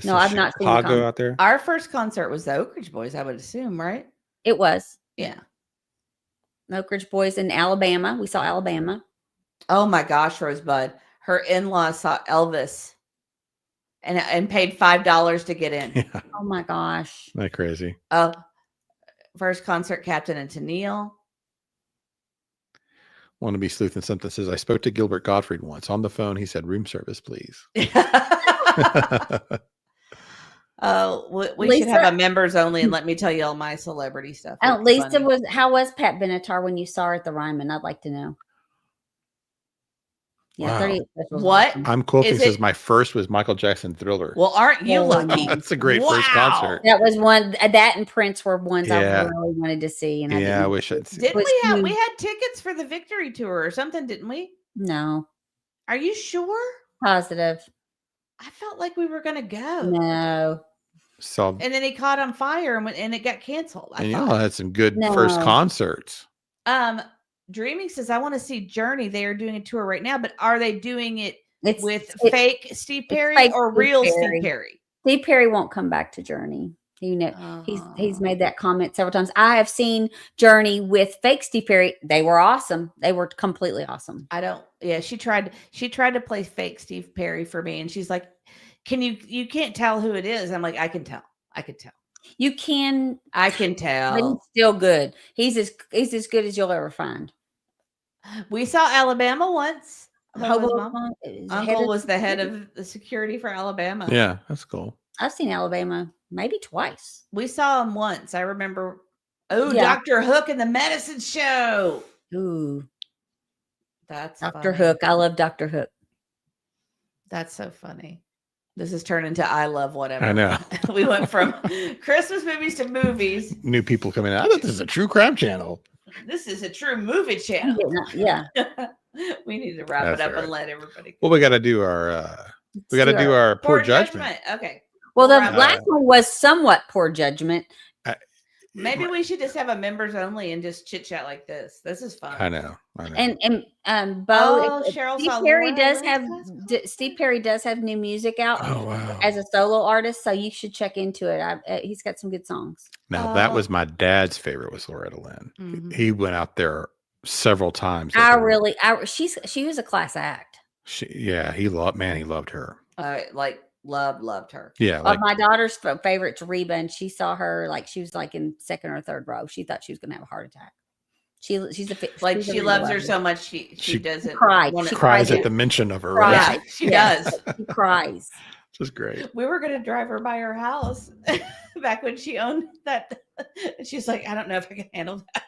Speaker 6: No, I've not seen
Speaker 5: Chicago out there.
Speaker 7: Our first concert was the Oak Ridge Boys, I would assume, right?
Speaker 6: It was.
Speaker 7: Yeah.
Speaker 6: Oak Ridge Boys in Alabama. We saw Alabama.
Speaker 7: Oh my gosh, Rosebud. Her in-laws saw Elvis and paid $5 to get in.
Speaker 5: Yeah.
Speaker 6: Oh my gosh.
Speaker 5: Not crazy.
Speaker 7: First concert, Captain and Tennille.
Speaker 5: Want to be sleuth and something says, I spoke to Gilbert Gottfried once on the phone. He said, room service, please.
Speaker 7: We should have a members only, and let me tell you all my celebrity stuff.
Speaker 6: How was Pat Benatar when you saw her at the Ryman? I'd like to know. Yeah,
Speaker 5: Wow.
Speaker 6: 38 Specials.
Speaker 7: What?
Speaker 5: I'm quoting
Speaker 7: Is
Speaker 5: says
Speaker 7: it-
Speaker 5: my first was Michael Jackson Thriller.
Speaker 7: Well, aren't you
Speaker 6: Oh,
Speaker 7: lucky?
Speaker 5: That's a great first concert.
Speaker 6: That was one. That and Prince were ones I
Speaker 5: Yeah.
Speaker 6: really wanted to see, and I
Speaker 5: Yeah, I
Speaker 6: didn't.
Speaker 5: wish I'd seen
Speaker 7: Didn't
Speaker 6: But
Speaker 7: we
Speaker 6: you-
Speaker 7: had tickets for the Victory Tour or something, didn't we?
Speaker 6: No,
Speaker 7: Are you sure?
Speaker 6: positive.
Speaker 7: I felt like we were gonna go.
Speaker 6: No,
Speaker 5: So
Speaker 7: And then he caught on fire and it got canceled. I
Speaker 5: and
Speaker 7: thought.
Speaker 5: y'all had some good first
Speaker 6: No.
Speaker 5: concerts.
Speaker 7: Dreaming says I want to see Journey. They are doing a tour right now, but are they doing it
Speaker 6: it's
Speaker 7: with
Speaker 6: it-
Speaker 7: fake Steve
Speaker 6: it's
Speaker 7: Perry
Speaker 6: fake
Speaker 7: or
Speaker 6: Steve
Speaker 7: real
Speaker 6: Perry.
Speaker 7: Steve Perry?
Speaker 6: Steve Perry won't come back to Journey. He's made that comment several times. I have seen Journey with fake Steve Perry. They were awesome. They were completely awesome.
Speaker 7: I don't. Yeah, she tried to play fake Steve Perry for me, and she's like, "Can you can't tell who it is?" I'm like, "I can tell. I can tell.
Speaker 6: You can,
Speaker 7: I can
Speaker 6: but he's
Speaker 7: tell."
Speaker 6: still good. He's as good as you'll ever find.
Speaker 7: We saw Alabama once.
Speaker 6: Hobo
Speaker 7: Uncle was the head of the security for Alabama.
Speaker 5: Yeah, that's cool.
Speaker 6: I've seen Alabama maybe twice.
Speaker 7: We saw him once. I remember. Oh,
Speaker 6: Yeah.
Speaker 7: Dr. Hook and the Medicine Show.
Speaker 6: Ooh,
Speaker 7: That's
Speaker 6: Dr.
Speaker 7: funny.
Speaker 6: Hook. I love Dr. Hook.
Speaker 7: That's so funny. This has turned into I love whatever.
Speaker 5: I know.
Speaker 7: We went from Christmas movies to movies.
Speaker 5: New people coming out. I thought this is a true crime channel.
Speaker 7: This is a true movie channel.
Speaker 6: Yeah.
Speaker 7: We need to wrap
Speaker 5: That's
Speaker 7: it up
Speaker 5: all right.
Speaker 7: and let everybody.
Speaker 5: Well, we got to do our poor judgment.
Speaker 7: Okay.
Speaker 6: Well, the
Speaker 7: wrap it
Speaker 6: last
Speaker 7: up.
Speaker 6: one was somewhat poor judgment.
Speaker 7: Maybe we should just have a members only and just chit chat like this. This is fun.
Speaker 5: I know.
Speaker 6: And Bo,
Speaker 7: Oh, Cheryl
Speaker 6: Steve
Speaker 7: saw
Speaker 6: Perry
Speaker 7: Laura
Speaker 6: does
Speaker 7: Lance
Speaker 6: have Steve Perry does have new music out
Speaker 5: Oh, wow.
Speaker 6: as a solo artist, so you should check into it. He's got some good songs.
Speaker 5: Now that
Speaker 7: Oh.
Speaker 5: was my dad's favorite was Loretta Lynn.
Speaker 7: Mhm.
Speaker 5: He went out there several times.
Speaker 6: She was a class act.
Speaker 5: He loved her.
Speaker 7: Loved her.
Speaker 5: Yeah, like
Speaker 6: My daughter's favorite's Reba, and she saw her like she was like in second or third row. She thought she was gonna have a heart attack. She's a
Speaker 7: Like
Speaker 6: she's a
Speaker 7: she
Speaker 6: Reba
Speaker 7: loves her
Speaker 6: lover.
Speaker 7: so much she doesn't
Speaker 6: cried.
Speaker 7: wanna-
Speaker 6: She
Speaker 5: cries
Speaker 6: cried.
Speaker 5: at the mention of her.
Speaker 6: Cries.
Speaker 5: Right?
Speaker 7: She
Speaker 6: Yes.
Speaker 7: does.
Speaker 6: She cries.
Speaker 5: Just great.
Speaker 7: We were gonna drive her by her house back when she owned that. She's like, I don't know if I can handle that.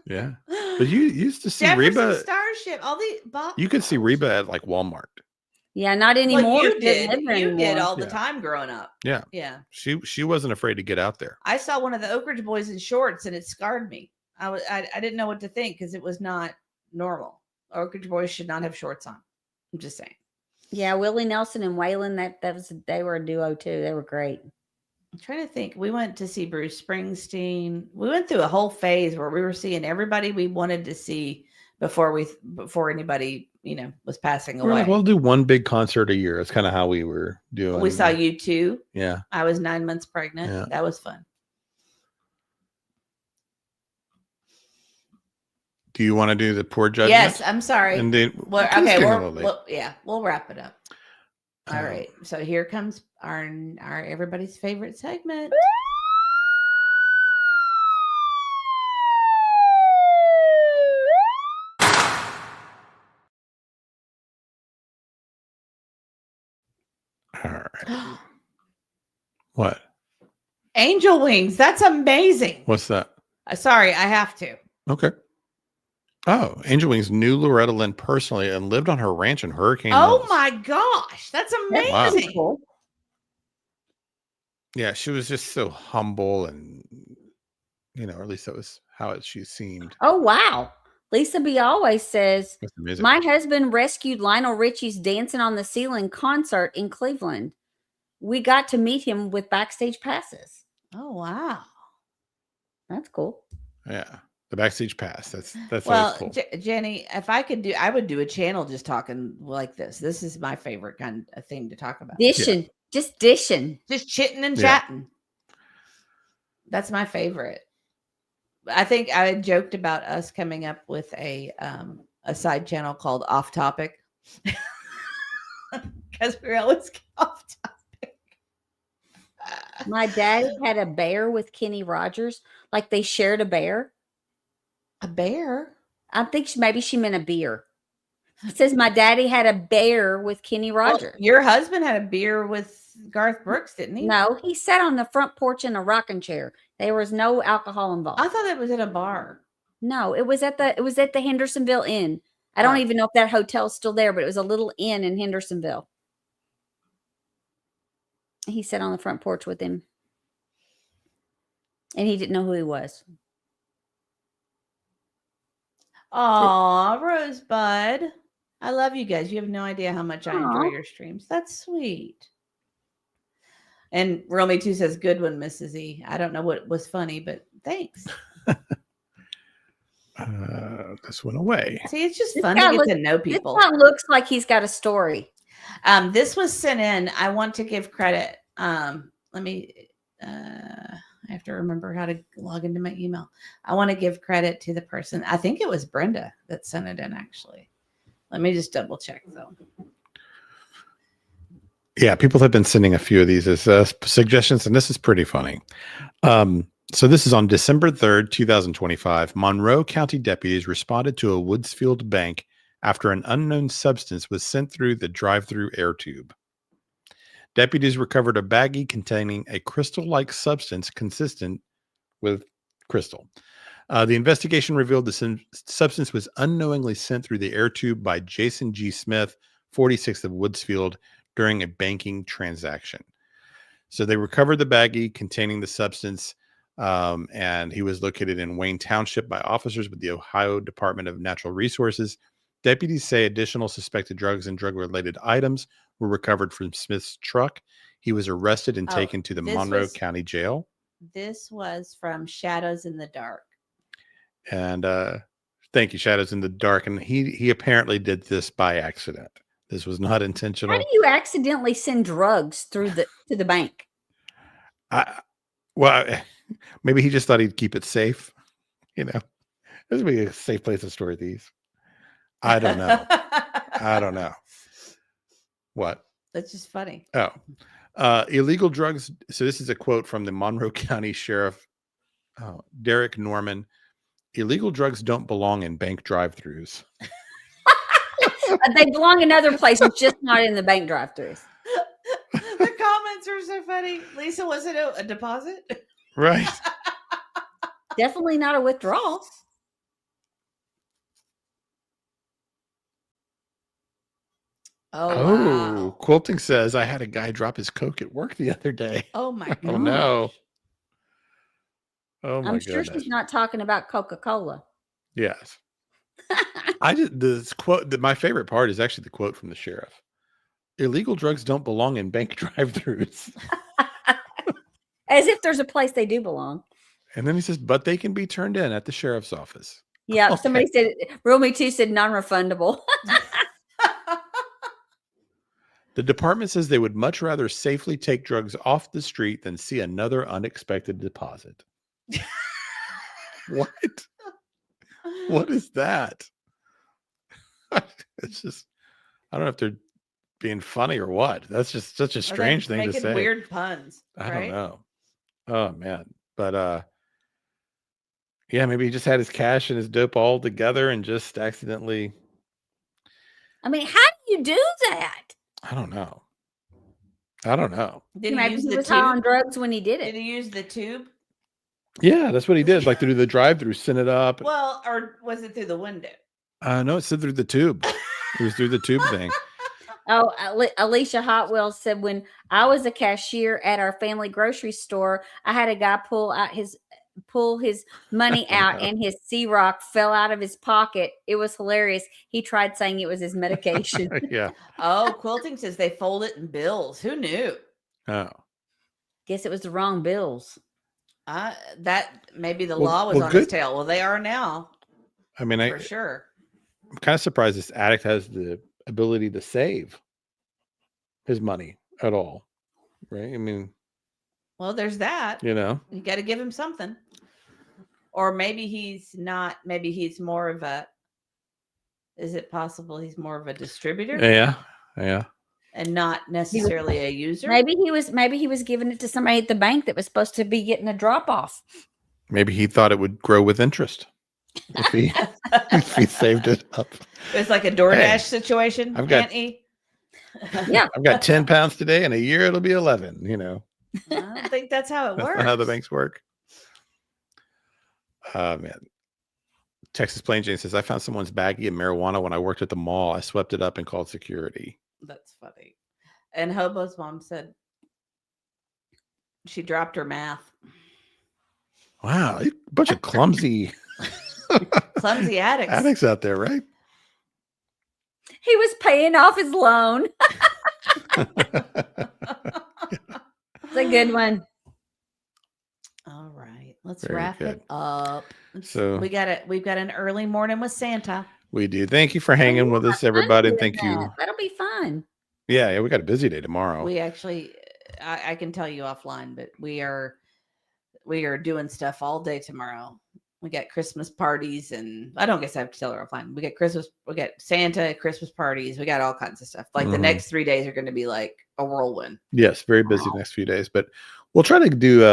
Speaker 5: Yeah, but you used to see
Speaker 7: Jefferson
Speaker 5: Reba.
Speaker 7: Starship, all the
Speaker 5: You could see Reba at like Walmart.
Speaker 6: Yeah, not anymore.
Speaker 7: Well, you
Speaker 6: She doesn't
Speaker 7: did.
Speaker 6: live there
Speaker 7: You did
Speaker 6: anymore.
Speaker 7: all the
Speaker 5: Yeah.
Speaker 7: time growing up.
Speaker 5: Yeah,
Speaker 7: Yeah.
Speaker 5: she wasn't afraid to get out there.
Speaker 7: I saw one of the Oak Ridge Boys in shorts and it scarred me. I didn't know what to think because it was not normal. Oak Ridge Boys should not have shorts on. I'm just saying.
Speaker 6: Yeah, Willie Nelson and Waylon, they were a duo too. They were great.
Speaker 7: I'm trying to think. We went to see Bruce Springsteen. We went through a whole phase where we were seeing everybody we wanted to see before anybody, was passing
Speaker 5: We were
Speaker 7: away.
Speaker 5: like, we'll do one big concert a year. That's kind of how we were doing.
Speaker 7: We saw you too.
Speaker 5: Yeah.
Speaker 7: I was 9 months pregnant.
Speaker 5: Yeah.
Speaker 7: That was fun.
Speaker 5: Do you want to do the poor judgment?
Speaker 7: Yes, I'm sorry.
Speaker 5: And then
Speaker 7: Well,
Speaker 5: it's
Speaker 7: okay,
Speaker 5: getting a little late.
Speaker 7: we'll wrap it up. All right. So here comes our everybody's favorite segment.
Speaker 5: All right. What?
Speaker 7: Angel wings. That's amazing.
Speaker 5: What's that?
Speaker 7: Sorry, I have to.
Speaker 5: Okay. Oh, Angel Wings knew Loretta Lynn personally and lived on her ranch in Hurricane
Speaker 7: Oh
Speaker 5: Mills.
Speaker 7: my gosh, that's
Speaker 5: Wow.
Speaker 7: amazing.
Speaker 5: Yeah, she was just so humble and, or at least that was how she seemed.
Speaker 6: Oh wow. Lisa B always says,
Speaker 5: That's amazing.
Speaker 6: my husband rescued Lionel Richie's Dancing on the Ceiling concert in Cleveland. We got to meet him with backstage passes.
Speaker 7: Oh wow.
Speaker 6: That's cool.
Speaker 5: Yeah. The backstage pass. That's
Speaker 7: Well,
Speaker 5: always cool.
Speaker 7: Jenny, if I could I would do a channel just talking like this. This is my favorite kind of thing to talk about.
Speaker 6: Dishing. Just dishing.
Speaker 7: Just chitting and
Speaker 5: Yeah.
Speaker 7: chatting. That's my favorite. I think I joked about us coming up with a side channel called Off Topic because we're always off topic.
Speaker 6: My dad had a bear with Kenny Rogers. Like they shared a bear.
Speaker 7: A bear?
Speaker 6: I think maybe she meant a beer. It says my daddy had a bear with Kenny Rogers.
Speaker 7: Well, your husband had a beer with Garth Brooks, didn't he?
Speaker 6: No, he sat on the front porch in a rocking chair. There was no alcohol involved.
Speaker 7: I thought it was at a bar.
Speaker 6: No, it was at the Hendersonville Inn. I don't
Speaker 7: Oh.
Speaker 6: even know if that hotel's still there, but it was a little inn in Hendersonville. He sat on the front porch with him. And he didn't know who he was.
Speaker 7: Aw, Rosebud. I love you guys. You have no idea how much I enjoy
Speaker 6: Aw.
Speaker 7: your streams. That's sweet. And Romy too says, "Good one, Mrs. E." I don't know what was funny, but thanks.
Speaker 5: This went away.
Speaker 7: See, it's just
Speaker 6: This
Speaker 7: fun
Speaker 6: guy
Speaker 7: to get
Speaker 6: looks-
Speaker 7: to know people.
Speaker 6: This guy looks like he's got a story.
Speaker 7: This was sent in. I want to give credit. Let me. I have to remember how to log into my email. I want to give credit to the person. I think it was Brenda that sent it in. Actually, let me just double check though.
Speaker 5: Yeah, people have been sending a few of these as suggestions, and this is pretty funny. So this is on December 3rd, 2025. Monroe County deputies responded to a Woodsfield bank after an unknown substance was sent through the drive-through air tube. Deputies recovered a baggie containing a crystal-like substance consistent with crystal. The investigation revealed the substance was unknowingly sent through the air tube by Jason G. Smith, 46th of Woodsfield, during a banking transaction. So they recovered the baggie containing the substance, and he was located in Wayne Township by officers with the Ohio Department of Natural Resources. Deputies say additional suspected drugs and drug-related items were recovered from Smith's truck. He was arrested and taken to the Monroe County Jail.
Speaker 7: This was from Shadows in the Dark.
Speaker 5: And thank you, Shadows in the Dark. And he apparently did this by accident. This was not intentional.
Speaker 6: How do you accidentally send drugs through to the bank?
Speaker 5: Well, maybe he just thought he'd keep it safe. You know, this would be a safe place to store these. I don't know. I don't know. What?
Speaker 7: That's just funny.
Speaker 5: Oh, illegal drugs. So this is a quote from the Monroe County Sheriff, Derek Norman. Illegal drugs don't belong in bank drive-thrus.
Speaker 6: They belong in other places, just not in the bank drive-thrus.
Speaker 7: The comments are so funny. Lisa, was it a deposit?
Speaker 5: Right.
Speaker 6: Definitely not a withdrawal.
Speaker 7: Oh, wow.
Speaker 5: Quilting says, I had a guy drop his Coke at work the other day.
Speaker 7: Oh my god.
Speaker 5: Oh no. Oh my
Speaker 6: I'm sure
Speaker 5: goodness.
Speaker 6: she's not talking about Coca-Cola.
Speaker 5: Yes. I did this quote. My favorite part is actually the quote from the sheriff. Illegal drugs don't belong in bank drive-thrus.
Speaker 6: As if there's a place they do belong.
Speaker 5: And then he says, but they can be turned in at the sheriff's office.
Speaker 6: Yeah,
Speaker 5: Okay.
Speaker 6: somebody said, Romy too said non-refundable.
Speaker 5: The department says they would much rather safely take drugs off the street than see another unexpected deposit. What? What is that? It's just, I don't know if they're being funny or what. That's just such a strange thing to
Speaker 7: making
Speaker 5: say.
Speaker 7: Weird puns.
Speaker 5: I
Speaker 7: right?
Speaker 5: don't know. Oh man. But yeah, maybe he just had his cash and his dope all together and just accidentally.
Speaker 6: I mean, how do you do that?
Speaker 5: I don't know. I don't know.
Speaker 7: Did he
Speaker 6: Maybe
Speaker 7: use
Speaker 6: he
Speaker 7: the
Speaker 6: was high on
Speaker 7: tube?
Speaker 6: drugs when he did
Speaker 7: Did
Speaker 6: it.
Speaker 7: he use the tube?
Speaker 5: Yeah, that's what he did. Like through the drive-through, send it up.
Speaker 7: Well, or was it through the window?
Speaker 5: No, it said through the tube. It was through the tube thing.
Speaker 6: Oh, Alicia Hotwell said, when I was a cashier at our family grocery store, I had a guy pull his money out and his C-Rock fell out of his pocket. It was hilarious. He tried saying it was his medication.
Speaker 5: Yeah.
Speaker 7: Oh, Quilting says they fold it in bills. Who knew?
Speaker 5: Oh.
Speaker 6: Guess it was the wrong bills.
Speaker 7: That maybe the
Speaker 5: Well-
Speaker 7: law was
Speaker 5: well,
Speaker 7: on his
Speaker 5: good-
Speaker 7: tail. Well, they are now
Speaker 5: I mean,
Speaker 7: for sure.
Speaker 5: I'm kind of surprised this addict has the ability to save his money at all. Right? I mean,
Speaker 7: Well, there's that.
Speaker 5: you know.
Speaker 7: You got to give him something. Or maybe he's not. Maybe he's more of a. Is it possible he's more of a distributor?
Speaker 5: Yeah. Yeah.
Speaker 7: And not necessarily a user?
Speaker 6: Maybe he was giving it to somebody at the bank that was supposed to be getting a drop off.
Speaker 5: Maybe he thought it would grow with interest if he, if he saved it up.
Speaker 7: It's like a DoorDash
Speaker 5: Hey,
Speaker 7: situation.
Speaker 5: I've got-
Speaker 7: Aunt E?
Speaker 6: Yeah.
Speaker 5: I've got 10 pounds today. In a year, it'll be 11. You know,
Speaker 7: I don't think that's how it
Speaker 5: that's
Speaker 7: works.
Speaker 5: not how the banks work. Man. Texas Plain Jane says, I found someone's baggie of marijuana when I worked at the mall. I swept it up and called security.
Speaker 7: That's funny. And Hobo's mom said she dropped her math.
Speaker 5: Wow, a bunch of clumsy
Speaker 7: Clumsy addicts.
Speaker 5: addicts out there, right?
Speaker 6: He was paying off his loan. It's a good one.
Speaker 7: All right, let's
Speaker 5: Very
Speaker 7: wrap
Speaker 5: good.
Speaker 7: it up.
Speaker 5: So
Speaker 7: We've got an early morning with Santa.
Speaker 5: we do. Thank you for hanging with us, everybody. And thank you.
Speaker 6: That'll be fun.
Speaker 5: Yeah, we got a busy day tomorrow.
Speaker 7: We actually, I can tell you offline, but we are doing stuff all day tomorrow. We got Christmas parties, and I don't guess I have to tell her offline. We got Santa, Christmas parties. We got all kinds of stuff. Like the next 3 days are going to be like a whirlwind.
Speaker 5: Yes, very busy next few days, but we'll try to do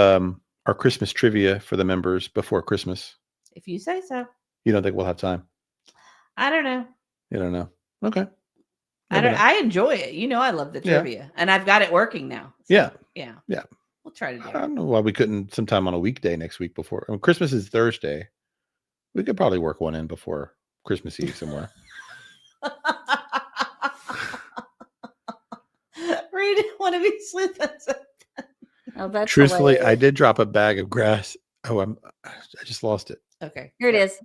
Speaker 5: our Christmas trivia for the members before Christmas.
Speaker 7: If you say so.
Speaker 5: You don't think we'll have time?
Speaker 7: I don't know.
Speaker 5: You don't know? Okay.
Speaker 7: I enjoy it. You know, I love the trivia, and I've got it working now. So,
Speaker 5: Yeah.
Speaker 7: Yeah. We'll try to do
Speaker 5: I
Speaker 7: it.
Speaker 5: don't know why we couldn't sometime on a weekday next week before. Christmas is Thursday. We could probably work one in before Christmas Eve somewhere.
Speaker 7: Read one of these sleuths.
Speaker 6: Oh, that's
Speaker 5: Truthfully,
Speaker 6: hilarious.
Speaker 5: I did drop a bag of grass. Oh, I just lost it.
Speaker 7: Okay.
Speaker 6: Here it is.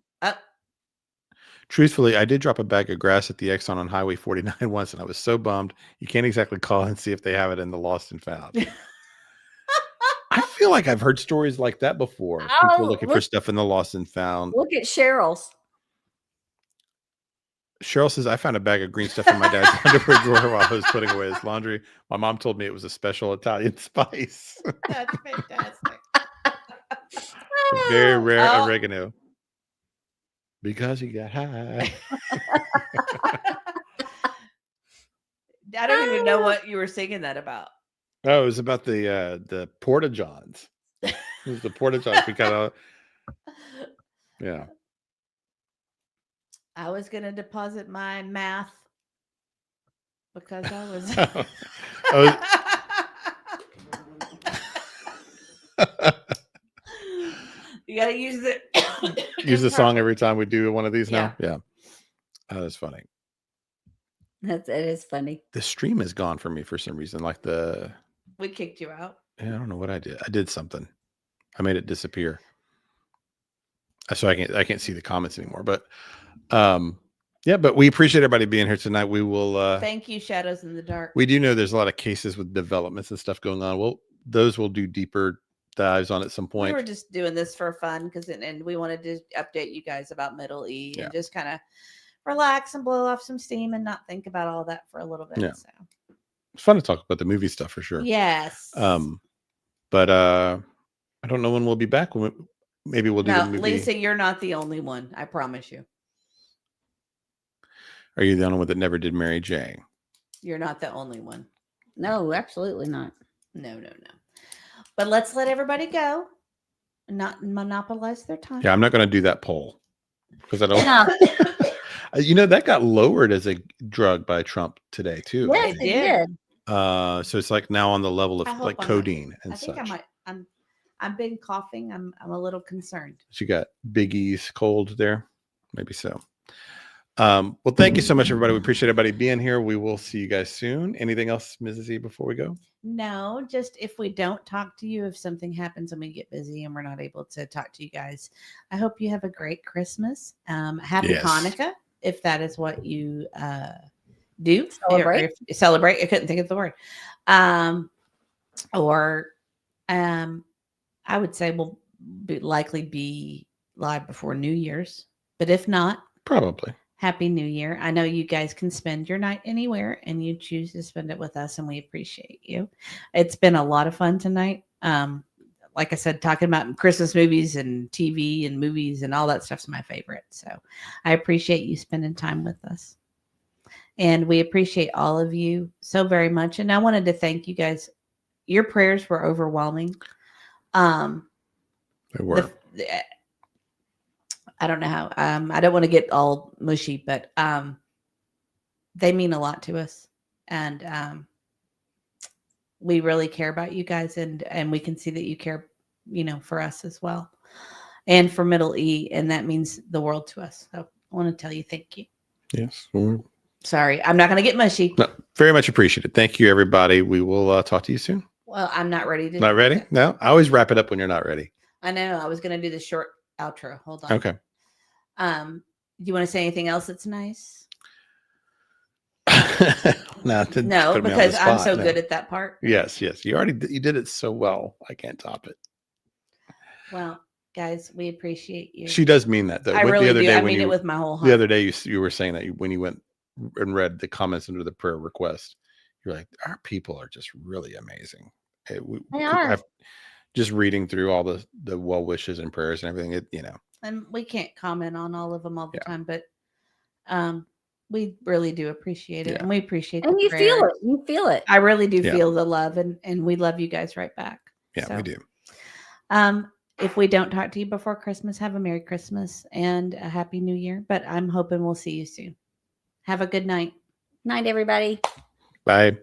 Speaker 5: Truthfully, I did drop a bag of grass at the Exxon on Highway 49 once, and I was so bummed. You can't exactly call and see if they have it in the lost and found. I feel like I've heard stories like that before. People looking for stuff in the lost and found.
Speaker 6: Look at Cheryl's.
Speaker 5: Cheryl says, I found a bag of green stuff in my dad's underwear drawer while I was putting away his laundry. My mom told me it was a special Italian spice.
Speaker 7: That's fantastic.
Speaker 5: Very rare oregano. Because you got high.
Speaker 7: I don't even know what you were singing that about.
Speaker 5: Oh, it was about the Porta Johns. It was the Porta Johns. We kind of, yeah.
Speaker 7: I was going to deposit my math because I was. You got to use it.
Speaker 5: Use the song every time we do one of these now. Yeah. Oh, that's funny.
Speaker 6: It is funny.
Speaker 5: The stream is gone for me for some reason. Like
Speaker 7: We kicked you out.
Speaker 5: I don't know what I did. I did something. I made it disappear. So I can't see the comments anymore. But yeah, but we appreciate everybody being here tonight. We will
Speaker 7: Thank you, Shadows in the Dark.
Speaker 5: we do know there's a lot of cases with developments and stuff going on. Those will do deeper dives on at some
Speaker 7: We
Speaker 5: point.
Speaker 7: were just doing this for fun and we wanted to update you guys about Middle E and just kind of relax and blow off some steam and not think about all that for a little bit.
Speaker 5: Yeah.
Speaker 7: So.
Speaker 5: It's fun to talk about the movie stuff for sure.
Speaker 7: Yes.
Speaker 5: But I don't know when we'll be back. Maybe we'll do the movie.
Speaker 7: Lisa, you're not the only one. I promise you.
Speaker 5: Are you the only one that never did Mary J?
Speaker 7: You're not the only one.
Speaker 6: No, absolutely not.
Speaker 7: No. But let's let everybody go and not monopolize their time.
Speaker 5: Yeah, I'm not going to do that poll because I don't. You know, that got lowered as a drug by Trump today too.
Speaker 6: Yes, it did.
Speaker 5: So it's like now on the level of like codeine and
Speaker 7: I think
Speaker 5: such.
Speaker 7: I might. I've been coughing. I'm a little concerned.
Speaker 5: So you got Big E's cold there, maybe so. Well, thank you so much, everybody. We appreciate everybody being here. We will see you guys soon. Anything else, Mrs. E, before we go?
Speaker 7: No, just if we don't talk to you, if something happens and we get busy and we're not able to talk to you guys, I hope you have a great Christmas. Happy Hanukkah, if that is what you do.
Speaker 6: Celebrate.
Speaker 7: Or if celebrate. I couldn't think of the word. I would say we'll likely be live before New Year's, but if not,
Speaker 5: probably.
Speaker 7: Happy New Year. I know you guys can spend your night anywhere and you choose to spend it with us, and we appreciate you. It's been a lot of fun tonight. Like I said, talking about Christmas movies and TV and movies and all that stuff's my favorite. So I appreciate you spending time with us. And we appreciate all of you so very much. And I wanted to thank you guys. Your prayers were overwhelming.
Speaker 5: They were.
Speaker 7: I don't know how. I don't want to get all mushy, but they mean a lot to us, and we really care about you guys, and we can see that you care, for us as well. and for middle E, and that means the world to us. So I want to tell you thank you.
Speaker 5: Yes. Well,
Speaker 7: Sorry, I'm not going to get mushy.
Speaker 5: no, very much appreciated. Thank you, everybody. We will talk to you soon.
Speaker 7: Well, I'm not ready to.
Speaker 5: Not ready? No, I always wrap it up when you're not ready.
Speaker 7: I know. I was going to do the short outro. Hold on.
Speaker 5: Okay.
Speaker 7: Do you want to say anything else that's nice?
Speaker 5: No,
Speaker 7: No,
Speaker 5: put me on the
Speaker 7: because I'm
Speaker 5: spot,
Speaker 7: so
Speaker 5: no.
Speaker 7: good at that part.
Speaker 5: Yes, yes. You did it so well. I can't top it.
Speaker 7: Well, guys, we appreciate you.
Speaker 5: She does mean that though.
Speaker 7: I
Speaker 5: What-
Speaker 7: really
Speaker 5: the other
Speaker 7: do.
Speaker 5: day
Speaker 7: I
Speaker 5: when
Speaker 7: mean
Speaker 5: you,
Speaker 7: it with my whole heart.
Speaker 5: The other day you were saying that when you went and read the comments under the prayer request, you're like, our people are just really amazing. Hey,
Speaker 6: They are.
Speaker 5: Just reading through all the well wishes and prayers and everything.
Speaker 7: And we can't comment on all of them all the time, but we really do appreciate it, and we appreciate.
Speaker 6: And
Speaker 7: the
Speaker 6: you feel
Speaker 7: prayers.
Speaker 6: it. You feel it.
Speaker 7: I really do
Speaker 5: Yeah.
Speaker 7: feel the love, and we love you guys right back.
Speaker 5: Yeah,
Speaker 7: So,
Speaker 5: we do.
Speaker 7: If we don't talk to you before Christmas, have a Merry Christmas and a Happy New Year. But I'm hoping we'll see you soon. Have a good night.
Speaker 6: Night, everybody.
Speaker 5: Bye.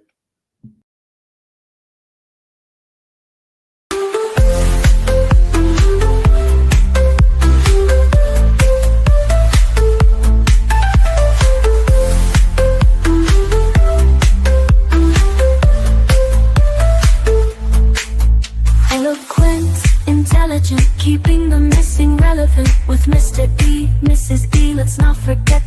Speaker 3: Eloquent, intelligent, keeping the missing relevant with Mr. E, Mrs. E. Let's not forget